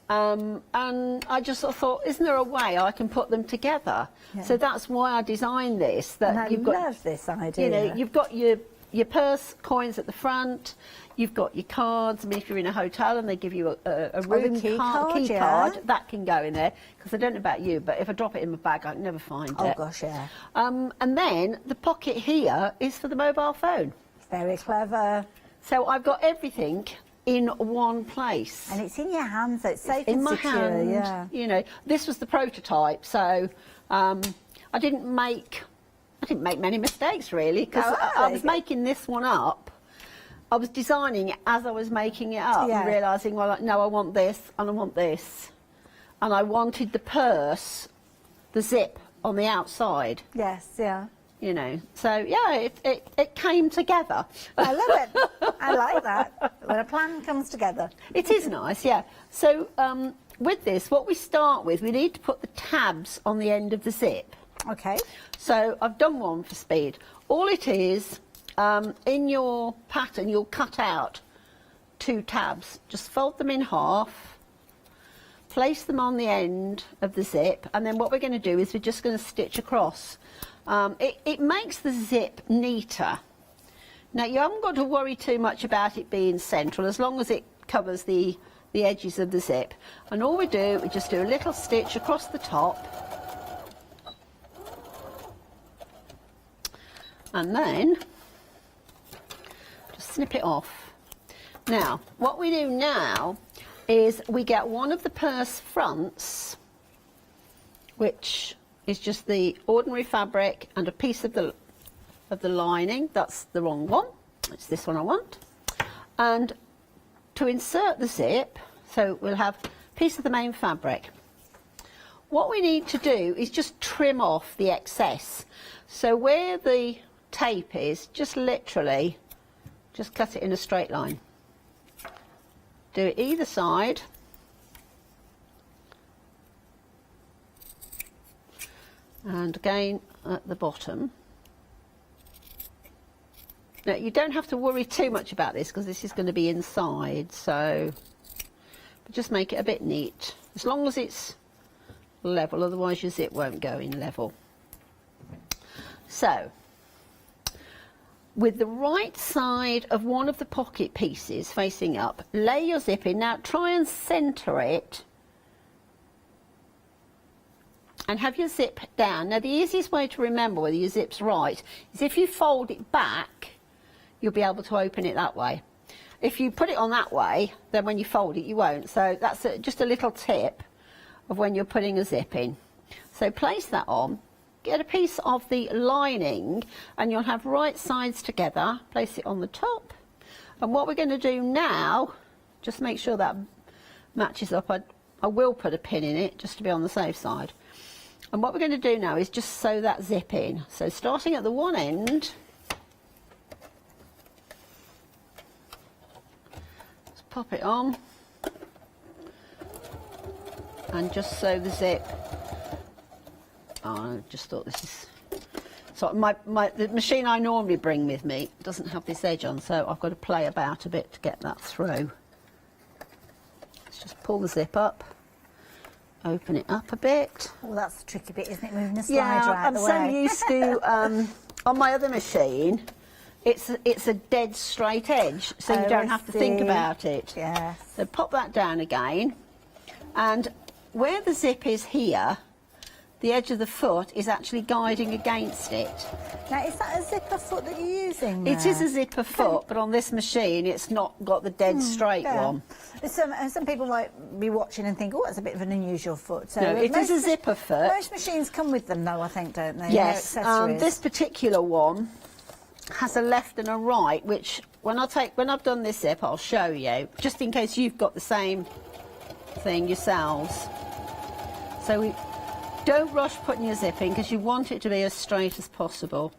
And I just sort of thought, isn't there a way I can put them together? Yeah. So that's why I designed this. That and you've love this idea. You know, you've got your purse coins at the front. You've got your cards. I mean, if you're in a hotel and they give you a room key card, that can go in there. Because I don't know about you, but if I drop it in my bag, I can never find it. Oh gosh, yeah. And then the pocket here is for the mobile phone. Very clever. So I've got everything in one place. And it's in your hands, so it's safe in and my secure. hand. Yeah. You know, this was the prototype, so I didn't make many mistakes really, because I was making this one up. I was designing it as I was making it up and realising, well, no, I want this and I want this. And I wanted the purse, the zip on the outside. Yes, yeah. You know, so yeah, it came together. I love it. I like that. When a plan comes together. It is nice, yeah. So with this, what we start with, we need to put the tabs on the end of the zip. Okay. So I've done one for speed. All it is, in your pattern, you'll cut out 2 tabs. Just fold them in half, place them on the end of the zip, and then what we're going to do is we're just going to stitch across. It makes the zip neater. Now, you haven't got to worry too much about it being central, as long as it covers the edges of the zip. And all we do, we just do a little stitch across the top, and then just snip it off. Now, what we do now is we get one of the purse fronts, which is just the ordinary fabric and a piece of the lining. That's the wrong one. It's this one I want. And to insert the zip, so we'll have a piece of the main fabric. What we need to do is just trim off the excess. So where the tape is, just literally just cut it in a straight line. Do it either side. And again at the bottom. Now, you don't have to worry too much about this because this is going to be inside, so but just make it a bit neat, as long as it's level, otherwise your zip won't go in level. So with the right side of one of the pocket pieces facing up, lay your zip in. Now try and centre it and have your zip down. Now the easiest way to remember whether your zip's right is if you fold it back, you'll be able to open it that way. If you put it on that way, then when you fold it you won't. So that's just a little tip of when you're putting a zip in. So place that on, get a piece of the lining, and you'll have right sides together. Place it on the top, and what we're going to do now, just make sure that matches up. I will put a pin in it just to be on the safe side. And what we're going to do now is just sew that zip in. So starting at the one end, just pop it on and just sew the zip. Oh, I just thought this is... So the machine I normally bring with me doesn't have this edge on, so I've got to play about a bit to get that through. Let's just pull the zip up, open it up a bit. Oh, that's the tricky bit, isn't it? Moving the slider out I'm so used to, on my other machine, it's a dead straight edge, so you don't have to think about it. Yes. So pop that down again, and where the zip is here, the edge of the foot is actually guiding against it. Now, is that a zipper foot that you're using there? It is a zipper foot, but on this machine it's not got the dead straight one. Some people might be watching and think, oh, that's a bit of an unusual foot. So no, it is a zipper foot. Most machines come with them though, I think, don't they? Yes, Accessories. this particular one has a left and a right, which when I've done this zip, I'll show you, just in case you've got the same thing yourselves. So we don't rush putting your zip in because you want it to be as straight as possible.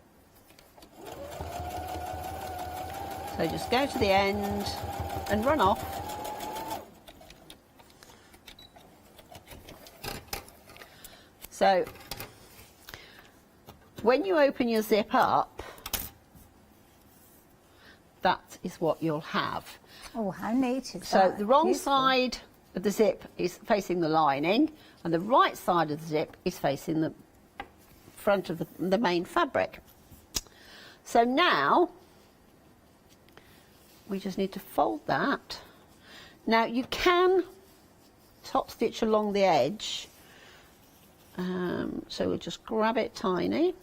So just go to the end and run off. So when you open your zip up, that is what you'll have. Oh, how neat is so that? So the wrong Useful. side of the zip is facing the lining, and the right side of the zip is facing the front of the main fabric. So now we just need to fold that. Now you can top stitch along the edge, so we'll just grab it tiny.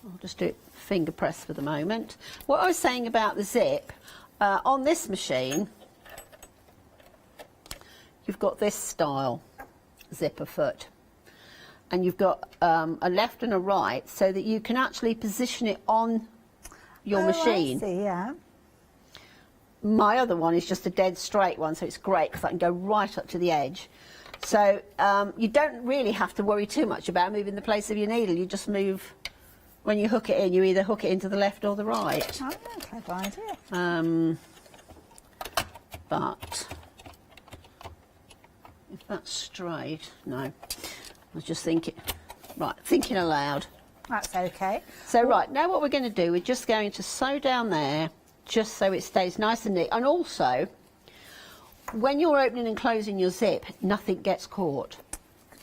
I'll just do it finger press for the moment. What I was saying about the zip, On this machine, you've got this style zipper foot, and you've got a left and a right, so that you can actually position it on your machine. I see, yeah. My other one is just a dead straight one, so it's great because I can go right up to the edge. So you don't really have to worry too much about moving the place of your needle. You just move, when you hook it in, you either hook it into the left or the right. Oh, clever idea. But if that's straight, no. I was just thinking, right, thinking aloud. That's okay. So right, now what we're going to do, we're just going to sew down there, just so it stays nice and neat. And also, when you're opening and closing your zip, nothing gets caught.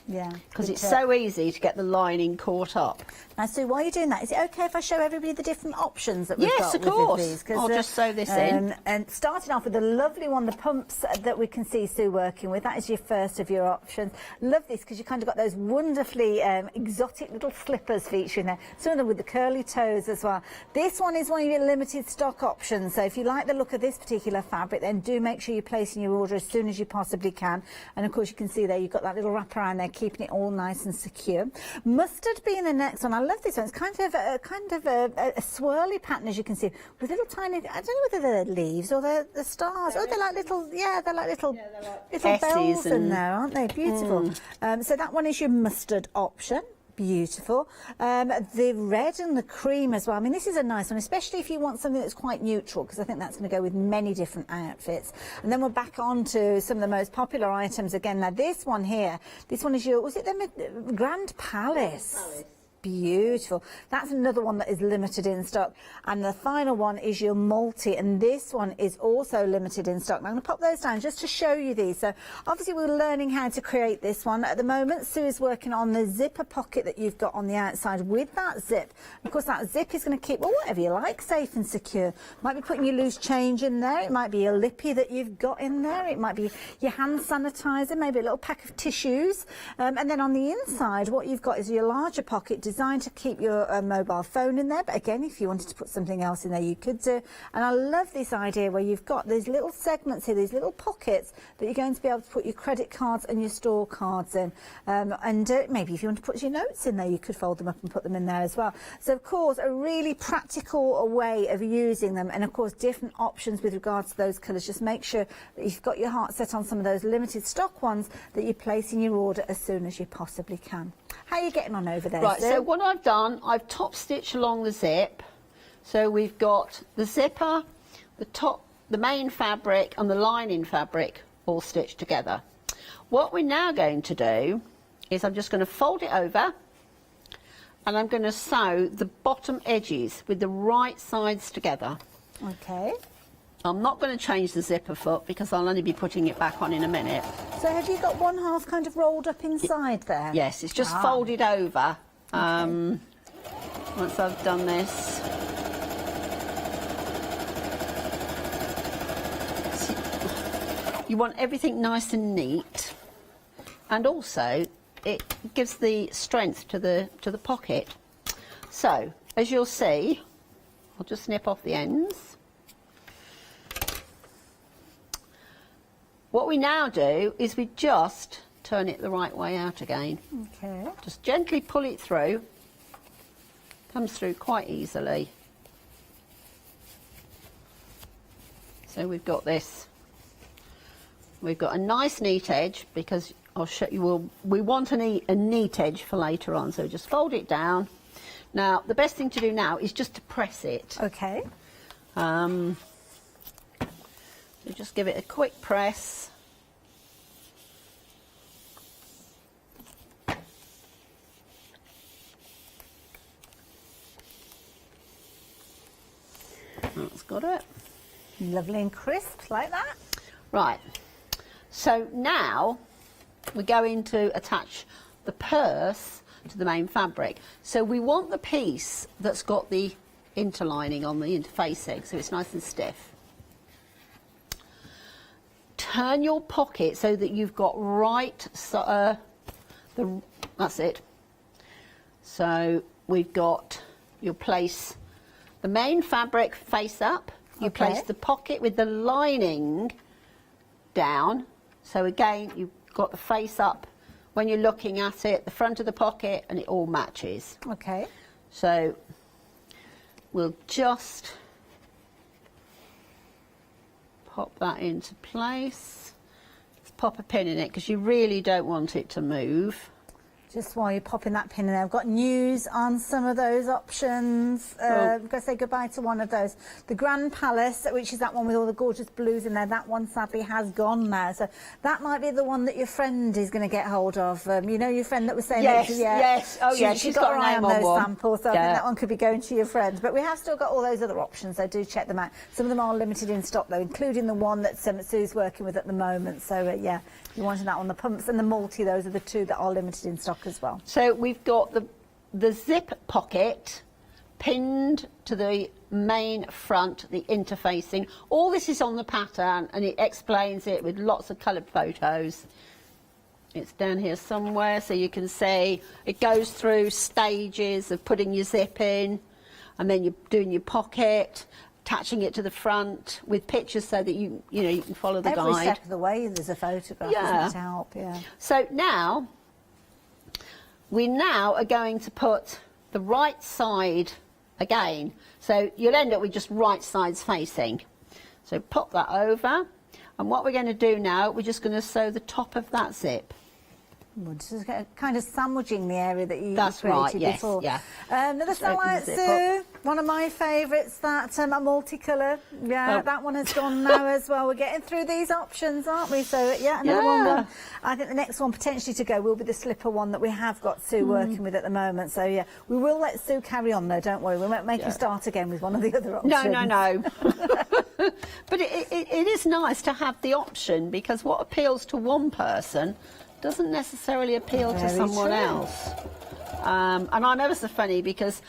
Yeah. Because it's so easy to get the lining caught up. Now, Sue, while you're doing that, is it okay if I show everybody the different options that we've got? Yes, of with course. These? I'll just sew this in. And starting off with the lovely one, the pumps that we can see Sue working with. That is your first of your options. Love this because you kind of got those wonderfully exotic little slippers featuring there. Some of them with the curly toes as well. This one is one of your limited stock options. So if you like the look of this particular fabric, then do make sure you're placing your order as soon as you possibly can. And of course, you can see there you've got that little wrap around there, keeping it all nice and secure. Mustard being the next one. I love this one. It's kind of a swirly pattern, as you can see, with little tiny, I don't know whether they're leaves or they're the stars. Oh, they're like little, they're like little bells in there, aren't they? Beautiful. So that one is your mustard option. Beautiful. The red and the cream as well. I mean, this is a nice one, especially if you want something that's quite neutral, because I think that's going to go with many different outfits. And then we're back on to some of the most popular items again. Now, this one here, this one is your, was it the Grand Palace? Beautiful. That's another one that is limited in stock. And the final one is your multi, and this one is also limited in stock. Now, I'm going to pop those down just to show you these. So obviously we're learning how to create this one. At the moment, Sue is working on the zipper pocket that you've got on the outside with that zip. Of course, that zip is going to keep, well, whatever you like, safe and secure. Might be putting your loose change in there. It might be a lippy that you've got in there. It might be your hand sanitizer, maybe a little pack of tissues. And then on the inside, what you've got is your larger pocket designed to keep your mobile phone in there, but again, if you wanted to put something else in there, you could do. And I love this idea where you've got these little segments here, these little pockets that you're going to be able to put your credit cards and your store cards in. And maybe if you want to put your notes in there, you could fold them up and put them in there as well. So of course, a really practical way of using them, and of course, different options with regards to those colours. Just make sure that you've got your heart set on some of those limited stock ones that you place in your order as soon as you possibly can. How are you getting on over there, Right, Sue? so what I've done, I've top stitched along the zip. So we've got the zipper, the top, the main fabric and the lining fabric all stitched together. What we're now going to do is I'm just going to fold it over and I'm going to sew the bottom edges with the right sides together. Okay. I'm not going to change the zipper foot because I'll only be putting it back on in a minute. So have you got one half kind of rolled up inside there? Yes, it's just folded over. Once I've done this. You want everything nice and neat, and also it gives the strength to the pocket. So, as you'll see, I'll just snip off the ends. What we now do is we just turn it the right way out again. Okay. Just gently pull it through. Comes through quite easily. So we've got this. We've got a nice neat edge because I'll show you. We want a neat edge for later on. So just fold it down. Now the best thing to do now is just to press it. Okay. So just give it a quick press. That's got it. Lovely and crisp, like that. Right. So now we're going to attach the purse to the main fabric. So we want the piece that's got the interlining on the interfacing, so it's nice and stiff. Turn your pocket so that you've got that's it. So we've got, you'll place the main fabric face up You place the pocket with the lining down. So again, you've got the face up when you're looking at it, the front of the pocket, and it all matches. Okay. So we'll just pop that into place. Let's pop a pin in it because you really don't want it to move. Just while you're popping that pin in there, I've got news on some of those options. I'm going to say goodbye to one of those. The Grand Palace, which is that one with all the gorgeous blues in there, that one sadly has gone now. So that might be the one that your friend is going to get hold of. You know your friend that was saying yes, that yes. Oh, yeah, she's got her eye on those samples, so I yeah. think that one could be going to your friend. But we have still got all those other options, so do check them out. Some of them are limited in stock, though, including the one that Sue's working with at the moment. So, yeah, if you wanted that one, the pumps and the multi, those are the two that are limited in stock as well. So we've got the zip pocket pinned to the main front, the interfacing. All this is on the pattern and it explains it with lots of coloured photos. It's down here somewhere, so you can see it goes through stages of putting your zip in, and then you're doing your pocket, attaching it to the front with pictures so that you can follow the guide. Every step of the way there's a photograph, isn't it, to help, yeah. So now, we now are going to put the right side again. So you'll end up with just right sides facing. So pop that over. And what we're going to do now, we're just going to sew the top of that zip. We're just kind of sandwiching the area that you That's created right, yes, before. yeah. Another sunlight, Sue. One of my favourites, that a multicolour. Yeah, that one has gone now as well. We're getting through these options, aren't we? So, yeah, another one. I think the next one potentially to go will be the slipper one that we have got Sue working with at the moment. So, yeah, we will let Sue carry on, though, don't worry. We won't make you start again with one of the other options. No. But it is nice to have the option, because what appeals to one person doesn't necessarily appeal to someone else. And I'm ever so funny because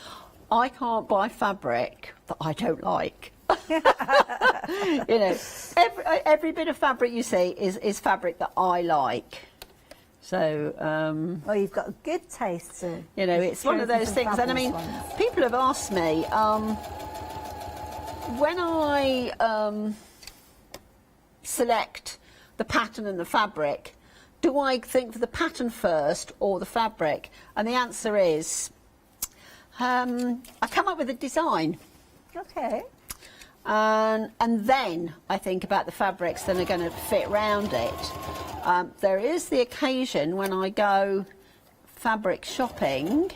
I can't buy fabric that I don't like. You know, every bit of fabric you see is fabric that I like. So, well, you've got a good taste, Sue. You know, it's one of those things. And I mean, people have asked me, when I select the pattern and the fabric, do I think for the pattern first or the fabric? And the answer is, I come up with a design. Okay. And then I think about the fabrics that are going to fit round it. There is the occasion when I go fabric shopping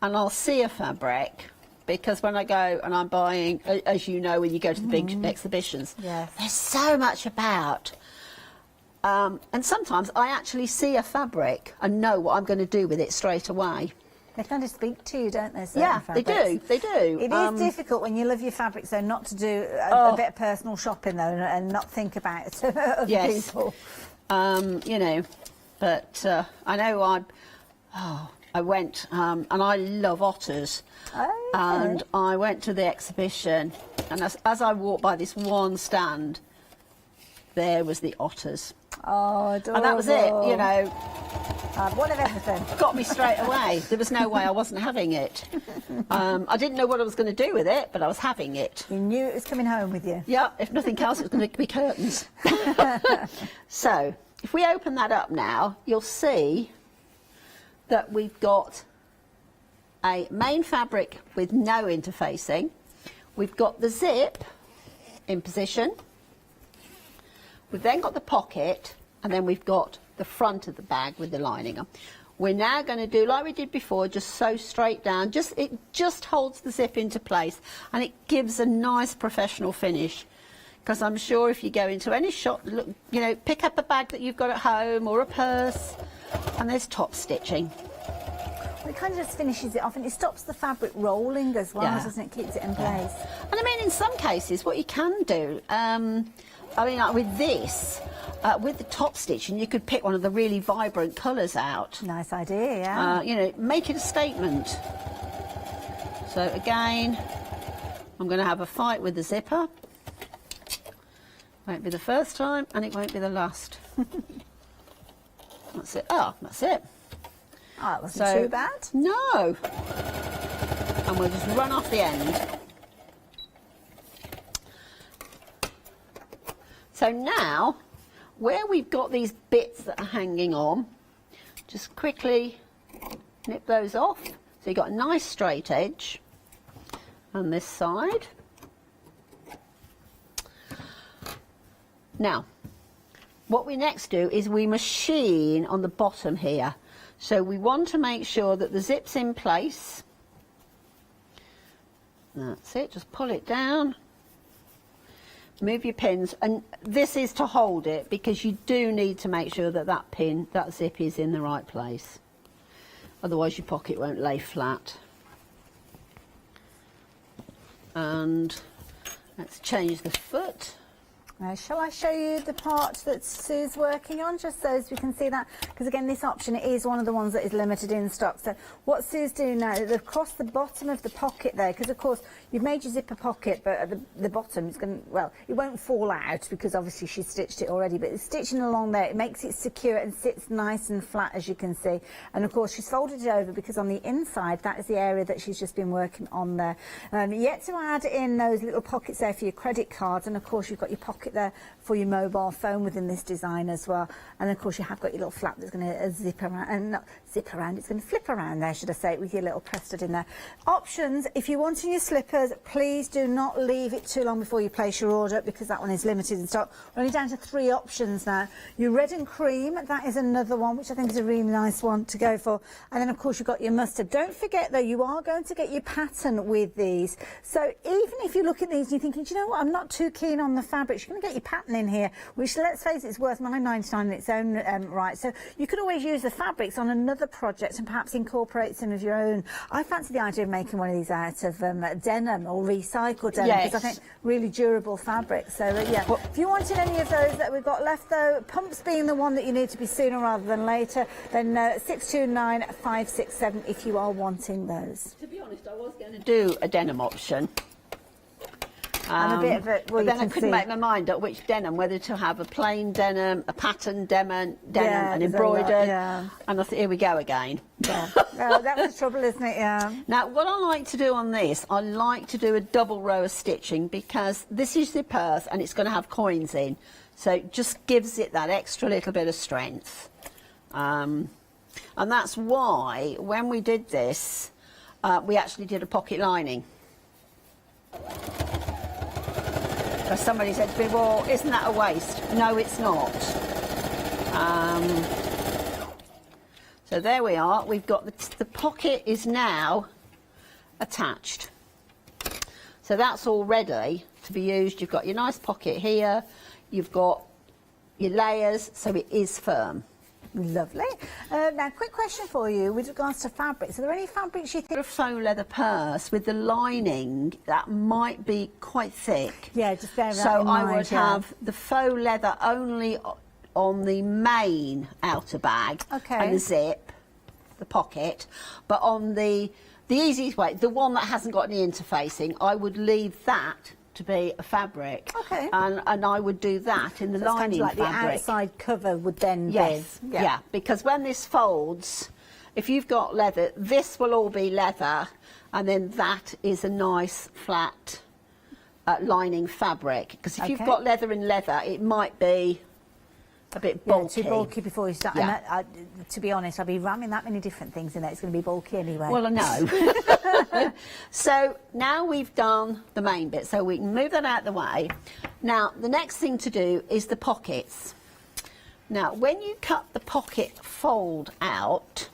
and I'll see a fabric, because when I go and I'm buying, as you know, when you go to the big exhibitions, there's so much about. And sometimes I actually see a fabric and know what I'm going to do with it straight away. They kind of speak to you, don't they? Yeah, they do. They do. It is difficult when you love your fabrics, though, not to do a bit of personal shopping, though, and not think about other people. You know, but I know I went, and I love otters. Oh, okay. And I went to the exhibition, and as I walked by this one stand, there was the otters. Oh, adorable. And that was it, you know. One of everything. Got me straight away. There was no way I wasn't having it. I didn't know what I was going to do with it, but I was having it. You knew it was coming home with you. Yeah, if nothing else, it was going to be curtains. So, if we open that up now, you'll see that we've got a main fabric with no interfacing. We've got the zip in position. We've then got the pocket, and then we've got the front of the bag with the lining on. We're now going to do like we did before, just sew straight down. It just holds the zip into place, and it gives a nice professional finish. Because I'm sure if you go into any shop, look, you know, pick up a bag that you've got at home or a purse, and there's top stitching. Well, it kind of just finishes it off, and it stops the fabric rolling as well, doesn't it? Keeps it in place. And I mean, in some cases, what you can do, I mean, like with this, with the top stitching, you could pick one of the really vibrant colours out. Nice idea, yeah. You know, make it a statement. So again, I'm going to have a fight with the zipper. Won't be the first time, and it won't be the last. That's it. Oh, that's it. Oh, that wasn't too bad. No. And we'll just run off the end. So now, where we've got these bits that are hanging on, just quickly nip those off. So you've got a nice straight edge on this side. Now, what we next do is we machine on the bottom here. So we want to make sure that the zip's in place. That's it, just pull it down. Move your pins, and this is to hold it because you do need to make sure that that zip is in the right place. Otherwise your pocket won't lay flat. And let's change the foot. Now, shall I show you the part that Sue's working on, just so as we can see that? Because again, this option is one of the ones that is limited in stock. So what Sue's doing now is across the bottom of the pocket there, because of course you've made your zipper pocket, but at the bottom it's going to, well, it won't fall out because obviously she's stitched it already, but it's stitching along there, it makes it secure and sits nice and flat, as you can see. And of course she's folded it over because on the inside that is the area that she's just been working on there. Yet to add in those little pockets there for your credit cards, and of course you've got your pocket there for your mobile phone within this design as well. And of course you have got your little flap that's going to zip around, and not zip around, it's going to flip around there, should I say, with your little press stud in there. Options, if you're wanting your slippers, please do not leave it too long before you place your order, because that one is limited in stock. We're only down to 3 options now. Your red and cream, that is another one which I think is a really nice one to go for. And then of course you've got your mustard. Don't forget though, you are going to get your pattern with these. So even if you look at these and you're thinking, do you know what, I'm not too keen on the fabric, you're going to get your pattern in here, which, let's face it, is worth £9.99 in its own right. So you could always use the fabrics on another project and perhaps incorporate some of your own. I fancy the idea of making one of these out of denim or recycled denim, because I think really durable fabric. So yeah, if you wanted any of those that we've got left though, pumps being the one that you need to be sooner rather than later, then 629567 if you are wanting those. To be honest, I was going to do a denim option. And a bit of it, well, but then I couldn't make my mind up which denim, whether to have a plain denim, a pattern denim, and embroidered. And I thought, here we go again. Yeah. Well, that's the trouble, isn't it? Yeah. Now, what I like to do on this, I like to do a double row of stitching, because this is the purse and it's going to have coins in. So it just gives it that extra little bit of strength. And that's why, when we did this, we actually did a pocket lining. So somebody said to me, well, isn't that a waste? No, it's not. So there we are. We've got the pocket is now attached. So that's all ready to be used. You've got your nice pocket here. You've got your layers, so it is firm. Lovely. Now, quick question for you with regards to fabrics. Are there any fabrics you think? A faux leather purse with the lining that might be quite thick. Yeah, just bear that so in I mind, would have the faux leather only on the main outer bag, and the zip, the pocket, but on the easiest way, the one that hasn't got any interfacing, I would leave that to be a fabric. Okay. And I would do that in the so lining it's kind of like fabric. The outside cover would then be. Yeah, because when this folds, if you've got leather, this will all be leather, and then that is a nice flat lining fabric. Because if you've got leather in leather, it might be a bit bulky. Yeah, too bulky before you start. Yeah. And to be honest, I'll be ramming that many different things in there. It's going to be bulky anyway. Well, I know. So now we've done the main bit, so we can move that out of the way. Now, the next thing to do is the pockets. Now, when you cut the pocket fold out,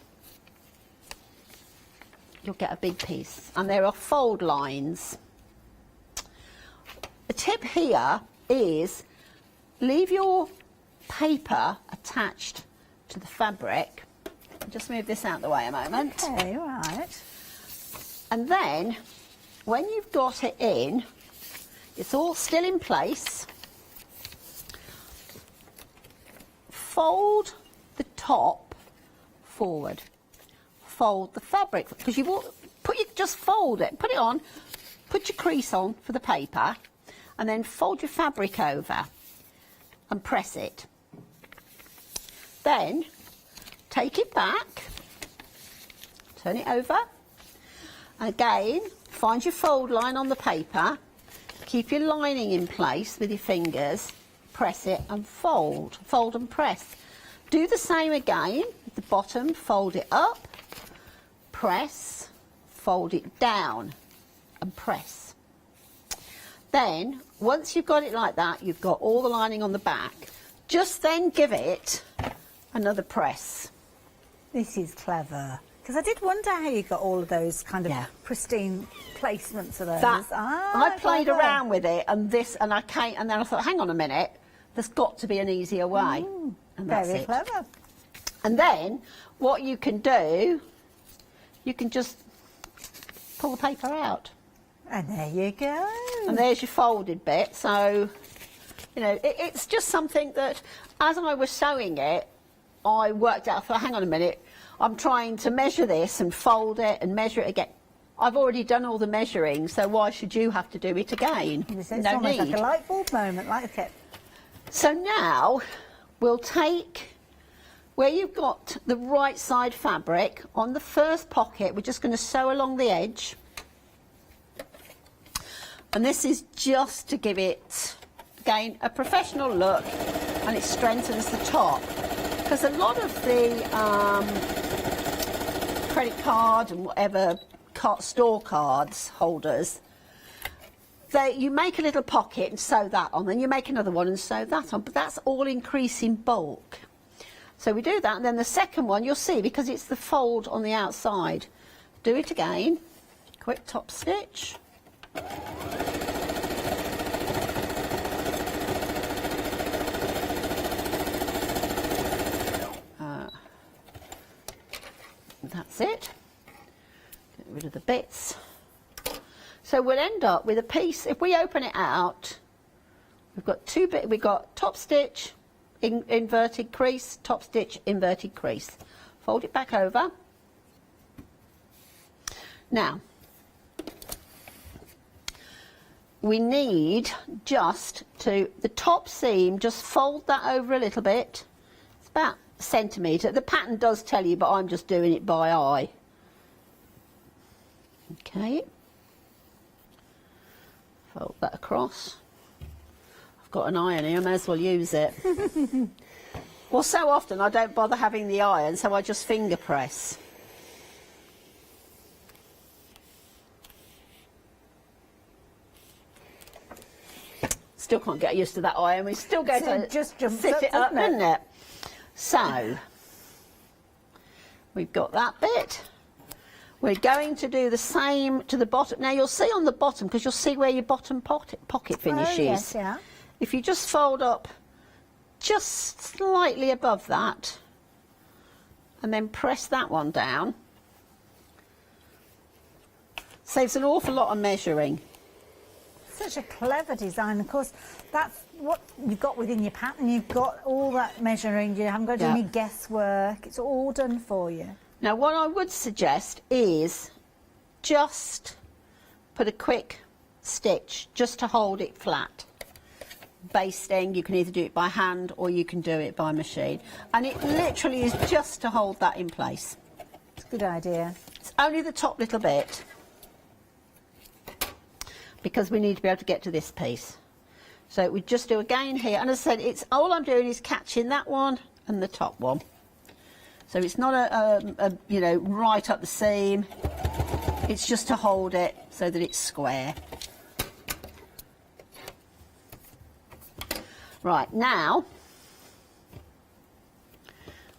you'll get a big piece, and there are fold lines. The tip here is leave your paper attached to the fabric. Just move this out of the way a moment. Okay, all right. And then, when you've got it in, it's all still in place. Fold the top forward. Fold the fabric, because you will just fold it, put it on, put your crease on for the paper, and then fold your fabric over and press it. Then take it back, turn it over, and again find your fold line on the paper, keep your lining in place with your fingers, press it and fold and press. Do the same again at the bottom, fold it up, press, fold it down and press. Then once you've got it like that, you've got all the lining on the back, just then give it another press. This is clever. Because I did wonder how you got all of those kind of pristine placements of those. I played around with it and I came, and then I thought, hang on a minute, there's got to be an easier way. And that's Very it. clever. And then what you can do, you can just pull the paper out. And there you go. And there's your folded bit. So, you know, it's just something that, as I was sewing it, I worked out, I thought, hang on a minute, I'm trying to measure this and fold it and measure it again. I've already done all the measuring, so why should you have to do it again? It's No almost need. like a light bulb moment, like it. So now we'll take where you've got the right side fabric on the first pocket, we're just going to sew along the edge. And this is just to give it, again, a professional look, and it strengthens the top. Because a lot of the credit card and whatever store cards holders, you make a little pocket and sew that on, then you make another one and sew that on, but that's all increasing bulk. So we do that, and then the second one, you'll see, because it's the fold on the outside, do it again, quick top stitch. That's it. Get rid of the bits. So we'll end up with a piece. If we open it out, we've got two bits. We've got top stitch, inverted crease, top stitch, inverted crease. Fold it back over. Now, we need just to, the top seam, just fold that over a little bit. It's about a centimetre. The pattern does tell you, but I'm just doing it by eye. Okay. Fold that across. I've got an iron here, I may as well use it. Well, so often I don't bother having the iron, so I just finger press. Still can't get used to that iron. We still go to just jumps sit up, it up, doesn't it? doesn't it? So we've got that bit. We're going to do the same to the bottom. Now you'll see on the bottom, because you'll see where your bottom pocket finishes. Oh, yes, yeah. If you just fold up just slightly above that and then press that one down, saves an awful lot of measuring. Such a clever design. Of course, that's what you've got within your pattern. You've got all that measuring. You haven't got to do any guesswork. It's all done for you. Now, what I would suggest is just put a quick stitch just to hold it flat. Basting, you can either do it by hand or you can do it by machine. And it literally is just to hold that in place. It's a good idea. It's only the top little bit, because we need to be able to get to this piece. So we just do again here, and as I said, it's all I'm doing is catching that one and the top one. So it's not a you know, right up the seam. It's just to hold it so that it's square. Right, now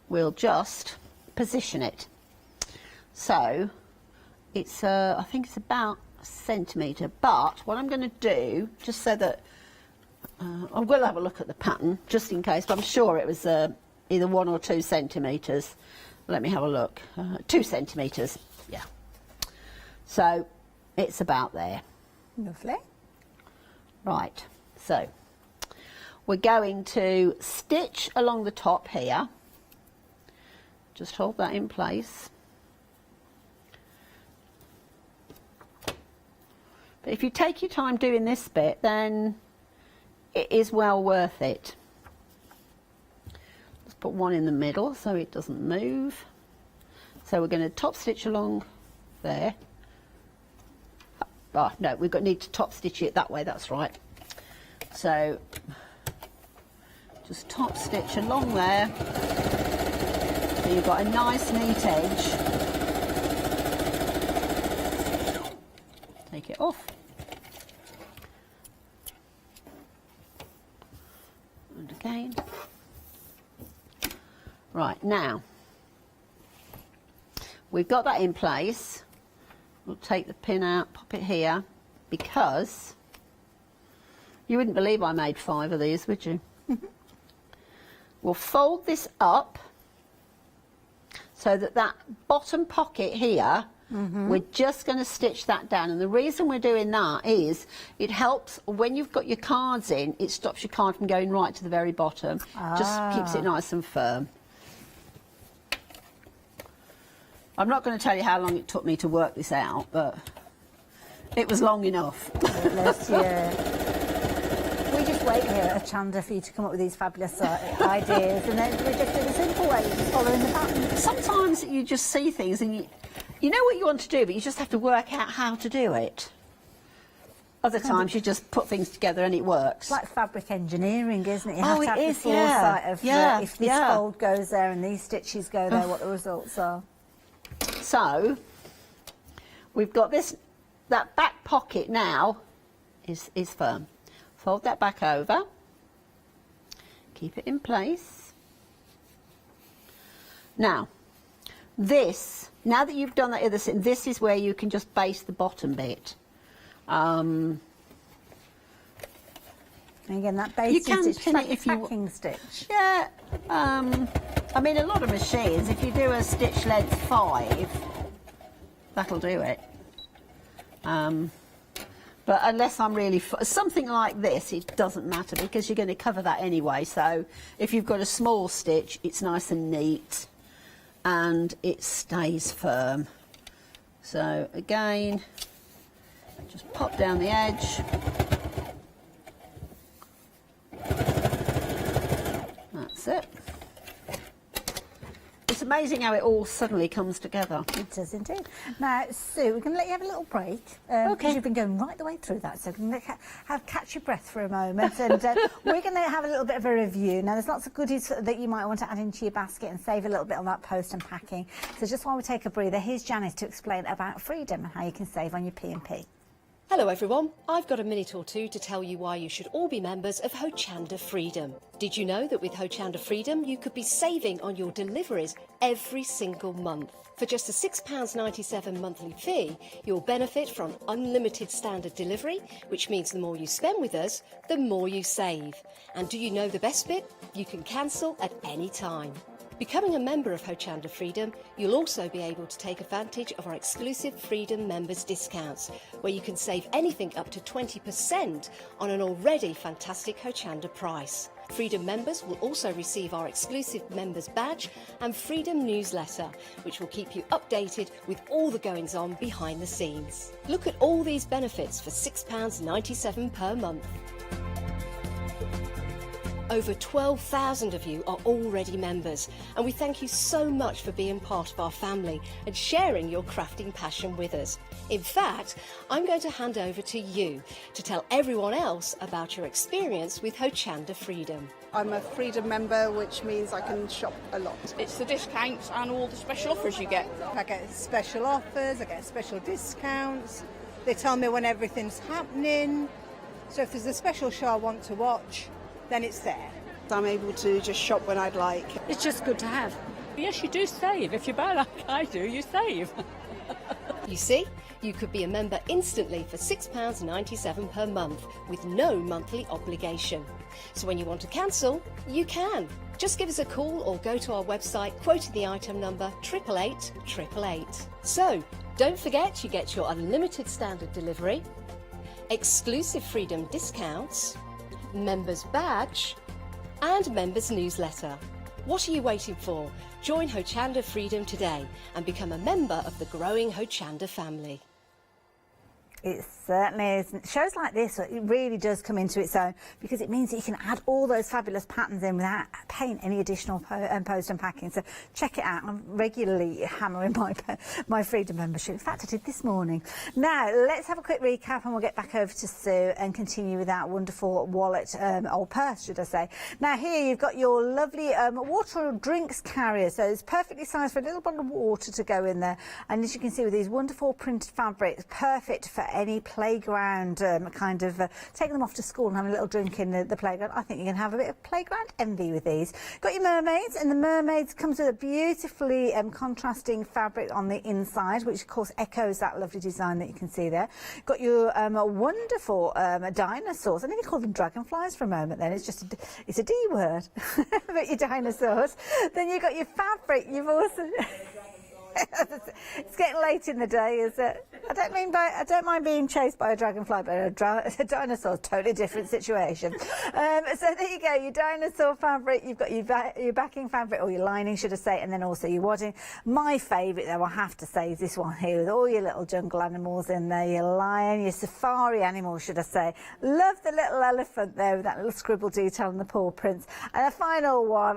we'll just position it. So it's I think it's about a centimetre, but what I'm going to do, just so that I will have a look at the pattern just in case, but I'm sure it was either 1 or 2 centimetres. Let me have a look. 2 centimetres, yeah. So it's about there. Lovely. Right, so we're going to stitch along the top here. Just hold that in place. But if you take your time doing this bit, then it is well worth it. Let's put one in the middle so it doesn't move. So we're going to top stitch along there. Oh, no, need to top stitch it that way, that's right. So Just top stitch along there. So you've got a nice neat edge. Take it off. And again. Right, now we've got that in place. We'll take the pin out, pop it here, because you wouldn't believe I made 5 of these, would you? We'll fold this up so that that bottom pocket here, we're just going to stitch that down. And the reason we're doing that is it helps when you've got your cards in, it stops your card from going right to the very bottom. Just keeps it nice and firm. I'm not going to tell you how long it took me to work this out, but it was long enough. Yeah. We just wait here at Hochanda for you to come up with these fabulous ideas, and then we just do the simple way, just following the pattern. Sometimes you just see things and you know what you want to do, but you just have to work out how to do it. Other times you just put things together and it works. It's like fabric engineering, isn't it? You have to have the is, yeah. foresight of if this fold goes there and these stitches go there, what the results are. So we've got this, that back pocket now is firm. Fold that back over, keep it in place. Now this, now that you've done that other thing, this is where you can just base the bottom bit. And again, that basting stitch, pin it if you packing stitch. Yeah. I mean, a lot of machines, if you do a stitch length 5, that'll do it. But unless I'm really something like this, it doesn't matter because you're going to cover that anyway. So if you've got a small stitch, it's nice and neat and it stays firm. So again, just pop down the edge. That's it. It's amazing how it all suddenly comes together. It does indeed. Now, Sue, we're going to let you have a little break. Because you've been going right the way through that, so we're going to catch your breath for a moment. And we're going to have a little bit of a review. Now, there's lots of goodies that you might want to add into your basket and save a little bit on that post and packing. So just while we take a breather, here's Janice to explain about Freedom and how you can save on your P&P. Hello everyone, I've got a minute or two to tell you why you should all be members of Hochanda Freedom. Did you know that with Hochanda Freedom you could be saving on your deliveries every single month? For just a £6.97 monthly fee, you'll benefit from unlimited standard delivery, which means the more you spend with us, the more you save. And do you know the best bit? You can cancel at any time. Becoming a member of Hochanda Freedom, you'll also be able to take advantage of our exclusive Freedom members discounts, where you can save anything up to 20% on an already fantastic Hochanda price. Freedom members will also receive our exclusive members badge and Freedom newsletter, which will keep you updated with all the goings on behind the scenes. Look at all these benefits for £6.97 per month. Over 12,000 of you are already members, and we thank you so much for being part of our family and sharing your crafting passion with us. In fact, I'm going to hand over to you to tell everyone else about your experience with Hochanda Freedom. I'm a Freedom member, which means I can shop a lot. It's the discounts and all the special offers you get. I get special offers, I get special discounts. They tell me when everything's happening. So if there's a special show I want to watch, then it's there. I'm able to just shop when I'd like. It's just good to have. Yes, you do save. If you buy like I do, you save. You see, you could be a member instantly for £6.97 per month with no monthly obligation. So when you want to cancel, you can. Just give us a call or go to our website quoting the item number 888 888. So don't forget you get your unlimited standard delivery, exclusive Freedom discounts, members badge and members newsletter. What are you waiting for? Join Hochanda Freedom today and become a member of the growing Hochanda family. It certainly is. Shows like this, it really does come into its own because it means that you can add all those fabulous patterns in without paying any additional post and packing. So check it out. I'm regularly hammering my Freedom membership. In fact, I did this morning. Now, let's have a quick recap and we'll get back over to Sue and continue with that wonderful wallet, or purse, should I say. Now, here you've got your lovely water or drinks carrier. So it's perfectly sized for a little bottle of water to go in there. And as you can see with these wonderful printed fabrics, perfect for any playground taking them off to school and having a little drink in the playground. I think you can have a bit of playground envy with these. Got your mermaids, and the mermaids comes with a beautifully contrasting fabric on the inside, which of course echoes that lovely design that you can see there. Got your wonderful dinosaurs. I nearly call them dragonflies for a moment then. It's a D word. But your dinosaurs. Then you've got your fabric. You've also it's getting late in the day, is it? I don't mind being chased by a dragonfly, but a dinosaur, totally different situation. So there you go, your dinosaur fabric. You've got your backing fabric, or your lining, should I say, and then also your wadding. My favourite, though, I have to say, is this one here with all your little jungle animals in there. Your lion, your safari animals, should I say. Love the little elephant there with that little scribble detail on the paw prints. And a final one,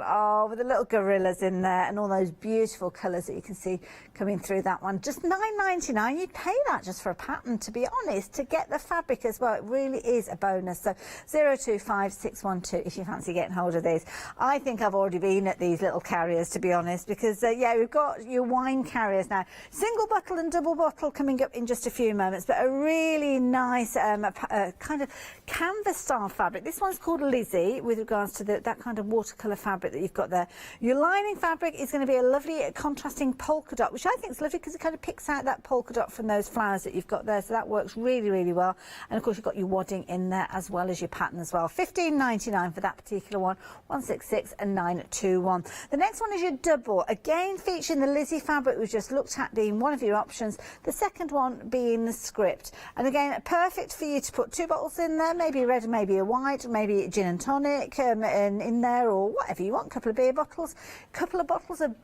with the little gorillas in there and all those beautiful colours that you can see coming through that one. Just $9.99. You'd pay that just for a pattern, to be honest, to get the fabric as well. It really is a bonus. So 025612 if you fancy getting hold of these. I think I've already been at these little carriers, to be honest, because yeah, we've got your wine carriers now. Single bottle and double bottle coming up in just a few moments, but a really nice kind of canvas style fabric. This one's called Lizzie, with regards to that kind of watercolour fabric that you've got there. Your lining fabric is going to be a lovely contrasting polka dot, which I think is lovely because it kind of picks out that polka dot from those flowers that you've got there, so that works really, really well. And of course you've got your wadding in there as well as your pattern as well. $15.99 for that particular one, 166 and 921. The next one is your double, again featuring the Lizzie fabric we've just looked at being one of your options, the second one being the script. And again, perfect for you to put two bottles in there, maybe a red, maybe a white, maybe a gin and tonic in there, or whatever you want, a couple of beer bottles, a couple of bottles of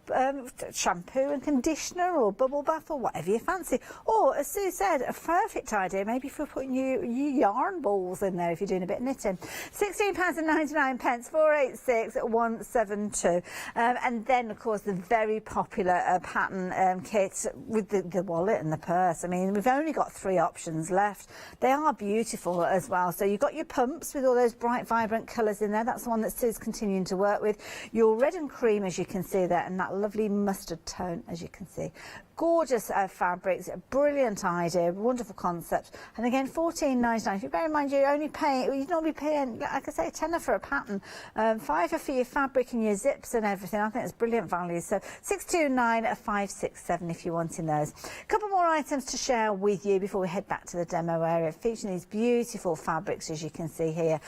shampoo and conditioner, or bubble bath, or whatever you fancy. Or, as Sue said, a perfect idea maybe for putting your yarn balls in there if you're doing a bit of knitting. £16.99, 486 172. And then, of course, the very popular pattern kit with the wallet and the purse. I mean, we've only got 3 options left. They are beautiful as well. So you've got your pumps with all those bright, vibrant colours in there. That's the one that Sue's continuing to work with. Your red and cream, as you can see there, and that lovely mustard tone, as you can see. Gorgeous fabrics, brilliant idea, wonderful concept. And again, $14.99. If you bear in mind, you're only paying, you'd normally paying, like I say, a tenner for a pattern, £5 for your fabric and your zips and everything. I think it's brilliant value. So 629 567 if you're wanting those. A couple more items to share with you before we head back to the demo area, featuring these beautiful fabrics, as you can see here.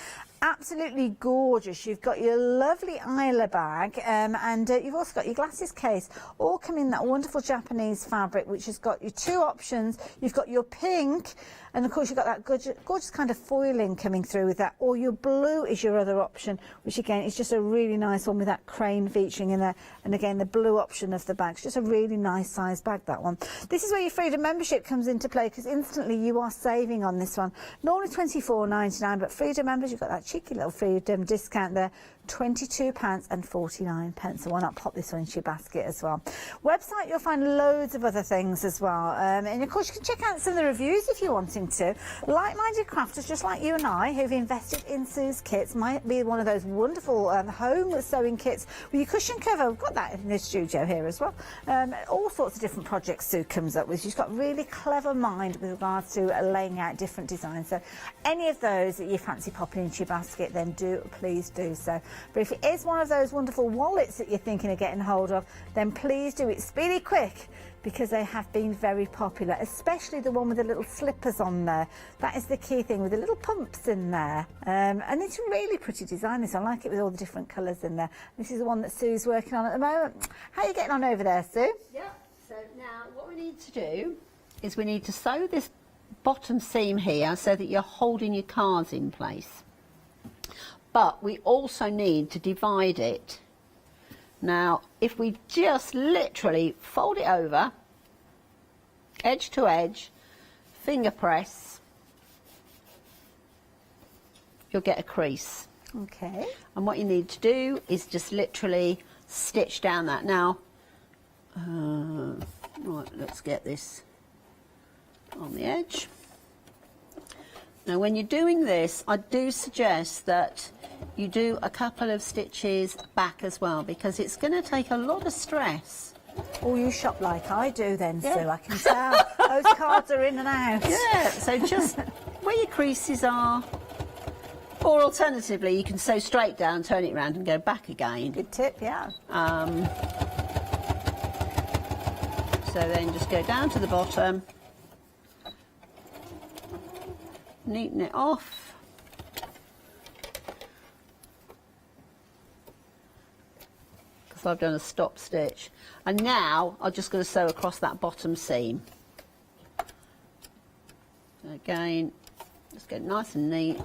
Absolutely gorgeous. You've got your lovely Isla bag, and you've also got your glasses case, all come in that wonderful Japanese fabric, which has got your 2 options. You've got your pink, and of course you've got that gorgeous kind of foiling coming through with that, or your blue is your other option, which again is just a really nice one with that crane featuring in there, and again the blue option of the bag. It's just a really nice size bag, that one. This is where your Freedom membership comes into play, because instantly you are saving on this one. Normally £24.99, but Freedom members, you've got that cheeky little Freedom discount there, £22.49. So why not pop this one into your basket as well. Website, you'll find loads of other things as well, and of course you can check out some of the reviews if you're wanting to. Like-minded crafters just like you and I, who've invested in Sue's kits, might be one of those wonderful home sewing kits with your cushion cover. We've got that in the studio here as well. All sorts of different projects Sue comes up with. She's got a really clever mind with regards to laying out different designs. So any of those that you fancy popping into your basket, then please do so. But if it is one of those wonderful wallets that you're thinking of getting hold of, then please do it speedy quick, because they have been very popular, especially the one with the little slippers on there. That is the key thing, with the little pumps in there. And it's a really pretty design, this. I like it with all the different colours in there. This is the one that Sue's working on at the moment. How are you getting on over there, Sue? Yeah, so now what we need to do is we need to sew this bottom seam here so that you're holding your cards in place. But we also need to divide it. Now, if we just literally fold it over, edge to edge, finger press, you'll get a crease. Okay. And what you need to do is just literally stitch down that. Now, right, let's get this on the edge. Now when you're doing this, I do suggest that you do a couple of stitches back as well, because it's going to take a lot of stress. Oh, you shop like I do then, Sue, I can tell. Those cards are in and out. Yeah, so just where your creases are, or alternatively, you can sew straight down, turn it around and go back again. Good tip, yeah. So then just go down to the bottom, neaten it off. Because I've done a stop stitch. And now I'm just going to sew across that bottom seam. Again, just get nice and neat.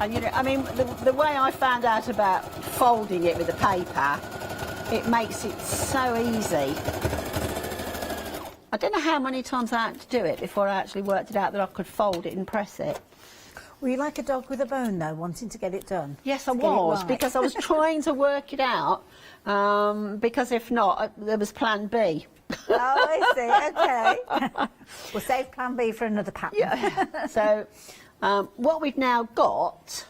And you know, I mean, the way I found out about folding it with the paper, it makes it so easy. I don't know how many times I had to do it before I actually worked it out that I could fold it and press it. Were you like a dog with a bone, though, wanting to get it done? Yes, I was, because I was trying to work it out, because if not, there was plan B. Oh, I see, okay. We'll save plan B for another pattern. Yeah. So, what we've now got,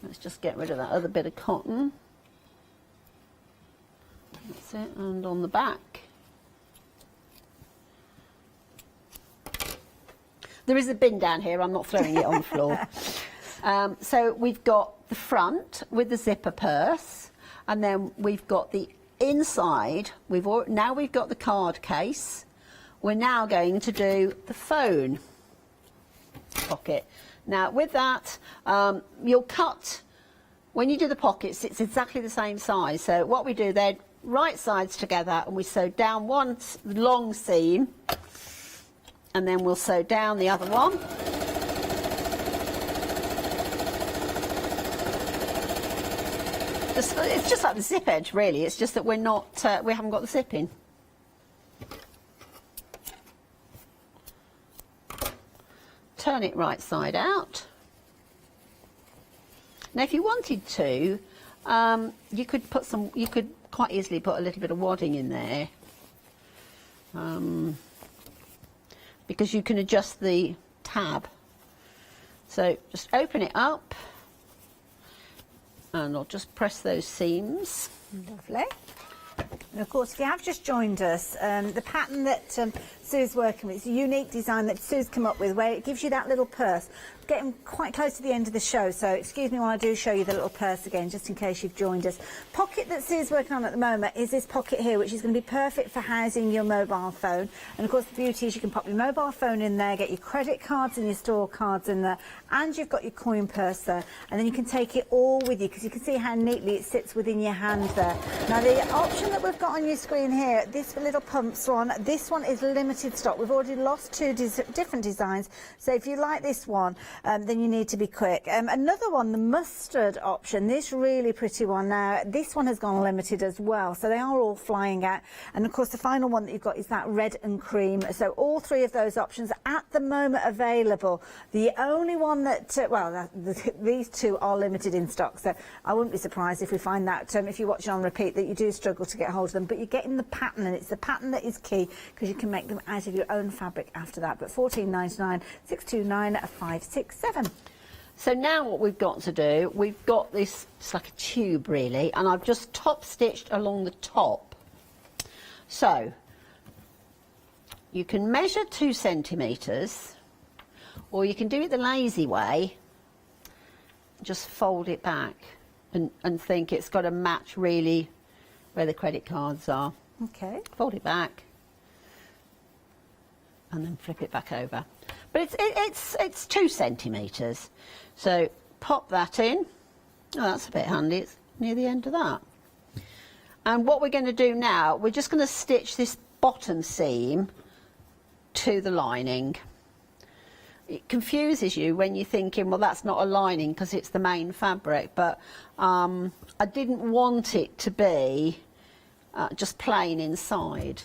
let's just get rid of that other bit of cotton. That's it, and on the back. There is a bin down here, I'm not throwing it on the floor. So we've got the front with the zipper purse, and then we've got the inside. Now we've got the card case. We're now going to do the phone pocket. Now with that, you'll cut, when you do the pockets, it's exactly the same size. So what we do, they're right sides together, and we sew down one long seam, and then we'll sew down the other one. It's just like the zip edge, really. It's just that we're not, we haven't got the zip in. Turn it right side out. Now, if you wanted to, you could put some. You could quite easily put a little bit of wadding in there. Because you can adjust the tab. So just open it up, and I'll just press those seams. Lovely. And of course, if you have just joined us, the pattern that Sue's working with, it's a unique design that Sue's come up with, where it gives you that little purse. Getting quite close to the end of the show, so excuse me while I do show you the little purse again, just in case you've joined us. Pocket that Sue's working on at the moment is this pocket here, which is going to be perfect for housing your mobile phone. And of course, the beauty is you can pop your mobile phone in there, get your credit cards and your store cards in there, and you've got your coin purse there, and then you can take it all with you, because you can see how neatly it sits within your hand there. Now, the option that we've got on your screen here, this little pumps one, this one is limited stock. We've already lost two different designs, so if you like this one, then you need to be quick. Another one, the mustard option, this really pretty one. Now, this one has gone limited as well, so they are all flying out. And of course, the final one that you've got is that red and cream. So all three of those options are at the moment available. The only one that, these two are limited in stock, so I wouldn't be surprised if we find that, if you watch it on repeat, that you do struggle to get hold of them. But you're getting the pattern, and it's the pattern that is key, because you can make them out of your own fabric after that. But $14.99, 629 567. So now what we've got to do, we've got this, it's like a tube really, and I've just top stitched along the top. So you can measure 2 centimetres, or you can do it the lazy way, just fold it back and think it's got to match really where the credit cards are. Okay. Fold it back and then flip it back over. But it's 2 centimetres. So pop that in. Oh, that's a bit handy. It's near the end of that. And what we're going to do now, we're just going to stitch this bottom seam to the lining. It confuses you when you're thinking, well, that's not a lining because it's the main fabric, but I didn't want it to be just plain inside.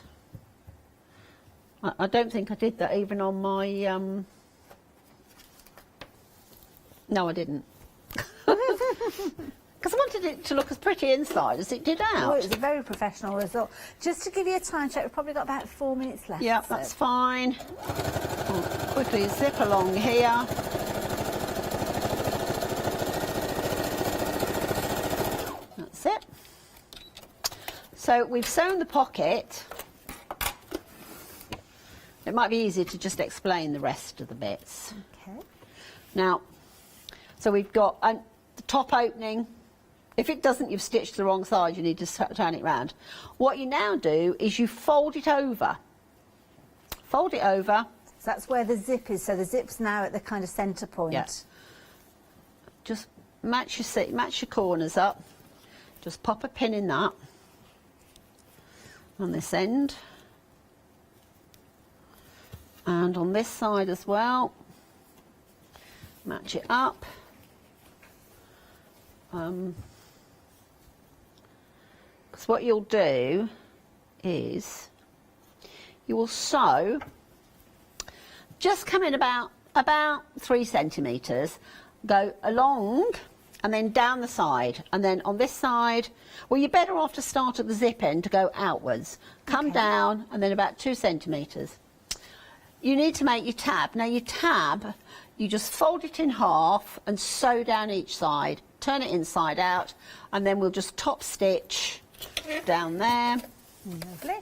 I don't think I did that even on my... No, I didn't. Because I wanted it to look as pretty inside as it did out. Well, it was a very professional result. Just to give you a time check, we've probably got about 4 minutes left. Yeah, that's fine. I'll quickly zip along here. That's it. So we've sewn the pocket. It might be easier to just explain the rest of the bits. Okay. Now, so we've got the top opening. If it doesn't, you've stitched the wrong side, you need to turn it round. What you now do is you fold it over. Fold it over. So that's where the zip is, so the zip's now at the kind of centre point. Yes. Just match your corners up. Just pop a pin in that on this end. And on this side as well. Match it up. Because what you'll do is you will sew, just come in about 3 centimetres, go along and then down the side, and then on this side, well, you're better off to start at the zip end to go outwards. Come down and then about 2 centimetres. You need to make your tab. Now your tab, you just fold it in half and sew down each side, turn it inside out, and then we'll just top stitch down there. Lovely.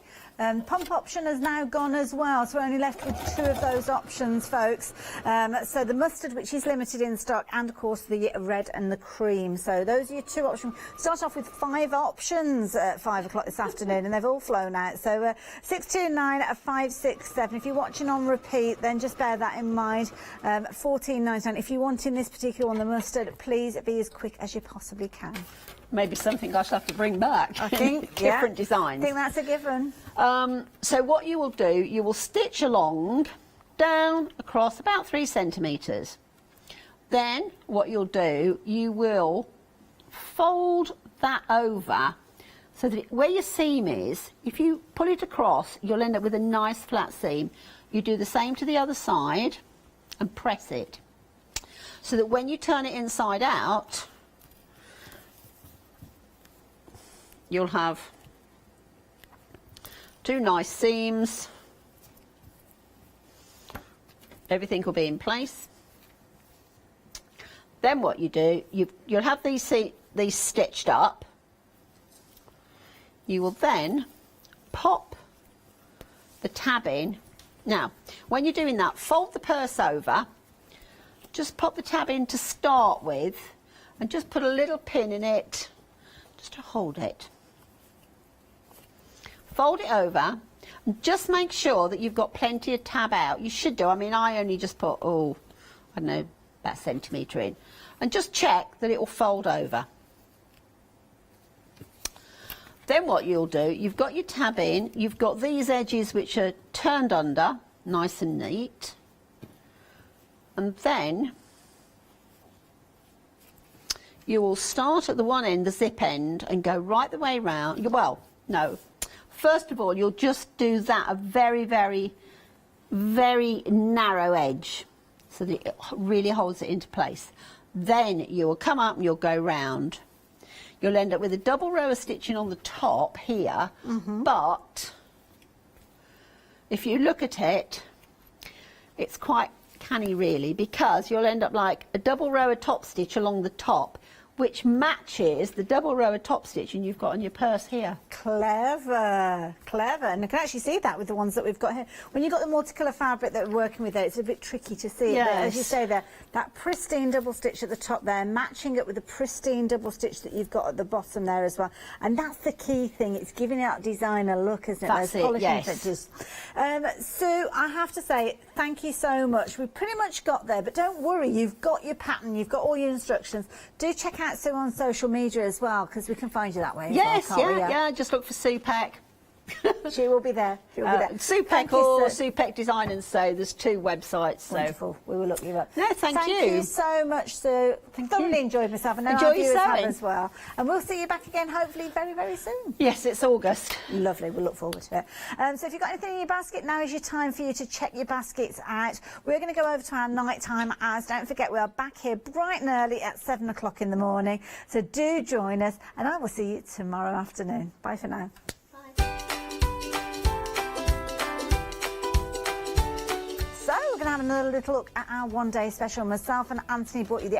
Pump option has now gone as well, so we're only left with 2 of those options, folks. So the mustard, which is limited in stock, and of course the red and the cream. So those are your 2 options. Start off with 5 options at 5 o'clock this afternoon, and they've all flown out. So 629-567. If you're watching on repeat, then just bear that in mind. 14.99. If you're wanting this particular one, the mustard, please be as quick as you possibly can. Maybe something I shall have to bring back. I think different designs. I think that's a given. So what you will do, you will stitch along, down, across about 3 centimetres. Then what you'll do, you will fold that over so that where your seam is, if you pull it across, you'll end up with a nice flat seam. You do the same to the other side and press it so that when you turn it inside out, you'll have 2 nice seams. Everything will be in place. Then what you do, you'll have these stitched up. You will then pop the tab in. Now, when you're doing that, fold the purse over. Just pop the tab in to start with, and just put a little pin in it, just to hold it. Fold it over, and just make sure that you've got plenty of tab out. You should do. I mean, I only just put, I don't know, about a centimetre in. And just check that it will fold over. Then what you'll do, you've got your tab in, you've got these edges which are turned under, nice and neat. And then you will start at the one end, the zip end, and go right the way round. Well, no. First of all, you'll just do that a very, very, very narrow edge so that it really holds it into place. Then you will come up and you'll go round. You'll end up with a double row of stitching on the top here, but if you look at it, it's quite canny really, because you'll end up like a double row of top stitch along the top, which matches the double row of top stitching you've got on your purse here. Clever, clever. And I can actually see that with the ones that we've got here. When you've got the multicolour fabric that we're working with there, it's a bit tricky to see. Yes. But as you say there, that pristine double stitch at the top there, matching it with the pristine double stitch that you've got at the bottom there as well. And that's the key thing. It's giving that designer look, isn't it? That's those polishing touches. Yes. Sue, I have to say, thank you so much. We've pretty much got there, but don't worry, you've got your pattern, you've got all your instructions. Do check out Sue on social media as well, because we can find you that way. Yes, as well, can't we? yeah. Just look for Sue Pack. She will be there. She'll be there. Supec or Supec Design and Sew. There's 2 websites. So. Wonderful. We will look you up. No, thank you. Thank you so much, Sue. Thoroughly enjoyed myself. And Enjoy our your viewers have sewing. as well. And we'll see you back again, hopefully, very, very soon. Yes, it's August. Lovely. We'll look forward to it. So if you've got anything in your basket, now is your time for you to check your baskets out. We're going to go over to our nighttime hours. Don't forget, we are back here bright and early at 7 o'clock in the morning. So do join us, and I will see you tomorrow afternoon. Bye for now. So we're going to have another little look at our one-day special. Myself and Anthony brought you the